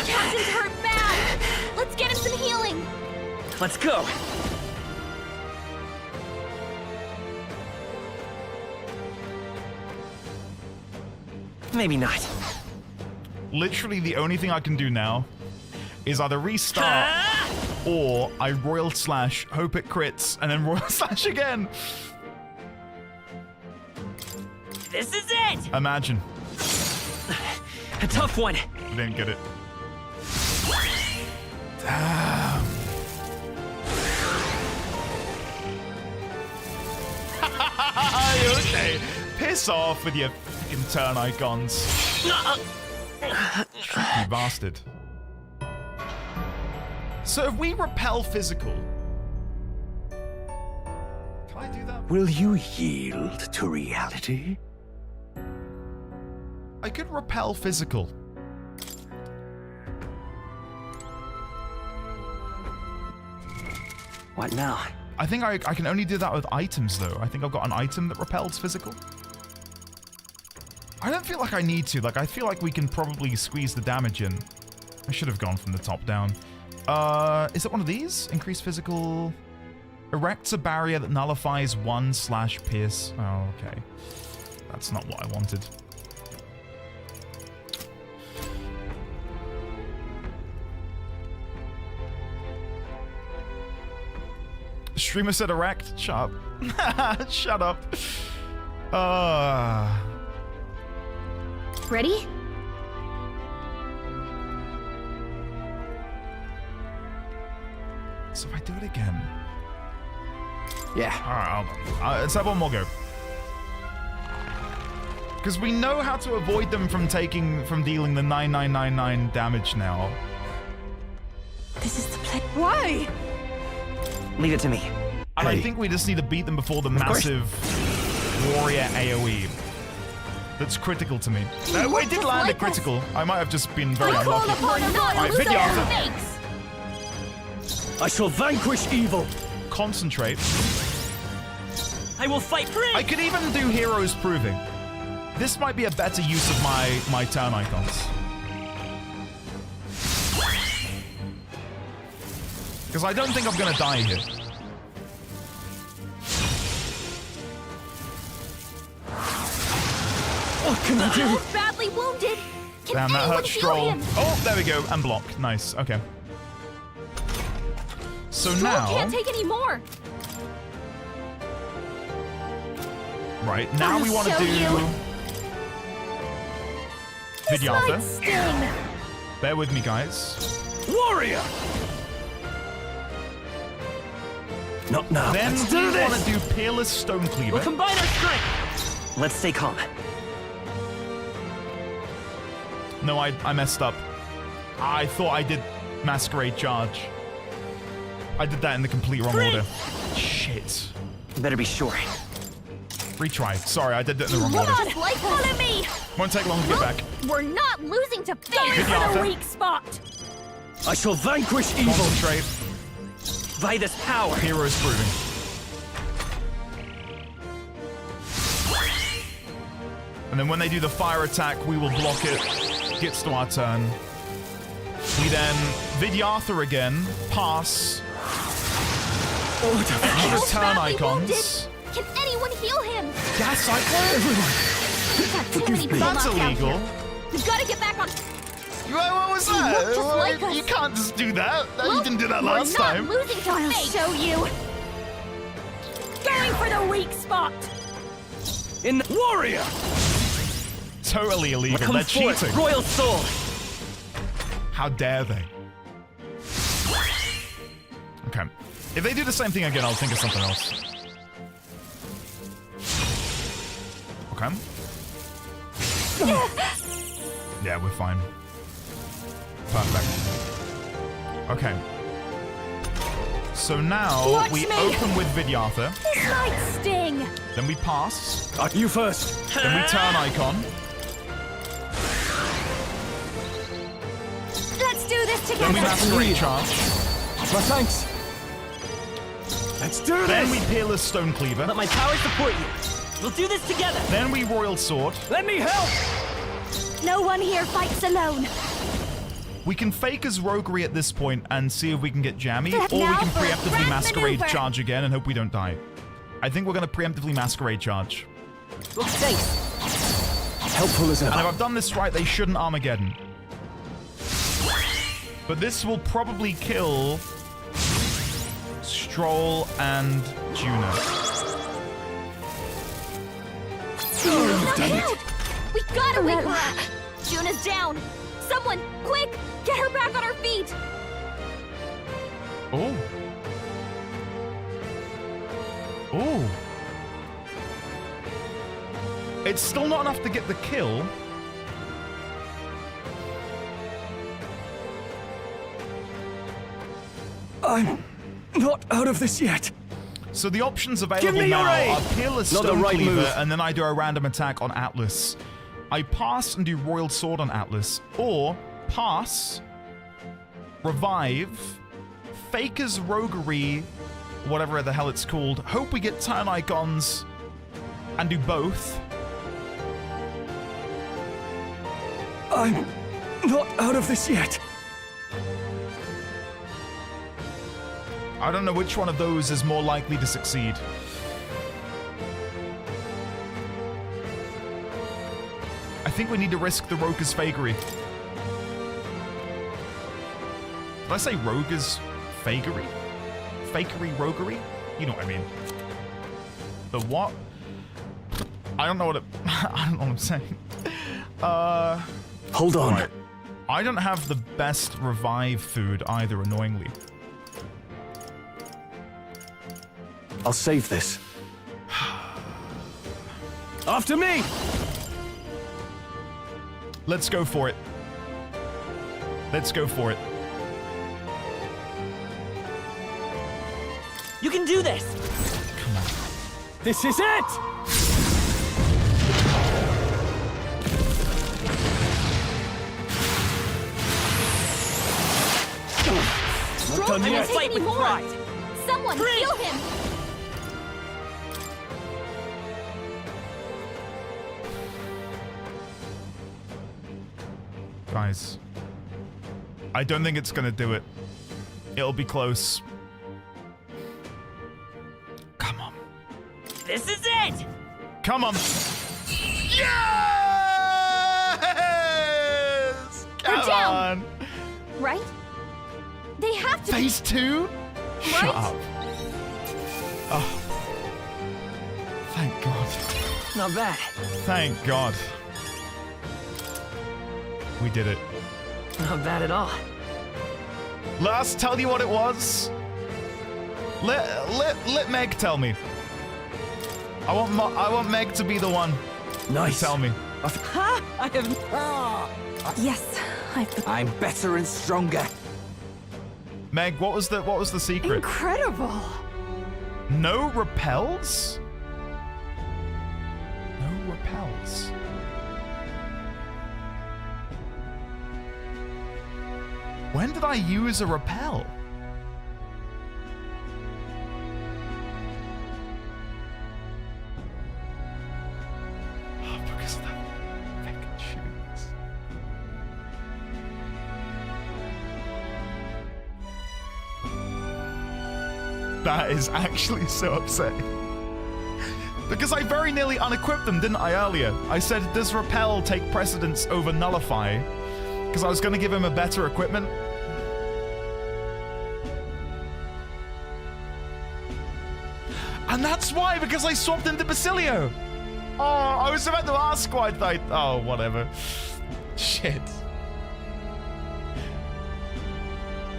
Captain's hurt bad. Let's get him some healing. Let's go. Maybe not. Literally, the only thing I can do now is either restart or I Royal Slash, hope it crits, and then Royal Slash again. This is it! Imagine. A tough one. I didn't get it. Damn. Okay. Piss off with your fucking turn icons. You bastard. So if we repel physical, Will you yield to reality? I could repel physical. What now? I think I can only do that with items, though. I think I've got an item that repels physical. I don't feel like I need to. Like, I feel like we can probably squeeze the damage in. I should have gone from the top down. Is it one of these? Increase physical... Erects a barrier that nullifies 1/pierce. Oh, okay. That's not what I wanted. Streamer said erect. Shut up. Shut up. Ready? So if I do it again... Yeah. Alright, hold on. Let's have one more go. Because we know how to avoid them from dealing the 9999 damage now. This is the place. Why? Leave it to me. And I think we just need to beat them before the massive warrior AoE. That's critical to me. No, it did land a critical. I might have just been very unlucky. Alright, Vidyartha. I shall vanquish evil. Concentrate. I will fight free. I could even do Heroes Proving. This might be a better use of my turn icons. Because I don't think I'm going to die here. What can I do? Badly wounded. Can Damn, that hurt Stroll. him? Oh, there we go. And block. Nice. Okay. So Stroll now... can't take any more. Right, now we want to do... Vidyartha. Bear with me, guys. Warrior! Not now. Then Let's we do this. want to do Peerless Stone Cleaver. We'll combine our strength. Let's stay calm. No, I messed up. I thought I did Masquerade Charge. I did that in the complete wrong order. Shit. Better be sure. Retry. Sorry, I did it in the wrong order. Come on, follow me. Won't take long to get back. We're not losing to fate. Going Vidyartha. for the weak spot. I shall vanquish evil. Concentrate. By this power. Heroes Proving. And then when they do the fire attack, we will block it. Gets to our turn. We then Vidyartha again. Pass. Extra turn icons. Can anyone heal him? Gas cycle? We've got too many people That's knocked out illegal. here. We've got to get back on. What was They look that? just like us. You can't just do that. You didn't do that We're last time. not losing to I'll fate. show you. Going for the weak spot. In the warrior. Totally illegal. Come They're forth, cheating. Royal Soul. How dare they? Okay. If they do the same thing again, I'll think of something else. Okay. Yeah, we're fine. Perfect. Okay. So now Watch we me. open with Vidyartha. This might sting. Then we pass. You first. Then we turn icon. Let's do this Then we together. Masquerade Charge. My thanks. Let's do this. Then we Peerless Stone Cleaver. Let my power support you. We'll do this together. Then we Royal Sword. Let me help. No one here fights alone. We can fake as roguery at this point and see if we can get jammy, or we Now can for a preemptively grand Masquerade maneuver. Charge again and hope we don't die. I think we're going to preemptively Masquerade Charge. Look safe. Helpful as And if ever. I've done this right, they shouldn't Armageddon. But this will probably kill Stroll and Juno. We gotta wake her up. Juna's down. Someone, quick, get her back on her feet. Oh. Oh. It's still not enough to get the kill. I'm not out of this yet. So the options Give available me your now aid! are Peerless Not the Stone right Cleaver, move. and then I do a random attack on Atlas. I pass and do Royal Sword on Atlas, or pass, revive, Faker's Roguery, whatever the hell it's called, hope we get turn icons, and do both. I'm not out of this yet. I don't know which one of those is more likely to succeed. I think we need to risk the Rogue's Fakery. Did I say Rogue's Fakery? Fakery Roguery? You know what I mean. The what? I don't know what it... I don't know what I'm saying. Hold on. Right. I don't have the best revive food either, annoyingly. I'll save this. After me! Let's go for it. Let's go for it. You can do this! Come on. This is it! Stroke done yet. take any more. pride. Someone heal him. Guys. I don't think it's gonna do it. It'll be close. Come on. This is it! Come on. Yes! They're Come down. on. Right? They have to Phase 2? Shut Right? up. Oh. Thank God. Not bad. Thank God. We did it. Not bad at all. Let us tell you what it was. Let Meg tell me. I want Meg to be the one. Nice. To tell me. Ha! I have... Yes, I'm better and stronger. Meg, what was the secret? Incredible. No repels? No repels. When did I use a repel? Oh, because of that fucking shoes. That is actually so upsetting. Because I very nearly unequipped them, didn't I, earlier? I said, does repel take precedence over nullify? Because I was going to give him a better equipment. And that's why, because I swapped into Basilio. Oh, I was about to ask why I... Oh, whatever. Shit.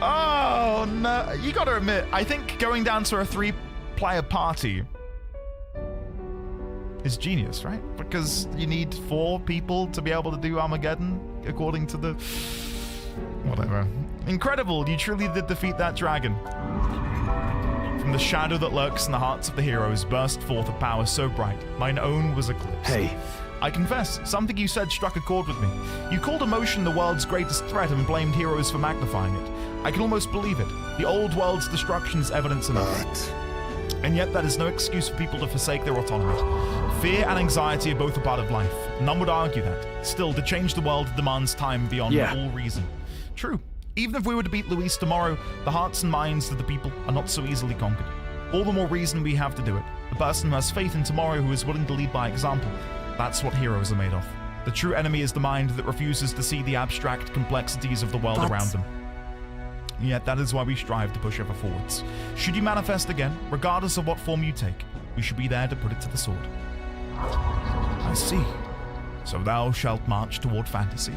Oh, no. You gotta admit, I think going down to a 3-player party is genius, right? Because you need 4 people to be able to do Armageddon, according to the... Whatever. Incredible, you truly did defeat that dragon. From the shadow that lurks in the hearts of the heroes burst forth a power so bright, mine own was eclipsed. Hey. I confess, something you said struck a chord with me. You called emotion the world's greatest threat and blamed heroes for magnifying it. I can almost believe it. The old world's destruction is evidence enough. And yet that is no excuse for people to forsake their autonomy. Fear and anxiety are both a part of life. None would argue that. Still, to change the world demands time beyond all reason. True. Even if we were to beat Luis tomorrow, the hearts and minds of the people are not so easily conquered. All the more reason we have to do it. The person who has faith in tomorrow, who is willing to lead by example. That's what heroes are made of. The true enemy is the mind that refuses to see the abstract complexities of the world around them. And yet that is why we strive to push ever forwards. Should you manifest again, regardless of what form you take, we should be there to put it to the sword. I see. So thou shalt march toward fantasy,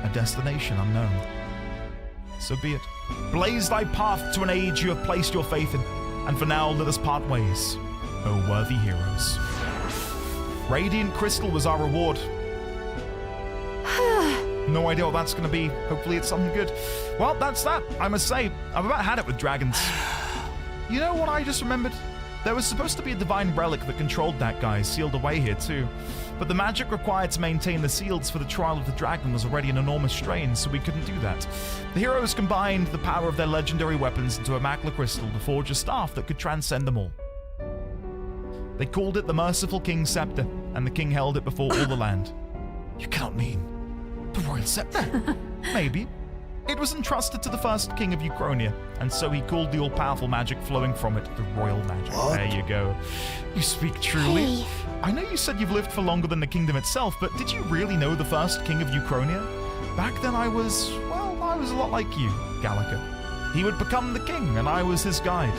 a destination unknown. So be it. Blaze thy path to an age you have placed your faith in, and for now let us part ways, O worthy heroes. Radiant Crystal was our reward. No idea what that's going to be. Hopefully it's something good. Well, that's that. I must say, I've about had it with dragons. You know what I just remembered? There was supposed to be a divine relic that controlled that guy, sealed away here too. But the magic required to maintain the seals for the trial of the dragon was already an enormous strain, so we couldn't do that. The heroes combined the power of their legendary weapons into a magla crystal to forge a staff that could transcend them all. They called it the Merciful King's Scepter, and the king held it before all the land. You cannot mean the Royal Scepter? Maybe. It was entrusted to the first king of Uchronia, and so he called the all-powerful magic flowing from it the royal magic. What? There you go. You speak truly. Hey. I know you said you've lived for longer than the kingdom itself, but did you really know the first king of Uchronia? Back then I was a lot like you, Gallica. He would become the king, and I was his guide.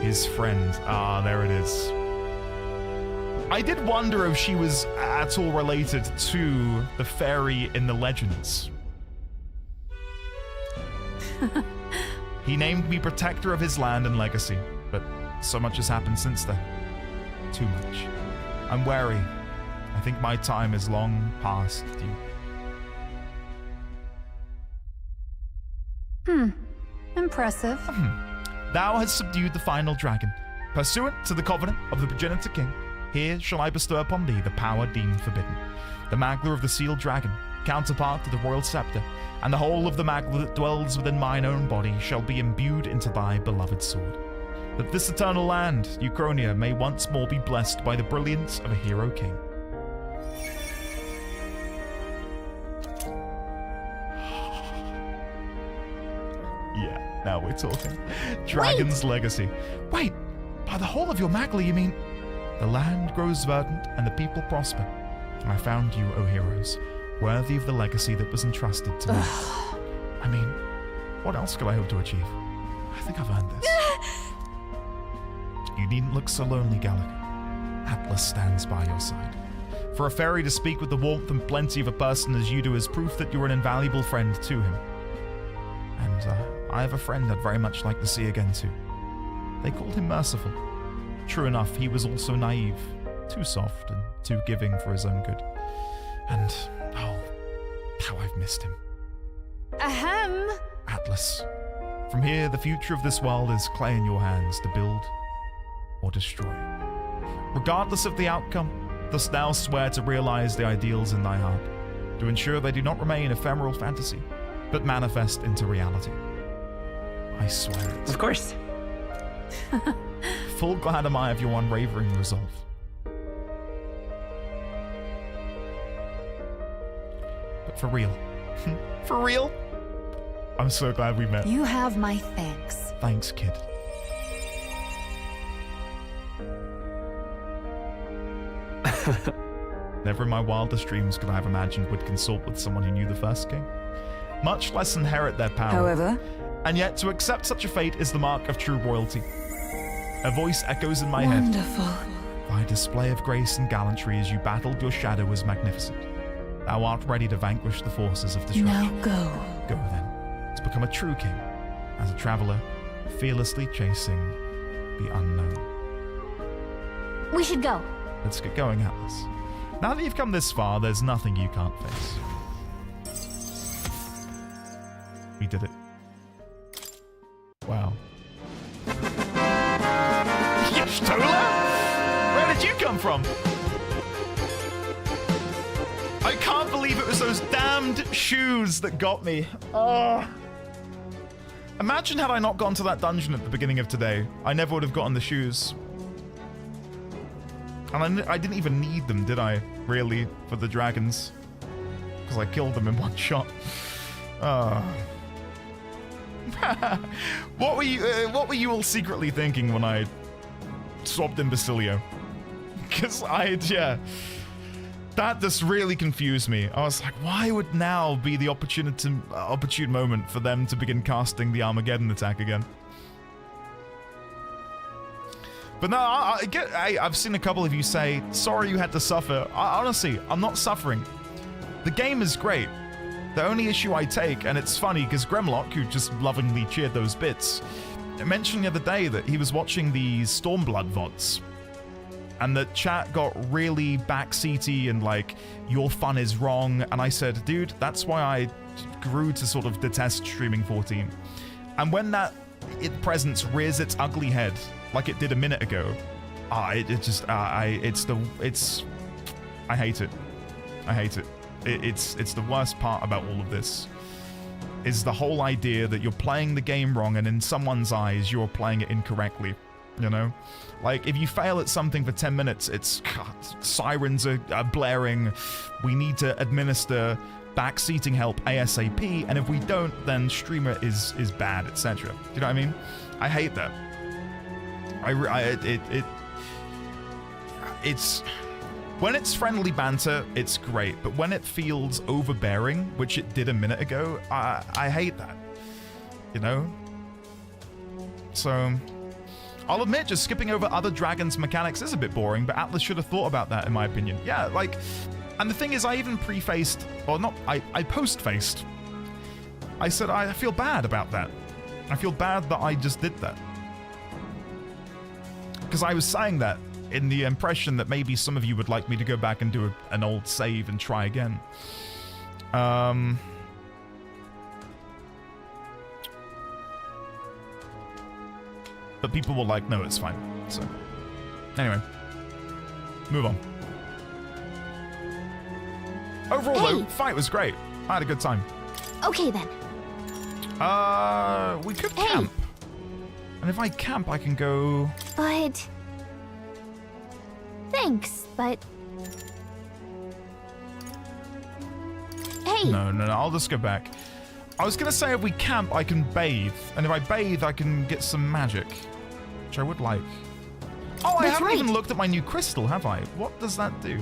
His friend. Ah, there it is. I did wonder if she was at all related to the fairy in the legends. He named me protector of his land and legacy, but so much has happened since then. Too much. I'm wary. I think my time is long past due. Impressive. Thou hast subdued the final dragon. Pursuant to the covenant of the progenitor king, here shall I bestow upon thee the power deemed forbidden. The magla of the sealed dragon, counterpart to the royal scepter, and the whole of the magla that dwells within mine own body shall be imbued into thy beloved sword. That this eternal land, Uchronia, may once more be blessed by the brilliance of a hero king. Yeah, now we're talking. Dragon's legacy. Wait, by the whole of your magla, you mean the land grows verdant and the people prosper. I found you, O heroes, worthy of the legacy that was entrusted to me. I mean, what else could I hope to achieve? I think I've earned this. You needn't look so lonely, Gallica. Atlas stands by your side. For a fairy to speak with the warmth and plenty of a person as you do is proof that you're an invaluable friend to him. And I have a friend I'd very much like to see again too. They called him Merciful. True enough, he was also naive, too soft and too giving for his own good. And, oh, how I've missed him. Ahem. Atlas, from here, the future of this world is clay in your hands to build or destroy. Regardless of the outcome, dost thou swear to realize the ideals in thy heart, to ensure they do not remain ephemeral fantasy, but manifest into reality. I swear it. Of course. Full glad am I of your unwavering resolve. But for real. For real? I'm so glad we met. You have my thanks. Thanks, kid. Never in my wildest dreams could I have imagined would consult with someone who knew the first king, much less inherit their power. However, and yet to accept such a fate is the mark of true royalty. A voice echoes in my wonderful. head. Thy display of grace and gallantry as you battled your shadow was magnificent. Thou art ready to vanquish the forces of destruction. Now go. Go then, to become a true king, as a traveler, fearlessly chasing the unknown. We should go. Let's get going, Atlas. Now that you've come this far, there's nothing you can't face. We did it. Wow. Stola? Where did you come from? I can't believe it was those damned shoes that got me. Imagine had I not gone to that dungeon at the beginning of today. I never would have gotten the shoes. And I didn't even need them, did I? Really, for the dragons. Because I killed them in one shot. What were you all secretly thinking when I swapped in Basilio? Because that just really confused me. I was like, why would now be the opportune moment for them to begin casting the Armageddon attack again? But no, I've seen a couple of you say, sorry you had to suffer. Honestly, I'm not suffering. The game is great. The only issue I take, and it's funny because Gremlock, who just lovingly cheered those bits, mentioned the other day that he was watching the Stormblood VODs, and the chat got really backseaty and like, your fun is wrong. And I said, dude, that's why I grew to sort of detest streaming 14. And when that presence rears its ugly head like it did a minute ago, I hate it. I hate it. It's the worst part about all of this, is the whole idea that you're playing the game wrong and in someone's eyes you're playing it incorrectly, you know? Like, if you fail at something for 10 minutes, it's sirens are blaring, we need to administer backseating help ASAP, and if we don't, then streamer is bad, etc. Do you know what I mean? I hate that. It's when it's friendly banter, it's great, but when it feels overbearing, which it did a minute ago, I hate that, you know? So, I'll admit, just skipping over other dragons' mechanics is a bit boring, but Atlas should have thought about that, in my opinion. Yeah, like, and the thing is, I even pre-faced, or not, I post-faced. I said, I feel bad about that. I feel bad that I just did that. Because I was saying that in the impression that maybe some of you would like me to go back and do an old save and try again. But people were like, no, it's fine. So, anyway. Move on. Overall, though, fight was great. I had a good time. Okay, then. We could camp. And if I camp, I can go... But... Thanks, but... Hey! No, I'll just go back. I was gonna say if we camp, I can bathe. And if I bathe, I can get some magic. Which I would like. Oh, I haven't even looked at my new crystal, have I? What does that do?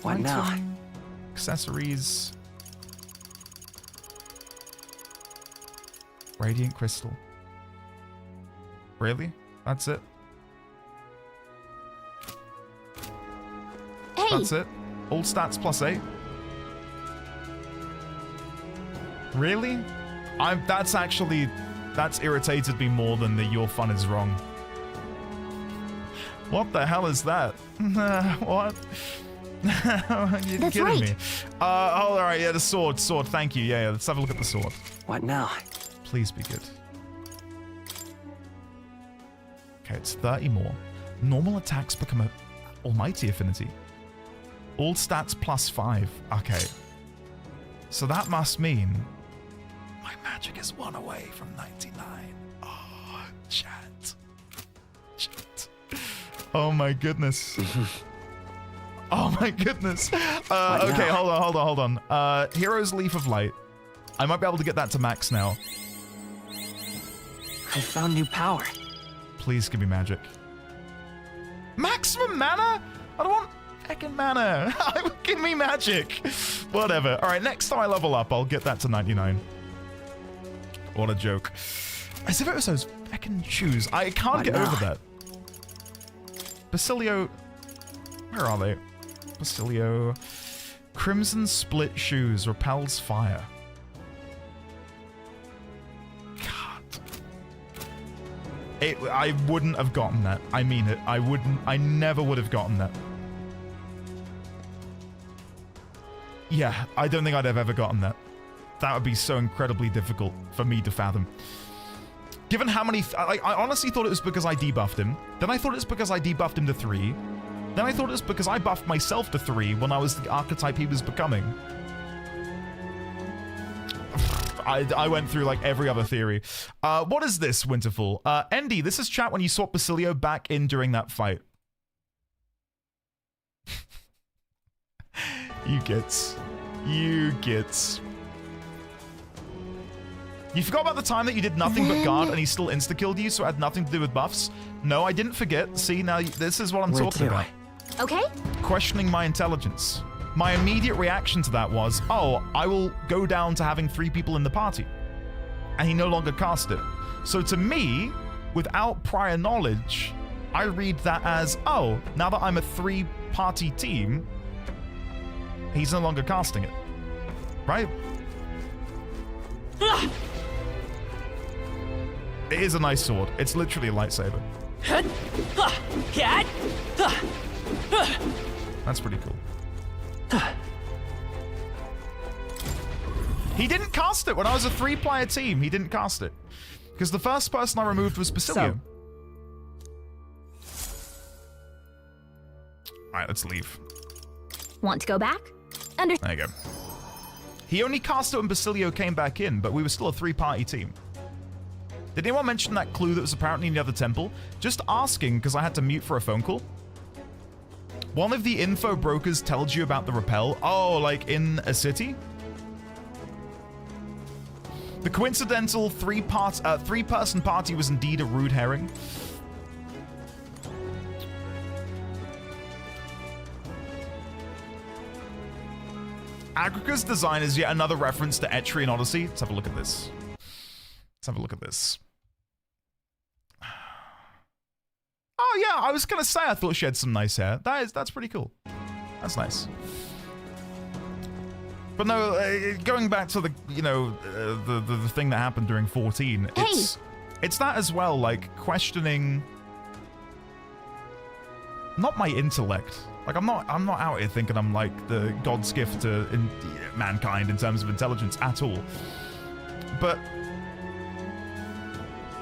What now? Accessories. Radiant crystal. Really? That's it? Hey. That's it? All stats +8? Really? That's irritated me more than the your fun is wrong. What the hell is that? What? You're kidding me. Oh, alright, yeah, the sword, thank you. Yeah, let's have a look at the sword. What now? Please be good. Okay, it's 30 more. Normal attacks become an almighty affinity. All stats +5. Okay. So that must mean my magic is 1 away from 99. Oh, chat. Oh my goodness. Oh my goodness. Okay, hold on. Hero's Leaf of Light. I might be able to get that to max now. I found new power. Please give me magic. Maximum mana? I don't want heckin' mana. Give me magic. Whatever. All right, next time I level up, I'll get that to 99. What a joke. As if it was those heckin' shoes. I can't get over that. Basilio. Where are they? Basilio. Crimson split shoes repels fire. I wouldn't have gotten that. I mean it. I never would have gotten that. Yeah, I don't think I'd have ever gotten that. That would be so incredibly difficult for me to fathom. Given how many... I honestly thought it was because I debuffed him. Then I thought it was because I debuffed him to 3. Then I thought it was because I buffed myself to 3 when I was the archetype he was becoming. I went through like every other theory. What is this, Winterfall? Endy, this is chat when you swap Basilio back in during that fight. You gits. You gits. You forgot about the time that you did nothing but guard and he still insta-killed you, so it had nothing to do with buffs? No, I didn't forget. See, now this is what I'm talking about. Okay. Questioning my intelligence. My immediate reaction to that was, oh, I will go down to having 3 people in the party. And he no longer cast it. So to me, without prior knowledge, I read that as, oh, now that I'm a 3-party team, he's no longer casting it. Right? It is a nice sword. It's literally a lightsaber. That's pretty cool. He didn't cast it when I was a 3-player team. He didn't cast it. Because the first person I removed was Basilio. So, Alright, let's leave. Want to go back? There you go. He only cast it when Basilio came back in, but we were still a 3-party team. Did anyone mention that clue that was apparently in the other temple? Just asking, because I had to mute for a phone call. One of the info brokers tells you about the rappel. Oh, like in a city? The coincidental three-person party was indeed a rude herring. Agrica's design is yet another reference to Etrian Odyssey. Let's have a look at this. Let's have a look at this. Oh yeah, I was gonna say I thought she had some nice hair. That's pretty cool. That's nice. But no, going back to the the thing that happened during 14, it's that as well, like questioning not my intellect. Like I'm not out here thinking I'm like the god's gift to mankind in terms of intelligence at all. But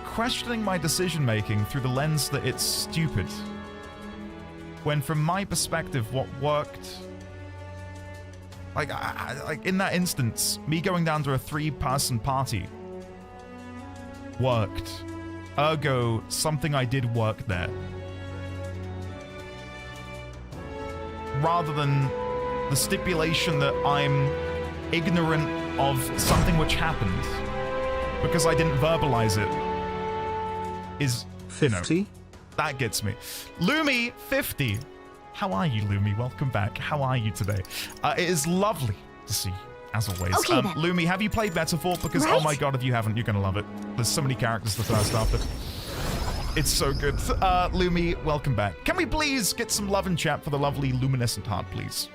questioning my decision making through the lens that it's stupid. When from my perspective, what worked, like in that instance, me going down to a 3-person party worked. Ergo, something I did work there. Rather than the stipulation that I'm ignorant of something which happened because I didn't verbalize it is 50. That gets me. Lumi 50. How are you, Lumi? Welcome back. How are you today? It is lovely to see you, as always. Okay, Lumi, have you played Metaphor? Because oh my god, if you haven't, you're gonna love it. There's so many characters to thirst after. It's so good. Lumi, welcome back. Can we please get some love in chat for the lovely luminescent heart, please?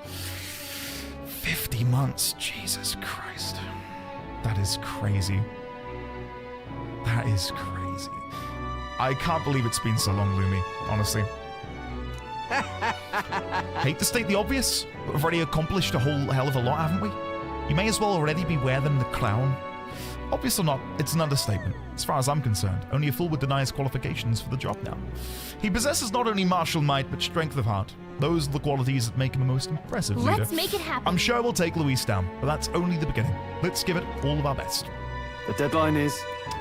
50 months. Jesus Christ. That is crazy. That is crazy. I can't believe it's been so long, Lumi, honestly. Hate to state the obvious, but we've already accomplished a whole hell of a lot, haven't we? You may as well already be wearing them the clown. Obvious or not, it's an understatement. As far as I'm concerned, only a fool would deny his qualifications for the job now. He possesses not only martial might, but strength of heart. Those are the qualities that make him a most impressive leader. Let's make it happen. I'm sure we'll take Luis down, but that's only the beginning. Let's give it all of our best. The deadline is?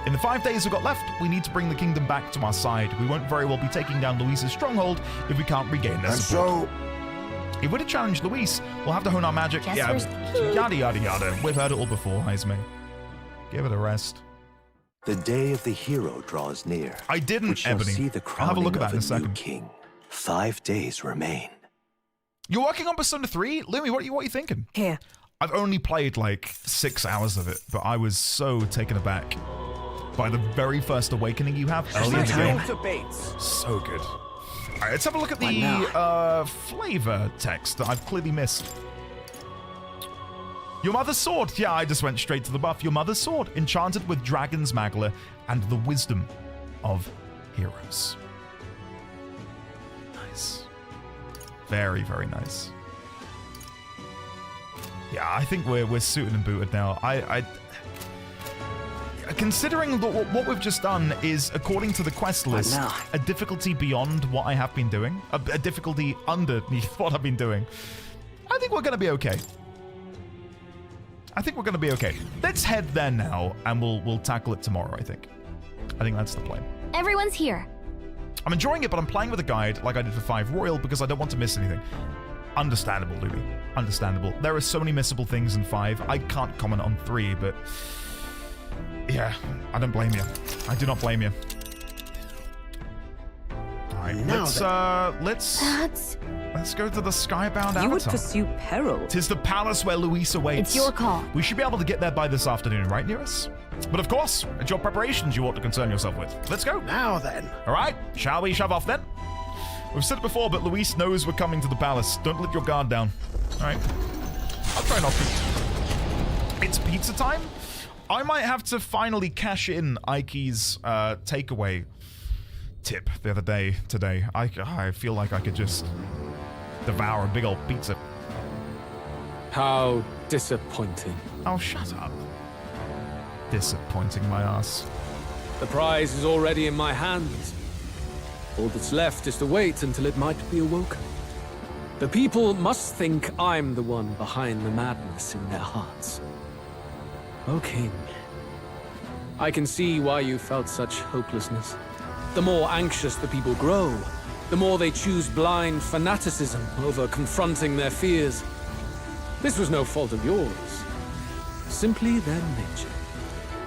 In the 5 days we've got left, we need to bring the kingdom back to our side. We won't very well be taking down Luis's stronghold if we can't regain their support. If we're to challenge Luis, we'll have to hone our magic. Yada yada yada. We've heard it all before, Heisme. Give it a rest. The day of the hero draws near. I didn't, Ebony. See the I'll have a look at that in a second. King. 5 days remain. You're working on Persona 3? Lumi, what are you thinking? Here. I've only played like 6 hours of it, but I was so taken aback by the very first awakening you have early in the game. So good. All right, let's have a look at the flavor text that I've clearly missed. Your mother's sword. Yeah, I just went straight to the buff. Your mother's sword, enchanted with dragon's magler and the wisdom of heroes. Nice. Very, very nice. Yeah, I think we're suited and booted now. Considering what we've just done is, according to the quest list, a difficulty beyond what I have been doing, a difficulty underneath what I've been doing, I think we're going to be okay. I think we're going to be okay. Let's head there now, and we'll tackle it tomorrow, I think. I think that's the plan. Everyone's here. I'm enjoying it, but I'm playing with a guide like I did for 5 Royal because I don't want to miss anything. Understandable, Lumi. Understandable. There are so many missable things in 5. I can't comment on 3, but yeah, I don't blame you. I do not blame you. All right, let's go to the Skybound Avatar. You would pursue peril. 'Tis the palace where Luis awaits. It's your call. We should be able to get there by this afternoon, right, Nearest? But of course, it's your preparations you ought to concern yourself with. Let's go. Now then. All right, shall we shove off then? We've said it before, but Luis knows we're coming to the palace. Don't let your guard down. All right. I'll try not to. It's pizza time? I might have to finally cash in Ike's takeaway tip the other day, today. I feel like I could just devour a big old pizza. How disappointing. Oh, shut up. Disappointing my ass. The prize is already in my hands. All that's left is to wait until it might be awoken. The people must think I'm the one behind the madness in their hearts. O King, I can see why you felt such hopelessness. The more anxious the people grow, the more they choose blind fanaticism over confronting their fears. This was no fault of yours, simply their nature.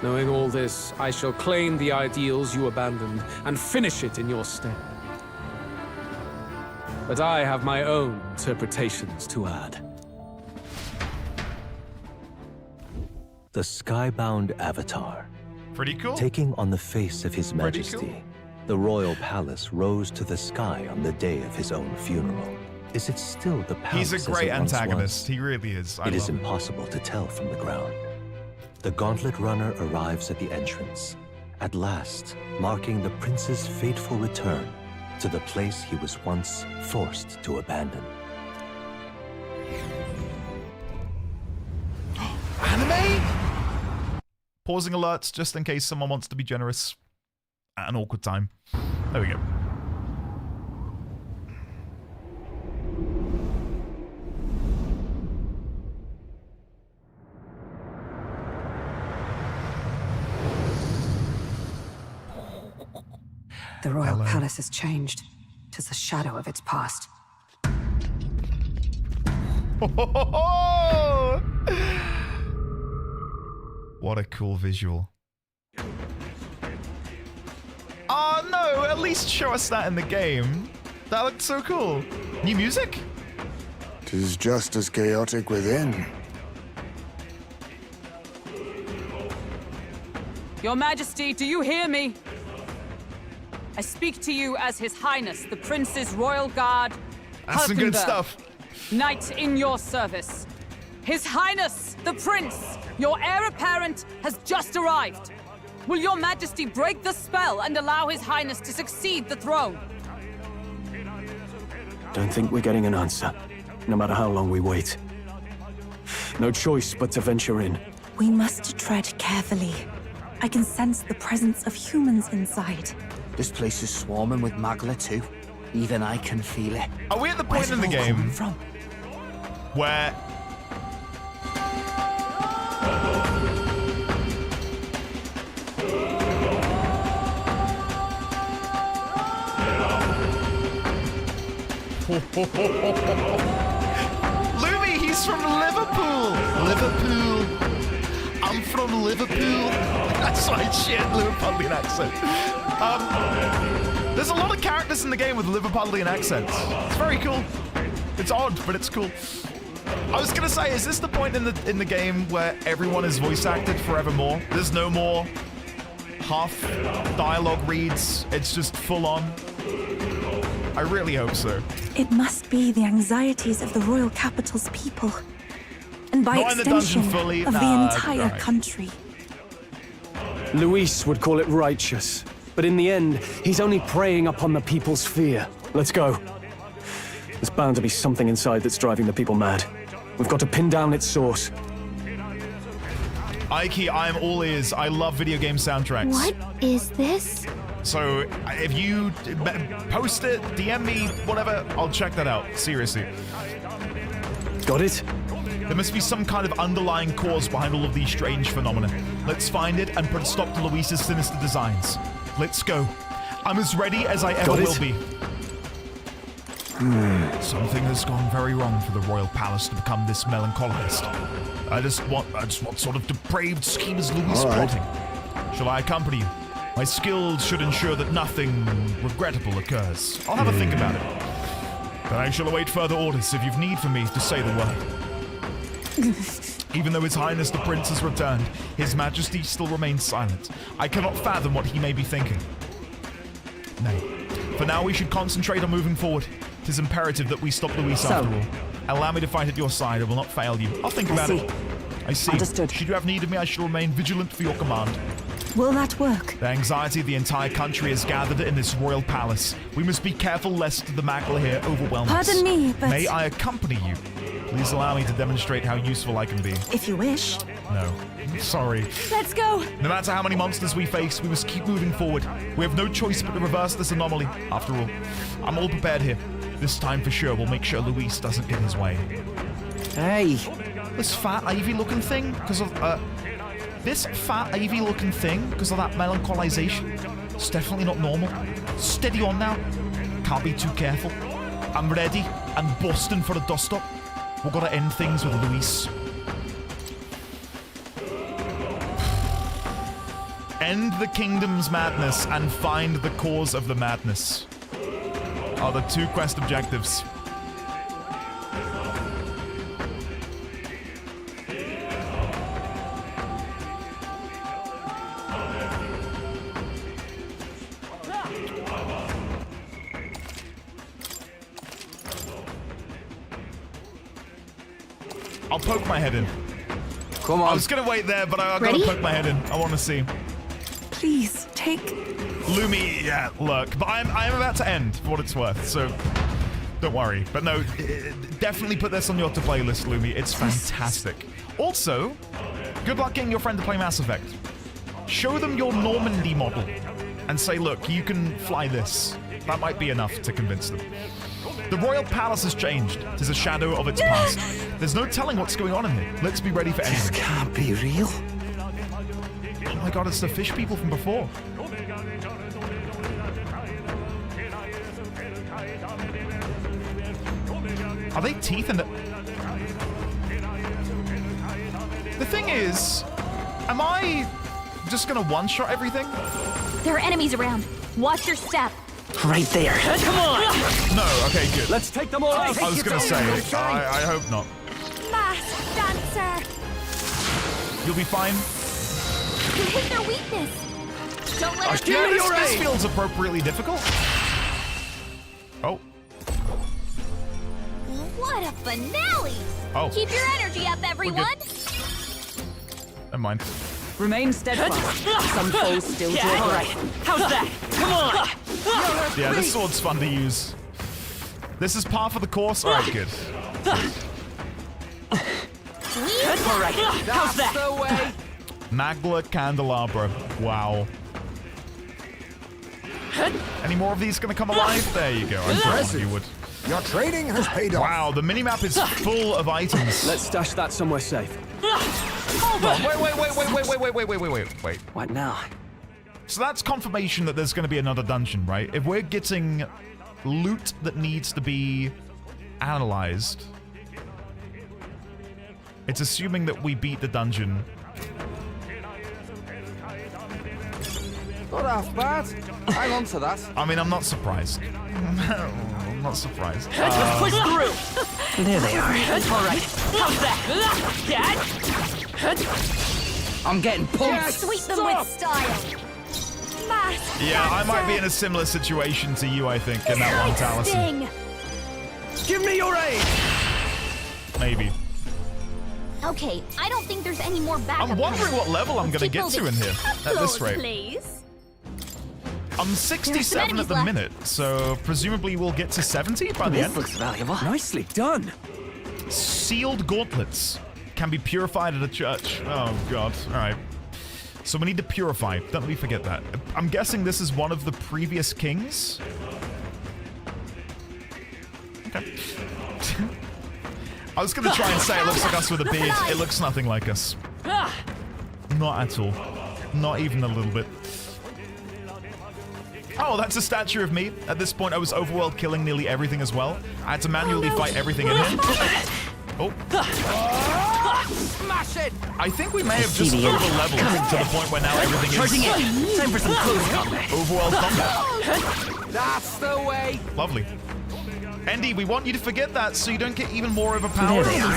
Knowing all this, I shall claim the ideals you abandoned and finish it in your stead. But I have my own interpretations to add. The skybound avatar. Pretty cool. Taking on the face of His Majesty, cool. the royal palace rose to the sky on the day of his own funeral. Is it still the palace? He's a great as it once antagonist. was? He really is. It is impossible to tell from the ground. The gauntlet runner arrives at the entrance, at last marking the prince's fateful return to the place he was once forced to abandon. Anime? Pausing alerts just in case someone wants to be generous at an awkward time. There we go. The royal palace has changed. 'Tis a shadow of its past. What a cool visual. Oh no, at least show us that in the game. That looked so cool. New music? 'Tis just as chaotic within. Your Majesty, do you hear me? I speak to you as His Highness, the Prince's Royal Guard. That's some good Hulkenberg, stuff. Knight in your service. His Highness, the Prince, your heir apparent, has just arrived. Will your Majesty break the spell and allow His Highness to succeed the throne? Don't think we're getting an answer, no matter how long we wait. No choice but to venture in. We must tread carefully. I can sense the presence of humans inside. This place is swarming with Magla too. Even I can feel it. Are we at the point in the game where Lumi, he's from Liverpool. I'm from Liverpool. That's my shit, Liverpudlian accent. There's a lot of characters in the game with Liverpudlian accents. It's very cool. It's odd, but it's cool. I was gonna say, is this the point in the game where everyone is voice acted forevermore? There's no more half dialogue reads. It's just full on. I really hope so. It must be the anxieties of the royal capital's people. And by extension, of the entire country. Luis would call it righteous, but in the end, he's only preying upon the people's fear. Let's go. There's bound to be something inside that's driving the people mad. We've got to pin down its source. Aiki, I am all ears. I love video game soundtracks. What is this? So, if you post it, DM me, whatever, I'll check that out. Seriously. Got it? There must be some kind of underlying cause behind all of these strange phenomena. Let's find it and put a stop to Luis's sinister designs. Let's go. I'm as ready as I ever will be. Something has gone very wrong for the royal palace to become this melancholized. I just want sort of depraved scheme is Luis plotting. Shall I accompany you? My skills should ensure that nothing regrettable occurs. I'll have a think about it. But I shall await further orders if you've need for me to say the word. Even though His Highness the Prince has returned, His Majesty still remains silent. I cannot fathom what he may be thinking. Nay, for now we should concentrate on moving forward. It is imperative that we stop Luis after all. Allow me to fight at your side. I will not fail you. I'll think about it. I see. Understood. Should you have need of me, I shall remain vigilant for your command. Will that work? The anxiety of the entire country is gathered in this royal palace. We must be careful lest the Magla here overwhelm us. Pardon me, but... May I accompany you? Please allow me to demonstrate how useful I can be. If you wish. No. Sorry. Let's go! No matter how many monsters we face, we must keep moving forward. We have no choice but to reverse this anomaly. After all, I'm all prepared here. This time for sure, we'll make sure Luis doesn't get his way. Hey! This fat, ivy-looking thing, because of, this fat, ivy-looking thing, because of that melancholization, it's definitely not normal. Steady on now. Can't be too careful. I'm ready. I'm busting for a dust-up. We've got to end things with Luis. End the kingdom's madness and find the cause of the madness are the 2 quest objectives. I'll poke my head in. Come on. I was gonna wait there, but I gotta poke my head in. I want to see. Please, take... Lumi, yeah, look. But I am about to end, for what it's worth, so don't worry. But no, definitely put this on your to-play list, Lumi. It's fantastic. Also, good luck getting your friend to play Mass Effect. Show them your Normandy model and say, look, you can fly this. That might be enough to convince them. The Royal Palace has changed. It is a shadow of its past. There's no telling what's going on in here. Let's be ready for anything. This can't be real. Oh my god, it's the fish people from before. Are they teeth in the... The thing is, am I just gonna one-shot everything? There are enemies around. Watch your step. Right there. Come on! No, okay, good. Let's take them all out. I was gonna say, I hope not. Masked dancer. You'll be fine. You hit their weakness. Don't let her Yeah, this feels appropriately difficult. Oh. What a finale! Oh. Keep your energy up, everyone. Never mind. Remain steadfast. Some foes still draw. All right. How's that? Come on! Yeah, this sword's fun to use. This is par for the course. All right, good. All right. How's that? The way. Magla Candelabra. Wow. Any more of these gonna come alive? There you go. I thought one of you would. Your trading has paid off. Wow, the minimap is full of items. Let's stash that somewhere safe. Hold on. Wait. What now? So that's confirmation that there's going to be another dungeon, right? If we're getting loot that needs to be analyzed, it's assuming that we beat the dungeon. Not half bad. Hang on to that. I mean, I'm not surprised. I'm not surprised. Let's push through. There they are. All right. How's that? I'm getting pumped. Sweep them with style. Masked Yeah, I might be in dancer. a similar situation to you, I think, in that one, Taliesin. Give me your aid. Maybe. Okay, I don't think there's any more backup. I'm wondering plans. what level I'm going to Let's get keep to in here building. at this Applause, rate. Please. I'm 67 at the left. minute, so presumably we'll get to 70 by the This end. looks valuable. Nicely done. Sealed gauntlets can be purified at a church. Oh god. Alright. So we need to purify. Don't let me forget that. I'm guessing this is one of the previous kings. Okay. I was gonna try and say it looks like us with a beard. It looks nothing like us. Not at all. Not even a little bit. Oh, that's a statue of me. At this point, I was overworld killing nearly everything as well. I had to manually fight everything in here. Oh. Smash it! I think we may have just over-leveled to the point where now everything is Charging in. Time for some close combat. overworld combat. That's the way. Lovely. Andy, we want you to forget that so you don't get even more overpowered. There they are.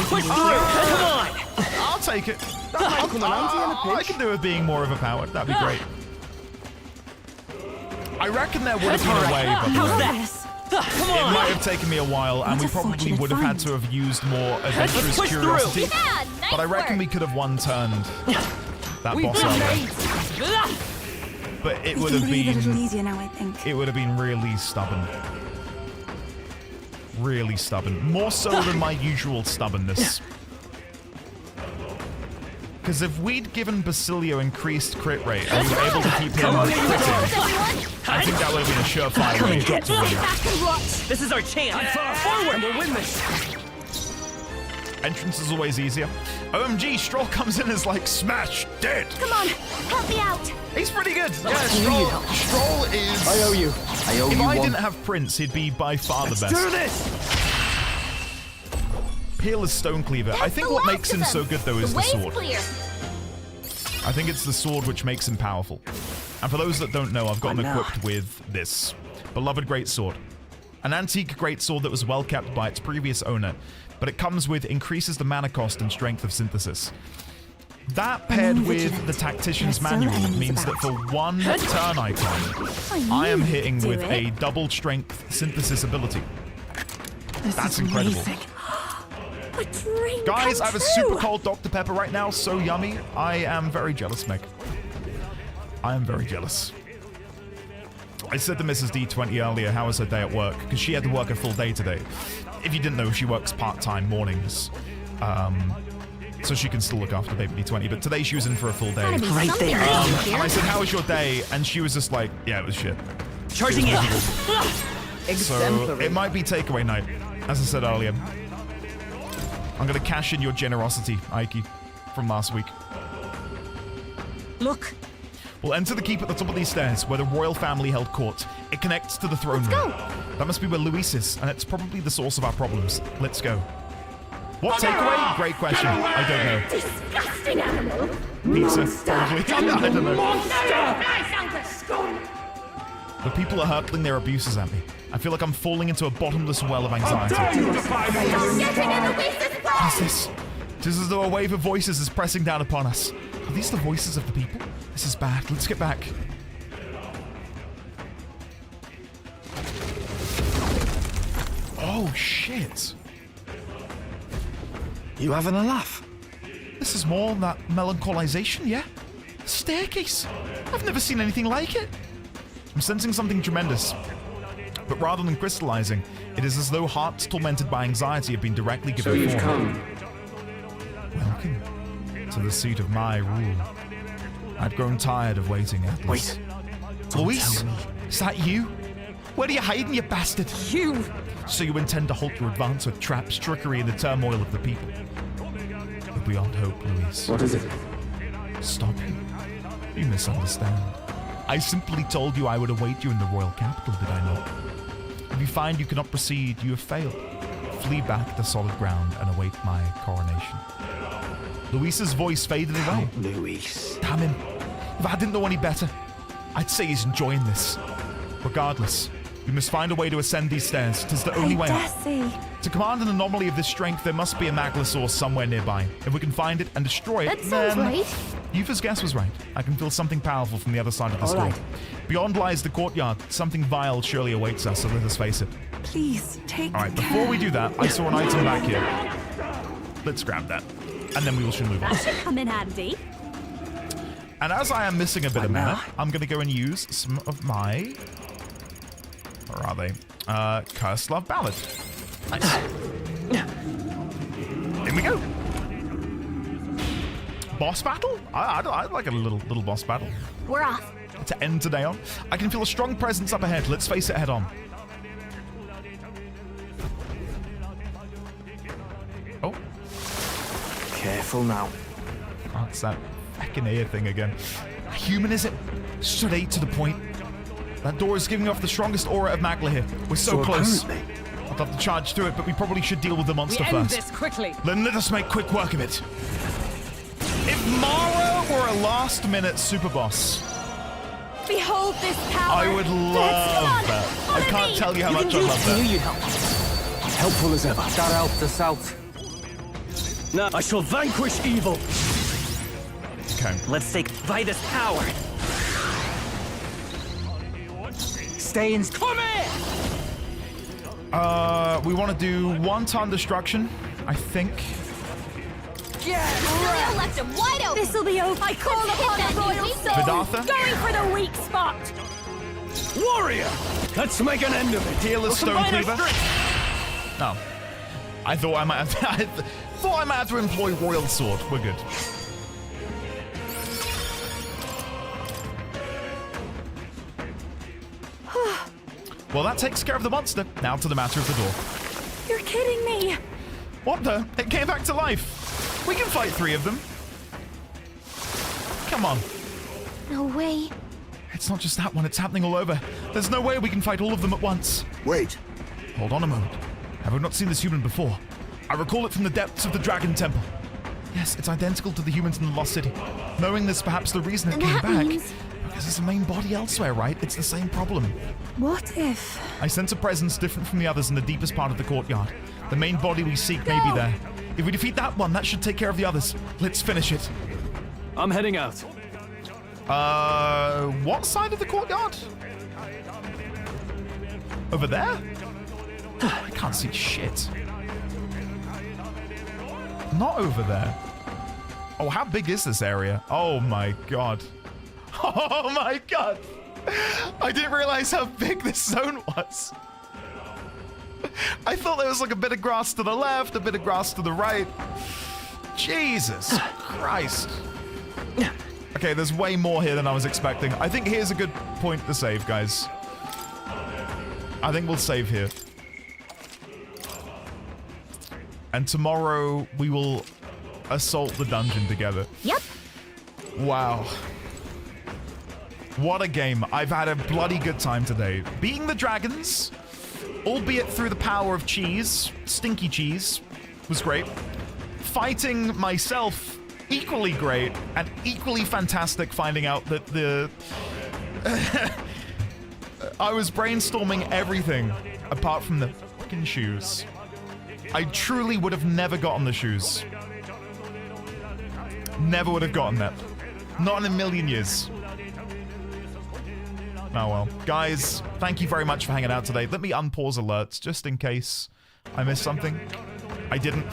Push through. Come on. I'll take it. That might come in handy in a I pinch. can do with being more overpowered. That'd be great. I reckon there would have been a way, by the How's way. that? Come It on. might have taken me a while, and What we a probably fortunate would have had find. to have used more adventurous push through. curiosity. Yeah, nice But I reckon we work. could have one-turned that We've boss been earlier. made. But it We would can have breathe a little been easier now, I think. it would have been really stubborn. Really stubborn. More so than my usual stubbornness. Because if we'd given Basilio increased crit rate and we were able to keep him critting, I think that would have been a surefire way to win. This is our chance. Forward, we'll win this. Entrance is always easier. OMG, Stroll comes in as like smash dead. Come on, help me out. He's pretty good. Yeah, Stroll is. I owe you. If I didn't have Prince, he'd be by far the best. Do this. Peerless Stonecleaver. I think what makes him so good though is the sword. I think it's the sword which makes him powerful. And for those that don't know, I've got him equipped with this beloved greatsword. An antique greatsword that was well kept by its previous owner, but it comes with increases the mana cost and strength of synthesis. That paired with the Tactician's Manual means that for one turn icon, I am hitting with a double strength synthesis ability. That's incredible. Guys, I have a super cold Dr. Pepper right now, so yummy. I am very jealous, Meg. I am very jealous. I said to Mrs. D20 earlier, how was her day at work? Because she had to work a full day today. If you didn't know, she works part-time mornings. So she can still look after baby D20, but today she was in for a full day. Right there. And I said, how was your day? And she was just like, yeah, it was shit. Charging in. So it might be takeaway night, as I said earlier. I'm going to cash in your generosity, Aiki, from last week. Look. We'll enter the keep at the top of these stairs, where the royal family held court. It connects to the throne room. That must be where Luis is, and it's probably the source of our problems. Let's go. What takeaway? Great question. I don't know. Disgusting animal. Pizza, probably. I don't know. Monster! The people are hurtling their abuses at me. I feel like I'm falling into a bottomless well of anxiety. What is this? It is as though a wave of voices is pressing down upon us. Are these the voices of the people? This is bad. Let's get back. Oh, shit. You having a laugh? This is more that melancholization, yeah? Staircase. I've never seen anything like it. I'm sensing something tremendous. But rather than crystallizing, it is as though hearts tormented by anxiety have been directly given form. So you've come. Welcome to the seat of my rule. I've grown tired of waiting, Atlas. Wait. Luis, is that you? Where are you hiding, you bastard? You! So you intend to halt your advance with traps, trickery, and the turmoil of the people. But beyond hope, Luis. What is it? Stop you. You misunderstand. I simply told you I would await you in the royal capital, did I not? If you find you cannot proceed, you have failed. Flee back to solid ground and await my coronation. Luis's voice faded away. Luis. Damn him. If I didn't know any better, I'd say he's enjoying this. Regardless, we must find a way to ascend these stairs. It is the only way out. To command an anomaly of this strength, there must be a Maglosaur somewhere nearby. If we can find it and destroy it, that sounds right. Yufa's guess was right. I can feel something powerful from the other side of this door. Beyond lies the courtyard. Something vile surely awaits us, so let us face it. Please, take All right, before we do that, I saw an item back here. Let's grab that, and then we shall move on. That should come in handy. And as I am missing a bit of mana, I'm going to go and use some of my... Where are they? Cursed Love Ballad. Nice. In we go. Boss battle? I'd like a little boss battle. We're off. To end today on. I can feel a strong presence up ahead. Let's face it head on. Oh. Careful now. Oh, it's that fucking ear thing again. Human, is it? Straight to the point. That door is giving off the strongest aura of Magla here. We're so close. Apparently. I'd love to charge through it, but we probably should deal with the monster We end first. this quickly. Then let us make quick work of it. If Mara were a last-minute super boss, Behold this power. I would love that. I can't tell you how much I love that. You'd help. Helpful as ever. That helped us out. Now I shall vanquish evil. Okay. Let's take Vitus power. Stay in. Come here! We want to do 1 ton destruction, I think. Yeah, left him wide open. This'll be over. I call upon a royal soul. Vidartha? Going for the weak spot. Warrior! Let's make an end of it. Peerless Stonecleaver. No. I thought I might have to employ Royal Sword. We're good. Well, that takes care of the monster. Now to the matter of the door. You're kidding me. What the? It came back to life. We can fight 3 of them. Come on. No way. It's not just that one, it's happening all over. There's no way we can fight all of them at once. Wait. Hold on a moment. Have we not seen this human before? I recall it from the depths of the Dragon Temple. Yes, it's identical to the humans in the Lost City. Knowing this, perhaps the reason it came back... Because there's a main body elsewhere, right? It's the same problem. What if... I sense a presence different from the others in the deepest part of the courtyard. The main body we seek may be there. If we defeat that one, that should take care of the others. Let's finish it. I'm heading out. What side of the courtyard? Over there? I can't see shit. Not over there. Oh, how big is this area? Oh my god. Oh my god. I didn't realize how big this zone was. I thought there was like a bit of grass to the left, a bit of grass to the right. Jesus Christ. Okay, there's way more here than I was expecting. I think here's a good point to save, guys. I think we'll save here. And tomorrow we will assault the dungeon together. Yep. Wow. What a game. I've had a bloody good time today. Beating the dragons, albeit through the power of cheese, stinky cheese, was great. Fighting myself, equally great, and equally fantastic finding out that the... I was brainstorming everything apart from the fucking shoes. I truly would have never gotten the shoes. Never would have gotten that. Not in a million years. Oh well. Guys, thank you very much for hanging out today. Let me unpause alerts just in case I missed something. I didn't.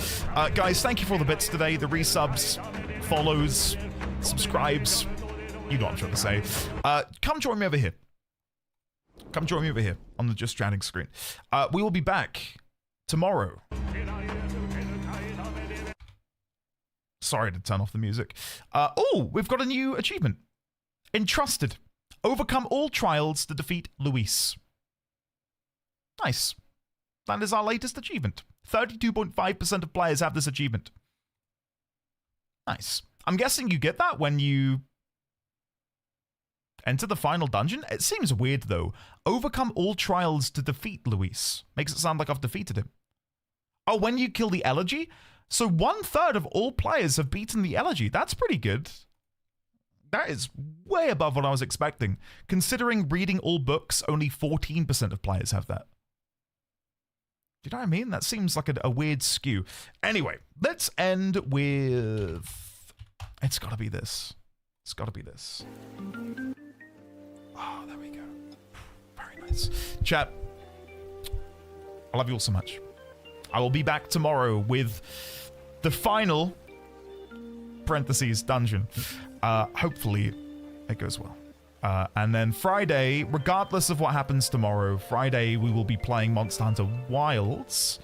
Guys, thank you for all the bits today. The resubs, follows, subscribes. You know what I'm trying to say. Come join me over here. Come join me over here on the Just Stranding screen. We will be back tomorrow. Sorry to turn off the music. Oh, we've got a new achievement. Entrusted. Overcome all trials to defeat Luis. Nice. That is our latest achievement. 32.5% of players have this achievement. Nice. I'm guessing you get that when you enter the final dungeon? It seems weird, though. Overcome all trials to defeat Luis. Makes it sound like I've defeated him. Oh, when you kill the Elegy? So 1/3 of all players have beaten the Elegy. That's pretty good. That is way above what I was expecting. Considering reading all books, only 14% of players have that. Do you know what I mean? That seems like a weird skew. Anyway, let's end with... It's gotta be this. It's gotta be this. Oh, there we go. Very nice. Chat, I love you all so much. I will be back tomorrow with the final parentheses dungeon. Hopefully it goes well. And then Friday, regardless of what happens tomorrow, Friday we will be playing Monster Hunter Wilds.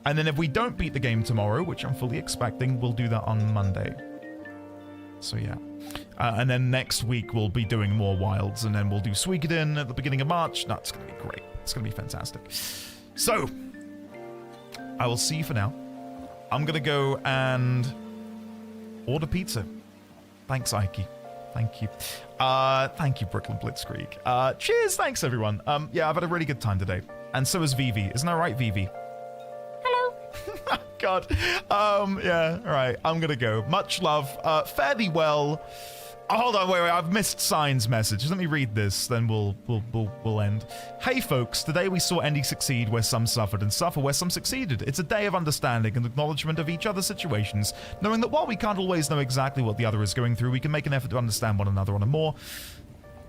And then if we don't beat the game tomorrow, which I'm fully expecting, we'll do that on Monday. So yeah. And then next week we'll be doing more Wilds, and then we'll do Suikoden at the beginning of March. That's going to be great. It's going to be fantastic. So, I will see you for now. I'm going to go and order pizza. Thanks, Ike. Thank you. Thank you, Brooklyn Blitzkrieg. Cheers, thanks, everyone. Yeah, I've had a really good time today. And so has Vivi. Isn't that right, Vivi? Hello. God. Yeah, all right. I'm going to go. Much love. Fare thee well. Oh, hold on, wait, I've missed Sign's message. Let me read this, then we'll end. Hey folks, today we saw Andy succeed where some suffered and suffer where some succeeded. It's a day of understanding and acknowledgement of each other's situations, knowing that while we can't always know exactly what the other is going through, we can make an effort to understand one another on a more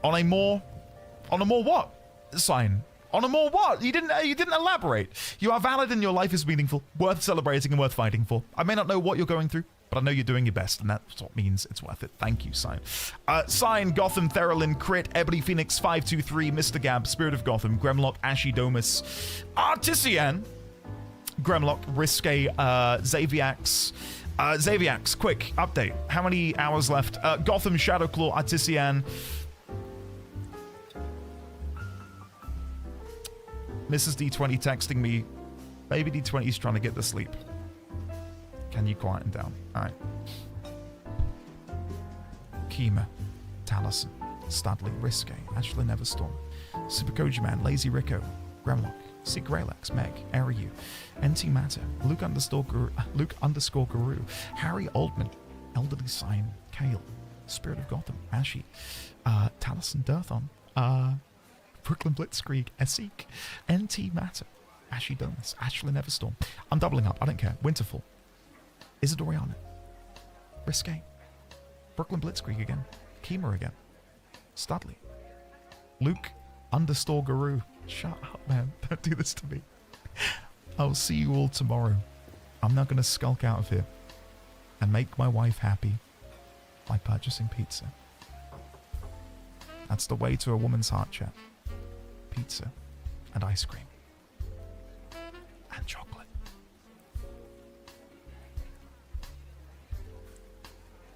what? Sign. On a more what? You didn't elaborate. You are valid and your life is meaningful, worth celebrating and worth fighting for. I may not know what you're going through, but I know you're doing your best, and that's what means it's worth it. Thank you, Sign. Sign, Gotham, Theralin, Crit, Ebony Phoenix, 523, Mr. Gab, Spirit of Gotham, Gremlock, Ashy Domus, Artisian, Gremlock, Risque, Xaviax. Xaviax, quick, update. How many hours left? Gotham, Shadowclaw, Artisian. Mrs. D20 texting me. Baby D20's trying to get to sleep. Can you quieten down? Alright. Kima, Taliesin, Studley, Risque, Ashley Neverstorm, Super Koji Man, Lazy Rico, Gremlock, Sig Greylex, Meg, Ariu, NT Matter, Luke underscore Guru, Harry Oldman, Elderly Sign, Kale, Spirit of Gotham, Ashi, Taliesin Durthon, Brooklyn Blitzkrieg, Esseek, NT Matter, Ashy Donuts, Ashley Neverstorm. I'm doubling up, I don't care. Winterfall, Isadoriana, Risque, Brooklyn Blitzkrieg again, Kima again, Studley, Luke underscore Guru. Shut up, man. Don't do this to me. I'll see you all tomorrow. I'm not going to skulk out of here and make my wife happy by purchasing pizza. That's the way to a woman's heart, chat. Pizza and ice cream and chocolate.